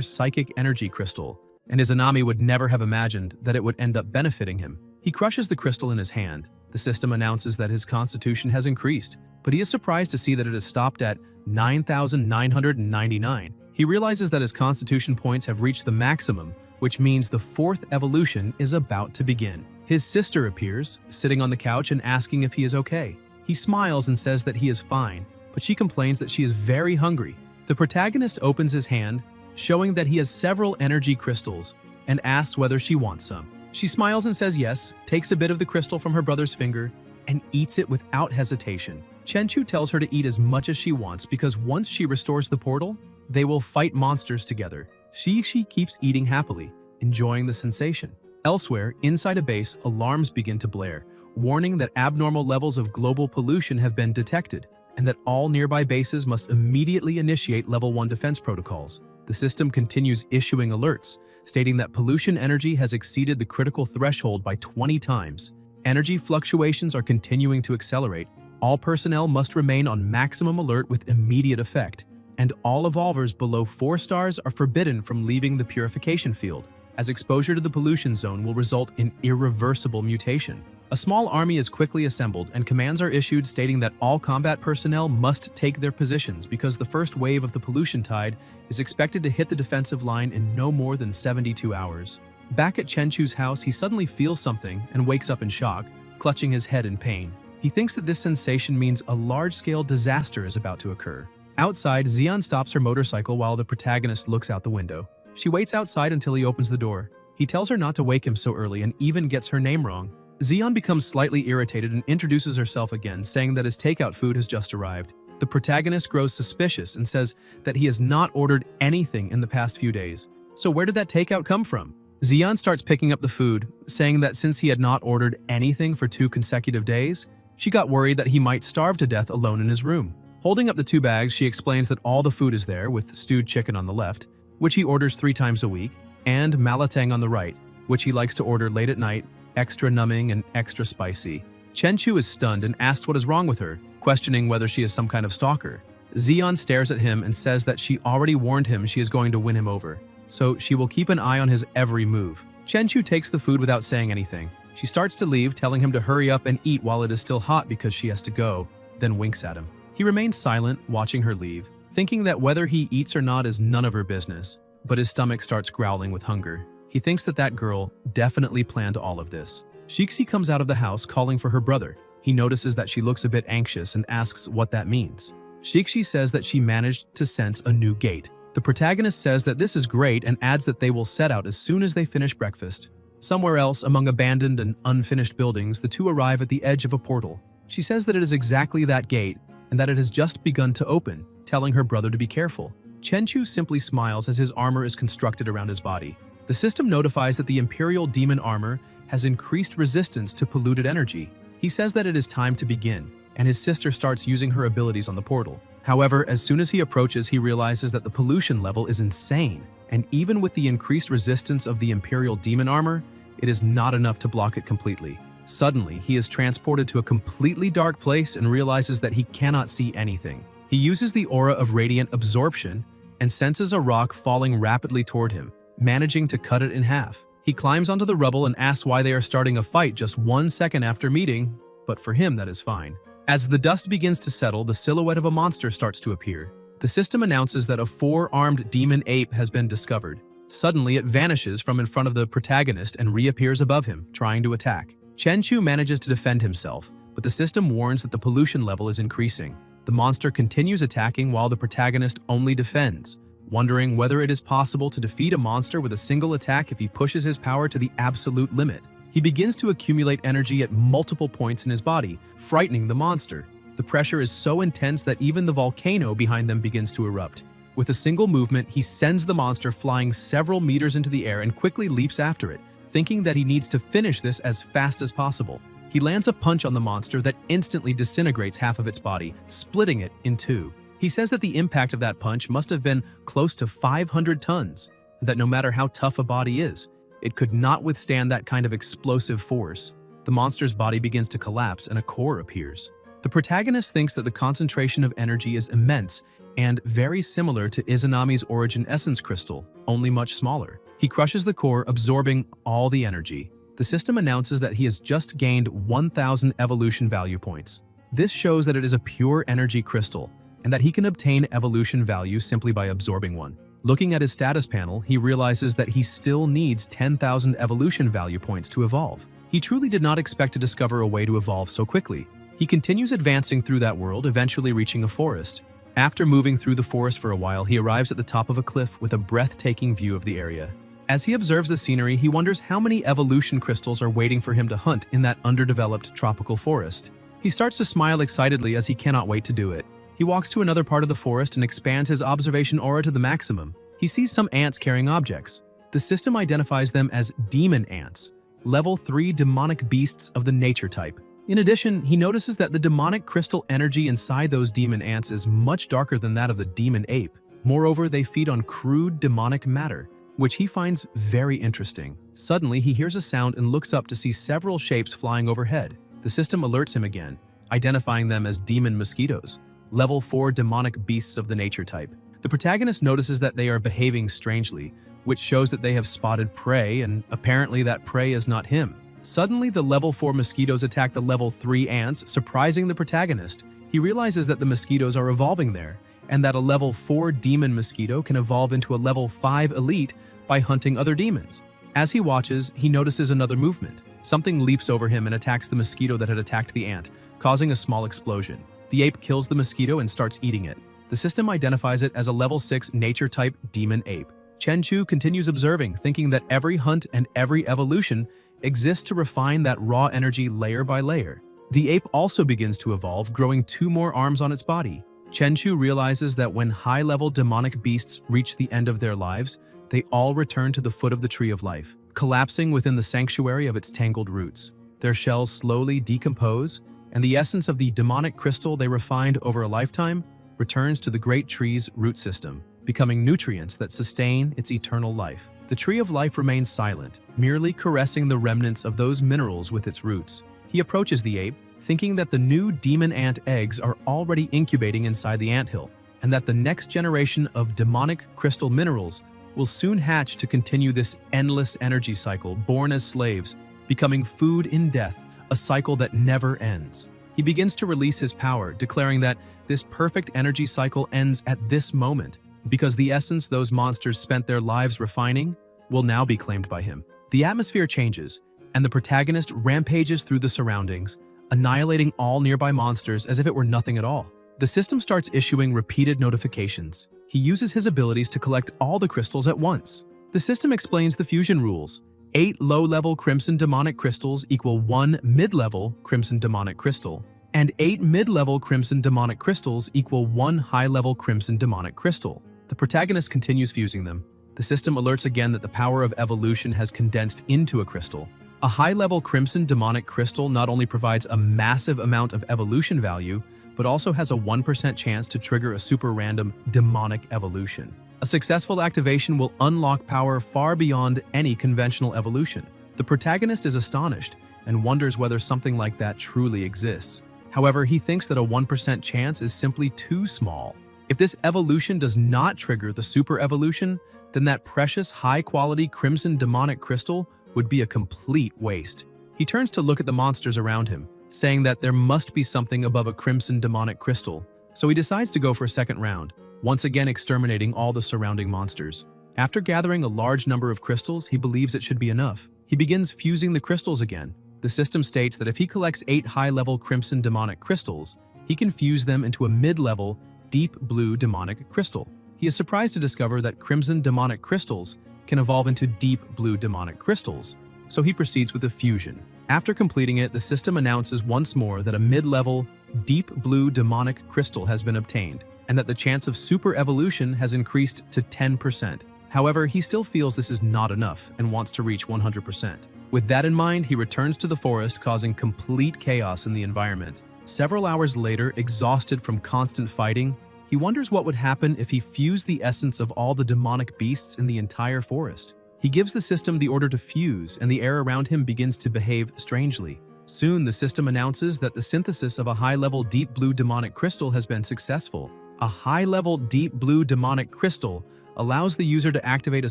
psychic energy crystal, and Izanami would never have imagined that it would end up benefiting him. He crushes the crystal in his hand. The system announces that his constitution has increased, but he is surprised to see that it has stopped at 9,999. He realizes that his constitution points have reached the maximum, which means the 4th evolution is about to begin. His sister appears, sitting on the couch and asking if he is okay. He smiles and says that he is fine, but she complains that she is very hungry. The protagonist opens his hand, showing that he has several energy crystals, and asks whether she wants some. She smiles and says yes, takes a bit of the crystal from her brother's finger, and eats it without hesitation. Chenchu tells her to eat as much as she wants because once she restores the portal, they will fight monsters together. She keeps eating happily, enjoying the sensation. Elsewhere, inside a base, alarms begin to blare, warning that abnormal levels of global pollution have been detected, and that all nearby bases must immediately initiate Level 1 defense protocols. The system continues issuing alerts, stating that pollution energy has exceeded the critical threshold by 20 times. Energy fluctuations are continuing to accelerate. All personnel must remain on maximum alert with immediate effect, and all evolvers below 4 stars are forbidden from leaving the purification field, as exposure to the pollution zone will result in irreversible mutation. A small army is quickly assembled and commands are issued stating that all combat personnel must take their positions because the first wave of the pollution tide is expected to hit the defensive line in no more than 72 hours. Back at Chenchu's house, he suddenly feels something and wakes up in shock, clutching his head in pain. He thinks that this sensation means a large-scale disaster is about to occur. Outside, Xian stops her motorcycle while the protagonist looks out the window. She waits outside until he opens the door. He tells her not to wake him so early and even gets her name wrong. Xian becomes slightly irritated and introduces herself again, saying that his takeout food has just arrived. The protagonist grows suspicious and says that he has not ordered anything in the past few days. So where did that takeout come from? Xian starts picking up the food, saying that since he had not ordered anything for 2 consecutive days, she got worried that he might starve to death alone in his room. Holding up the 2 bags, she explains that all the food is there, with stewed chicken on the left, which he orders 3 times a week, and malatang on the right, which he likes to order late at night, extra numbing and extra spicy. Chenchu is stunned and asks what is wrong with her, questioning whether she is some kind of stalker. Xian stares at him and says that she already warned him she is going to win him over, so she will keep an eye on his every move. Chenchu takes the food without saying anything. She starts to leave, telling him to hurry up and eat while it is still hot because she has to go, then winks at him. He remains silent, watching her leave, thinking that whether he eats or not is none of her business, but his stomach starts growling with hunger. He thinks that that girl definitely planned all of this. Shixi comes out of the house calling for her brother. He notices that she looks a bit anxious and asks what that means. Shixi says that she managed to sense a new gate. The protagonist says that this is great and adds that they will set out as soon as they finish breakfast. Somewhere else, among abandoned and unfinished buildings, the two arrive at the edge of a portal. She says that it is exactly that gate and that it has just begun to open, telling her brother to be careful. Chenchu simply smiles as his armor is constructed around his body. The system notifies that the Imperial Demon armor has increased resistance to polluted energy. He says that it is time to begin, and his sister starts using her abilities on the portal. However, as soon as he approaches, he realizes that the pollution level is insane, and even with the increased resistance of the Imperial Demon armor, it is not enough to block it completely. Suddenly, he is transported to a completely dark place and realizes that he cannot see anything. He uses the aura of radiant absorption and senses a rock falling rapidly toward him, managing to cut it in half. He climbs onto the rubble and asks why they are starting a fight just 1 second after meeting, but for him that is fine. As the dust begins to settle, the silhouette of a monster starts to appear. The system announces that a 4-armed demon ape has been discovered. Suddenly, it vanishes from in front of the protagonist and reappears above him, trying to attack. Chenchu manages to defend himself, but the system warns that the pollution level is increasing. The monster continues attacking while the protagonist only defends, wondering whether it is possible to defeat a monster with a single attack if he pushes his power to the absolute limit. He begins to accumulate energy at multiple points in his body, frightening the monster. The pressure is so intense that even the volcano behind them begins to erupt. With a single movement, he sends the monster flying several meters into the air and quickly leaps after it, thinking that he needs to finish this as fast as possible. He lands a punch on the monster that instantly disintegrates half of its body, splitting it in two. He says that the impact of that punch must have been close to 500 tons, and that no matter how tough a body is, it could not withstand that kind of explosive force. The monster's body begins to collapse and a core appears. The protagonist thinks that the concentration of energy is immense and very similar to Izanami's Origin Essence Crystal, only much smaller. He crushes the core, absorbing all the energy. The system announces that he has just gained 1,000 evolution value points. This shows that it is a pure energy crystal, and that he can obtain evolution value simply by absorbing one. Looking at his status panel, he realizes that he still needs 10,000 evolution value points to evolve. He truly did not expect to discover a way to evolve so quickly. He continues advancing through that world, eventually reaching a forest. After moving through the forest for a while, he arrives at the top of a cliff with a breathtaking view of the area. As he observes the scenery, he wonders how many evolution crystals are waiting for him to hunt in that underdeveloped tropical forest. He starts to smile excitedly as he cannot wait to do it. He walks to another part of the forest and expands his observation aura to the maximum. He sees some ants carrying objects. The system identifies them as demon ants, level 3 demonic beasts of the nature type. In addition, he notices that the demonic crystal energy inside those demon ants is much darker than that of the demon ape. Moreover, they feed on crude demonic matter, which he finds very interesting. Suddenly, he hears a sound and looks up to see several shapes flying overhead. The system alerts him again, identifying them as demon mosquitoes, level 4 demonic beasts of the nature type. The protagonist notices that they are behaving strangely, which shows that they have spotted prey, and apparently that prey is not him. Suddenly, the level 4 mosquitoes attack the level 3 ants, surprising the protagonist. He realizes that the mosquitoes are evolving there, and that a level 4 demon mosquito can evolve into a level 5 elite by hunting other demons. As he watches, he notices another movement. Something leaps over him and attacks the mosquito that had attacked the ant, causing a small explosion. The ape kills the mosquito and starts eating it. The system identifies it as a level 6 nature-type demon ape. Chenchu continues observing, thinking that every hunt and every evolution exists to refine that raw energy layer by layer. The ape also begins to evolve, growing 2 more arms on its body. Chenchu realizes that when high-level demonic beasts reach the end of their lives, they all return to the foot of the tree of life, collapsing within the sanctuary of its tangled roots. Their shells slowly decompose, and the essence of the demonic crystal they refined over a lifetime returns to the great tree's root system, becoming nutrients that sustain its eternal life. The tree of life remains silent, merely caressing the remnants of those minerals with its roots. He approaches the ape, thinking that the new demon ant eggs are already incubating inside the anthill, and that the next generation of demonic crystal minerals will soon hatch to continue this endless energy cycle, born as slaves, becoming food in death, a cycle that never ends. He begins to release his power, declaring that this perfect energy cycle ends at this moment, because the essence those monsters spent their lives refining will now be claimed by him. The atmosphere changes, and the protagonist rampages through the surroundings, annihilating all nearby monsters as if it were nothing at all. The system starts issuing repeated notifications. He uses his abilities to collect all the crystals at once. The system explains the fusion rules. 8 low-level crimson demonic crystals equal 1 mid-level crimson demonic crystal, and 8 mid-level crimson demonic crystals equal 1 high-level crimson demonic crystal. The protagonist continues fusing them. The system alerts again that the power of evolution has condensed into a crystal. A high-level crimson demonic crystal not only provides a massive amount of evolution value, but also has a 1% chance to trigger a super random demonic evolution. A successful activation will unlock power far beyond any conventional evolution. The protagonist is astonished and wonders whether something like that truly exists. However, he thinks that a 1% chance is simply too small. If this evolution does not trigger the super evolution, then that precious high-quality crimson demonic crystal would be a complete waste. He turns to look at the monsters around him, saying that there must be something above a crimson demonic crystal, so he decides to go for a second round, once again exterminating all the surrounding monsters. After gathering a large number of crystals, he believes it should be enough. He begins fusing the crystals again. The system states that if he collects 8 high-level crimson demonic crystals, he can fuse them into a mid-level deep blue demonic crystal. He is surprised to discover that crimson demonic crystals can evolve into deep blue demonic crystals, so he proceeds with the fusion. After completing it, the system announces once more that a mid-level deep blue demonic crystal has been obtained, and that the chance of super evolution has increased to 10%. However, he still feels this is not enough and wants to reach 100%. With that in mind, he returns to the forest, causing complete chaos in the environment. Several hours later, exhausted from constant fighting, he wonders what would happen if he fused the essence of all the demonic beasts in the entire forest. He gives the system the order to fuse, and the air around him begins to behave strangely. Soon, the system announces that the synthesis of a high-level deep blue demonic crystal has been successful. A high-level deep blue demonic crystal allows the user to activate a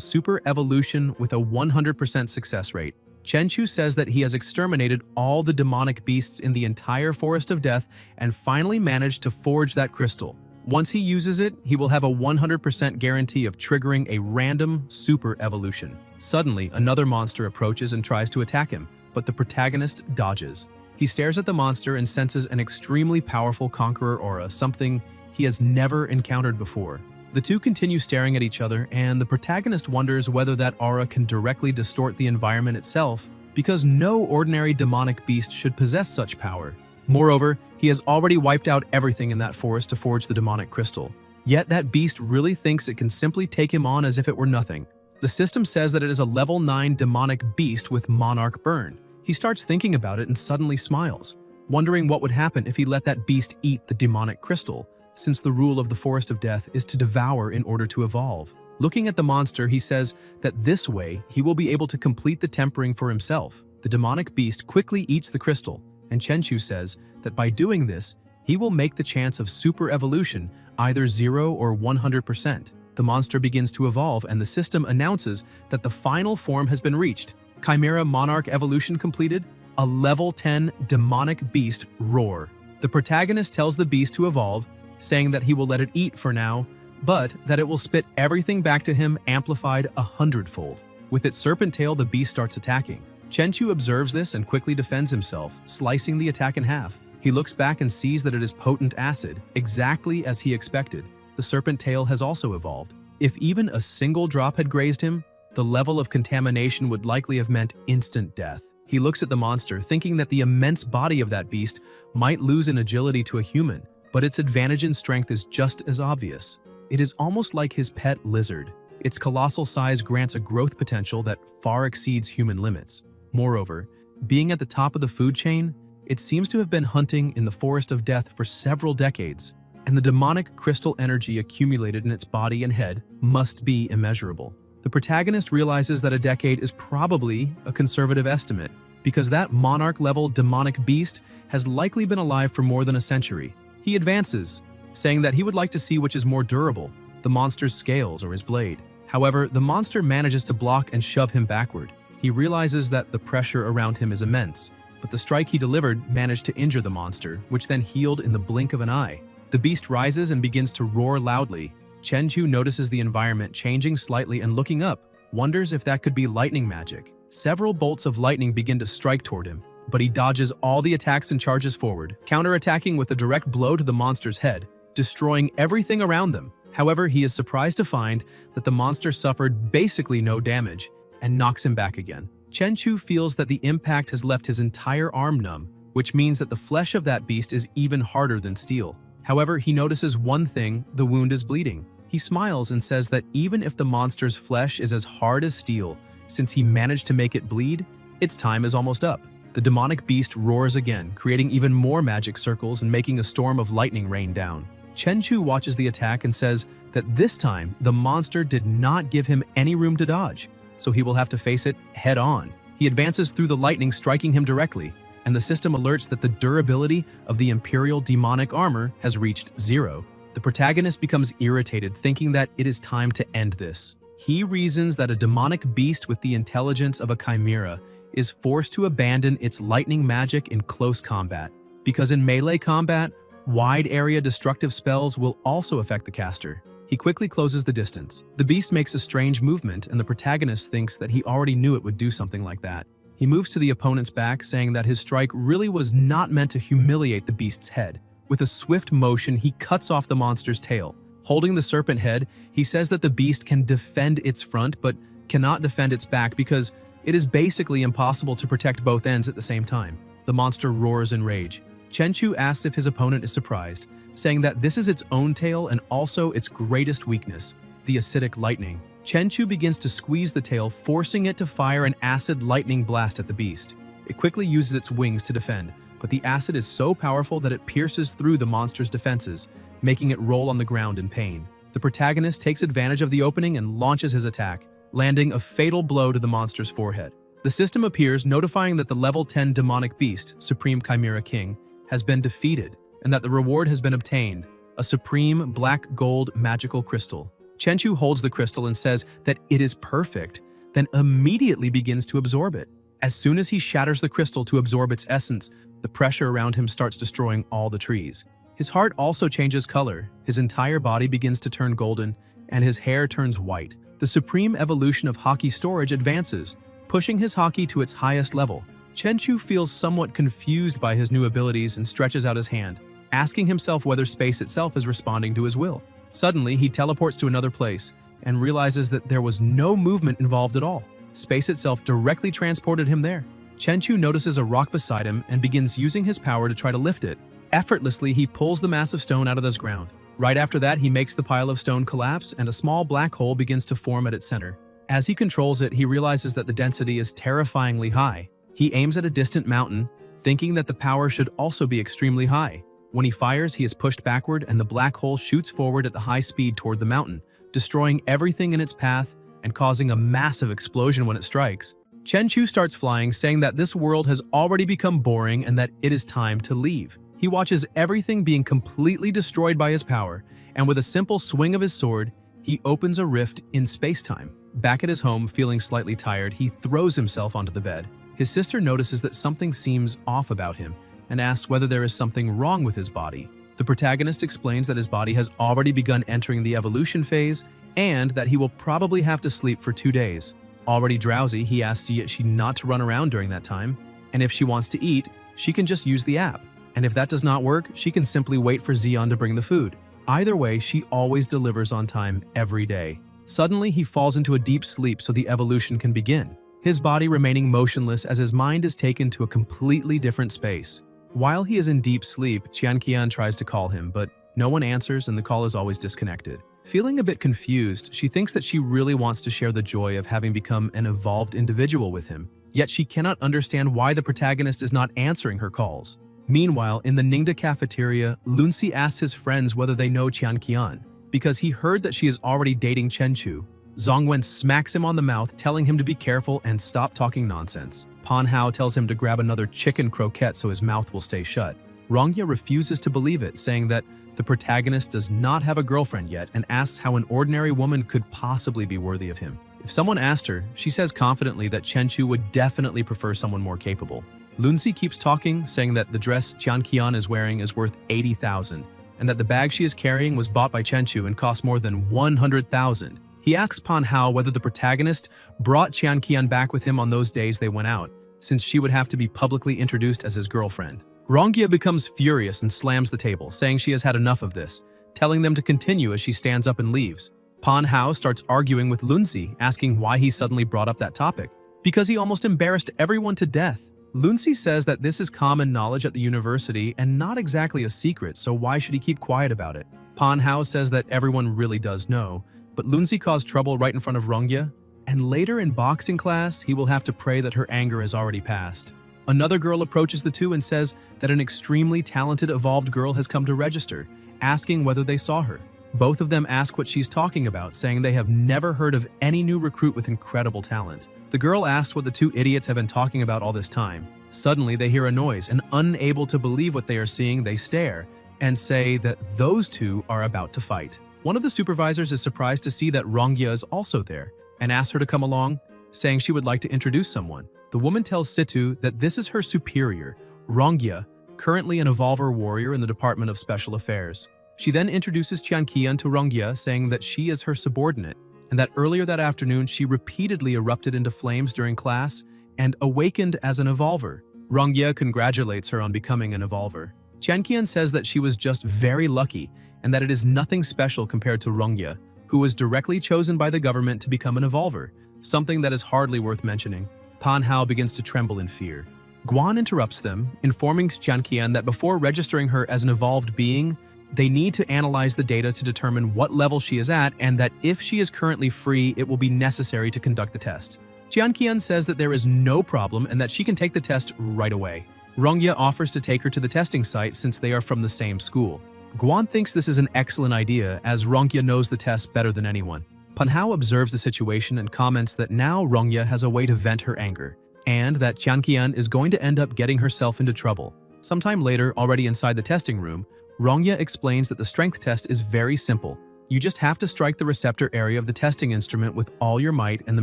super evolution with a 100% success rate. Chenchu says that he has exterminated all the demonic beasts in the entire Forest of Death and finally managed to forge that crystal. Once he uses it, he will have a 100% guarantee of triggering a random super evolution. Suddenly, another monster approaches and tries to attack him, but the protagonist dodges. He stares at the monster and senses an extremely powerful conqueror aura, something he has never encountered before. The two continue staring at each other, and the protagonist wonders whether that aura can directly distort the environment itself, because no ordinary demonic beast should possess such power. Moreover, he has already wiped out everything in that forest to forge the demonic crystal. Yet that beast really thinks it can simply take him on as if it were nothing. The system says that it is a level 9 demonic beast with monarch burn. He starts thinking about it and suddenly smiles, wondering what would happen if he let that beast eat the demonic crystal, since the rule of the Forest of Death is to devour in order to evolve. Looking at the monster, he says that this way he will be able to complete the tempering for himself. The demonic beast quickly eats the crystal, and Chenchu says that by doing this, he will make the chance of super evolution either 0 or 100%. The monster begins to evolve, and the system announces that the final form has been reached. Chimera Monarch evolution completed, a level 10 demonic beast roar. The protagonist tells the beast to evolve, saying that he will let it eat for now, but that it will spit everything back to him amplified 100-fold. With its serpent tail, the beast starts attacking. Chenchu observes this and quickly defends himself, slicing the attack in half. He looks back and sees that it is potent acid, exactly as he expected. The serpent tail has also evolved. If even a single drop had grazed him, the level of contamination would likely have meant instant death. He looks at the monster, thinking that the immense body of that beast might lose in agility to a human, but its advantage in strength is just as obvious. It is almost like his pet lizard. Its colossal size grants a growth potential that far exceeds human limits. Moreover, being at the top of the food chain, it seems to have been hunting in the Forest of Death for several decades, and the demonic crystal energy accumulated in its body and head must be immeasurable. The protagonist realizes that a decade is probably a conservative estimate, because that monarch-level demonic beast has likely been alive for more than a century. He advances, saying that he would like to see which is more durable, the monster's scales or his blade. However, the monster manages to block and shove him backward. He realizes that the pressure around him is immense, but the strike he delivered managed to injure the monster, which then healed in the blink of an eye. The beast rises and begins to roar loudly. Chenchu notices the environment changing slightly and looking up, wonders if that could be lightning magic. Several bolts of lightning begin to strike toward him, but he dodges all the attacks and charges forward, counterattacking with a direct blow to the monster's head, destroying everything around them. However, he is surprised to find that the monster suffered basically no damage and knocks him back again. Chenchu feels that the impact has left his entire arm numb, which means that the flesh of that beast is even harder than steel. However, he notices one thing: the wound is bleeding. He smiles and says that even if the monster's flesh is as hard as steel, since he managed to make it bleed, its time is almost up. The demonic beast roars again, creating even more magic circles and making a storm of lightning rain down. Chenchu watches the attack and says that this time the monster did not give him any room to dodge, so he will have to face it head-on. He advances through the lightning, striking him directly, and the system alerts that the durability of the Imperial demonic armor has reached 0. The protagonist becomes irritated, thinking that it is time to end this. He reasons that a demonic beast with the intelligence of a chimera is forced to abandon its lightning magic in close combat, because in melee combat, wide area destructive spells will also affect the caster. He quickly closes the distance. The beast makes a strange movement, and the protagonist thinks that he already knew it would do something like that. He moves to the opponent's back, saying that his strike really was not meant to humiliate the beast's head. With a swift motion, he cuts off the monster's tail. Holding the serpent head, he says that the beast can defend its front but cannot defend its back because it is basically impossible to protect both ends at the same time. The monster roars in rage. Chenchu asks if his opponent is surprised, saying that this is its own tail and also its greatest weakness, the acidic lightning. Chenchu begins to squeeze the tail, forcing it to fire an acid lightning blast at the beast. It quickly uses its wings to defend, but the acid is so powerful that it pierces through the monster's defenses, making it roll on the ground in pain. The protagonist takes advantage of the opening and launches his attack, landing a fatal blow to the monster's forehead. The system appears, notifying that the level 10 demonic beast, Supreme Chimera King, has been defeated, and that the reward has been obtained, a supreme black gold magical crystal. Chenchu holds the crystal and says that it is perfect, then immediately begins to absorb it. As soon as he shatters the crystal to absorb its essence, the pressure around him starts destroying all the trees. His heart also changes color, his entire body begins to turn golden, and his hair turns white. The supreme evolution of Haki storage advances, pushing his Haki to its highest level. Chenchu feels somewhat confused by his new abilities and stretches out his hand, asking himself whether space itself is responding to his will. Suddenly, he teleports to another place and realizes that there was no movement involved at all. Space itself directly transported him there. Chenchu notices a rock beside him and begins using his power to try to lift it. Effortlessly, he pulls the massive stone out of the ground. Right after that, he makes the pile of stone collapse and a small black hole begins to form at its center. As he controls it, he realizes that the density is terrifyingly high. He aims at a distant mountain, thinking that the power should also be extremely high. When he fires, he is pushed backward and the black hole shoots forward at the high speed toward the mountain, destroying everything in its path and causing a massive explosion when it strikes. Chenchu starts flying, saying that this world has already become boring and that it is time to leave. He watches everything being completely destroyed by his power, and with a simple swing of his sword, he opens a rift in space-time. Back at his home, feeling slightly tired, he throws himself onto the bed. His sister notices that something seems off about him and asks whether there is something wrong with his body. The protagonist explains that his body has already begun entering the evolution phase and that he will probably have to sleep for 2 days. Already drowsy, he asks she not to run around during that time, and if she wants to eat, she can just use the app. And if that does not work, she can simply wait for Zeon to bring the food. Either way, she always delivers on time every day. Suddenly, he falls into a deep sleep so the evolution can begin, his body remaining motionless as his mind is taken to a completely different space. While he is in deep sleep, Qian tries to call him, but no one answers and the call is always disconnected. Feeling a bit confused, she thinks that she really wants to share the joy of having become an evolved individual with him, yet she cannot understand why the protagonist is not answering her calls. Meanwhile, in the Ningda cafeteria, Lunsi asks his friends whether they know Qian, because he heard that she is already dating Chenchu. Zongwen smacks him on the mouth, telling him to be careful and stop talking nonsense. Pan Hao tells him to grab another chicken croquette so his mouth will stay shut. Rongya refuses to believe it, saying that the protagonist does not have a girlfriend yet and asks how an ordinary woman could possibly be worthy of him. If someone asked her, she says confidently that Chenchu would definitely prefer someone more capable. Lunsi keeps talking, saying that the dress Qian is wearing is worth 80,000, and that the bag she is carrying was bought by Chenchu and cost more than 100,000. He asks Pan Hao whether the protagonist brought Qian back with him on those days they went out, since she would have to be publicly introduced as his girlfriend. Rongya becomes furious and slams the table, saying she has had enough of this, telling them to continue as she stands up and leaves. Pan Hao starts arguing with Lunsi, asking why he suddenly brought up that topic, because he almost embarrassed everyone to death. Lunsi says that this is common knowledge at the university and not exactly a secret, so why should he keep quiet about it? Pan Hao says that everyone really does know, but Lunsi caused trouble right in front of Rongya, and later in boxing class, he will have to pray that her anger has already passed. Another girl approaches the two and says that an extremely talented evolved girl has come to register, asking whether they saw her. Both of them ask what she's talking about, saying they have never heard of any new recruit with incredible talent. The girl asks what the two idiots have been talking about all this time. Suddenly, they hear a noise, and unable to believe what they are seeing, they stare, and say that those two are about to fight. One of the supervisors is surprised to see that Rongya is also there and asks her to come along, saying she would like to introduce someone. The woman tells Situ that this is her superior, Rongya, currently an evolver warrior in the Department of Special Affairs. She then introduces Qian to Rongya, saying that she is her subordinate, and that earlier that afternoon she repeatedly erupted into flames during class and awakened as an evolver. Rongya congratulates her on becoming an evolver. Qian says that she was just very lucky and that it is nothing special compared to Rongya, who was directly chosen by the government to become an evolver, something that is hardly worth mentioning. Pan Hao begins to tremble in fear. Guan interrupts them, informing Qian that before registering her as an evolved being, they need to analyze the data to determine what level she is at, and that if she is currently free, it will be necessary to conduct the test. Qian says that there is no problem and that she can take the test right away. Rongya offers to take her to the testing site since they are from the same school. Guan thinks this is an excellent idea, as Rongya knows the test better than anyone. Pan Hao observes the situation and comments that now Rongya has a way to vent her anger, and that Qian is going to end up getting herself into trouble. Sometime later, already inside the testing room, Rongya explains that the strength test is very simple. You just have to strike the receptor area of the testing instrument with all your might and the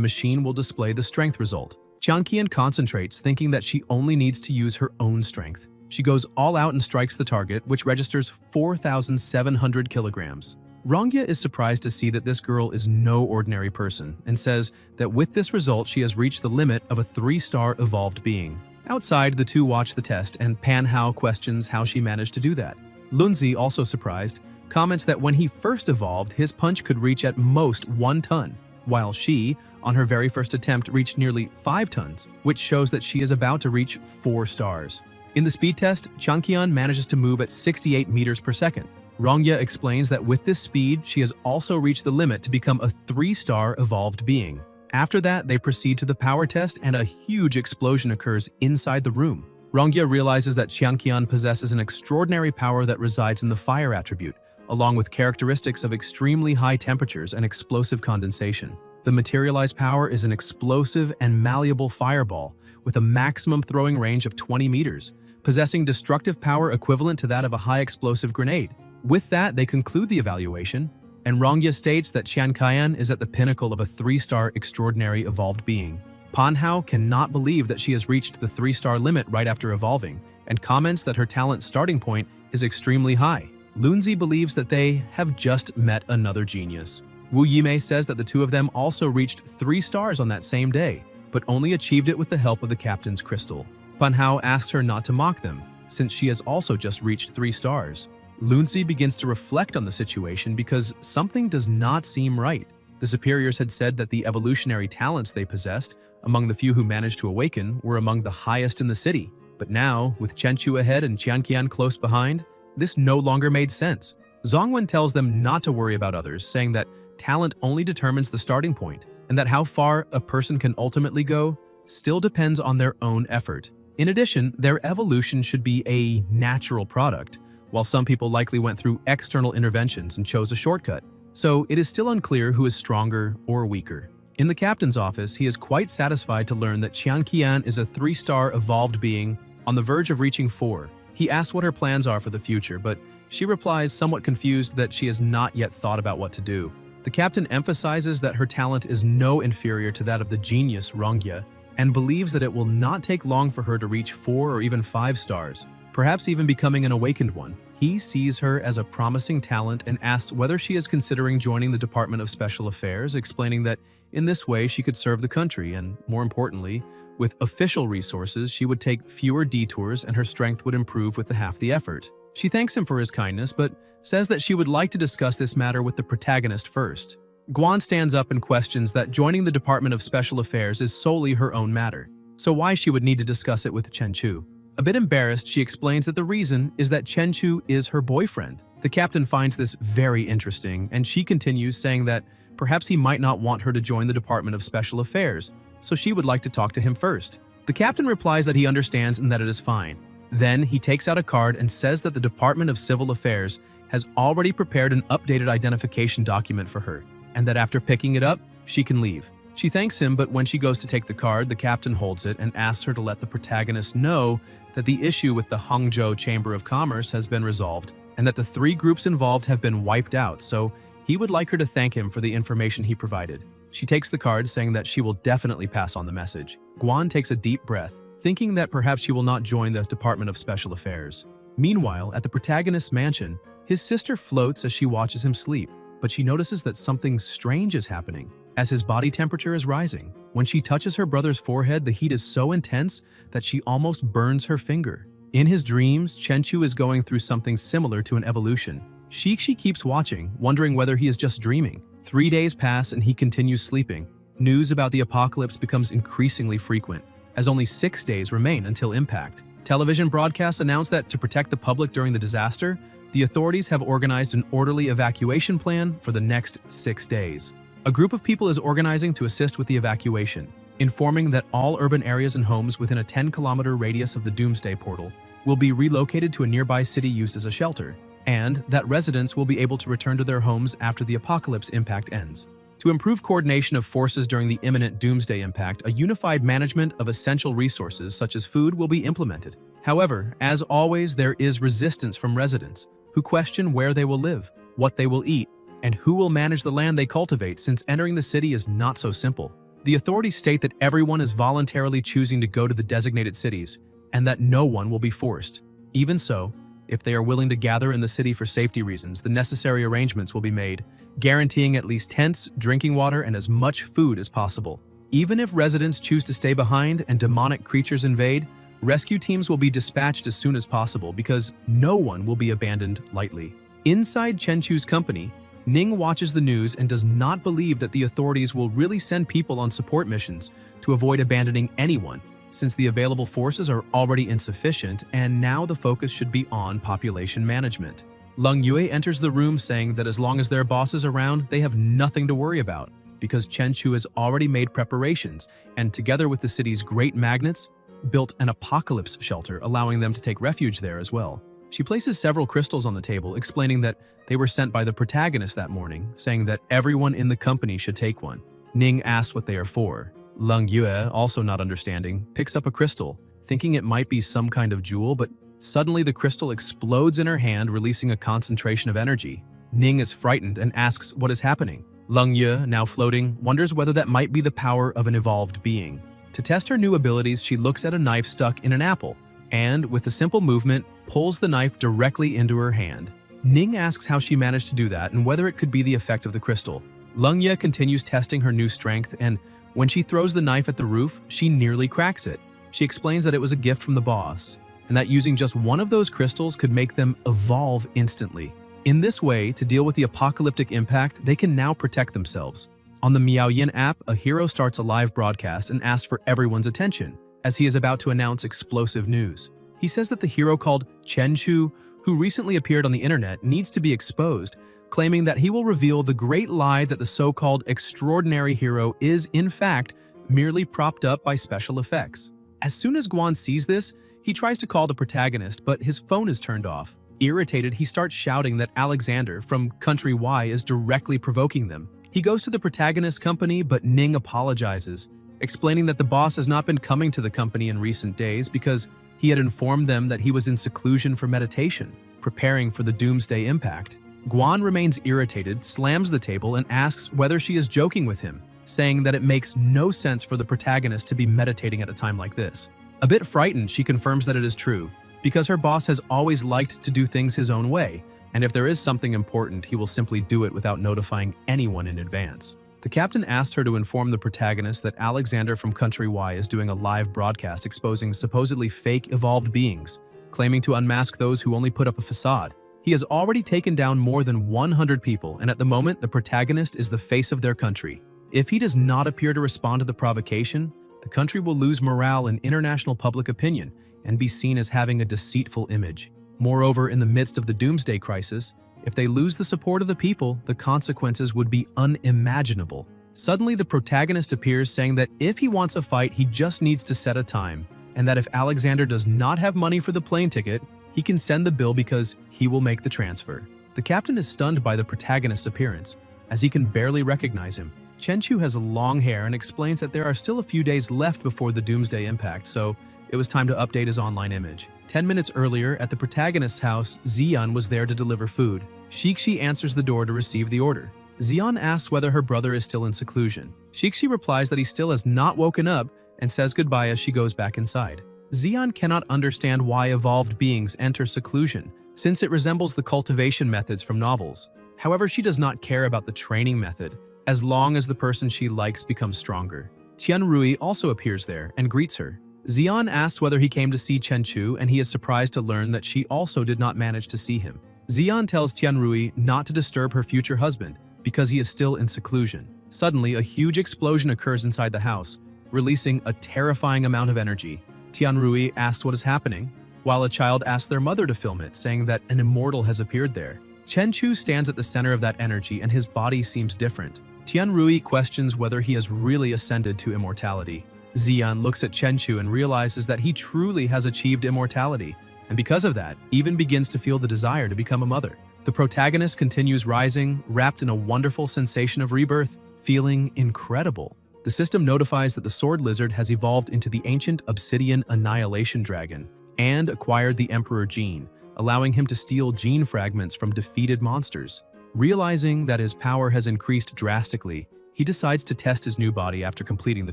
machine will display the strength result. Qian concentrates, thinking that she only needs to use her own strength. She goes all out and strikes the target, which registers 4,700 kilograms. Rongya is surprised to see that this girl is no ordinary person and says that with this result she has reached the limit of a 3-star evolved being. Outside, the two watch the test and Pan Hao questions how she managed to do that. Lunzi, also surprised, comments that when he first evolved, his punch could reach at most 1 ton, while she, on her very first attempt, reached nearly 5 tons, which shows that she is about to reach 4 stars. In the speed test, Qian manages to move at 68 meters per second. Rongya explains that with this speed, she has also reached the limit to become a 3-star evolved being. After that, they proceed to the power test and a huge explosion occurs inside the room. Rongya realizes that Qian possesses an extraordinary power that resides in the fire attribute, along with characteristics of extremely high temperatures and explosive condensation. The materialized power is an explosive and malleable fireball with a maximum throwing range of 20 meters, possessing destructive power equivalent to that of a high explosive grenade. With that, they conclude the evaluation, and Rongya states that Qian is at the pinnacle of a 3-star extraordinary evolved being. Pan Hao cannot believe that she has reached the 3-star limit right after evolving, and comments that her talent starting point is extremely high. Lunzi believes that they have just met another genius. Wu Yimei says that the two of them also reached 3 stars on that same day, but only achieved it with the help of the captain's crystal. Pan Hao asks her not to mock them, since she has also just reached 3 stars. Lunzi begins to reflect on the situation because something does not seem right. The superiors had said that the evolutionary talents they possessed, among the few who managed to awaken, were among the highest in the city. But now, with Chenchu ahead and Qian close behind, this no longer made sense. Zhongwen tells them not to worry about others, saying that talent only determines the starting point, and that how far a person can ultimately go still depends on their own effort. In addition, their evolution should be a natural product, while some people likely went through external interventions and chose a shortcut. So it is still unclear who is stronger or weaker. In the captain's office, he is quite satisfied to learn that Qian is a 3-star evolved being on the verge of reaching 4. He asks what her plans are for the future, but she replies somewhat confused that she has not yet thought about what to do. The captain emphasizes that her talent is no inferior to that of the genius Rongya, and believes that it will not take long for her to reach 4 or even 5 stars, perhaps even becoming an awakened one. He sees her as a promising talent and asks whether she is considering joining the Department of Special Affairs, explaining that in this way she could serve the country and, more importantly, with official resources she would take fewer detours and her strength would improve with half the effort. She thanks him for his kindness, but says that she would like to discuss this matter with the protagonist first. Guan stands up and questions that joining the Department of Special Affairs is solely her own matter, so why she would need to discuss it with Chenchu. A bit embarrassed, she explains that the reason is that Chenchu is her boyfriend. The captain finds this very interesting, and she continues saying that perhaps he might not want her to join the Department of Special Affairs, so she would like to talk to him first. The captain replies that he understands and that it is fine. Then he takes out a card and says that the Department of Civil Affairs has already prepared an updated identification document for her, and that after picking it up, she can leave. She thanks him, but when she goes to take the card, the captain holds it and asks her to let the protagonist know that the issue with the Hangzhou Chamber of Commerce has been resolved. and that the 3 groups involved have been wiped out, so he would like her to thank him for the information he provided. She takes the card, saying that she will definitely pass on the message. Guan takes a deep breath, thinking that perhaps she will not join the Department of Special Affairs. Meanwhile, at the protagonist's mansion, his sister floats as she watches him sleep, but she notices that something strange is happening, as his body temperature is rising. When she touches her brother's forehead, the heat is so intense that she almost burns her finger. In his dreams, Chenchu is going through something similar to an evolution. She keeps watching, wondering whether he is just dreaming. 3 days pass and he continues sleeping. News about the apocalypse becomes increasingly frequent, as only 6 days remain until impact. Television broadcasts announce that to protect the public during the disaster, the authorities have organized an orderly evacuation plan for the next 6 days. A group of people is organizing to assist with the evacuation, informing that all urban areas and homes within a 10-kilometer radius of the Doomsday Portal will be relocated to a nearby city used as a shelter, and that residents will be able to return to their homes after the apocalypse impact ends. To improve coordination of forces during the imminent Doomsday impact, a unified management of essential resources such as food will be implemented. However, as always, there is resistance from residents, who question where they will live, what they will eat, and who will manage the land they cultivate, since entering the city is not so simple. The authorities state that everyone is voluntarily choosing to go to the designated cities, and that no one will be forced. Even so, if they are willing to gather in the city for safety reasons, the necessary arrangements will be made, guaranteeing at least tents, drinking water, and as much food as possible. Even if residents choose to stay behind and demonic creatures invade, rescue teams will be dispatched as soon as possible because no one will be abandoned lightly. Inside Chenchu's company, Ning watches the news and does not believe that the authorities will really send people on support missions to avoid abandoning anyone, since the available forces are already insufficient and now the focus should be on population management. Leng Yue enters the room saying that as long as their boss is around, they have nothing to worry about, because Chenchu has already made preparations and, together with the city's great magnates, built an apocalypse shelter, allowing them to take refuge there as well. She places several crystals on the table, explaining that they were sent by the protagonist that morning, saying that everyone in the company should take one. Ning asks what they are for. Leng Yue, also not understanding, picks up a crystal, thinking it might be some kind of jewel, but suddenly the crystal explodes in her hand, releasing a concentration of energy. Ning is frightened and asks what is happening. Leng Yue, now floating, wonders whether that might be the power of an evolved being. To test her new abilities, she looks at a knife stuck in an apple, and, with a simple movement, pulls the knife directly into her hand. Ning asks how she managed to do that and whether it could be the effect of the crystal. Leng Yue continues testing her new strength, and when she throws the knife at the roof, she nearly cracks it. She explains that it was a gift from the boss, and that using just one of those crystals could make them evolve instantly. In this way, to deal with the apocalyptic impact, they can now protect themselves. On the Miaoyin app, a hero starts a live broadcast and asks for everyone's attention, as he is about to announce explosive news. He says that the hero called Chenchu, who recently appeared on the internet, needs to be exposed, claiming that he will reveal the great lie that the so-called extraordinary hero is, in fact, merely propped up by special effects. As soon as Guan sees this, he tries to call the protagonist, but his phone is turned off. Irritated, he starts shouting that Alexander from Country Y is directly provoking them. He goes to the protagonist's company, but Ning apologizes, explaining that the boss has not been coming to the company in recent days because he had informed them that he was in seclusion for meditation, preparing for the Doomsday impact. Guan remains irritated, slams the table, and asks whether she is joking with him, saying that it makes no sense for the protagonist to be meditating at a time like this. A bit frightened, she confirms that it is true, because her boss has always liked to do things his own way, and if there is something important, he will simply do it without notifying anyone in advance. The captain asked her to inform the protagonist that Alexander from Country Y is doing a live broadcast exposing supposedly fake evolved beings, claiming to unmask those who only put up a facade. He has already taken down more than 100 people, and at the moment, the protagonist is the face of their country. If he does not appear to respond to the provocation, the country will lose morale in international public opinion and be seen as having a deceitful image. Moreover, in the midst of the Doomsday crisis, if they lose the support of the people, the consequences would be unimaginable. Suddenly, the protagonist appears, saying that if he wants a fight, he just needs to set a time, and that if Alexander does not have money for the plane ticket, he can send the bill because he will make the transfer. The captain is stunned by the protagonist's appearance, as he can barely recognize him. Chenchu has long hair and explains that there are still a few days left before the Doomsday impact, so it was time to update his online image. 10 minutes earlier, at the protagonist's house, Xian was there to deliver food. Shixi answers the door to receive the order. Xian asks whether her brother is still in seclusion. Shixi replies that he still has not woken up and says goodbye as she goes back inside. Xian cannot understand why evolved beings enter seclusion, since it resembles the cultivation methods from novels. However, she does not care about the training method, as long as the person she likes becomes stronger. Tianrui also appears there and greets her. Xian asks whether he came to see Chenchu, and he is surprised to learn that she also did not manage to see him. Xian tells Tianrui not to disturb her future husband because he is still in seclusion. Suddenly, a huge explosion occurs inside the house, releasing a terrifying amount of energy. Tianrui asks what is happening, while a child asks their mother to film it, saying that an immortal has appeared there. Chenchu stands at the center of that energy and his body seems different. Tianrui questions whether he has really ascended to immortality. Xian looks at Chenchu and realizes that he truly has achieved immortality, and because of that, even begins to feel the desire to become a mother. The protagonist continues rising, wrapped in a wonderful sensation of rebirth, feeling incredible. The system notifies that the sword lizard has evolved into the ancient obsidian annihilation dragon and acquired the Emperor gene, allowing him to steal gene fragments from defeated monsters. Realizing that his power has increased drastically, he decides to test his new body after completing the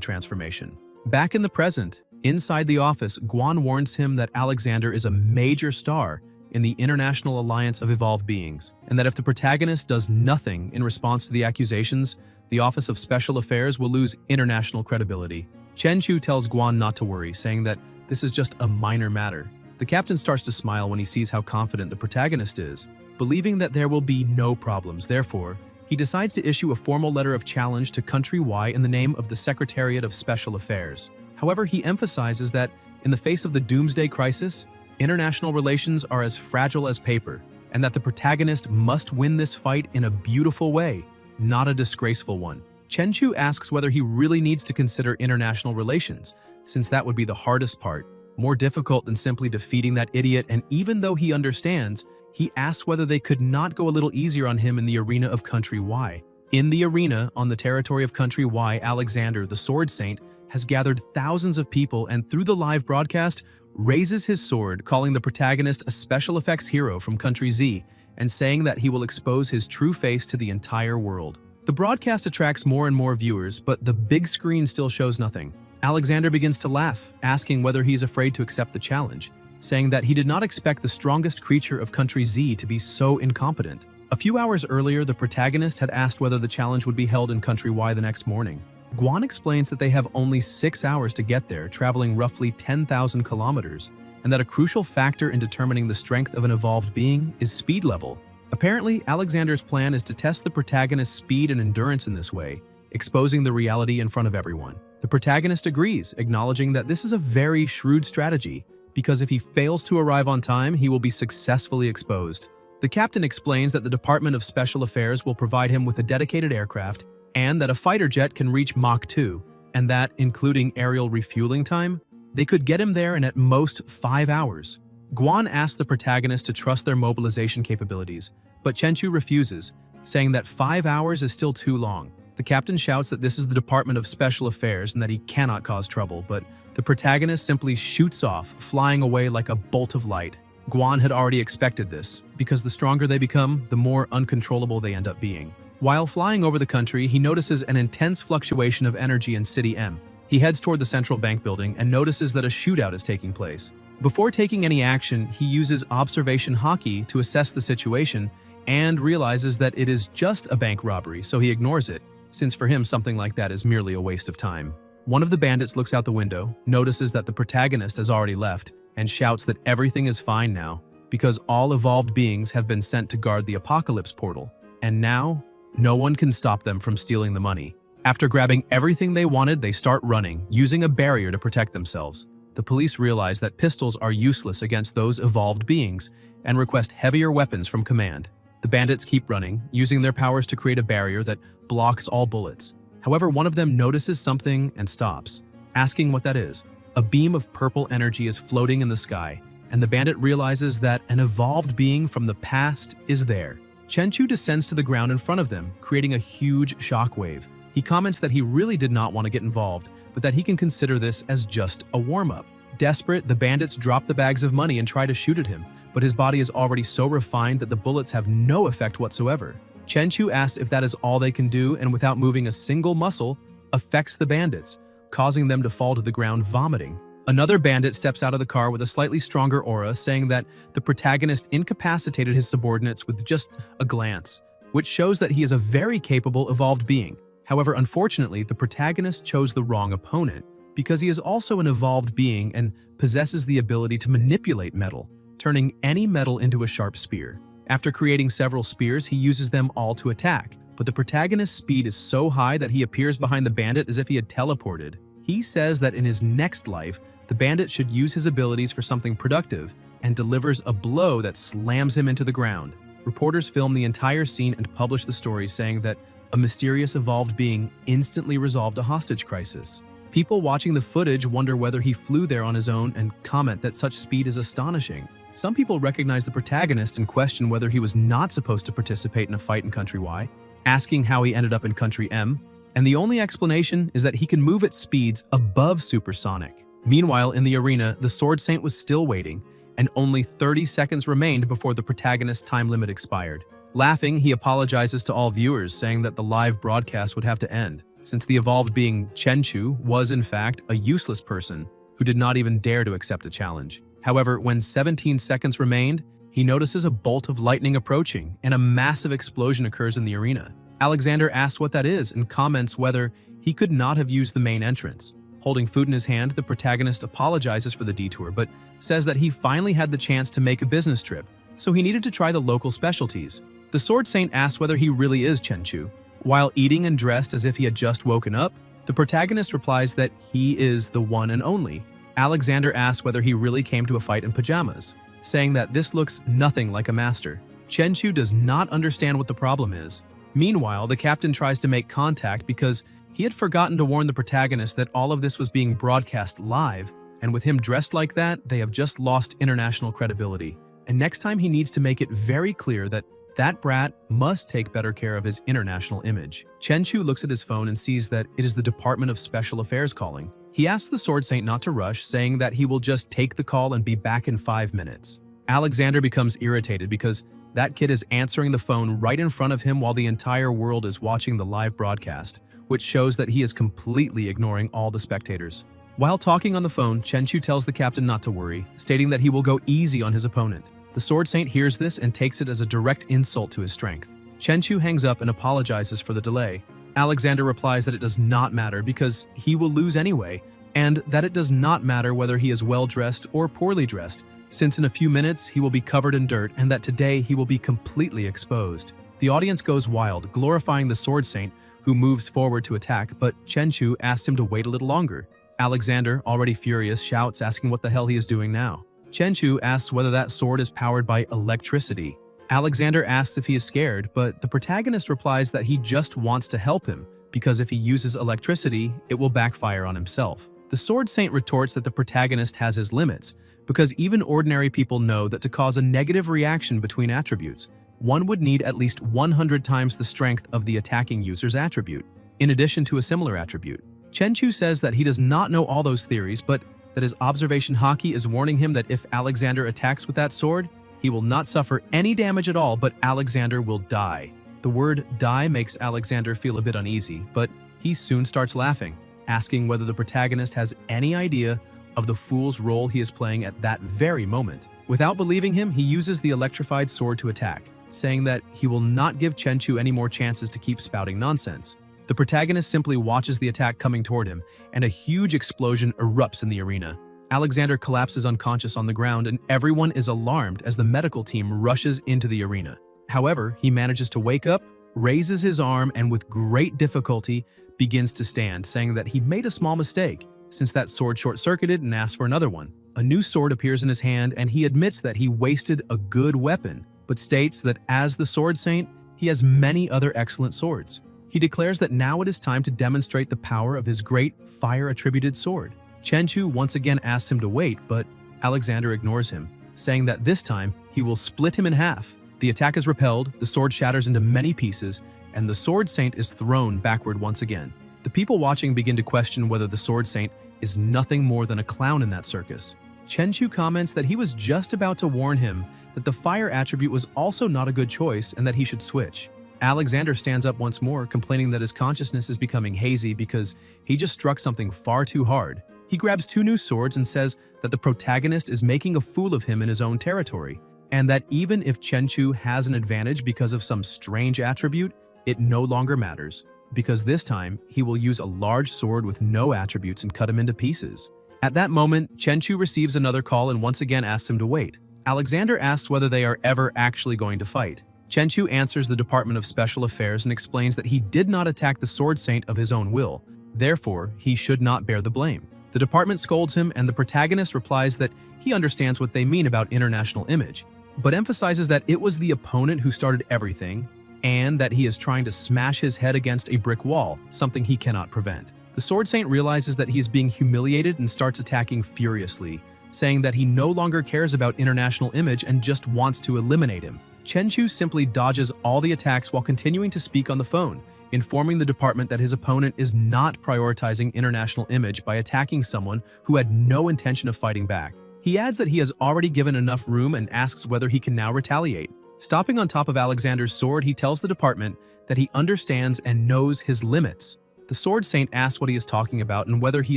transformation. Back in the present, inside the office, Guan warns him that Alexander is a major star in the International Alliance of Evolved Beings, and that if the protagonist does nothing in response to the accusations, the Office of Special Affairs will lose international credibility. Chenchu tells Guan not to worry, saying that this is just a minor matter. The captain starts to smile when he sees how confident the protagonist is, believing that there will be no problems. Therefore, he decides to issue a formal letter of challenge to Country Y in the name of the Secretariat of Special Affairs. However, he emphasizes that, in the face of the doomsday crisis, international relations are as fragile as paper, and that the protagonist must win this fight in a beautiful way, not a disgraceful one. Chenchu asks whether he really needs to consider international relations, since that would be the hardest part, more difficult than simply defeating that idiot, and even though he understands, he asks whether they could not go a little easier on him in the arena of Country Y. In the arena, on the territory of Country Y, Alexander, the Sword Saint, has gathered thousands of people and through the live broadcast, raises his sword, calling the protagonist a special effects hero from Country Z, and saying that he will expose his true face to the entire world. The broadcast attracts more and more viewers, but the big screen still shows nothing. Alexander begins to laugh, asking whether he's afraid to accept the challenge, saying that he did not expect the strongest creature of Country Z to be so incompetent. A few hours earlier, the protagonist had asked whether the challenge would be held in Country Y the next morning. Guan explains that they have only 6 hours to get there, traveling roughly 10,000 kilometers, and that a crucial factor in determining the strength of an evolved being is speed level. Apparently, Alexander's plan is to test the protagonist's speed and endurance in this way, exposing the reality in front of everyone. The protagonist agrees, acknowledging that this is a very shrewd strategy, because if he fails to arrive on time, he will be successfully exposed. The captain explains that the Department of Special Affairs will provide him with a dedicated aircraft, and that a fighter jet can reach Mach 2, and that, including aerial refueling time, they could get him there in at most 5 hours. Guan asks the protagonist to trust their mobilization capabilities, but Chenchu refuses, saying that 5 hours is still too long. The captain shouts that this is the Department of Special Affairs and that he cannot cause trouble, but the protagonist simply shoots off, flying away like a bolt of light. Guan had already expected this, because the stronger they become, the more uncontrollable they end up being. While flying over the country, he notices an intense fluctuation of energy in City M. He heads toward the central bank building and notices that a shootout is taking place. Before taking any action, he uses observation hockey to assess the situation and realizes that it is just a bank robbery, so he ignores it, since for him something like that is merely a waste of time. One of the bandits looks out the window, notices that the protagonist has already left, and shouts that everything is fine now, because all evolved beings have been sent to guard the apocalypse portal, and now, no one can stop them from stealing the money. After grabbing everything they wanted, they start running, using a barrier to protect themselves. The police realize that pistols are useless against those evolved beings, and request heavier weapons from command. The bandits keep running, using their powers to create a barrier that blocks all bullets. However, one of them notices something and stops, asking what that is. A beam of purple energy is floating in the sky, and the bandit realizes that an evolved being from the past is there. Chenchu descends to the ground in front of them, creating a huge shockwave. He comments that he really did not want to get involved, but that he can consider this as just a warm-up. Desperate, the bandits drop the bags of money and try to shoot at him, but his body is already so refined that the bullets have no effect whatsoever. Chenchu asks if that is all they can do, and without moving a single muscle, affects the bandits, causing them to fall to the ground vomiting. Another bandit steps out of the car with a slightly stronger aura, saying that the protagonist incapacitated his subordinates with just a glance, which shows that he is a very capable, evolved being. However, unfortunately, the protagonist chose the wrong opponent, because he is also an evolved being and possesses the ability to manipulate metal, turning any metal into a sharp spear. After creating several spears, he uses them all to attack, but the protagonist's speed is so high that he appears behind the bandit as if he had teleported. He says that in his next life, the bandit should use his abilities for something productive, and delivers a blow that slams him into the ground. Reporters film the entire scene and publish the story, saying that a mysterious evolved being instantly resolved a hostage crisis. People watching the footage wonder whether he flew there on his own and comment that such speed is astonishing. Some people recognize the protagonist and question whether he was not supposed to participate in a fight in Country Y, asking how he ended up in Country M, and the only explanation is that he can move at speeds above supersonic. Meanwhile, in the arena, the Sword Saint was still waiting, and only 30 seconds remained before the protagonist's time limit expired. Laughing, he apologizes to all viewers, saying that the live broadcast would have to end, since the evolved being Chenchu was in fact a useless person who did not even dare to accept a challenge. However, when 17 seconds remained, he notices a bolt of lightning approaching, and a massive explosion occurs in the arena. Alexander asks what that is and comments whether he could not have used the main entrance. Holding food in his hand, the protagonist apologizes for the detour, but says that he finally had the chance to make a business trip, so he needed to try the local specialties. The Sword Saint asks whether he really is Chenchu. While eating and dressed as if he had just woken up, the protagonist replies that he is the one and only. Alexander asks whether he really came to a fight in pajamas, saying that this looks nothing like a master. Chenchu does not understand what the problem is. Meanwhile, the captain tries to make contact because he had forgotten to warn the protagonist that all of this was being broadcast live, and with him dressed like that, they have just lost international credibility. And next time he needs to make it very clear that that brat must take better care of his international image. Chenchu looks at his phone and sees that it is the Department of Special Affairs calling. He asks the Sword Saint not to rush, saying that he will just take the call and be back in 5 minutes. Alexander becomes irritated because that kid is answering the phone right in front of him while the entire world is watching the live broadcast, which shows that he is completely ignoring all the spectators. While talking on the phone, Chenchu tells the captain not to worry, stating that he will go easy on his opponent. The Sword Saint hears this and takes it as a direct insult to his strength. Chenchu hangs up and apologizes for the delay. Alexander replies that it does not matter because he will lose anyway, and that it does not matter whether he is well-dressed or poorly dressed, since in a few minutes he will be covered in dirt and that today he will be completely exposed. The audience goes wild, glorifying the Sword Saint, who moves forward to attack, but Chenchu asks him to wait a little longer. Alexander, already furious, shouts, asking what the hell he is doing now. Chenchu asks whether that sword is powered by electricity. Alexander asks if he is scared, but the protagonist replies that he just wants to help him, because if he uses electricity, it will backfire on himself. The Sword Saint retorts that the protagonist has his limits, because even ordinary people know that to cause a negative reaction between attributes, one would need at least 100 times the strength of the attacking user's attribute, in addition to a similar attribute. Chenchu says that he does not know all those theories, but that his observation haki is warning him that if Alexander attacks with that sword, he will not suffer any damage at all, but Alexander will die. The word die makes Alexander feel a bit uneasy, but he soon starts laughing, asking whether the protagonist has any idea of the fool's role he is playing at that very moment. Without believing him, he uses the electrified sword to attack, saying that he will not give Chenchu any more chances to keep spouting nonsense. The protagonist simply watches the attack coming toward him, and a huge explosion erupts in the arena. Alexander collapses unconscious on the ground, and everyone is alarmed as the medical team rushes into the arena. However, he manages to wake up, raises his arm, and with great difficulty begins to stand, saying that he made a small mistake, since that sword short-circuited, and asks for another one. A new sword appears in his hand, and he admits that he wasted a good weapon, but states that as the Sword Saint, he has many other excellent swords. He declares that now it is time to demonstrate the power of his great fire-attributed sword. Chenchu once again asks him to wait, but Alexander ignores him, saying that this time he will split him in half. The attack is repelled, the sword shatters into many pieces, and the Sword Saint is thrown backward once again. The people watching begin to question whether the Sword Saint is nothing more than a clown in that circus. Chenchu comments that he was just about to warn him that the fire attribute was also not a good choice and that he should switch. Alexander stands up once more, complaining that his consciousness is becoming hazy because he just struck something far too hard. He grabs 2 new swords and says that the protagonist is making a fool of him in his own territory, and that even if Chenchu has an advantage because of some strange attribute, it no longer matters, because this time he will use a large sword with no attributes and cut him into pieces. At that moment, Chenchu receives another call and once again asks him to wait. Alexander asks whether they are ever actually going to fight. Chenchu answers the Department of Special Affairs and explains that he did not attack the Sword Saint of his own will, therefore he should not bear the blame. The department scolds him and the protagonist replies that he understands what they mean about international image, but emphasizes that it was the opponent who started everything and that he is trying to smash his head against a brick wall, something he cannot prevent. The Sword Saint realizes that he is being humiliated and starts attacking furiously, saying that he no longer cares about international image and just wants to eliminate him. Chenchu simply dodges all the attacks while continuing to speak on the phone, informing the department that his opponent is not prioritizing international image by attacking someone who had no intention of fighting back. He adds that he has already given enough room and asks whether he can now retaliate. Stopping on top of Alexander's sword, he tells the department that he understands and knows his limits. The Sword Saint asks what he is talking about and whether he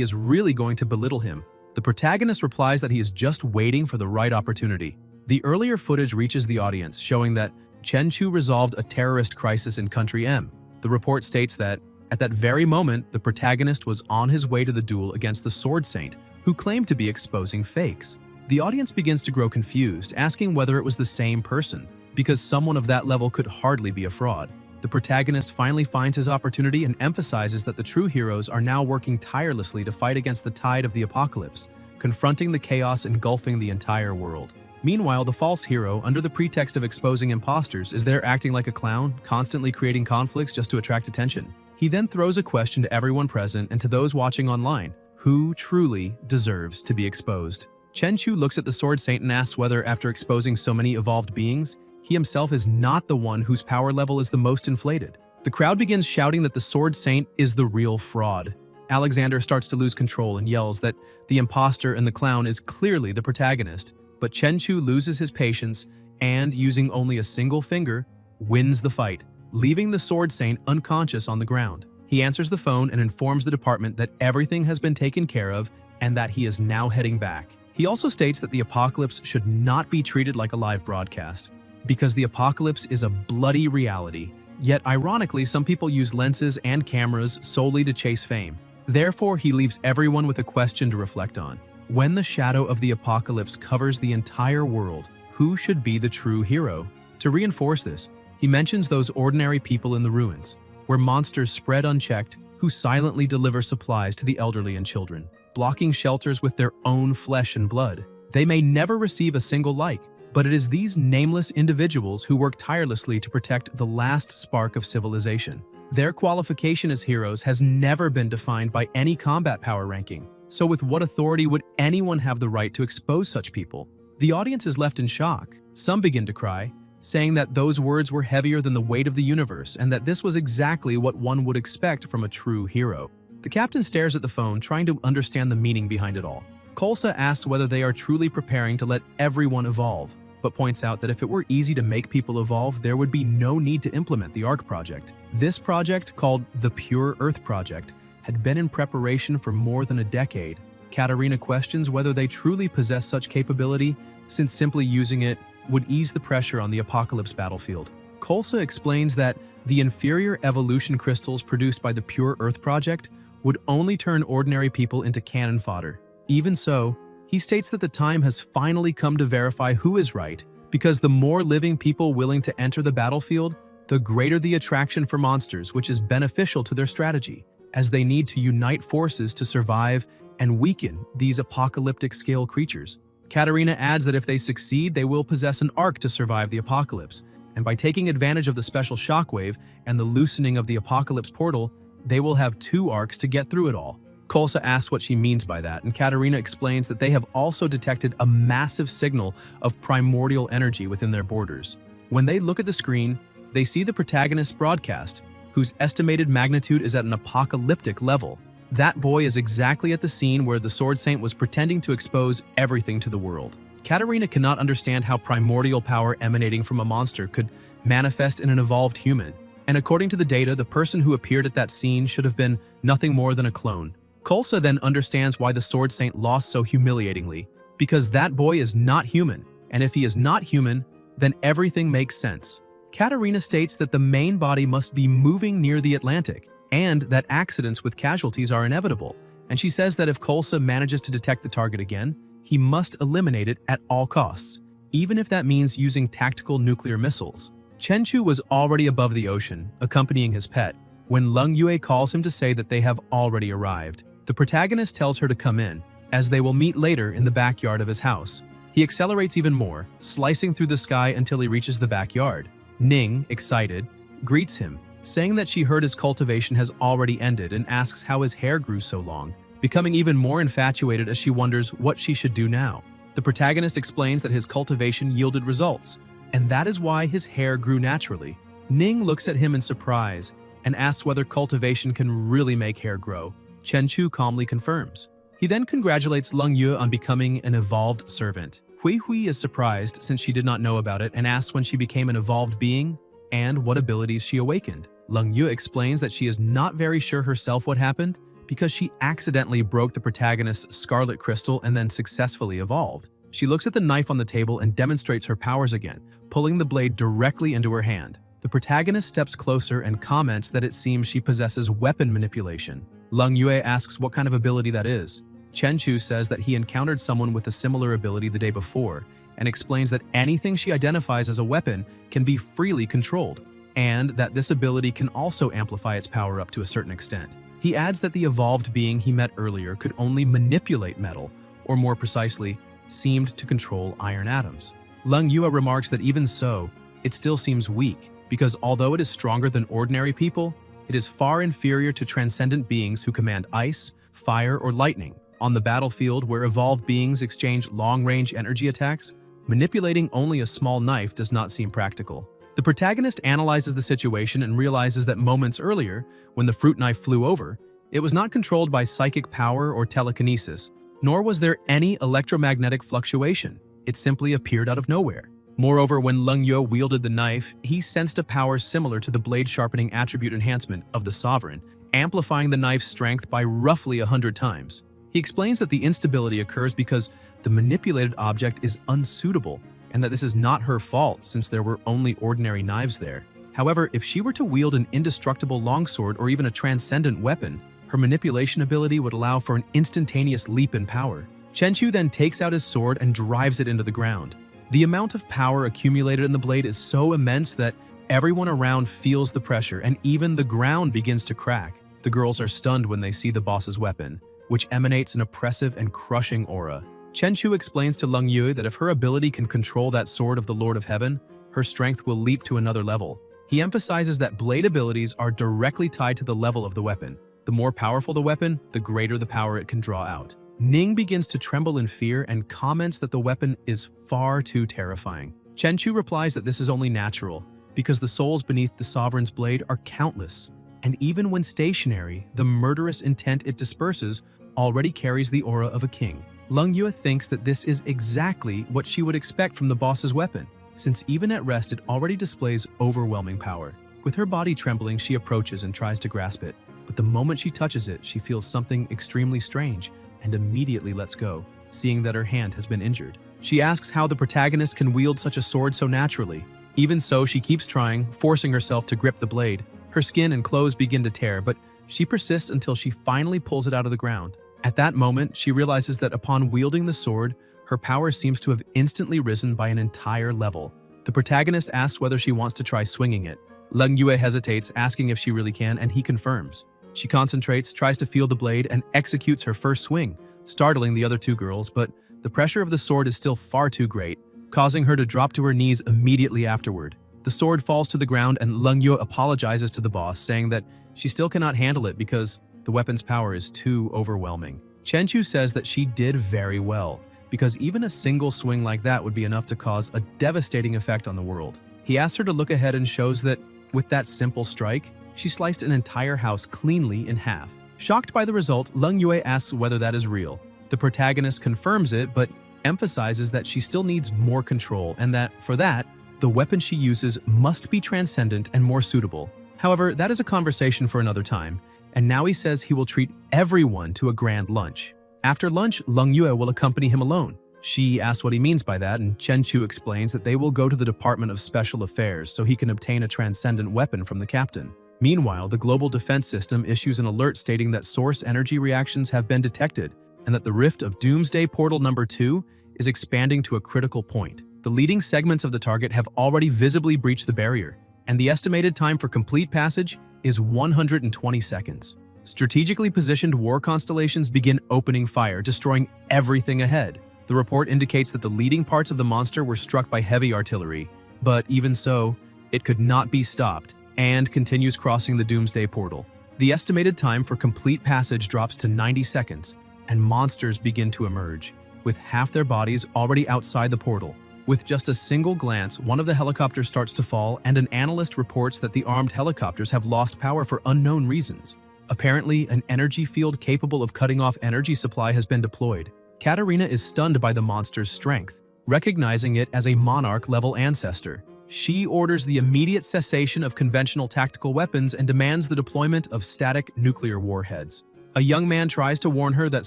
is really going to belittle him. The protagonist replies that he is just waiting for the right opportunity. The earlier footage reaches the audience, showing that Chenchu resolved a terrorist crisis in Country M. The report states that, at that very moment, the protagonist was on his way to the duel against the Sword Saint, who claimed to be exposing fakes. The audience begins to grow confused, asking whether it was the same person, because someone of that level could hardly be a fraud. The protagonist finally finds his opportunity and emphasizes that the true heroes are now working tirelessly to fight against the tide of the apocalypse, confronting the chaos engulfing the entire world. Meanwhile, the false hero, under the pretext of exposing imposters, is there acting like a clown, constantly creating conflicts just to attract attention. He then throws a question to everyone present and to those watching online: who truly deserves to be exposed? Chenchu looks at the Sword Saint and asks whether, after exposing so many evolved beings, he himself is not the one whose power level is the most inflated. The crowd begins shouting that the Sword Saint is the real fraud. Alexander starts to lose control and yells that the imposter and the clown is clearly the protagonist, but Chenchu loses his patience and, using only a single finger, wins the fight, leaving the Sword Saint unconscious on the ground. He answers the phone and informs the department that everything has been taken care of and that he is now heading back. He also states that the apocalypse should not be treated like a live broadcast, because the apocalypse is a bloody reality. Yet, ironically, some people use lenses and cameras solely to chase fame. Therefore, he leaves everyone with a question to reflect on. When the shadow of the apocalypse covers the entire world, who should be the true hero? To reinforce this, he mentions those ordinary people in the ruins, where monsters spread unchecked, who silently deliver supplies to the elderly and children, blocking shelters with their own flesh and blood. They may never receive a single like, but it is these nameless individuals who work tirelessly to protect the last spark of civilization. Their qualification as heroes has never been defined by any combat power ranking. So with what authority would anyone have the right to expose such people? The audience is left in shock. Some begin to cry, saying that those words were heavier than the weight of the universe and that this was exactly what one would expect from a true hero. The captain stares at the phone, trying to understand the meaning behind it all. Kolsa asks whether they are truly preparing to let everyone evolve, but points out that if it were easy to make people evolve, there would be no need to implement the ARC project. This project, called the Pure Earth Project, had been in preparation for more than a decade. Katarina questions whether they truly possess such capability, since simply using it would ease the pressure on the apocalypse battlefield. Kolsa explains that the inferior evolution crystals produced by the Pure Earth Project would only turn ordinary people into cannon fodder. Even so, he states that the time has finally come to verify who is right, because the more living people willing to enter the battlefield, the greater the attraction for monsters, which is beneficial to their strategy, as they need to unite forces to survive and weaken these apocalyptic-scale creatures. Katarina adds that if they succeed, they will possess an arc to survive the apocalypse, and by taking advantage of the special shockwave and the loosening of the apocalypse portal, they will have 2 arcs to get through it all. Kolsa asks what she means by that, and Katarina explains that they have also detected a massive signal of primordial energy within their borders. When they look at the screen, they see the protagonist's broadcast, whose estimated magnitude is at an apocalyptic level. That boy is exactly at the scene where the Sword Saint was pretending to expose everything to the world. Katarina cannot understand how primordial power emanating from a monster could manifest in an evolved human, and according to the data, the person who appeared at that scene should have been nothing more than a clone. Kolsa then understands why the Sword Saint lost so humiliatingly, because that boy is not human, and if he is not human, then everything makes sense. Katarina states that the main body must be moving near the Atlantic, and that accidents with casualties are inevitable, and she says that if Kolsa manages to detect the target again, he must eliminate it at all costs, even if that means using tactical nuclear missiles. Chenchu was already above the ocean, accompanying his pet, when Lung Yue calls him to say that they have already arrived. The protagonist tells her to come in, as they will meet later in the backyard of his house. He accelerates even more, slicing through the sky until he reaches the backyard. Ning, excited, greets him, saying that she heard his cultivation has already ended and asks how his hair grew so long, becoming even more infatuated as she wonders what she should do now. The protagonist explains that his cultivation yielded results, and that is why his hair grew naturally. Ning looks at him in surprise and asks whether cultivation can really make hair grow. Chenchu calmly confirms. He then congratulates Lung Yue on becoming an evolved servant. Hui Hui is surprised since she did not know about it and asks when she became an evolved being and what abilities she awakened. Lung Yue explains that she is not very sure herself what happened because she accidentally broke the protagonist's scarlet crystal and then successfully evolved. She looks at the knife on the table and demonstrates her powers again, pulling the blade directly into her hand. The protagonist steps closer and comments that it seems she possesses weapon manipulation. Lung Yue asks what kind of ability that is. Chenchu says that he encountered someone with a similar ability the day before and explains that anything she identifies as a weapon can be freely controlled, and that this ability can also amplify its power up to a certain extent. He adds that the evolved being he met earlier could only manipulate metal, or more precisely, seemed to control iron atoms. Lung Yue remarks that even so, it still seems weak, because although it is stronger than ordinary people, it is far inferior to transcendent beings who command ice, fire, or lightning. On the battlefield, where evolved beings exchange long-range energy attacks, manipulating only a small knife does not seem practical. The protagonist analyzes the situation and realizes that moments earlier, when the fruit knife flew over, it was not controlled by psychic power or telekinesis, nor was there any electromagnetic fluctuation. It simply appeared out of nowhere. Moreover, when Lung Yue wielded the knife, he sensed a power similar to the blade sharpening attribute enhancement of the Sovereign, amplifying the knife's strength by roughly 100 times. He explains that the instability occurs because the manipulated object is unsuitable, and that this is not her fault since there were only ordinary knives there. However, if she were to wield an indestructible longsword or even a transcendent weapon, her manipulation ability would allow for an instantaneous leap in power. Chenchu then takes out his sword and drives it into the ground. The amount of power accumulated in the blade is so immense that everyone around feels the pressure and even the ground begins to crack. The girls are stunned when they see the boss's weapon, which emanates an oppressive and crushing aura. Chenchu explains to Lung Yue that if her ability can control that sword of the Lord of Heaven, her strength will leap to another level. He emphasizes that blade abilities are directly tied to the level of the weapon. The more powerful the weapon, the greater the power it can draw out. Ning begins to tremble in fear and comments that the weapon is far too terrifying. Chenchu replies that this is only natural, because the souls beneath the Sovereign's blade are countless, and even when stationary, the murderous intent it disperses already carries the aura of a king. Lung Yue thinks that this is exactly what she would expect from the boss's weapon, since even at rest it already displays overwhelming power. With her body trembling, she approaches and tries to grasp it, but the moment she touches it, she feels something extremely strange and immediately lets go, seeing that her hand has been injured. She asks how the protagonist can wield such a sword so naturally. Even so, she keeps trying, forcing herself to grip the blade. Her skin and clothes begin to tear, but she persists until she finally pulls it out of the ground. At that moment, she realizes that upon wielding the sword, her power seems to have instantly risen by an entire level. The protagonist asks whether she wants to try swinging it. Lung Yue hesitates, asking if she really can, and he confirms. She concentrates, tries to feel the blade, and executes her first swing, startling the other two girls, but the pressure of the sword is still far too great, causing her to drop to her knees immediately afterward. The sword falls to the ground and Lung Yue apologizes to the boss, saying that she still cannot handle it because the weapon's power is too overwhelming. Chenchu says that she did very well, because even a single swing like that would be enough to cause a devastating effect on the world. He asks her to look ahead and shows that, with that simple strike, she sliced an entire house cleanly in half. Shocked by the result, Leng Yue asks whether that is real. The protagonist confirms it, but emphasizes that she still needs more control and that, for that, the weapon she uses must be transcendent and more suitable. However, that is a conversation for another time, and now he says he will treat everyone to a grand lunch. After lunch, Leng Yue will accompany him alone. She asks what he means by that, and Chen Chu explains that they will go to the Department of Special Affairs so he can obtain a transcendent weapon from the captain. Meanwhile, the Global Defense System issues an alert stating that source energy reactions have been detected and that the rift of Doomsday Portal number 2 is expanding to a critical point. The leading segments of the target have already visibly breached the barrier, and the estimated time for complete passage is 120 seconds. Strategically positioned war constellations begin opening fire, destroying everything ahead. The report indicates that the leading parts of the monster were struck by heavy artillery, but even so, it could not be stopped and continues crossing the Doomsday Portal. The estimated time for complete passage drops to 90 seconds, and monsters begin to emerge, with half their bodies already outside the portal. With just a single glance, one of the helicopters starts to fall, and an analyst reports that the armed helicopters have lost power for unknown reasons. Apparently, an energy field capable of cutting off energy supply has been deployed. Katarina is stunned by the monster's strength, recognizing it as a monarch-level ancestor. She orders the immediate cessation of conventional tactical weapons and demands the deployment of static nuclear warheads. A young man tries to warn her that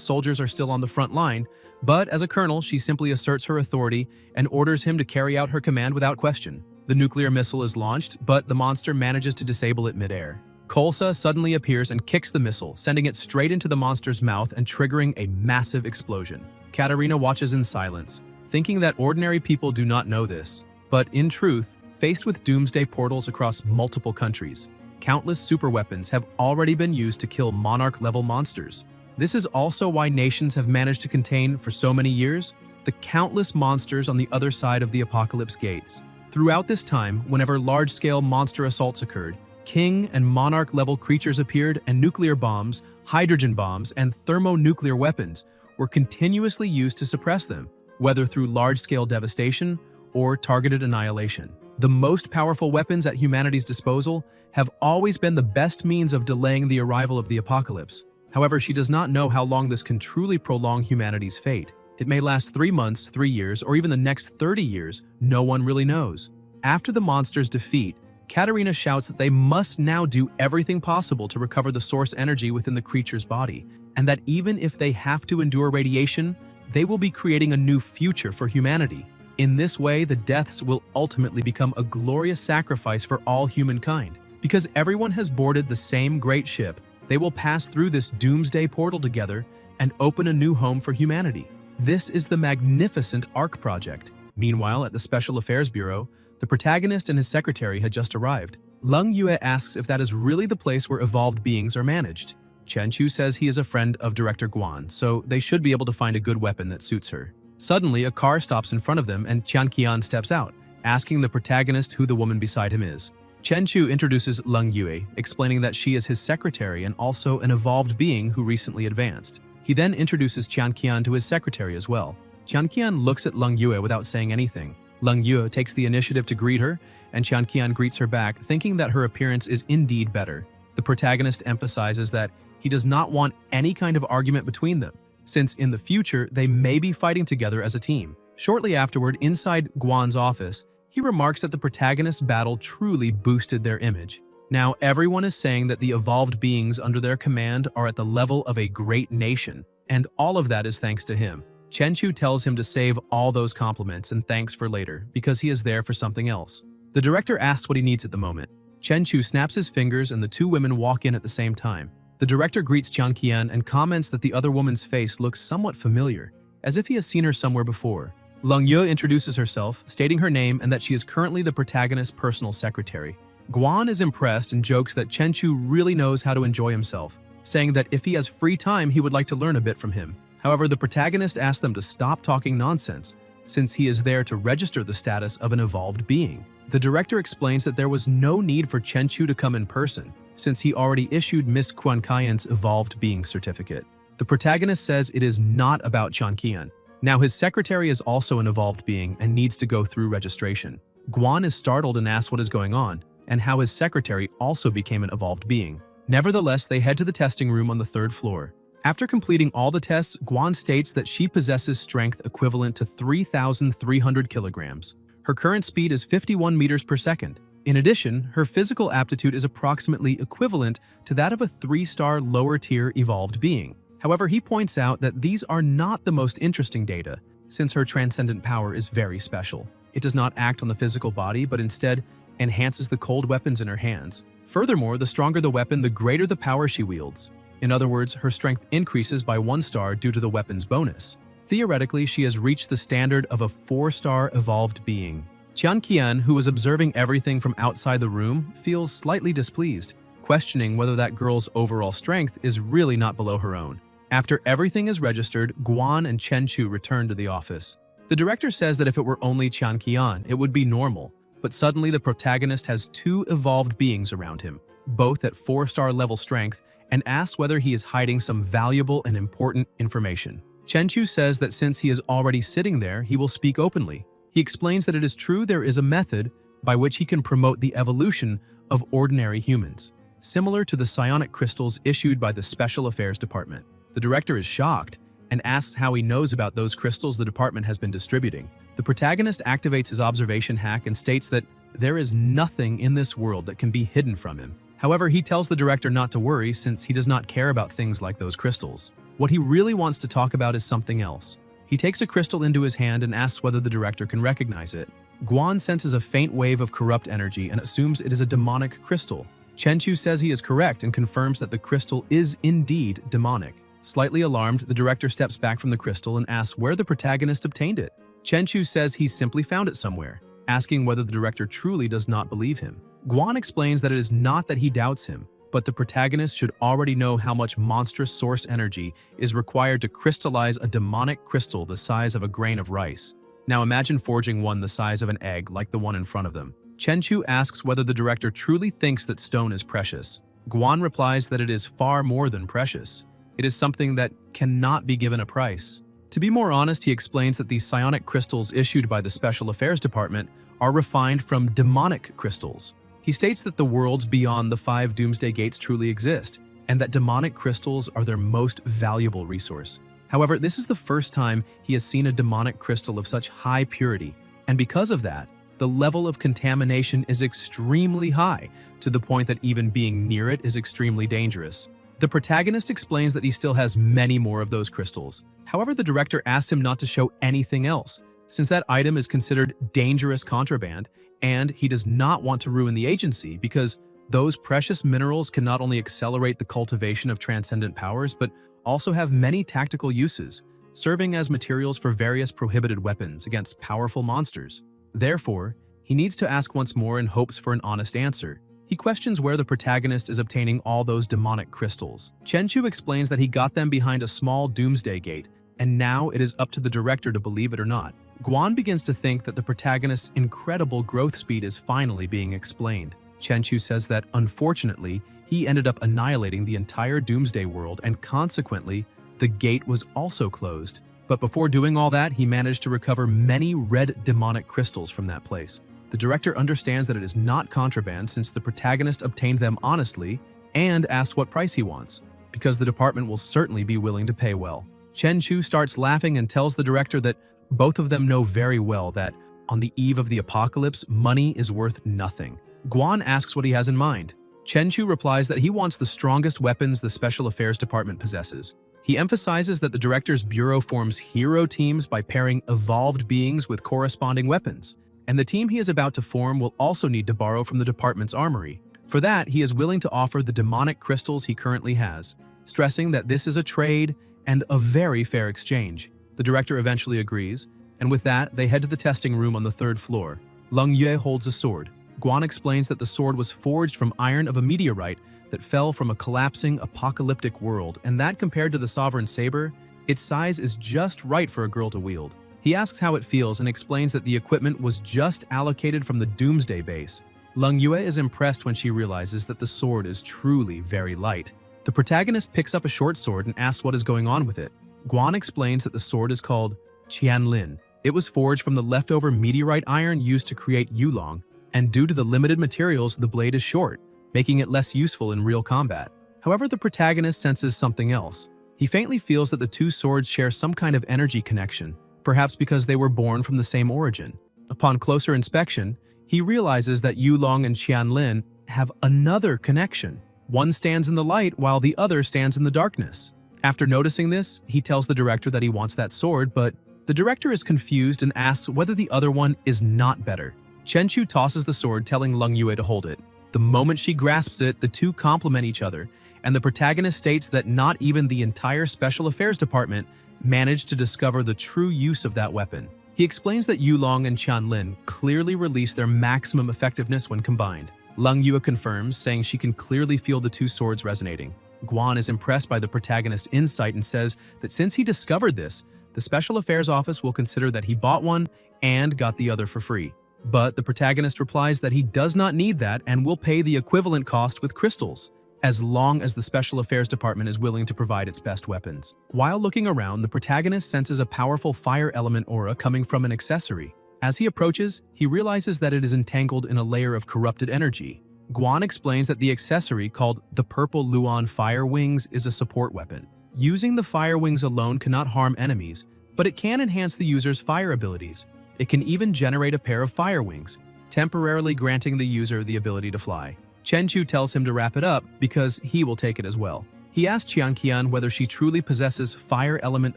soldiers are still on the front line, but as a colonel, she simply asserts her authority and orders him to carry out her command without question. The nuclear missile is launched, but the monster manages to disable it midair. Kolsa suddenly appears and kicks the missile, sending it straight into the monster's mouth and triggering a massive explosion. Katarina watches in silence, thinking that ordinary people do not know this. But in truth, faced with doomsday portals across multiple countries, countless superweapons have already been used to kill monarch-level monsters. This is also why nations have managed to contain, for so many years, the countless monsters on the other side of the apocalypse gates. Throughout this time, whenever large-scale monster assaults occurred, king and monarch-level creatures appeared, and nuclear bombs, hydrogen bombs, and thermonuclear weapons were continuously used to suppress them, whether through large-scale devastation or targeted annihilation. The most powerful weapons at humanity's disposal have always been the best means of delaying the arrival of the apocalypse. However, she does not know how long this can truly prolong humanity's fate. It may last 3 months, 3 years, or even the next 30 years, no one really knows. After the monster's defeat, Katarina shouts that they must now do everything possible to recover the source energy within the creature's body, and that even if they have to endure radiation, they will be creating a new future for humanity. In this way, the deaths will ultimately become a glorious sacrifice for all humankind. Because everyone has boarded the same great ship, they will pass through this doomsday portal together and open a new home for humanity. This is the magnificent ARC project. Meanwhile, at the Special Affairs Bureau, the protagonist and his secretary had just arrived. Leng Yue asks if that is really the place where evolved beings are managed. Chen Chu says he is a friend of Director Guan, so they should be able to find a good weapon that suits her. Suddenly, a car stops in front of them and Qian Qian steps out, asking the protagonist who the woman beside him is. Chen Chu introduces Leng Yue, explaining that she is his secretary and also an evolved being who recently advanced. He then introduces Qian Qian to his secretary as well. Qian Qian looks at Leng Yue without saying anything. Leng Yue takes the initiative to greet her, and Qian Qian greets her back, thinking that her appearance is indeed better. The protagonist emphasizes that he does not want any kind of argument between them, since in the future they may be fighting together as a team. Shortly afterward, inside Guan's office, he remarks that the protagonist's battle truly boosted their image. Now everyone is saying that the evolved beings under their command are at the level of a great nation, and all of that is thanks to him. Chen Chu tells him to save all those compliments and thanks for later, because he is there for something else. The director asks what he needs at the moment. Chen Chu snaps his fingers and the two women walk in at the same time. The director greets Qian Qian and comments that the other woman's face looks somewhat familiar, as if he has seen her somewhere before. Leng Yue introduces herself, stating her name and that she is currently the protagonist's personal secretary. Guan is impressed and jokes that Chen Chu really knows how to enjoy himself, saying that if he has free time, he would like to learn a bit from him. However, the protagonist asks them to stop talking nonsense, since he is there to register the status of an evolved being. The director explains that there was no need for Chen Chu to come in person, since he already issued Miss Quan Kaiyan's evolved being certificate. The protagonist says it is not about Qian Qian. Now his secretary is also an evolved being and needs to go through registration. Guan is startled and asks what is going on, and how his secretary also became an evolved being. Nevertheless, they head to the testing room on the third floor. After completing all the tests, Guan states that she possesses strength equivalent to 3,300 kilograms. Her current speed is 51 meters per second. In addition, her physical aptitude is approximately equivalent to that of a 3-star lower-tier evolved being. However, he points out that these are not the most interesting data, since her transcendent power is very special. It does not act on the physical body, but instead enhances the cold weapons in her hands. Furthermore, the stronger the weapon, the greater the power she wields. In other words, her strength increases by 1 star due to the weapon's bonus. Theoretically, she has reached the standard of a 4-star evolved being. Qian Qian, who was observing everything from outside the room, feels slightly displeased, questioning whether that girl's overall strength is really not below her own. After everything is registered, Guan and Chen Chu return to the office. The director says that if it were only Qian Qian, it would be normal, but suddenly the protagonist has 2 evolved beings around him, both at 4-star level strength, and asks whether he is hiding some valuable and important information. Chen Chu says that since he is already sitting there, he will speak openly. He explains that it is true there is a method by which he can promote the evolution of ordinary humans, similar to the psionic crystals issued by the Special Affairs Department. The director is shocked and asks how he knows about those crystals the department has been distributing. The protagonist activates his observation hack and states that there is nothing in this world that can be hidden from him. However, he tells the director not to worry since he does not care about things like those crystals. What he really wants to talk about is something else. He takes a crystal into his hand and asks whether the director can recognize it. Guan senses a faint wave of corrupt energy and assumes it is a demonic crystal. Chen Chu says he is correct and confirms that the crystal is indeed demonic. Slightly alarmed, the director steps back from the crystal and asks where the protagonist obtained it. Chen Chu says he simply found it somewhere, asking whether the director truly does not believe him. Guan explains that it is not that he doubts him, but the protagonist should already know how much monstrous source energy is required to crystallize a demonic crystal the size of a grain of rice. Now imagine forging one the size of an egg like the one in front of them. Chen Chu asks whether the director truly thinks that stone is precious. Guan replies that it is far more than precious. It is something that cannot be given a price. To be more honest, he explains that these psionic crystals issued by the Special Affairs Department are refined from demonic crystals. He states that the worlds beyond the 5 Doomsday Gates truly exist, and that demonic crystals are their most valuable resource. However, this is the first time he has seen a demonic crystal of such high purity, and because of that, the level of contamination is extremely high, to the point that even being near it is extremely dangerous. The protagonist explains that he still has many more of those crystals. However, the director asks him not to show anything else, since that item is considered dangerous contraband, and he does not want to ruin the agency because those precious minerals can not only accelerate the cultivation of transcendent powers, but also have many tactical uses, serving as materials for various prohibited weapons against powerful monsters. Therefore, he needs to ask once more in hopes for an honest answer. He questions where the protagonist is obtaining all those demonic crystals. Chen Chu explains that he got them behind a small doomsday gate, and now it is up to the director to believe it or not. Guan begins to think that the protagonist's incredible growth speed is finally being explained. Chen Chu says that, unfortunately, he ended up annihilating the entire Doomsday world and consequently, the gate was also closed. But before doing all that, he managed to recover many red demonic crystals from that place. The director understands that it is not contraband since the protagonist obtained them honestly and asks what price he wants, because the department will certainly be willing to pay well. Chen Chu starts laughing and tells the director that both of them know very well that, on the eve of the apocalypse, money is worth nothing. Guan asks what he has in mind. Chen Chu replies that he wants the strongest weapons the Special Affairs Department possesses. He emphasizes that the director's bureau forms hero teams by pairing evolved beings with corresponding weapons, and the team he is about to form will also need to borrow from the department's armory. For that, he is willing to offer the demonic crystals he currently has, stressing that this is a trade and a very fair exchange. The director eventually agrees, and with that, they head to the testing room on the 3rd floor. Leng Yue holds a sword. Guan explains that the sword was forged from iron of a meteorite that fell from a collapsing apocalyptic world, and that compared to the Sovereign Saber, its size is just right for a girl to wield. He asks how it feels and explains that the equipment was just allocated from the Doomsday base. Leng Yue is impressed when she realizes that the sword is truly very light. The protagonist picks up a short sword and asks what is going on with it. Guan explains that the sword is called Qianlin. It was forged from the leftover meteorite iron used to create Yulong, and due to the limited materials, the blade is short, making it less useful in real combat. However, the protagonist senses something else. He faintly feels that the two swords share some kind of energy connection, perhaps because they were born from the same origin. Upon closer inspection, he realizes that Yulong and Qianlin have another connection. One stands in the light while the other stands in the darkness. After noticing this, he tells the director that he wants that sword, but the director is confused and asks whether the other one is not better. Chenchu tosses the sword, telling Lung Yue to hold it. The moment she grasps it, the two complement each other, and the protagonist states that not even the entire Special Affairs Department managed to discover the true use of that weapon. He explains that Yulong and Qianlin clearly release their maximum effectiveness when combined. Lung Yue confirms, saying she can clearly feel the two swords resonating. Guan is impressed by the protagonist's insight and says that since he discovered this, the Special Affairs Office will consider that he bought one and got the other for free. But the protagonist replies that he does not need that and will pay the equivalent cost with crystals, as long as the Special Affairs Department is willing to provide its best weapons. While looking around, the protagonist senses a powerful fire element aura coming from an accessory. As he approaches, he realizes that it is entangled in a layer of corrupted energy. Guan explains that the accessory, called the Purple Luan Fire Wings, is a support weapon. Using the fire wings alone cannot harm enemies, but it can enhance the user's fire abilities. It can even generate a pair of fire wings, temporarily granting the user the ability to fly. Chenchu tells him to wrap it up because he will take it as well. He asks Qianqian whether she truly possesses fire element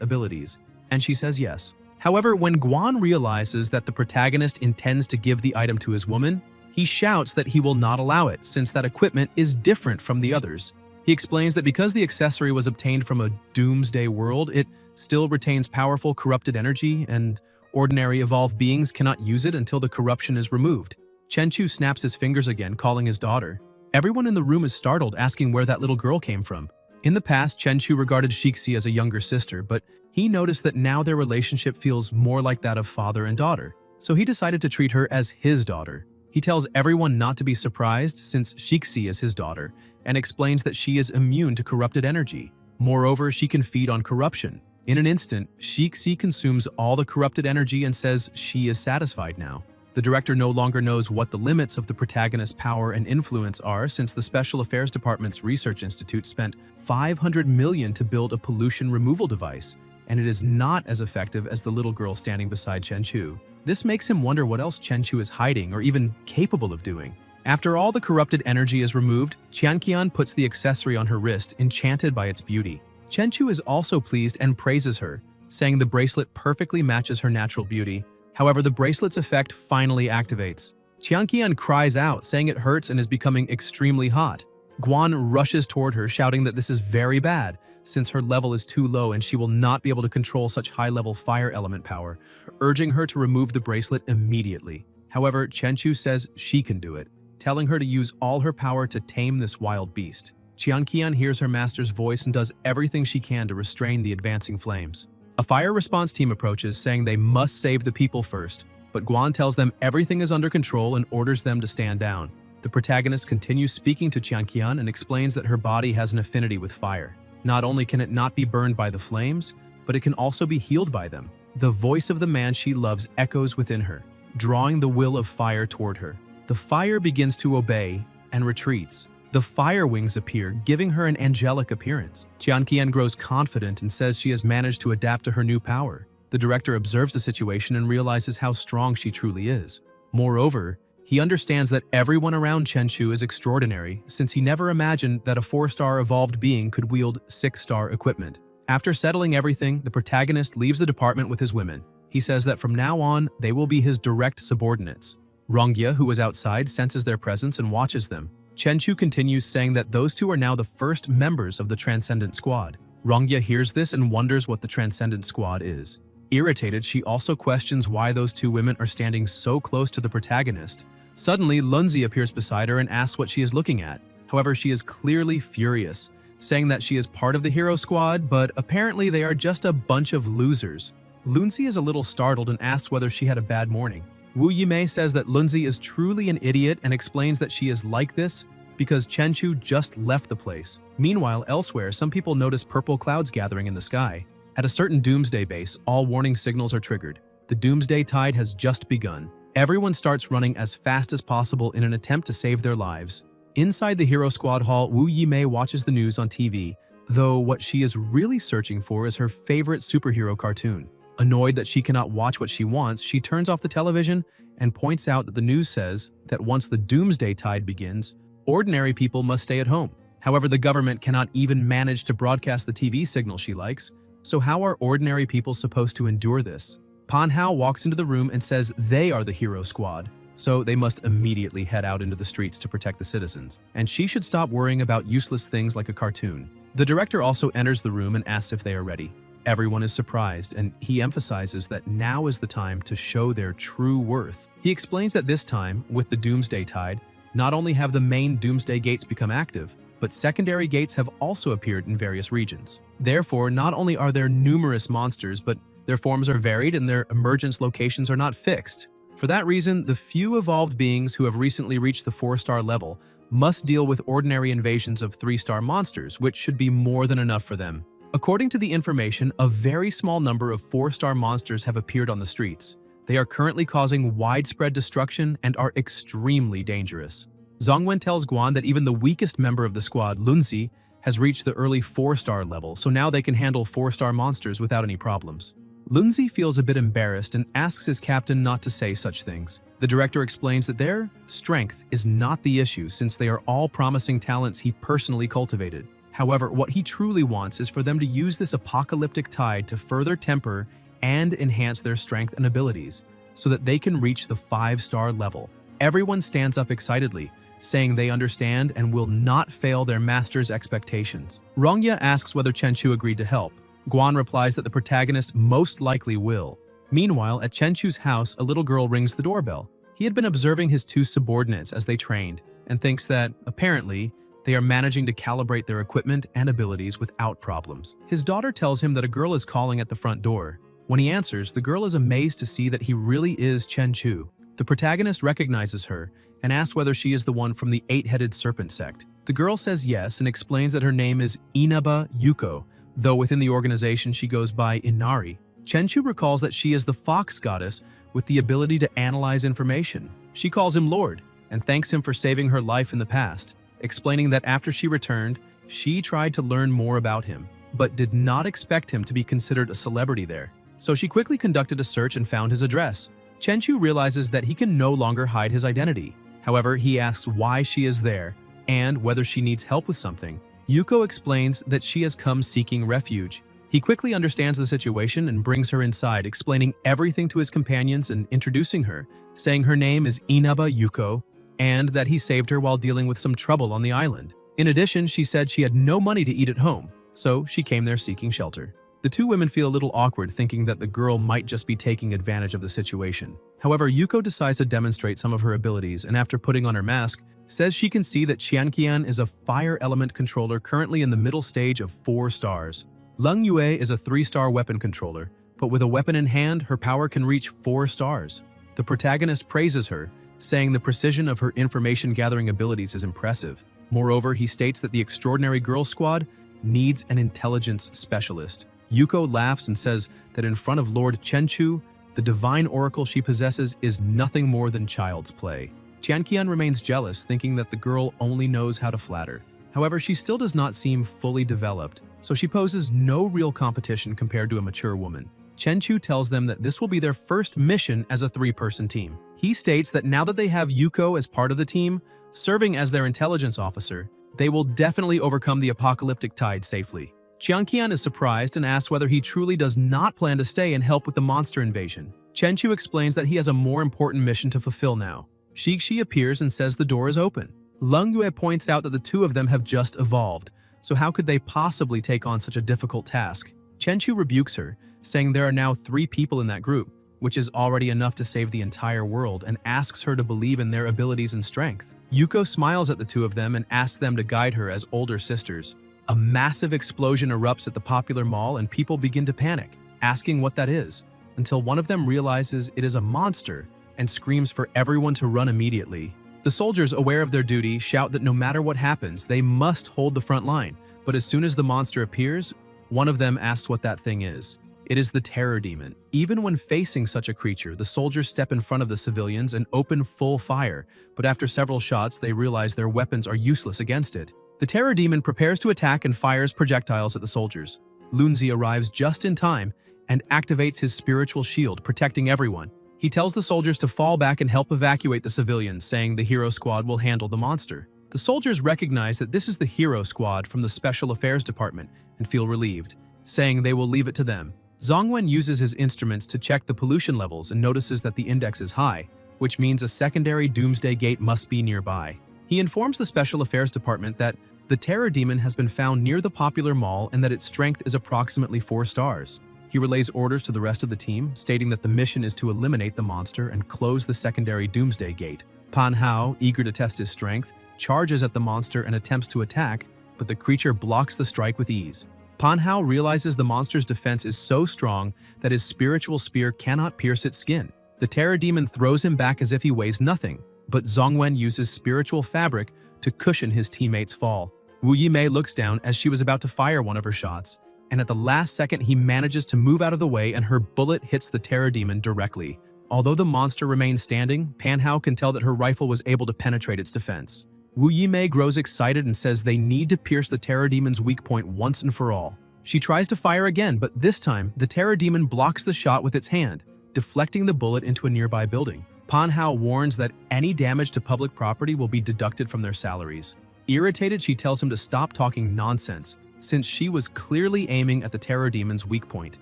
abilities, and she says yes. However, when Guan realizes that the protagonist intends to give the item to his woman, he shouts that he will not allow it since that equipment is different from the others. He explains that because the accessory was obtained from a doomsday world, it still retains powerful corrupted energy, and ordinary evolved beings cannot use it until the corruption is removed. Chenchu snaps his fingers again, calling his daughter. Everyone in the room is startled, asking where that little girl came from. In the past, Chenchu regarded Shixi as a younger sister, but he noticed that now their relationship feels more like that of father and daughter, so he decided to treat her as his daughter. He tells everyone not to be surprised since Shixi is his daughter, and explains that she is immune to corrupted energy. Moreover, she can feed on corruption. In an instant, Shixi consumes all the corrupted energy and says she is satisfied now. The director no longer knows what the limits of the protagonist's power and influence are since the Special Affairs Department's Research Institute spent $500 million to build a pollution removal device, and it is not as effective as the little girl standing beside Chenchu. This makes him wonder what else Chenchu is hiding or even capable of doing. After all the corrupted energy is removed, Qianqian puts the accessory on her wrist, enchanted by its beauty. Chenchu is also pleased and praises her, saying the bracelet perfectly matches her natural beauty. However, the bracelet's effect finally activates. Qianqian cries out, saying it hurts and is becoming extremely hot. Guan rushes toward her, shouting that this is very bad, since her level is too low and she will not be able to control such high-level fire element power, urging her to remove the bracelet immediately. However, Chenchu says she can do it, telling her to use all her power to tame this wild beast. Qianqian hears her master's voice and does everything she can to restrain the advancing flames. A fire response team approaches, saying they must save the people first, but Guan tells them everything is under control and orders them to stand down. The protagonist continues speaking to Qianqian and explains that her body has an affinity with fire. Not only can it not be burned by the flames, but it can also be healed by them. The voice of the man she loves echoes within her, drawing the will of fire toward her. The fire begins to obey and retreats. The fire wings appear, giving her an angelic appearance. Qianqian grows confident and says she has managed to adapt to her new power. The director observes the situation and realizes how strong she truly is. Moreover, he understands that everyone around Chenchu is extraordinary, since he never imagined that a 4-star evolved being could wield 6-star equipment. After settling everything, the protagonist leaves the department with his women. He says that from now on, they will be his direct subordinates. Rongya, who is outside, senses their presence and watches them. Chenchu continues, saying that those two are now the first members of the Transcendent Squad. Rongya hears this and wonders what the Transcendent Squad is. Irritated, she also questions why those two women are standing so close to the protagonist. Suddenly, Lunzi appears beside her and asks what she is looking at. However, she is clearly furious, saying that she is part of the hero squad, but apparently they are just a bunch of losers. Lunzi is a little startled and asks whether she had a bad morning. Wu Yimei says that Lunzi is truly an idiot and explains that she is like this because Chenchu just left the place. Meanwhile, elsewhere, some people notice purple clouds gathering in the sky. At a certain doomsday base, all warning signals are triggered. The doomsday tide has just begun. Everyone starts running as fast as possible in an attempt to save their lives. Inside the Hero Squad hall, Wu Yimei watches the news on TV, though what she is really searching for is her favorite superhero cartoon. Annoyed that she cannot watch what she wants, she turns off the television and points out that the news says that once the doomsday tide begins, ordinary people must stay at home. However, the government cannot even manage to broadcast the TV signal she likes, so how are ordinary people supposed to endure this? Pan Hao walks into the room and says they are the Hero Squad, so they must immediately head out into the streets to protect the citizens, and she should stop worrying about useless things like a cartoon. The director also enters the room and asks if they are ready. Everyone is surprised, and he emphasizes that now is the time to show their true worth. He explains that this time, with the Doomsday Tide, not only have the main Doomsday Gates become active, but secondary gates have also appeared in various regions. Therefore, not only are there numerous monsters, but their forms are varied and their emergence locations are not fixed. For that reason, the few evolved beings who have recently reached the 4-star level must deal with ordinary invasions of 3-star monsters, which should be more than enough for them. According to the information, a very small number of 4-star monsters have appeared on the streets. They are currently causing widespread destruction and are extremely dangerous. Zhongwen tells Guan that even the weakest member of the squad, Lunzi, has reached the early 4-star level, so now they can handle 4-star monsters without any problems. Lunzi feels a bit embarrassed and asks his captain not to say such things. The director explains that their strength is not the issue since they are all promising talents he personally cultivated. However, what he truly wants is for them to use this apocalyptic tide to further temper and enhance their strength and abilities so that they can reach the 5-star level. Everyone stands up excitedly, saying they understand and will not fail their master's expectations. Rongya asks whether Chenchu agreed to help. Guan replies that the protagonist most likely will. Meanwhile, at Chenchu's house, a little girl rings the doorbell. He had been observing his two subordinates as they trained and thinks that, apparently, they are managing to calibrate their equipment and abilities without problems. His daughter tells him that a girl is calling at the front door. When he answers, the girl is amazed to see that he really is Chenchu. The protagonist recognizes her and asks whether she is the one from the 8-headed serpent sect. The girl says yes and explains that her name is Inaba Yuko, though within the organization she goes by Inari. Chenchu recalls that she is the fox goddess with the ability to analyze information. She calls him Lord and thanks him for saving her life in the past, explaining that after she returned, she tried to learn more about him, but did not expect him to be considered a celebrity there. So she quickly conducted a search and found his address. Chenchu realizes that he can no longer hide his identity. However, he asks why she is there and whether she needs help with something. Yuko explains that she has come seeking refuge. He quickly understands the situation and brings her inside, explaining everything to his companions and introducing her, saying her name is Inaba Yuko and that he saved her while dealing with some trouble on the island. In addition, she said she had no money to eat at home, so she came there seeking shelter. The two women feel a little awkward, thinking that the girl might just be taking advantage of the situation. However, Yuko decides to demonstrate some of her abilities, and after putting on her mask, says she can see that Qianqian is a fire element controller currently in the middle stage of 4 stars. Leng Yue is a 3-star weapon controller, but with a weapon in hand, her power can reach 4 stars. The protagonist praises her, saying the precision of her information-gathering abilities is impressive. Moreover, he states that the Extraordinary Girl Squad needs an intelligence specialist. Yuko laughs and says that in front of Lord Chenchu, the divine oracle she possesses is nothing more than child's play. Qianqian remains jealous, thinking that the girl only knows how to flatter. However, she still does not seem fully developed, so she poses no real competition compared to a mature woman. Chenchu tells them that this will be their first mission as a 3-person team. He states that now that they have Yuko as part of the team, serving as their intelligence officer, they will definitely overcome the apocalyptic tide safely. Qianqian is surprised and asks whether he truly does not plan to stay and help with the monster invasion. Chenchu explains that he has a more important mission to fulfill now. Shixi appears and says the door is open. Leng Yue points out that the two of them have just evolved, so how could they possibly take on such a difficult task? Chenchu rebukes her, saying there are now 3 people in that group, which is already enough to save the entire world, and asks her to believe in their abilities and strength. Yuko smiles at the two of them and asks them to guide her as older sisters. A massive explosion erupts at the popular mall and people begin to panic, asking what that is, until one of them realizes it is a monster and screams for everyone to run immediately. The soldiers, aware of their duty, shout that no matter what happens, they must hold the front line, but as soon as the monster appears, one of them asks what that thing is. It is the terror demon. Even when facing such a creature, the soldiers step in front of the civilians and open full fire, but after several shots, they realize their weapons are useless against it. The terror demon prepares to attack and fires projectiles at the soldiers. Lunzi arrives just in time and activates his spiritual shield, protecting everyone. He tells the soldiers to fall back and help evacuate the civilians, saying the hero squad will handle the monster. The soldiers recognize that this is the hero squad from the Special Affairs Department and feel relieved, saying they will leave it to them. Zongwen uses his instruments to check the pollution levels and notices that the index is high, which means a secondary doomsday gate must be nearby. He informs the Special Affairs Department that the terror demon has been found near the popular mall and that its strength is approximately 4 stars. He relays orders to the rest of the team, stating that the mission is to eliminate the monster and close the secondary doomsday gate. Pan Hao, eager to test his strength, charges at the monster and attempts to attack, but the creature blocks the strike with ease. Pan Hao realizes the monster's defense is so strong that his spiritual spear cannot pierce its skin. The terror demon throws him back as if he weighs nothing, but Zongwen uses spiritual fabric to cushion his teammate's fall. Wu Yimei looks down as she was about to fire one of her shots, and at the last second he manages to move out of the way and her bullet hits the terror demon directly. Although the monster remains standing, Pan Hao can tell that her rifle was able to penetrate its defense. Wu Yimei grows excited and says they need to pierce the terror demon's weak point once and for all. She tries to fire again, but this time, the terror demon blocks the shot with its hand, deflecting the bullet into a nearby building. Pan Hao warns that any damage to public property will be deducted from their salaries. Irritated, she tells him to stop talking nonsense, since she was clearly aiming at the terror demon's weak point.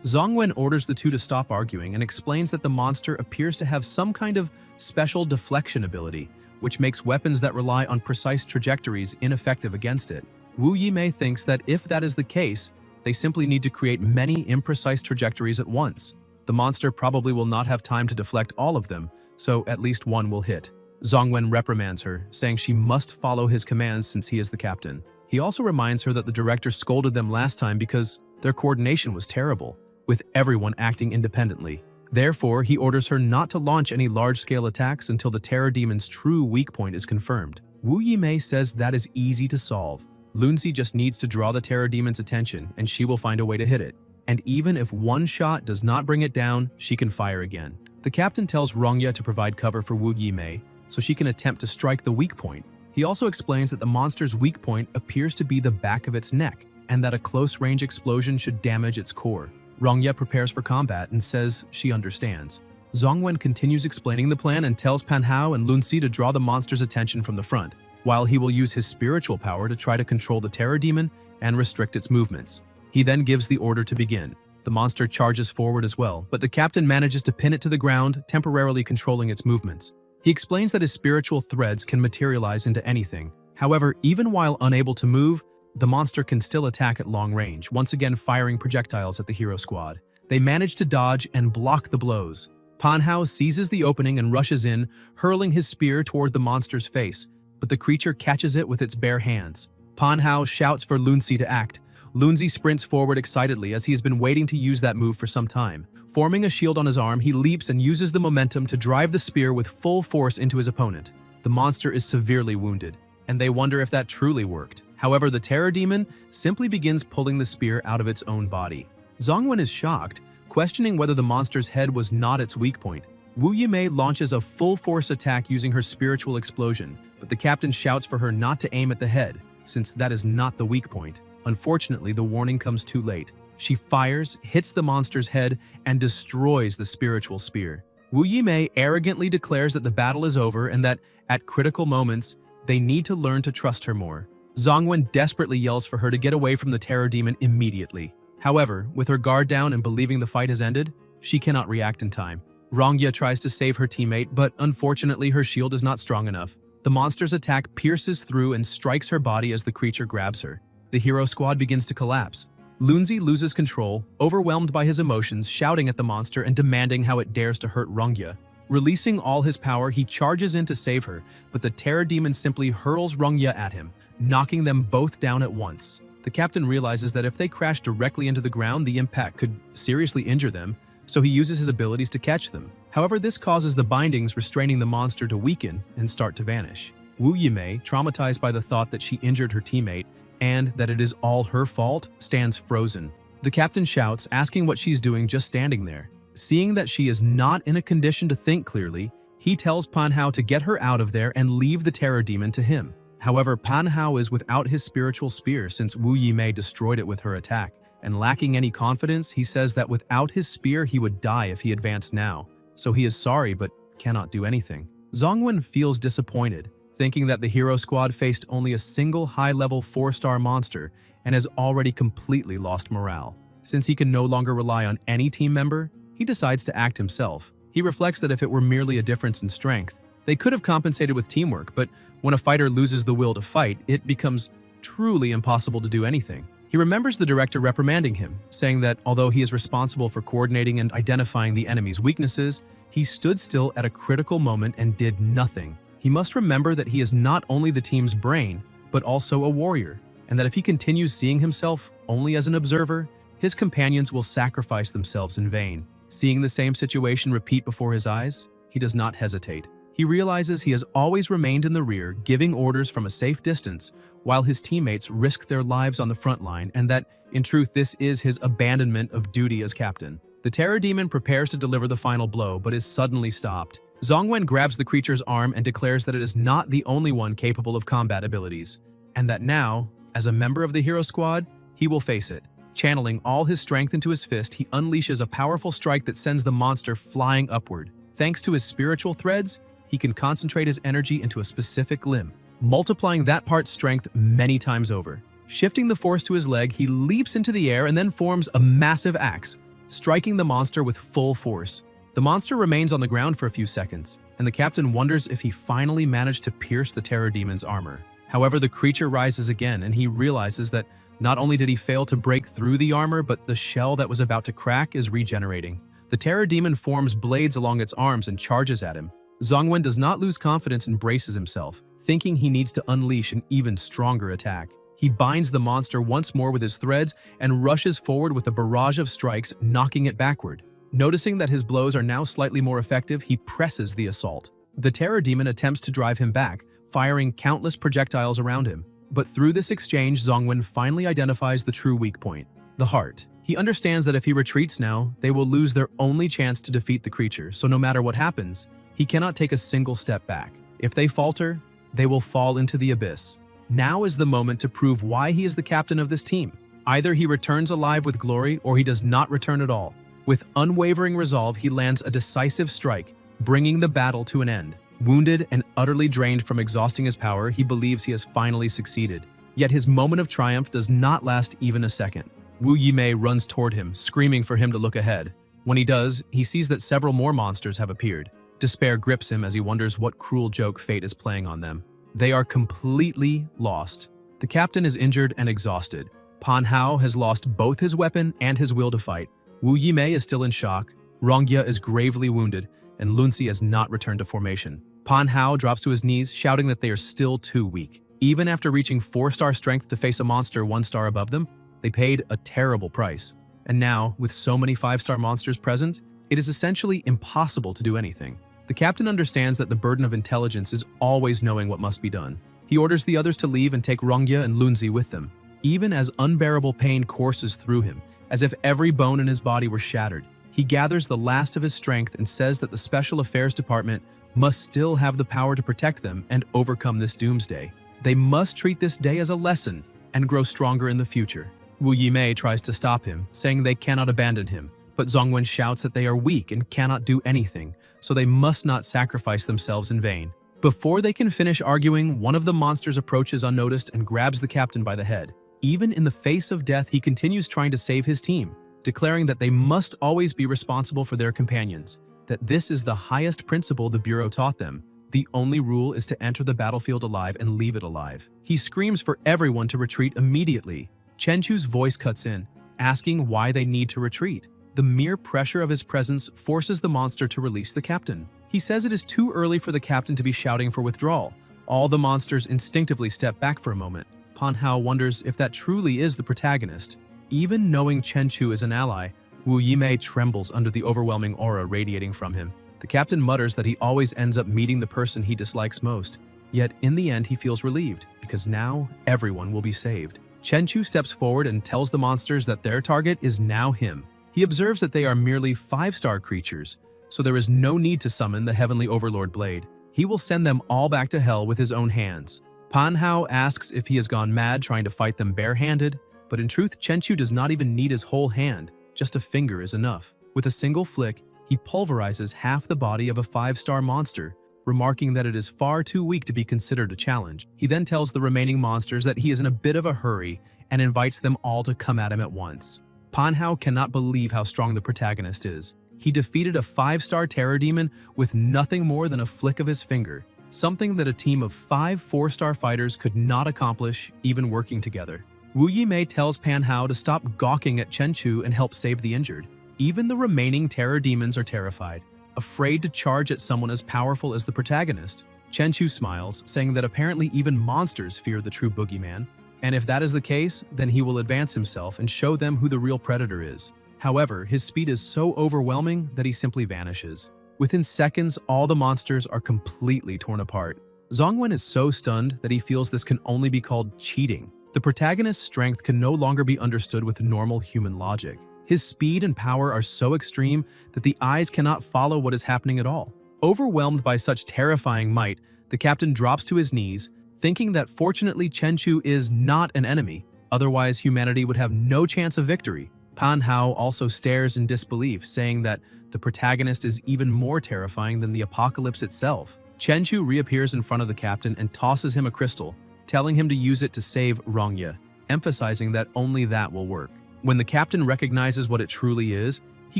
Zongwen orders the two to stop arguing and explains that the monster appears to have some kind of special deflection ability, which makes weapons that rely on precise trajectories ineffective against it. Wu Yimei thinks that if that is the case, they simply need to create many imprecise trajectories at once. The monster probably will not have time to deflect all of them, so at least one will hit. Zongwen reprimands her, saying she must follow his commands since he is the captain. He also reminds her that the director scolded them last time because their coordination was terrible, with everyone acting independently. Therefore, he orders her not to launch any large-scale attacks until the terror demon's true weak point is confirmed. Wu Yimei says that is easy to solve. Lunzi just needs to draw the terror demon's attention and she will find a way to hit it. And even if one shot does not bring it down, she can fire again. The captain tells Rongya to provide cover for Wu Yimei so she can attempt to strike the weak point. He also explains that the monster's weak point appears to be the back of its neck and that a close-range explosion should damage its core. Rongya prepares for combat and says she understands. Zongwen continues explaining the plan and tells Pan Hao and Lunzi to draw the monster's attention from the front, while he will use his spiritual power to try to control the terror demon and restrict its movements. He then gives the order to begin. The monster charges forward as well, but the captain manages to pin it to the ground, temporarily controlling its movements. He explains that his spiritual threads can materialize into anything. However, even while unable to move, the monster can still attack at long range, once again firing projectiles at the hero squad. They manage to dodge and block the blows. Pan Hao seizes the opening and rushes in, hurling his spear toward the monster's face, but the creature catches it with its bare hands. Pan Hao shouts for Lunzi to act. Lunzi sprints forward excitedly as he has been waiting to use that move for some time. Forming a shield on his arm, he leaps and uses the momentum to drive the spear with full force into his opponent. The monster is severely wounded, and they wonder if that truly worked. However, the terror demon simply begins pulling the spear out of its own body. Zongwen is shocked, questioning whether the monster's head was not its weak point. Wu Yimei launches a full-force attack using her spiritual explosion, but the captain shouts for her not to aim at the head, since that is not the weak point. Unfortunately, the warning comes too late. She fires, hits the monster's head, and destroys the spiritual spear. Wu Yimei arrogantly declares that the battle is over and that, at critical moments, they need to learn to trust her more. Zongwen desperately yells for her to get away from the terror demon immediately. However, with her guard down and believing the fight has ended, she cannot react in time. Rongya tries to save her teammate, but unfortunately her shield is not strong enough. The monster's attack pierces through and strikes her body as the creature grabs her. The hero squad begins to collapse. Lunzi loses control, overwhelmed by his emotions, shouting at the monster and demanding how it dares to hurt Rongya. Releasing all his power, he charges in to save her, but the terror demon simply hurls Rongya at him, knocking them both down at once. The captain realizes that if they crash directly into the ground, the impact could seriously injure them, so he uses his abilities to catch them. However, this causes the bindings restraining the monster to weaken and start to vanish. Wu Yimei, traumatized by the thought that she injured her teammate and that it is all her fault, stands frozen. The captain shouts, asking what she's doing just standing there. Seeing that she is not in a condition to think clearly, he tells Manhwa to get her out of there and leave the terror demon to him. However, Manhwa is without his spiritual spear since Wu Yimei destroyed it with her attack, and lacking any confidence, he says that without his spear he would die if he advanced now. So he is sorry but cannot do anything. Zongwen feels disappointed, thinking that the hero squad faced only a single high-level 4-star monster and has already completely lost morale. Since he can no longer rely on any team member, he decides to act himself. He reflects that if it were merely a difference in strength, they could have compensated with teamwork, but when a fighter loses the will to fight, it becomes truly impossible to do anything. He remembers the director reprimanding him, saying that although he is responsible for coordinating and identifying the enemy's weaknesses, he stood still at a critical moment and did nothing. He must remember that he is not only the team's brain, but also a warrior, and that if he continues seeing himself only as an observer, his companions will sacrifice themselves in vain. Seeing the same situation repeat before his eyes, he does not hesitate. He realizes he has always remained in the rear, giving orders from a safe distance, while his teammates risk their lives on the front line, and that, in truth, this is his abandonment of duty as captain. The terror demon prepares to deliver the final blow, but is suddenly stopped. Zongwen grabs the creature's arm and declares that it is not the only one capable of combat abilities, and that now, as a member of the hero squad, he will face it. Channeling all his strength into his fist, he unleashes a powerful strike that sends the monster flying upward. Thanks to his spiritual threads, he can concentrate his energy into a specific limb, multiplying that part's strength many times over. Shifting the force to his leg, he leaps into the air and then forms a massive axe, striking the monster with full force. The monster remains on the ground for a few seconds, and the captain wonders if he finally managed to pierce the terror demon's armor. However, the creature rises again, and he realizes that not only did he fail to break through the armor, but the shell that was about to crack is regenerating. The terror demon forms blades along its arms and charges at him. Zongwen does not lose confidence and braces himself, thinking he needs to unleash an even stronger attack. He binds the monster once more with his threads and rushes forward with a barrage of strikes, knocking it backward. Noticing that his blows are now slightly more effective, he presses the assault. The terror demon attempts to drive him back, firing countless projectiles around him. But through this exchange, Zongwen finally identifies the true weak point, the heart. He understands that if he retreats now, they will lose their only chance to defeat the creature, so no matter what happens, he cannot take a single step back. If they falter, they will fall into the abyss. Now is the moment to prove why he is the captain of this team. Either he returns alive with glory, or he does not return at all. With unwavering resolve, he lands a decisive strike, bringing the battle to an end. Wounded and utterly drained from exhausting his power, he believes he has finally succeeded. Yet his moment of triumph does not last even a second. Wu Yimei runs toward him, screaming for him to look ahead. When he does, he sees that several more monsters have appeared. Despair grips him as he wonders what cruel joke fate is playing on them. They are completely lost. The captain is injured and exhausted. Manhwa has lost both his weapon and his will to fight. Wu Yimei is still in shock. Rongya is gravely wounded, and Lunzi has not returned to formation. Manhwa drops to his knees, shouting that they are still too weak. Even after reaching 4-star strength to face a monster 1 star above them, they paid a terrible price. And now, with so many 5-star monsters present, it is essentially impossible to do anything. The captain understands that the burden of intelligence is always knowing what must be done. He orders the others to leave and take Rongya and Lunzi with them, even as unbearable pain courses through him, as if every bone in his body were shattered. He gathers the last of his strength and says that the Special Affairs Department must still have the power to protect them and overcome this doomsday. They must treat this day as a lesson and grow stronger in the future. Wu Yimei tries to stop him, saying they cannot abandon him, but Zongwen shouts that they are weak and cannot do anything, so they must not sacrifice themselves in vain. Before they can finish arguing, one of the monsters approaches unnoticed and grabs the captain by the head. Even in the face of death, he continues trying to save his team, declaring that they must always be responsible for their companions, that this is the highest principle the Bureau taught them. The only rule is to enter the battlefield alive and leave it alive. He screams for everyone to retreat immediately. Chenchu's voice cuts in, asking why they need to retreat. The mere pressure of his presence forces the monster to release the captain. He says it is too early for the captain to be shouting for withdrawal. All the monsters instinctively step back for a moment. Manhwa wonders if that truly is the protagonist. Even knowing Chenchu is an ally, Wu Yimei trembles under the overwhelming aura radiating from him. The captain mutters that he always ends up meeting the person he dislikes most. Yet in the end he feels relieved, because now everyone will be saved. Chenchu steps forward and tells the monsters that their target is now him. He observes that they are merely 5-star creatures, so there is no need to summon the Heavenly Overlord Blade. He will send them all back to hell with his own hands. Manhwa asks if he has gone mad trying to fight them barehanded, but in truth, Chenchu does not even need his whole hand, just a finger is enough. With a single flick, he pulverizes half the body of a 5-star monster, remarking that it is far too weak to be considered a challenge. He then tells the remaining monsters that he is in a bit of a hurry and invites them all to come at him at once. Manhwa cannot believe how strong the protagonist is. He defeated a 5-star terror demon with nothing more than a flick of his finger, something that a team of 5 4-star fighters could not accomplish even working together. Wu Yimei tells Manhwa to stop gawking at Chenchu and help save the injured. Even the remaining terror demons are terrified, afraid to charge at someone as powerful as the protagonist. Chenchu smiles, saying that apparently even monsters fear the true boogeyman, and if that is the case, then he will advance himself and show them who the real predator is. However, his speed is so overwhelming that he simply vanishes. Within seconds, all the monsters are completely torn apart. Zhongwen is so stunned that he feels this can only be called cheating. The protagonist's strength can no longer be understood with normal human logic. His speed and power are so extreme that the eyes cannot follow what is happening at all. Overwhelmed by such terrifying might, the captain drops to his knees, thinking that fortunately Chenchu is not an enemy, otherwise humanity would have no chance of victory. Manhwa also stares in disbelief, saying that the protagonist is even more terrifying than the apocalypse itself. Chenchu reappears in front of the captain and tosses him a crystal, telling him to use it to save Rongye, emphasizing that only that will work. When the captain recognizes what it truly is, he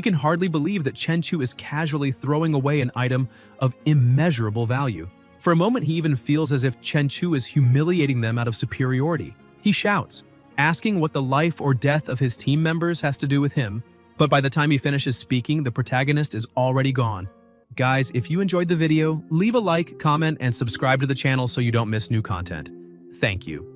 can hardly believe that Chenchu is casually throwing away an item of immeasurable value. For a moment, he even feels as if Chenchu is humiliating them out of superiority. He shouts, asking what the life or death of his team members has to do with him, but by the time he finishes speaking, the protagonist is already gone. Guys, if you enjoyed the video, leave a like, comment, and subscribe to the channel so you don't miss new content. Thank you.